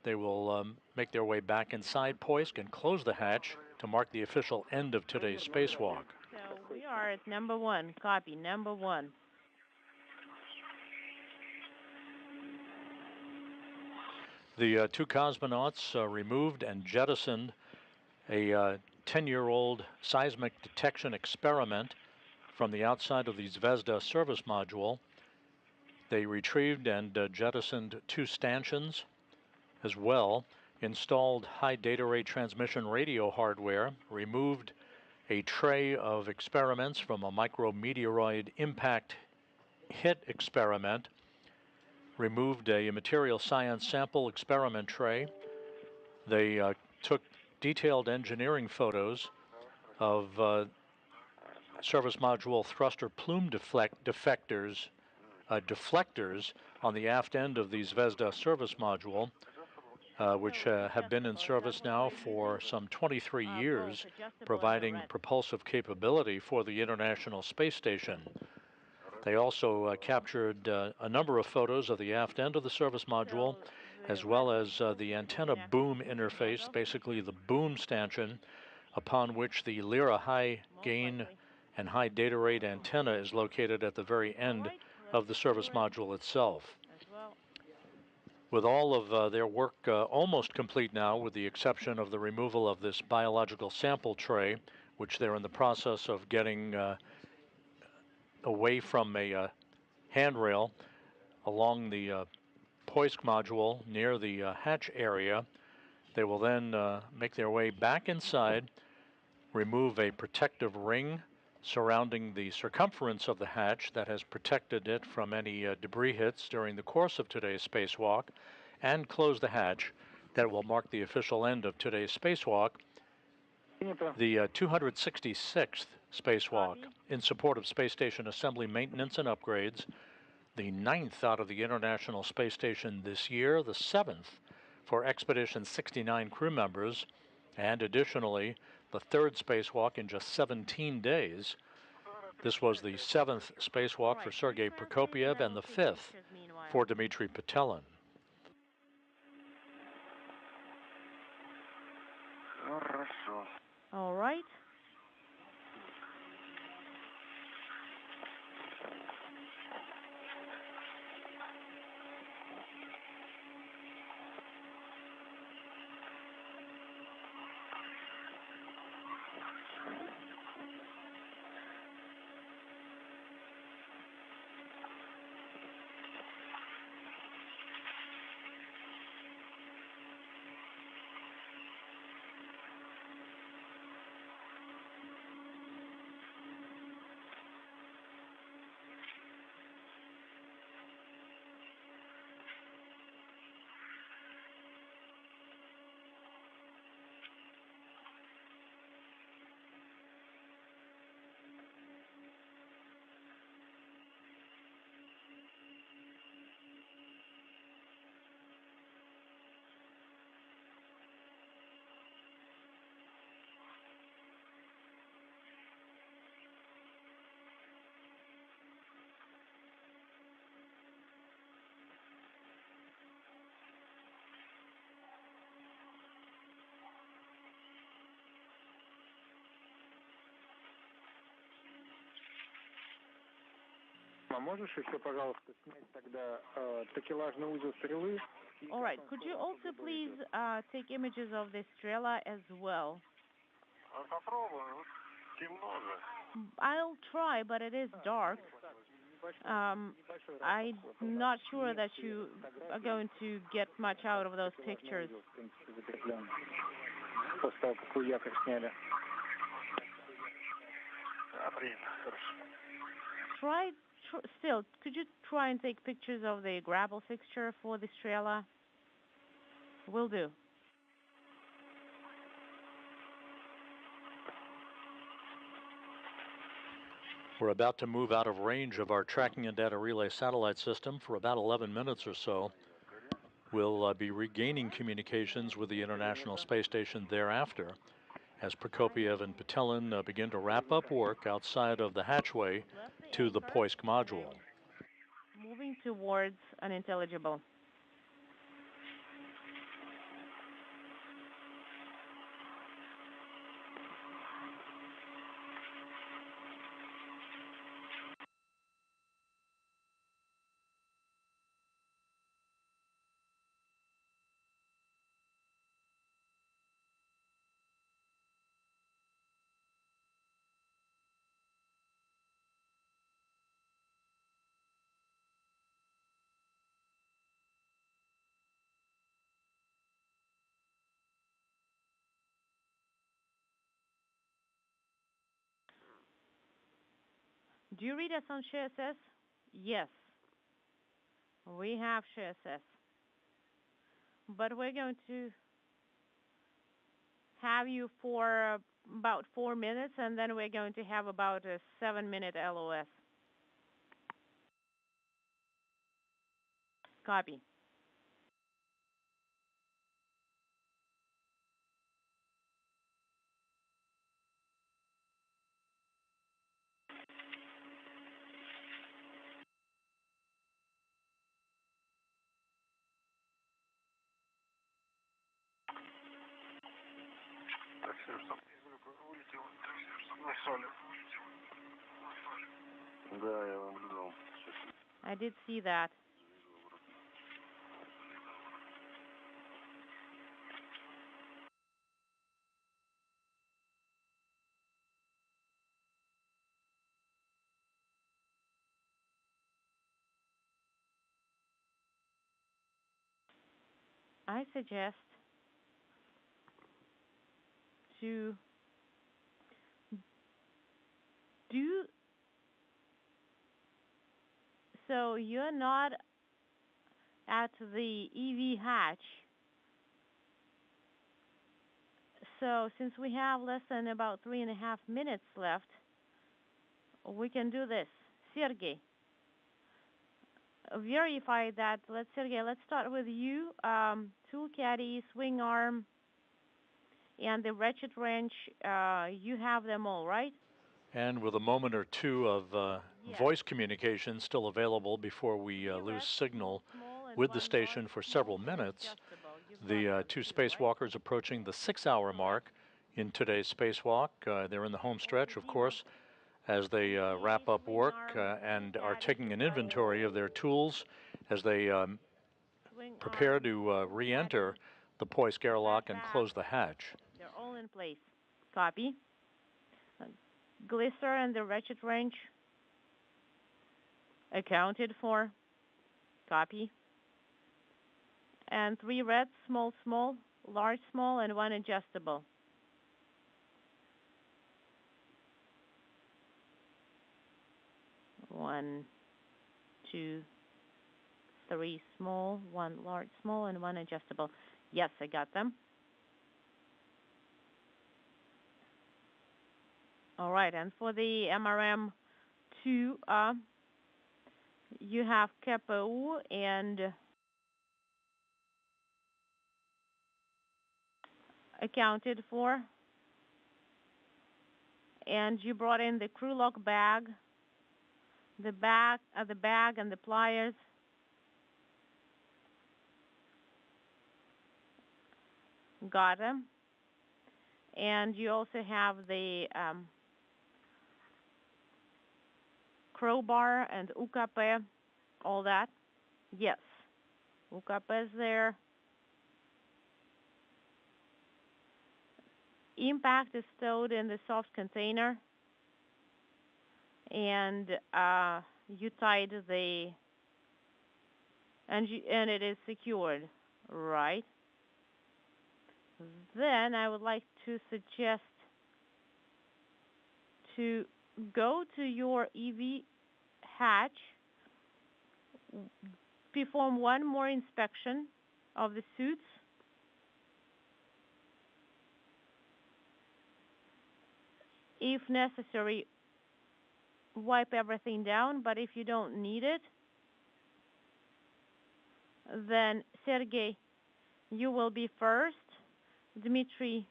they will make their way back inside Poisk and close the hatch to mark the official end of today's spacewalk. So we are at number 1. Copy, number 1. The two cosmonauts removed and jettisoned a 10-year-old seismic detection experiment from the outside of the Zvezda service module. They retrieved and jettisoned 2 stanchions as well, installed high data rate transmission radio hardware, removed a tray of experiments from a micrometeoroid impact hit experiment, removed a material science sample experiment tray. They took detailed engineering photos of service module thruster plume deflectors on the aft end of the Zvezda service module, which have been in service now for some 23 years, providing propulsive capability for the International Space Station. They also captured a number of photos of the aft end of the service module, as well as the antenna boom interface, basically the boom stanchion, upon which the Lyra high gain and high data rate antenna is located at the very end of the service module itself. With all of their work almost complete now, with the exception of the removal of this biological sample tray, which they're in the process of getting away from a handrail along the Poisk module near the hatch area, they will then make their way back inside, remove a protective ring surrounding the circumference of the hatch that has protected it from any debris hits during the course of today's spacewalk, and close the hatch that will mark the official end of today's spacewalk, the 266th spacewalk in support of space station assembly maintenance and upgrades, the 9th out of the International Space Station this year, the 7th for Expedition 69 crew members, and additionally, the 3rd spacewalk in just 17 days. This was the 7th spacewalk for Sergei Prokopyev and the 5th for Dmitry Petelin. All right. All right. Could you also please take images of the Strela as well? I'll try, but it is dark. I'm not sure that you are going to get much out of those pictures. Still, could you try and take pictures of the grapple fixture for the Strela? Will do. We're about to move out of range of our tracking and data relay satellite system for about 11 minutes or so. We'll be regaining communications with the International Space Station thereafter. as Prokopiev and Petelin begin to wrap up work outside of the hatchway to the Poisk module. Moving towards unintelligible. Do you read us on ShareSS? Yes, we have ShareSS. But we're going to have you for about 4 minutes, and then we're going to have about a 7-minute LOS. Copy. I did see that. I suggest to do so you're not at the EV hatch. So since we have less than about 3.5 minutes left, we can do this. Sergey, verify that. Sergey, let's start with you. Tool caddy, swing arm, and the ratchet wrench. You have them all, right? And with a moment or two of voice communication still available before we lose signal with the station for several minutes, the two spacewalkers approaching the 6-hour mark in today's spacewalk. They're in the home stretch, of course, as they wrap up work and are taking an inventory of their tools as they prepare to re-enter the Poisk airlock and close the hatch. They're all in place. Copy. Glisser and the ratchet wrench accounted for. Copy. And 3 reds, small, small, large, small, and 1 adjustable. One, 2, 3 small, 1 large, small, and 1 adjustable. Yes, I got them. All right, and for the MRM2, you have KPU and accounted for. And you brought in the crew lock bag, the bag and the pliers. Got them. And you also have the crowbar and UKP, all that. Yes, UKP is there. Impact is stowed in the soft container, and you tied the and it is secured, right? Then I would like to suggest to go to your EV hatch, perform one more inspection of the suits, if necessary, wipe everything down, but if you don't need it, then Sergey, you will be first. Dmitry,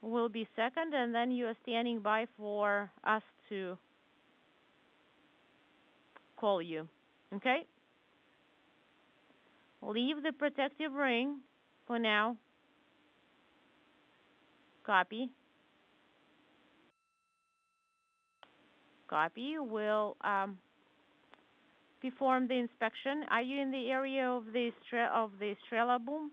will be second, and then you are standing by for us to call you. Okay? Leave the protective ring for now. Copy. Copy. We'll perform the inspection. Are you in the area of the Strela boom?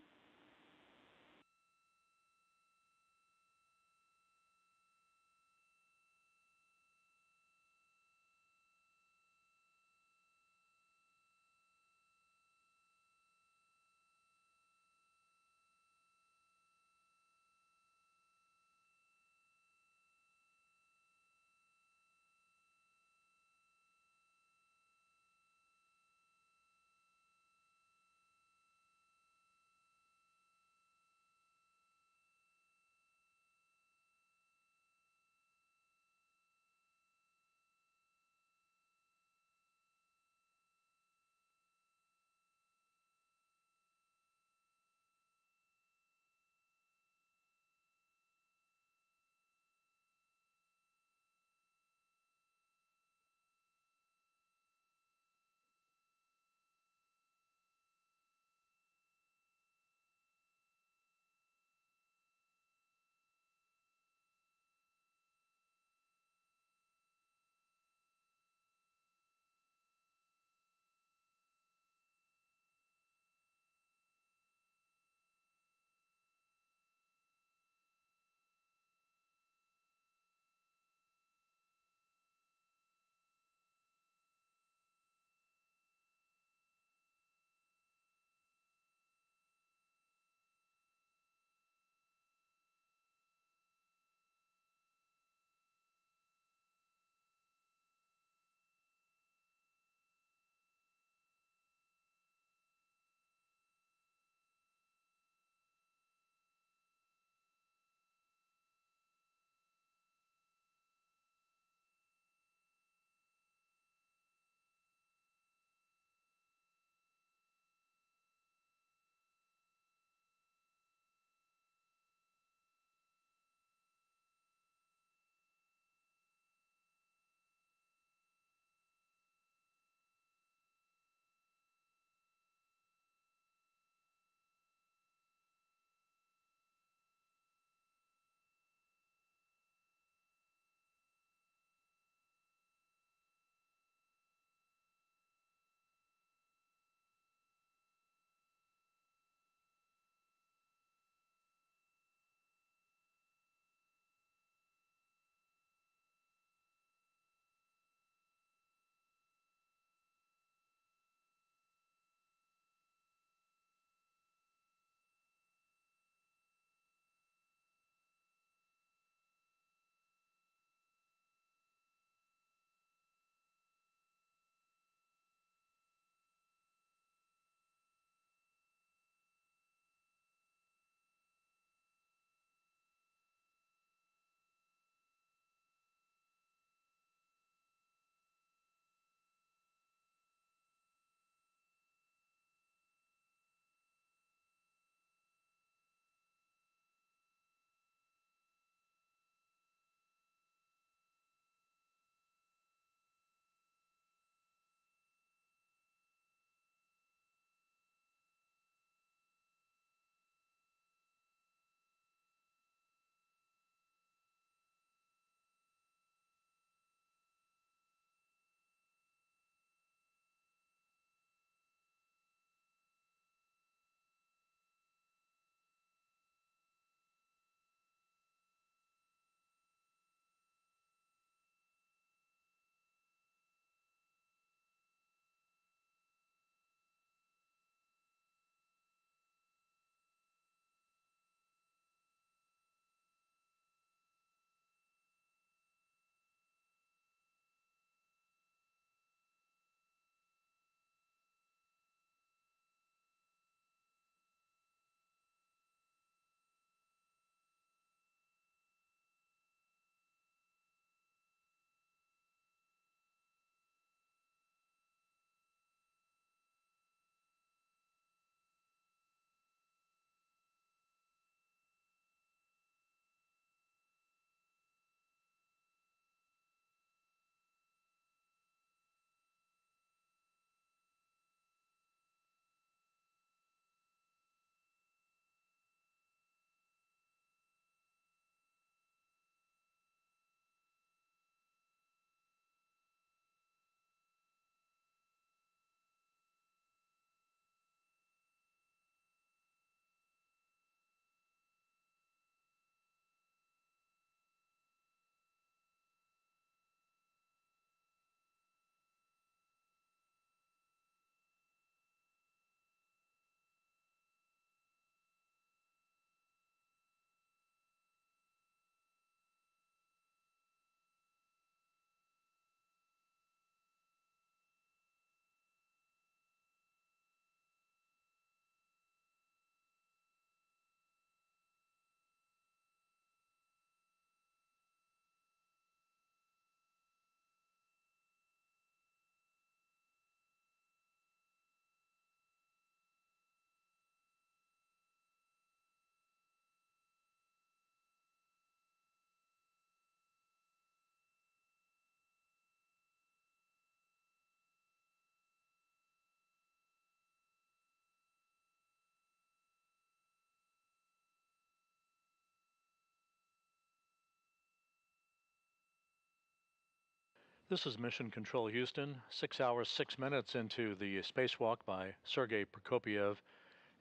This is Mission Control Houston, 6 hours, 6 minutes into the spacewalk by Sergei Prokopyev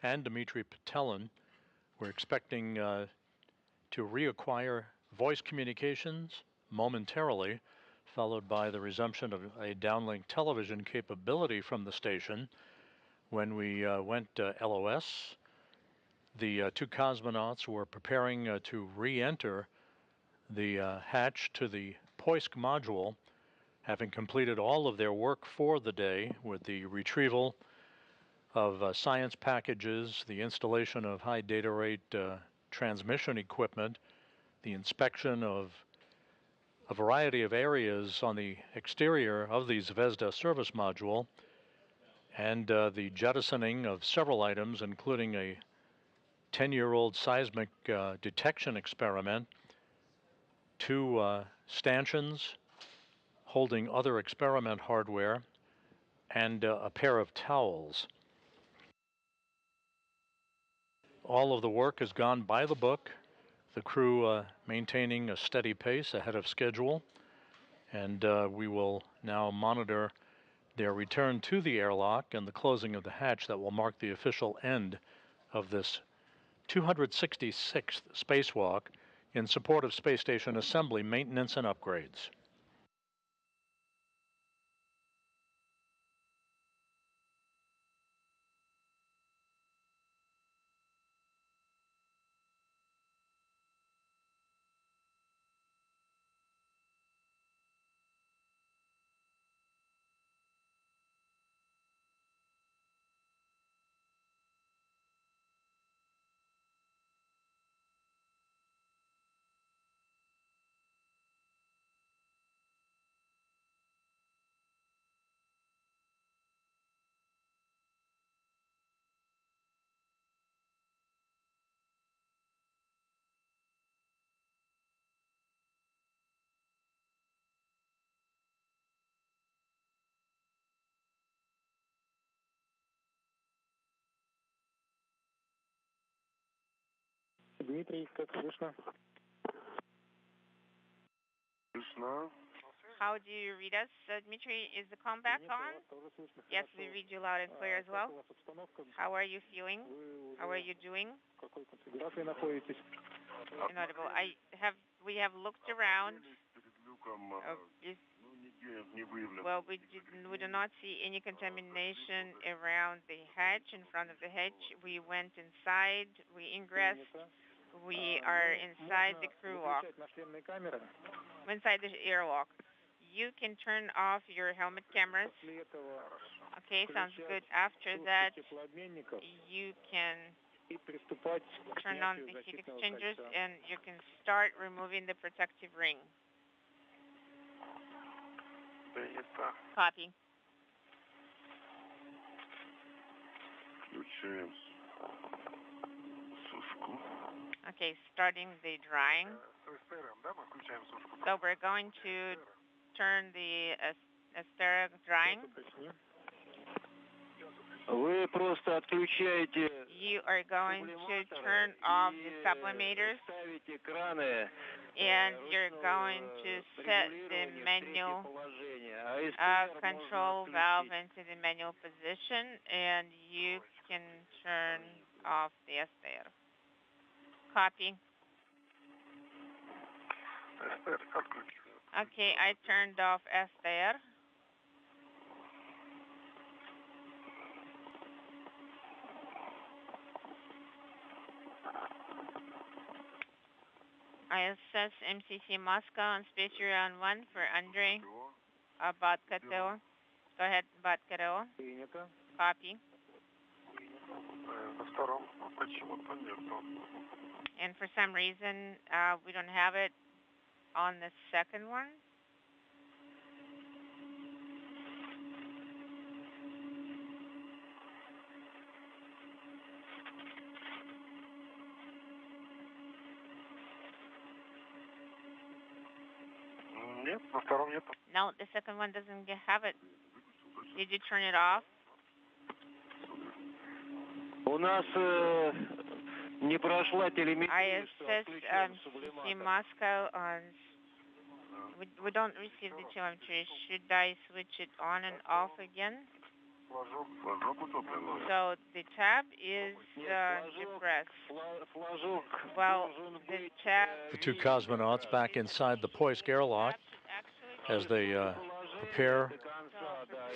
and Dmitry Petelin. We're expecting to reacquire voice communications momentarily, followed by the resumption of a downlink television capability from the station. When we went LOS, the two cosmonauts were preparing to re-enter the hatch to the Poisk module, having completed all of their work for the day with the retrieval of science packages, the installation of high data rate transmission equipment, the inspection of a variety of areas on the exterior of the Zvezda service module, and the jettisoning of several items, including a 10-year-old seismic detection experiment, two stanchions holding other experiment hardware, and a pair of towels. All of the work has gone by the book, the crew maintaining a steady pace ahead of schedule, and we will now monitor their return to the airlock and the closing of the hatch that will mark the official end of this 266th spacewalk in support of space station assembly, maintenance, and upgrades. Дмитрий, как слышно? Слышно. How do you read us, Dmitry? Is the comm back on? Yes, we read you loud and clear as well. How are you feeling? How are you doing? Inaudible. We have looked around. Well, we do not see any contamination around the hatch, in front of the hatch. We went inside, we ingressed. We are inside the crew walk. Inside the airlock. You can turn off your helmet cameras. Okay, sounds good. After that, you can turn on the heat exchangers and you can start removing the protective ring. Copy. Okay, starting the drying. So we're going to turn the Astera drying. Вы просто отключаете. You are going to turn off the sublimators, and you're going to set the manual control valve into the manual position, and you can turn off the Astera. Copy. Okay, I turned off Astera. ISS MCC Moscow on Space Round 1 for Andrei Batkateo. Go ahead, Batkateo. Copy. And for some reason, we don't have it on the second one. No, the second one doesn't have it. Did you turn it off? У нас не прошла телеметрия. ISS MCC Moscow on We don't receive the telemetry. Should I switch it on and off again? So the tab is egress. Well, the tab... The two cosmonauts back inside the Poisk airlock as they prepare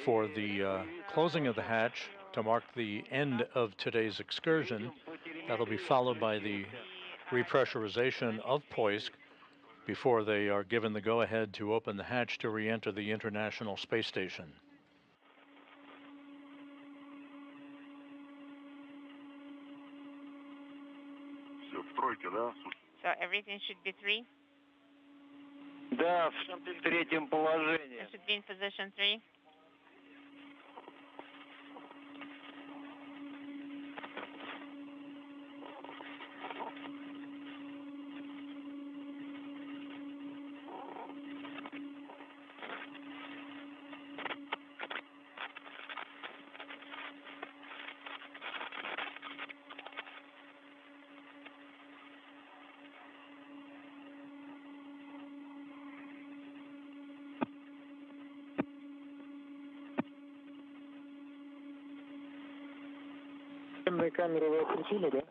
for the closing of the hatch to mark the end of today's excursion. That'll be followed by the repressurization of Poisk before they are given the go-ahead to open the hatch to re-enter the International Space Station. So everything should be 3? Да, в третьем положении. It should be in position 3.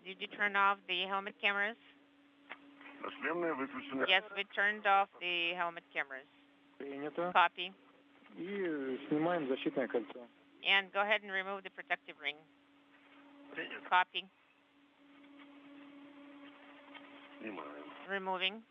Did you turn off the helmet cameras? Yes, we turned off the helmet cameras. Copy. And go ahead and remove the protective ring. Copy. Removing.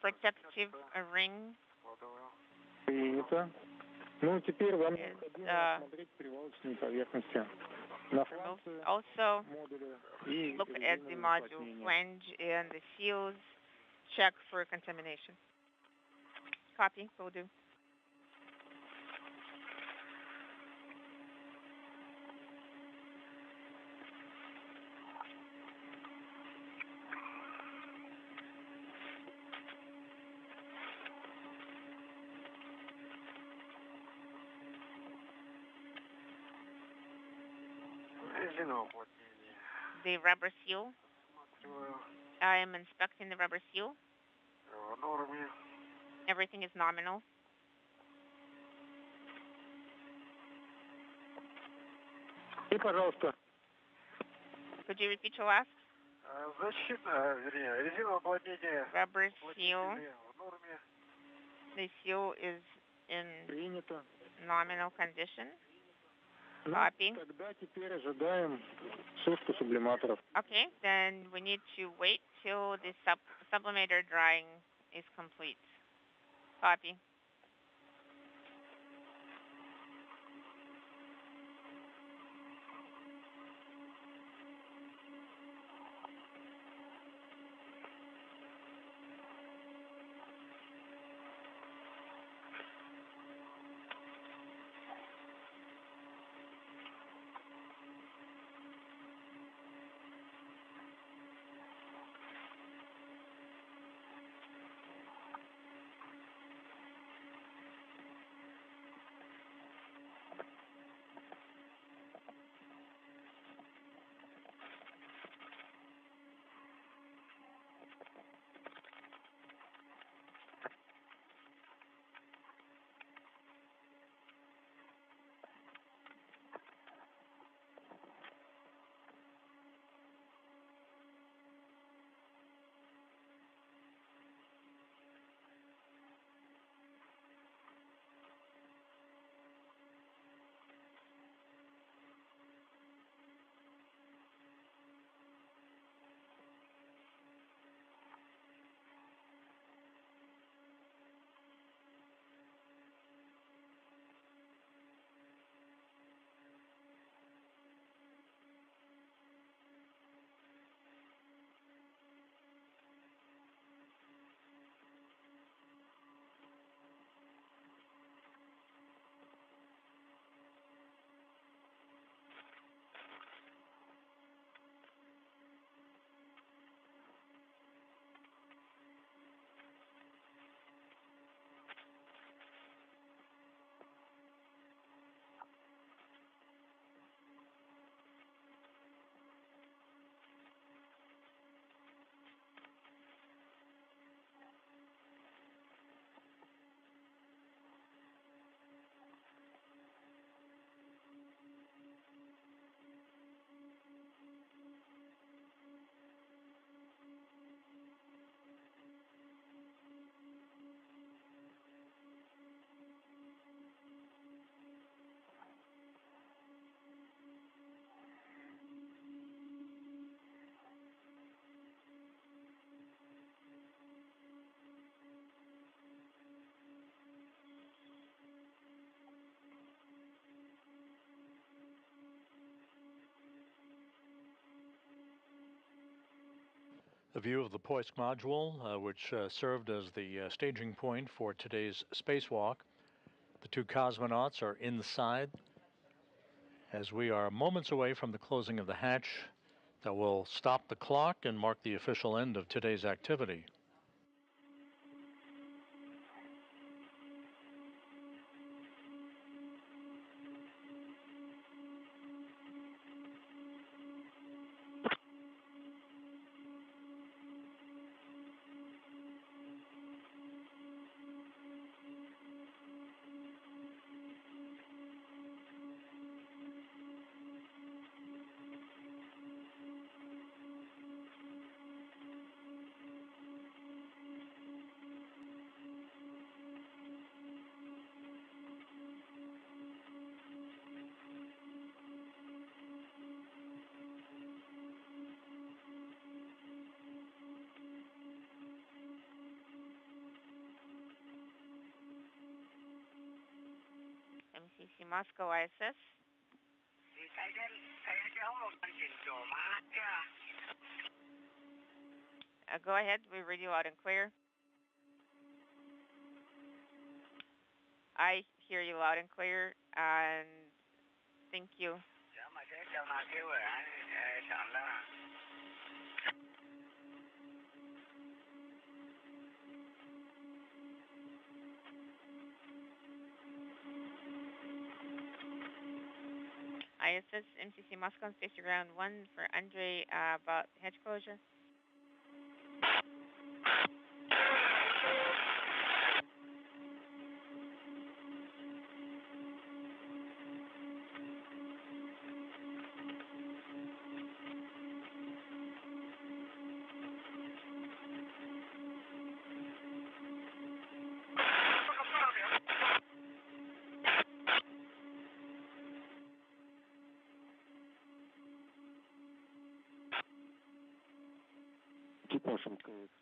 Protective ring. Принято. Ну, теперь вам необходимо смотреть привалочные поверхности. Also, look at the module flange and the seals. Check for contamination. Copy. Will do. The rubber seal. I am inspecting the rubber seal. Everything is nominal. И, пожалуйста. Could you repeat your last? Rubber seal. The seal is in nominal condition. Copy. Okay, then we need to wait till the sublimator drying is complete. Copy. A view of the Poisk module, which served as the staging point for today's spacewalk. The two cosmonauts are inside as we are moments away from the closing of the hatch that will stop the clock and mark the official end of today's activity. MCC Moscow ISS. Go ahead, we read you loud and clear. I hear you loud and clear, and thank you. ISS MCC Moscow, station ground 1 for Andre about hatch closure.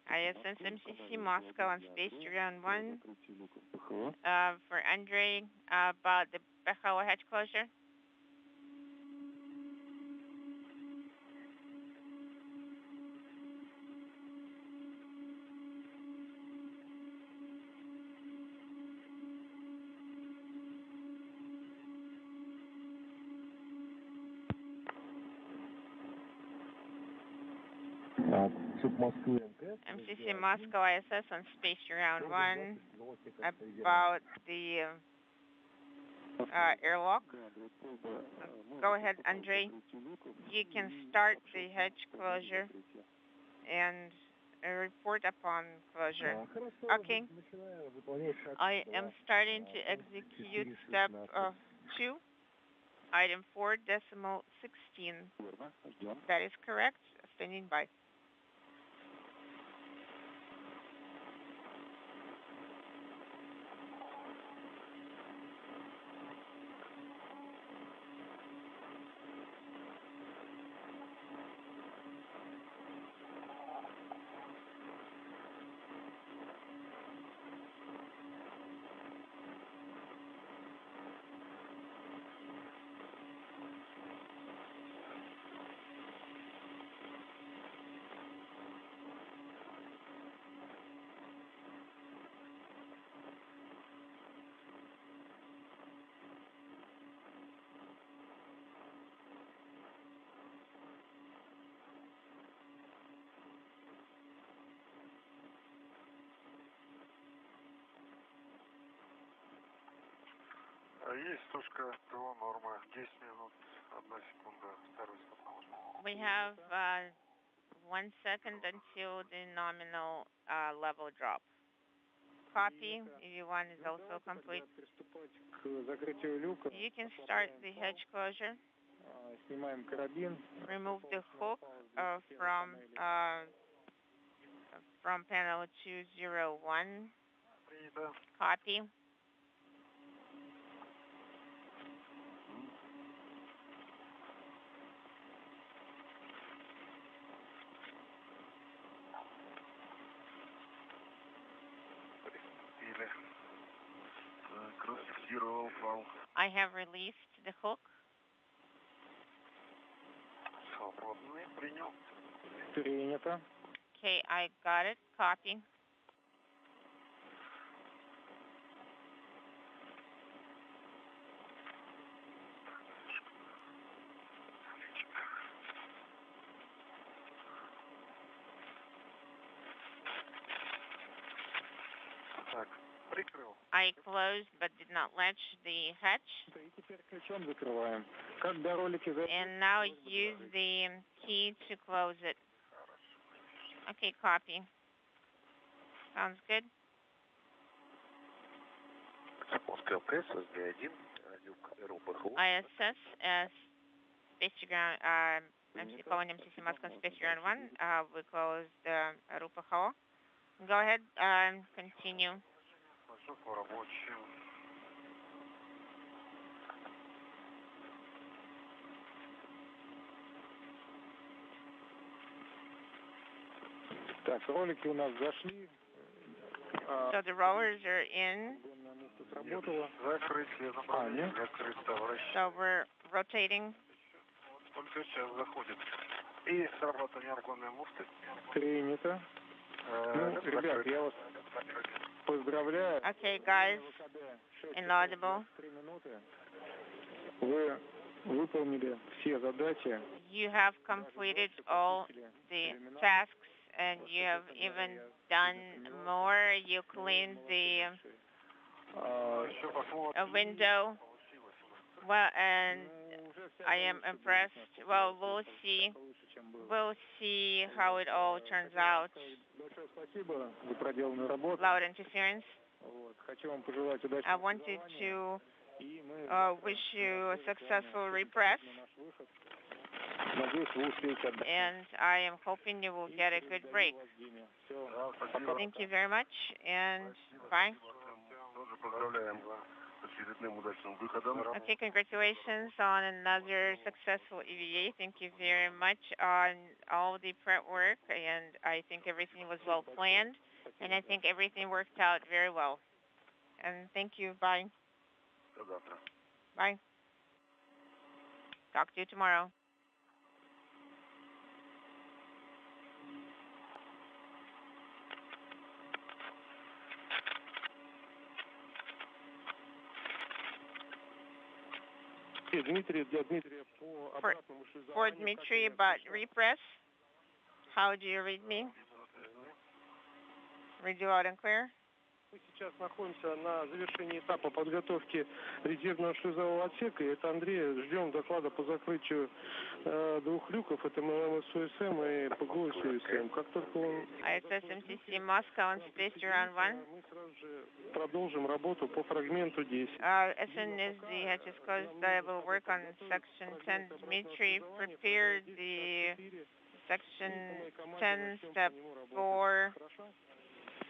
ISS MCC Moscow on space ground 1 for Andre about the Bechawa hatch closure. MCC Moscow ISS on space ground 1 about the airlock. Go ahead, Andre. You can start the hatch closure and report upon closure. Okay. I am starting to execute step 2, item 4.16. That is correct. Standing by. Есть сушка ТО, норма, 10 минут, 1 секунда, второй стоп. We have 1 second until the nominal level drop. Copy, EV1 is also complete. You can start the hatch closure. Remove the hook from panel 201. Copy. I have released the hook. Свободный, принял. Принято. Okay, I got it. Copy. Так, прикрыл. I closed but did not latch the hatch. И теперь ключом закрываем. Когда ролики And now use the key to close it. Okay, copy. Sounds good. Московская пресса, СД-1, РУПХУ. ISS as Space Ground, MC calling MCC Moscow Space Ground 1. We closed RUPHO. Go ahead and continue. По рабочим. Так, ролики у нас зашли. So the rowers are in. Закрытие, направление, закрыто, вращение. So we're rotating. Только сейчас заходит. И срабатывание аргонной муфты. Принято. Ну, ребят, я вас поздравляю. Okay, guys. Inaudible. 3 минуты. Вы выполнили все задачи. You have completed all the tasks and you have even done more. You cleaned the window. Well, and I am impressed. Well, we'll see. We'll see how it all turns out. Loud interference. I wanted to wish you a successful repress. And I am hoping you will get a good break. Thank you very much, and bye. Okay, congratulations on another successful EVA. Thank you very much on all the prep work, and I think everything was well planned, and I think everything worked out very well. And thank you. Bye. Bye. Talk to you tomorrow. For Dmitry, about repress, how do you read me? Read you loud and clear? Мы сейчас находимся на завершении этапа подготовки резервного шлюзового отсека. И это Андрей. Ждем доклада по закрытию 2 люков. Это МСУСМ и ПГУ СУСМ. Как только он... ISS MCC Moscow and Space Ground 1. Мы сразу же продолжим работу по фрагменту 10. As soon as the hatch is closed, I will work on section 10. Dmitry prepared the section 10, step 4.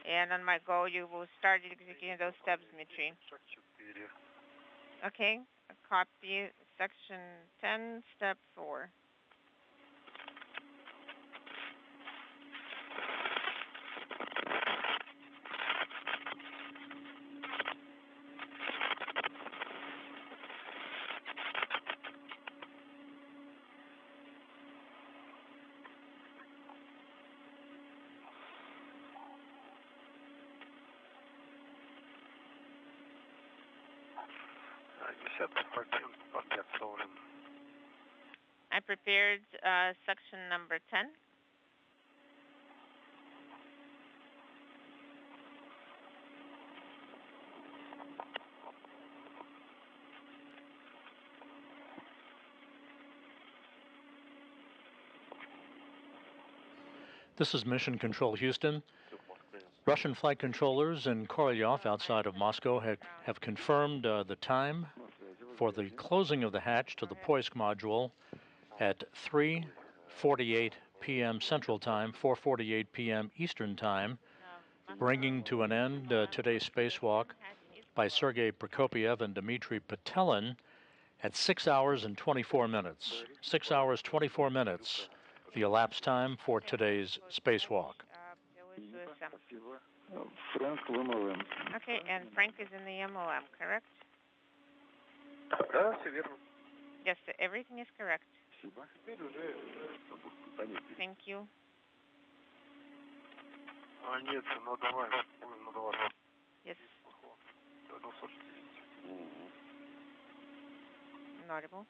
And on my go, you will start executing those steps, Dmitry. Okay, copy section 10, step 4. I prepared section number 10. This is Mission Control Houston. Russian flight controllers in Korolyov outside of Moscow have confirmed the time for the closing of the hatch to the Poisk module at 3:48 p.m. Central Time, 4:48 p.m. Eastern Time, bringing to an end today's spacewalk by Sergei Prokopyev and Dmitry Petelin at 6 hours and 24 minutes. 6 hours, 24 minutes, the elapsed time for today's spacewalk. Frank в МЛМ. Okay, and Frank is in the MLM, correct? Yes, everything is correct. Thank you. Нет, ну давай, ну давай. Yes. Ну, слушайте. Inaudible.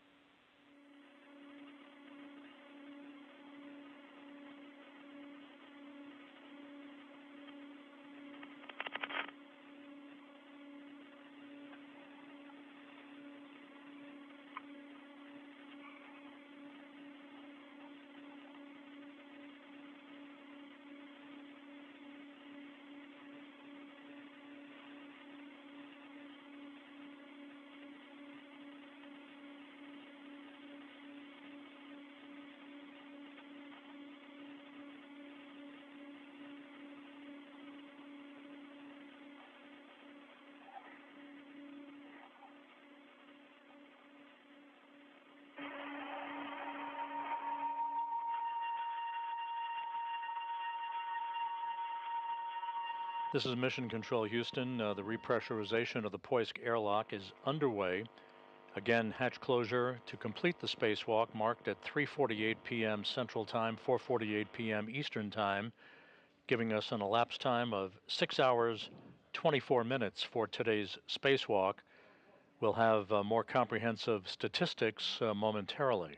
This is Mission Control Houston. The repressurization of the Poisk airlock is underway. Again, hatch closure to complete the spacewalk marked at 3:48 p.m. Central Time, 4:48 p.m. Eastern Time, giving us an elapsed time of 6 hours, 24 minutes for today's spacewalk. We'll have more comprehensive statistics momentarily.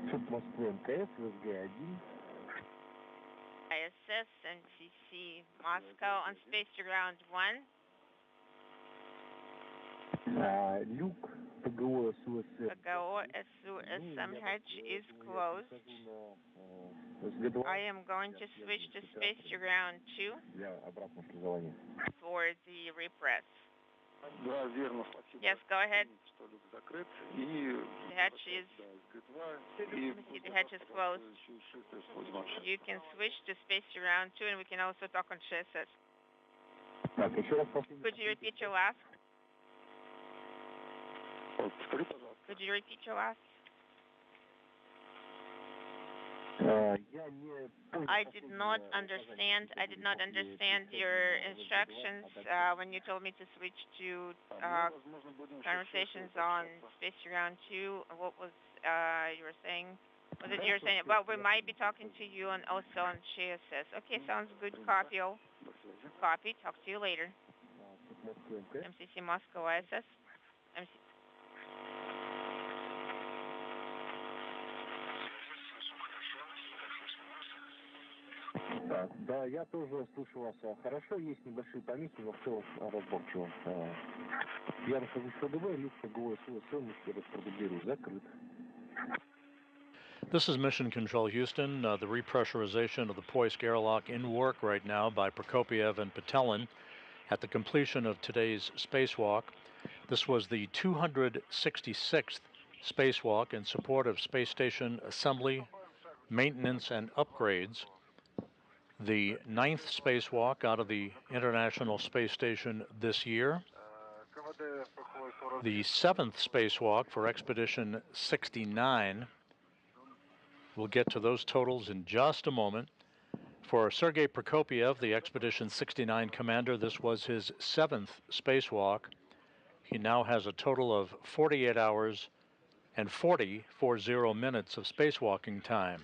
ISS MCC Moscow on space to ground 1. PGO SUSM hatch is closed. I am going to switch to space to ground 2 for the repress. Yes, go ahead. The hatch is, the hatch is closed. You can switch to space to ground 2 and we can also talk on chassis. Could you repeat your last? Could you repeat your last? I did not understand. I did not understand your instructions when you told me to switch to conversations on space to ground 2. What was you were saying? Was it you were saying? Well, we might be talking to you and also on CSS. Okay, sounds good. Copy. Copy. Talk to you later. MCC Moscow ISS. Да, я тоже слышу вас хорошо, есть небольшие помехи, но в целом разборчиво. Я нахожусь в КДВ, люк ПГО СУСМ, продублирую, закрыт. This is Mission Control Houston. The repressurization of the Poisk airlock in work right now by Prokopiev and Patelin at the completion of today's spacewalk. This was the 266th spacewalk in support of space station assembly, maintenance, and upgrades. The 9th spacewalk out of the International Space Station this year. The 7th spacewalk for Expedition 69. We'll get to those totals in just a moment. For Sergei Prokopiev, the Expedition 69 commander, this was his 7th spacewalk. He now has a total of 48 hours and 40 minutes of spacewalking time.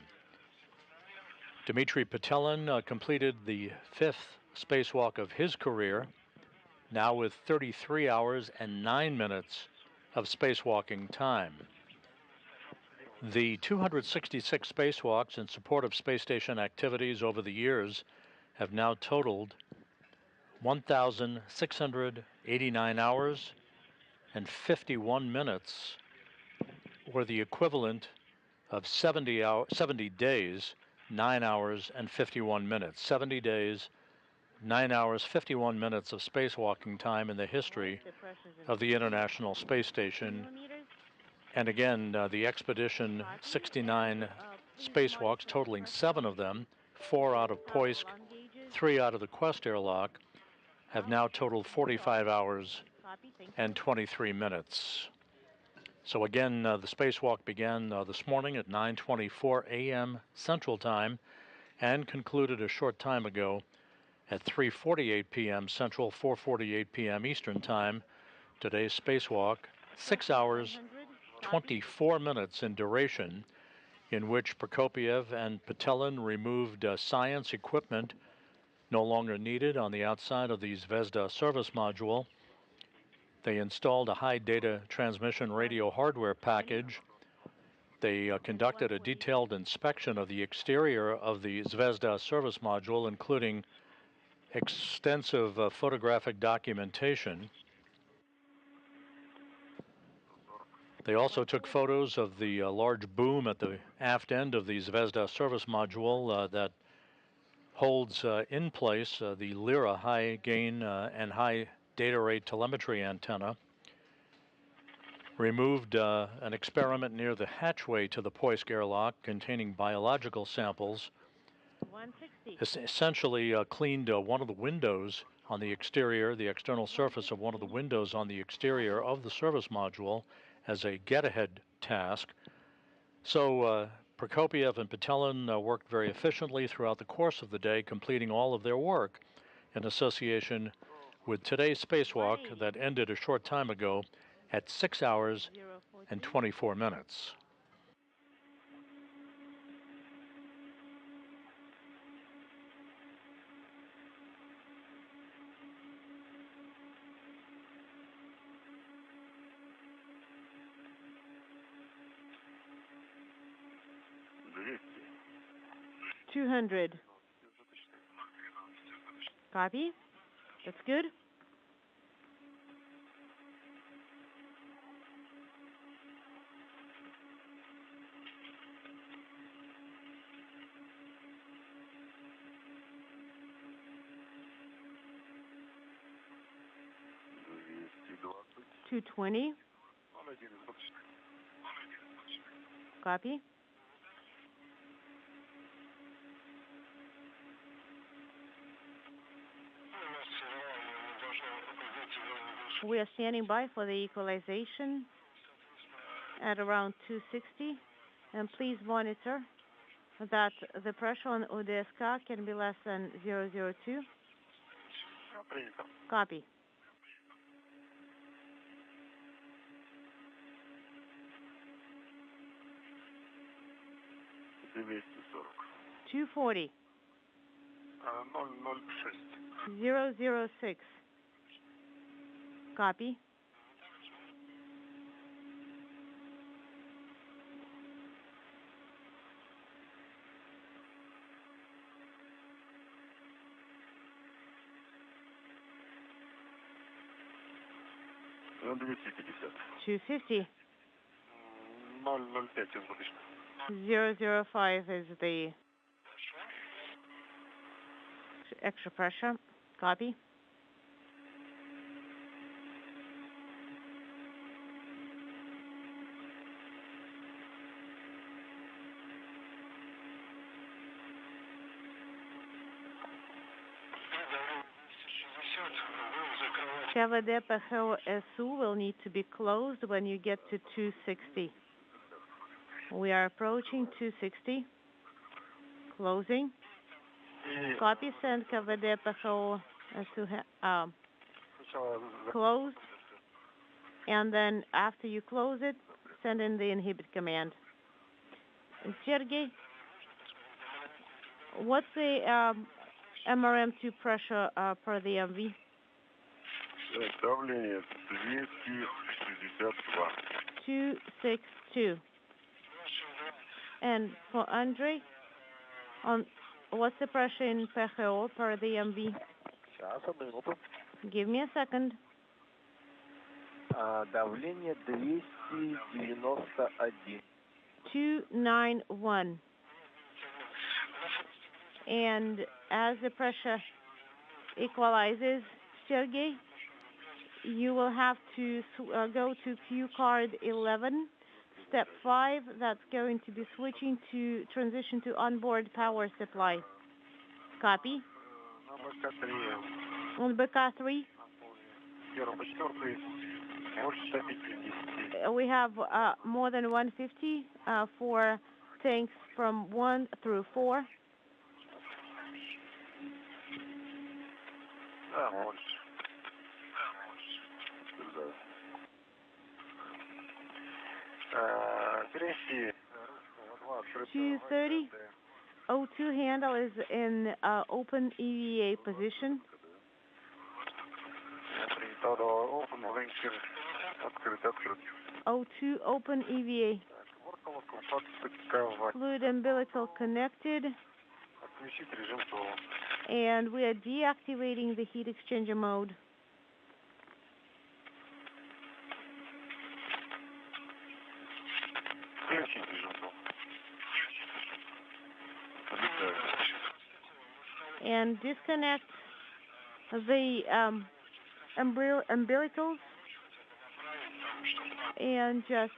Dmitry Patelin completed the 5th spacewalk of his career, now with 33 hours and 9 minutes of spacewalking time. The 266 spacewalks in support of space station activities over the years have now totaled 1,689 hours and 51 minutes, or the equivalent of 70 days, 9 hours and 51 minutes. 70 days, 9 hours, 51 minutes of spacewalking time in the history of the International Space Station. And again, the Expedition 69 spacewalks, totaling 7 of them, 4 out of Poisk, 3 out of the Quest airlock, have now totaled 45 hours and 23 minutes. So again, the spacewalk began this morning at 9:24 a.m. Central Time and concluded a short time ago at 3:48 p.m. Central, 4:48 p.m. Eastern Time. Today's spacewalk, 6 hours, 24 minutes in duration, in which Prokopiev and Patelin removed science equipment no longer needed on the outside of the Zvezda service module. They installed a high data transmission radio hardware package. They conducted a detailed inspection of the exterior of the Zvezda service module, including extensive photographic documentation. They also took photos of the large boom at the aft end of the Zvezda service module that holds in place the Lyra high gain and high data rate telemetry antenna. Removed an experiment near the hatchway to the Poisk airlock containing biological samples. Essentially cleaned one of the windows on the exterior, the external surface of one of the windows on the exterior of the service module as a get-ahead task. So Prokopiev and Patelin worked very efficiently throughout the course of the day, completing all of their work in association with today's spacewalk that ended a short time ago at 6 hours and 24 minutes. 200. Copy. That's good. $220. Copy. We are standing by for the equalization at around 260, and please monitor that the pressure on UDSK can be less than 002. Copy. $240. 006. Copy. $250. 005 is the extra pressure. Copy. КВД ПХО СУ will need to be closed when you get to 260. We are approaching 260. Closing. Copy. Send КВД ПХО СУ closed. And then after you close it, send in the inhibit command. Sergey, what's the MRM2 pressure per the MV? Давление 262. 262. And for Andre, what's the pressure in PHO per the MV? Give me a second. Давление 291. 291. And as the pressure equalizes, Sergey, you will have to go to Q card 11, step 5. That's going to be switching to transition to onboard power supply. Copy. On BK3. We have more than 150 for tanks from 1 through 4. $230. O2 handle is in open EVA position. O2 open EVA. Fluid umbilical connected. And we are deactivating the heat exchanger mode. And disconnect the umbilicals and just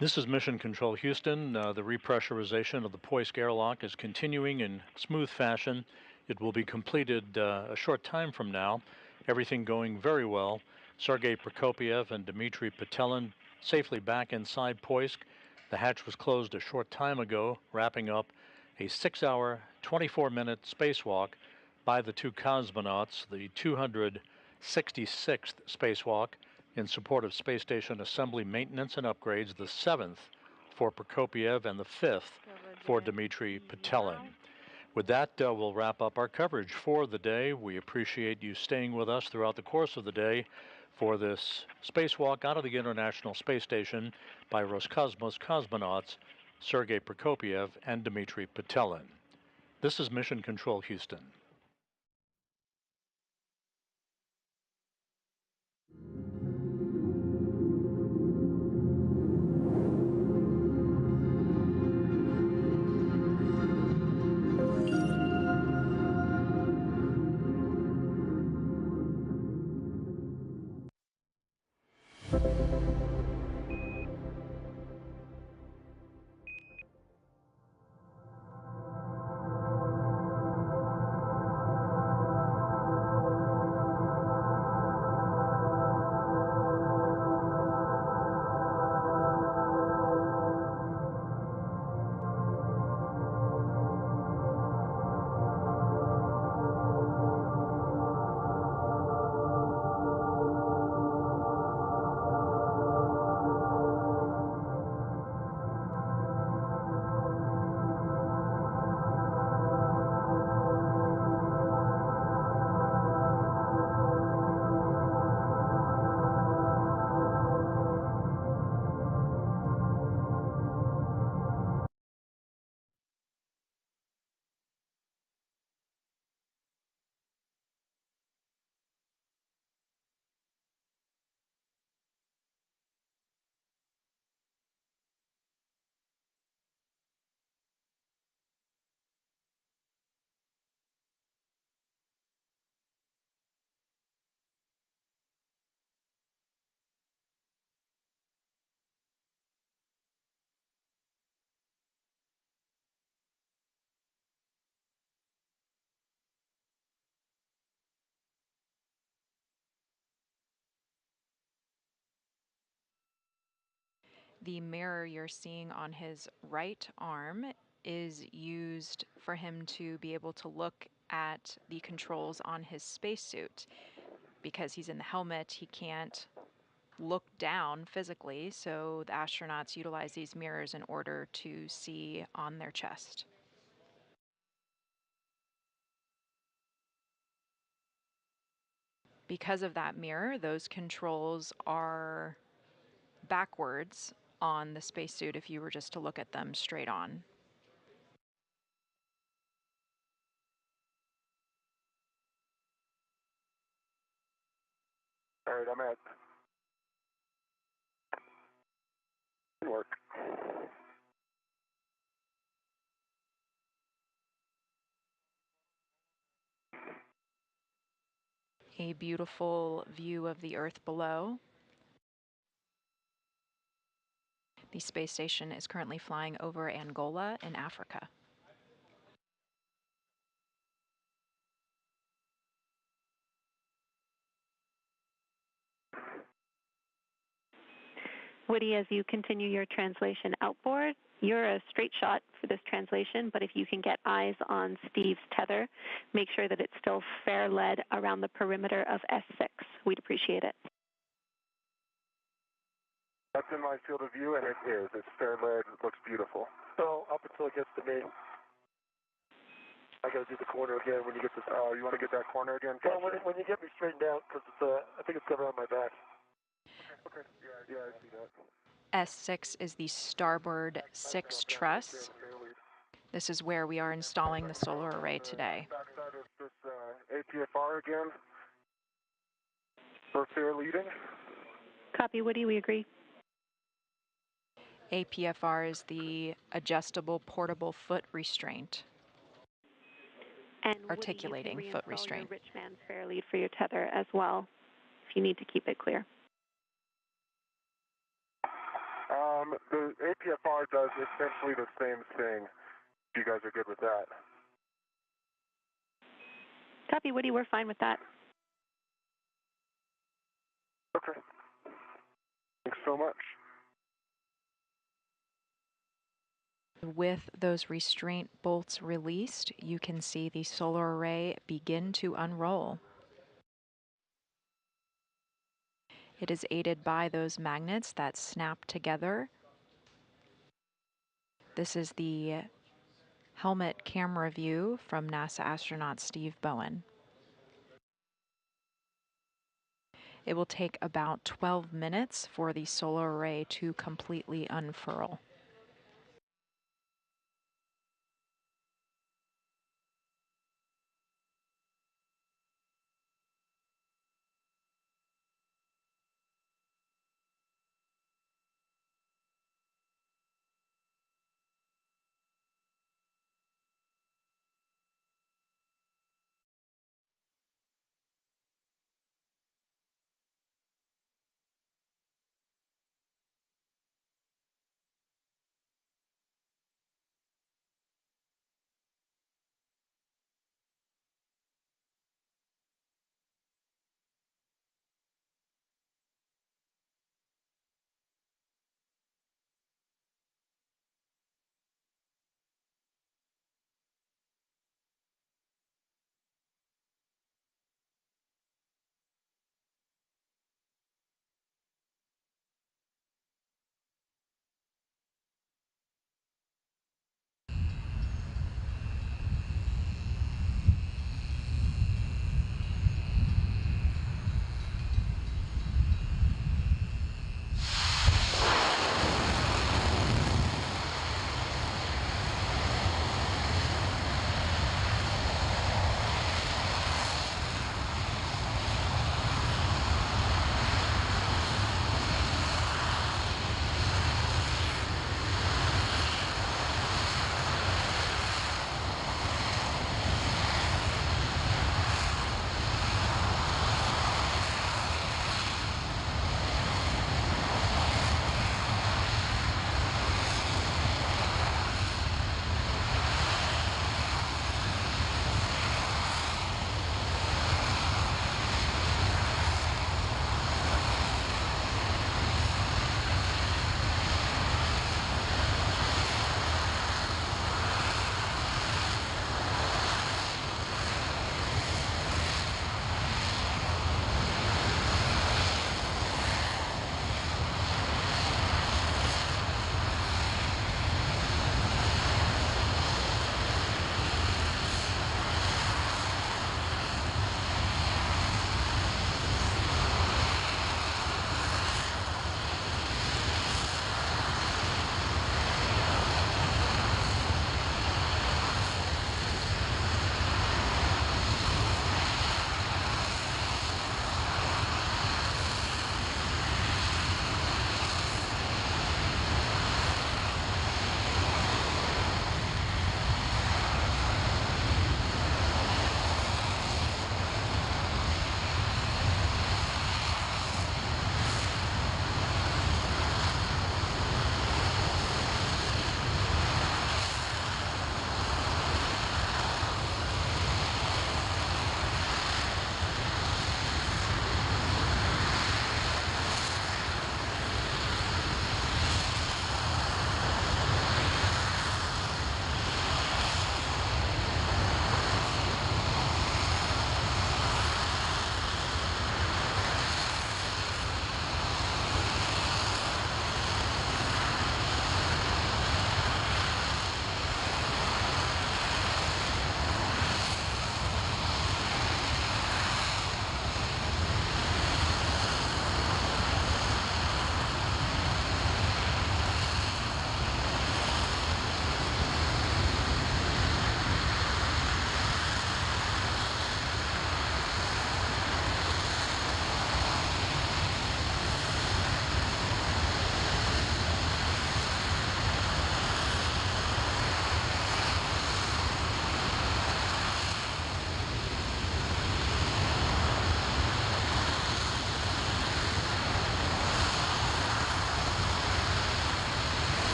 This is Mission Control Houston. The repressurization of the Poisk airlock is continuing in smooth fashion. It will be completed a short time from now. Everything going very well. Sergei Prokopiev and Dmitry Petelin safely back inside Poisk. The hatch was closed a short time ago, wrapping up a 6-hour, 24-minute spacewalk by the two cosmonauts, the 266th spacewalk in support of space station assembly maintenance and upgrades, the 7th for Prokopiev and the 5th for Dmitry Petelin. With that, we'll wrap up our coverage for the day. We appreciate you staying with us throughout the course of the day for this spacewalk out of the International Space Station by Roscosmos cosmonauts Sergei Prokopyev and Dmitry Petelin. This is Mission Control Houston. The mirror you're seeing on his right arm is used for him to be able to look at the controls on his spacesuit. Because he's in the helmet, he can't look down physically, so the astronauts utilize these mirrors in order to see on their chest. Because of that mirror, those controls are backwards on the spacesuit if you were just to look at them straight on. All right, I'm at. Good work. A beautiful view of the Earth below. The space station is currently flying over Angola in Africa. Woody, as you continue your translation outboard, you're a straight shot for this translation, but if you can get eyes on Steve's tether, make sure that it's still fair lead around the perimeter of S6. We'd appreciate it. That's in my field of view, and it is. It's fair lead. It looks beautiful. So up until it gets to me, I got to do the corner again when you get to. Oh, you want to get that corner again? Well, when you get me straightened out, because I think it's covered on my back. Okay. Yeah, I see that. S6 is the starboard 6 truss. This is where we are installing the solar array today. Backside of this APFR again for fair leading. Copy, Woody, we agree. APFR is the adjustable portable foot restraint. And articulating Woody, you can foot reinstall restraint. your rich man's fair lead for your tether as well, if you need to keep it clear. The APFR does essentially the same thing. If you guys are good with that. Copy, Woody, we're fine with that. Okay. Thanks so much. With those restraint bolts released, you can see the solar array begin to unroll. It is aided by those magnets that snap together. This is the helmet camera view from NASA astronaut Steve Bowen. It will take about 12 minutes for the solar array to completely unfurl.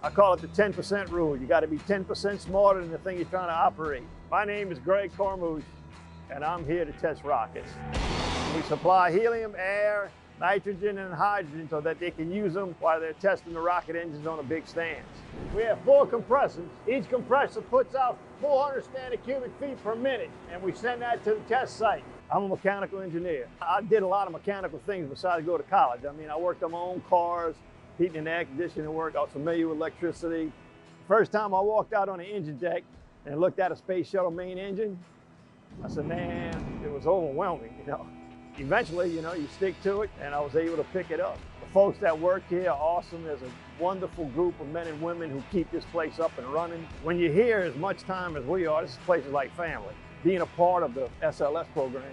I call it the 10% rule. You got to be 10% smarter than the thing you're trying to operate. My name is Greg Cormouche, and I'm here to test rockets. We supply helium, air, nitrogen, and hydrogen so that they can use them while they're testing the rocket engines on the big stands. We have 4 compressors. Each compressor puts out 400 standard cubic feet per minute, and we send that to the test site. I'm a mechanical engineer. I did a lot of mechanical things besides go to college. I mean, I worked on my own cars, heating and air conditioning work. I was familiar with electricity. First time I walked out on the engine deck and looked at a space shuttle main engine, I said, man, it was overwhelming, you know. eventually, you know, you stick to it, and I was able to pick it up. The folks that work here are awesome. There's a wonderful group of men and women who keep this place up and running. When you're here as much time as we are, this place is like family. Being a part of the SLS program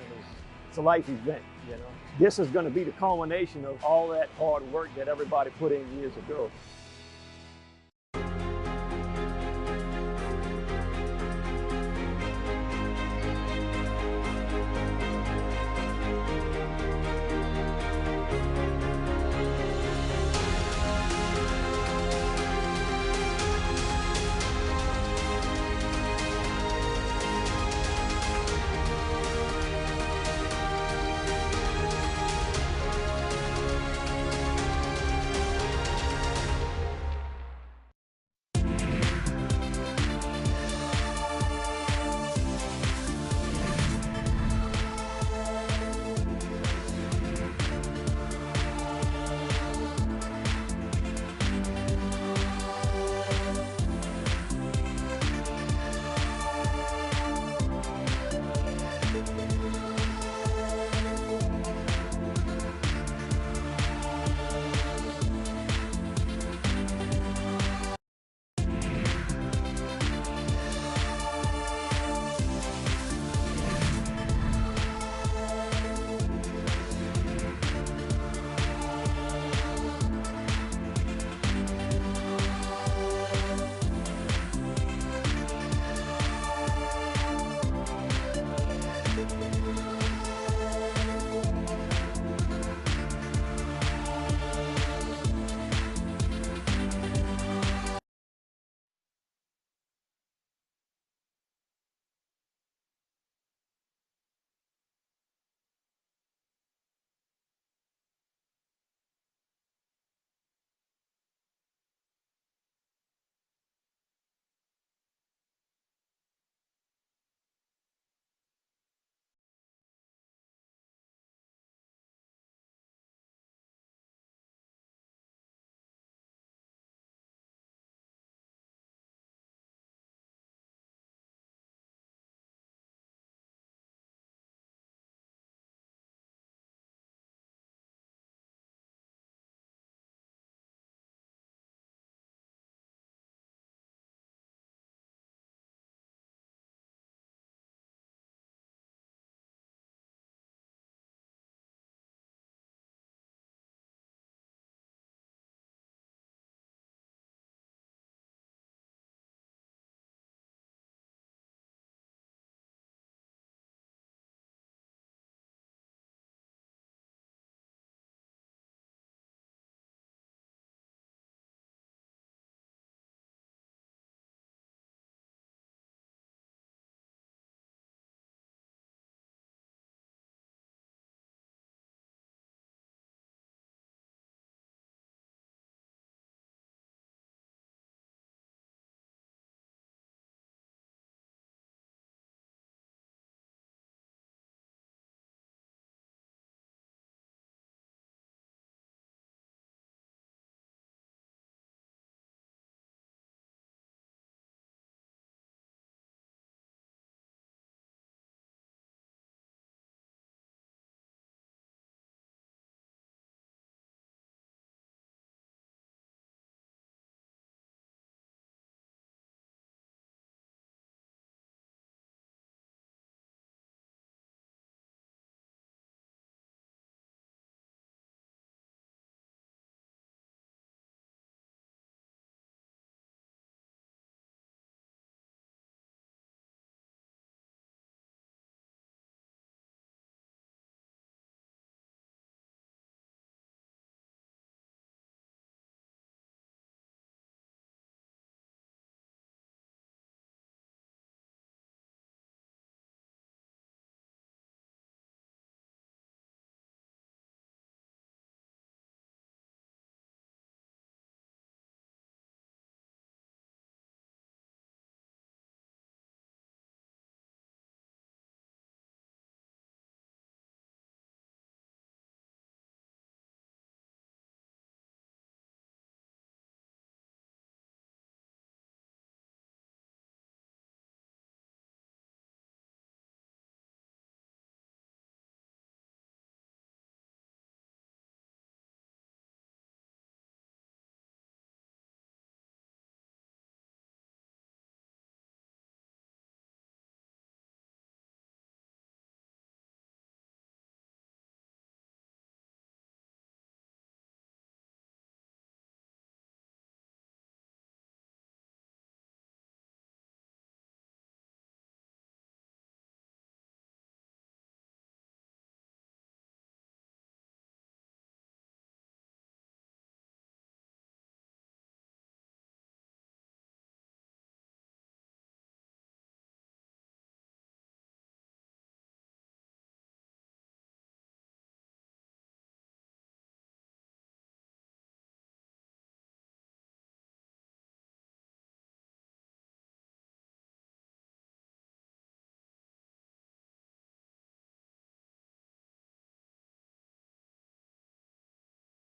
it's a life event, you know. This is going to be the culmination of all that hard work that everybody put in years ago.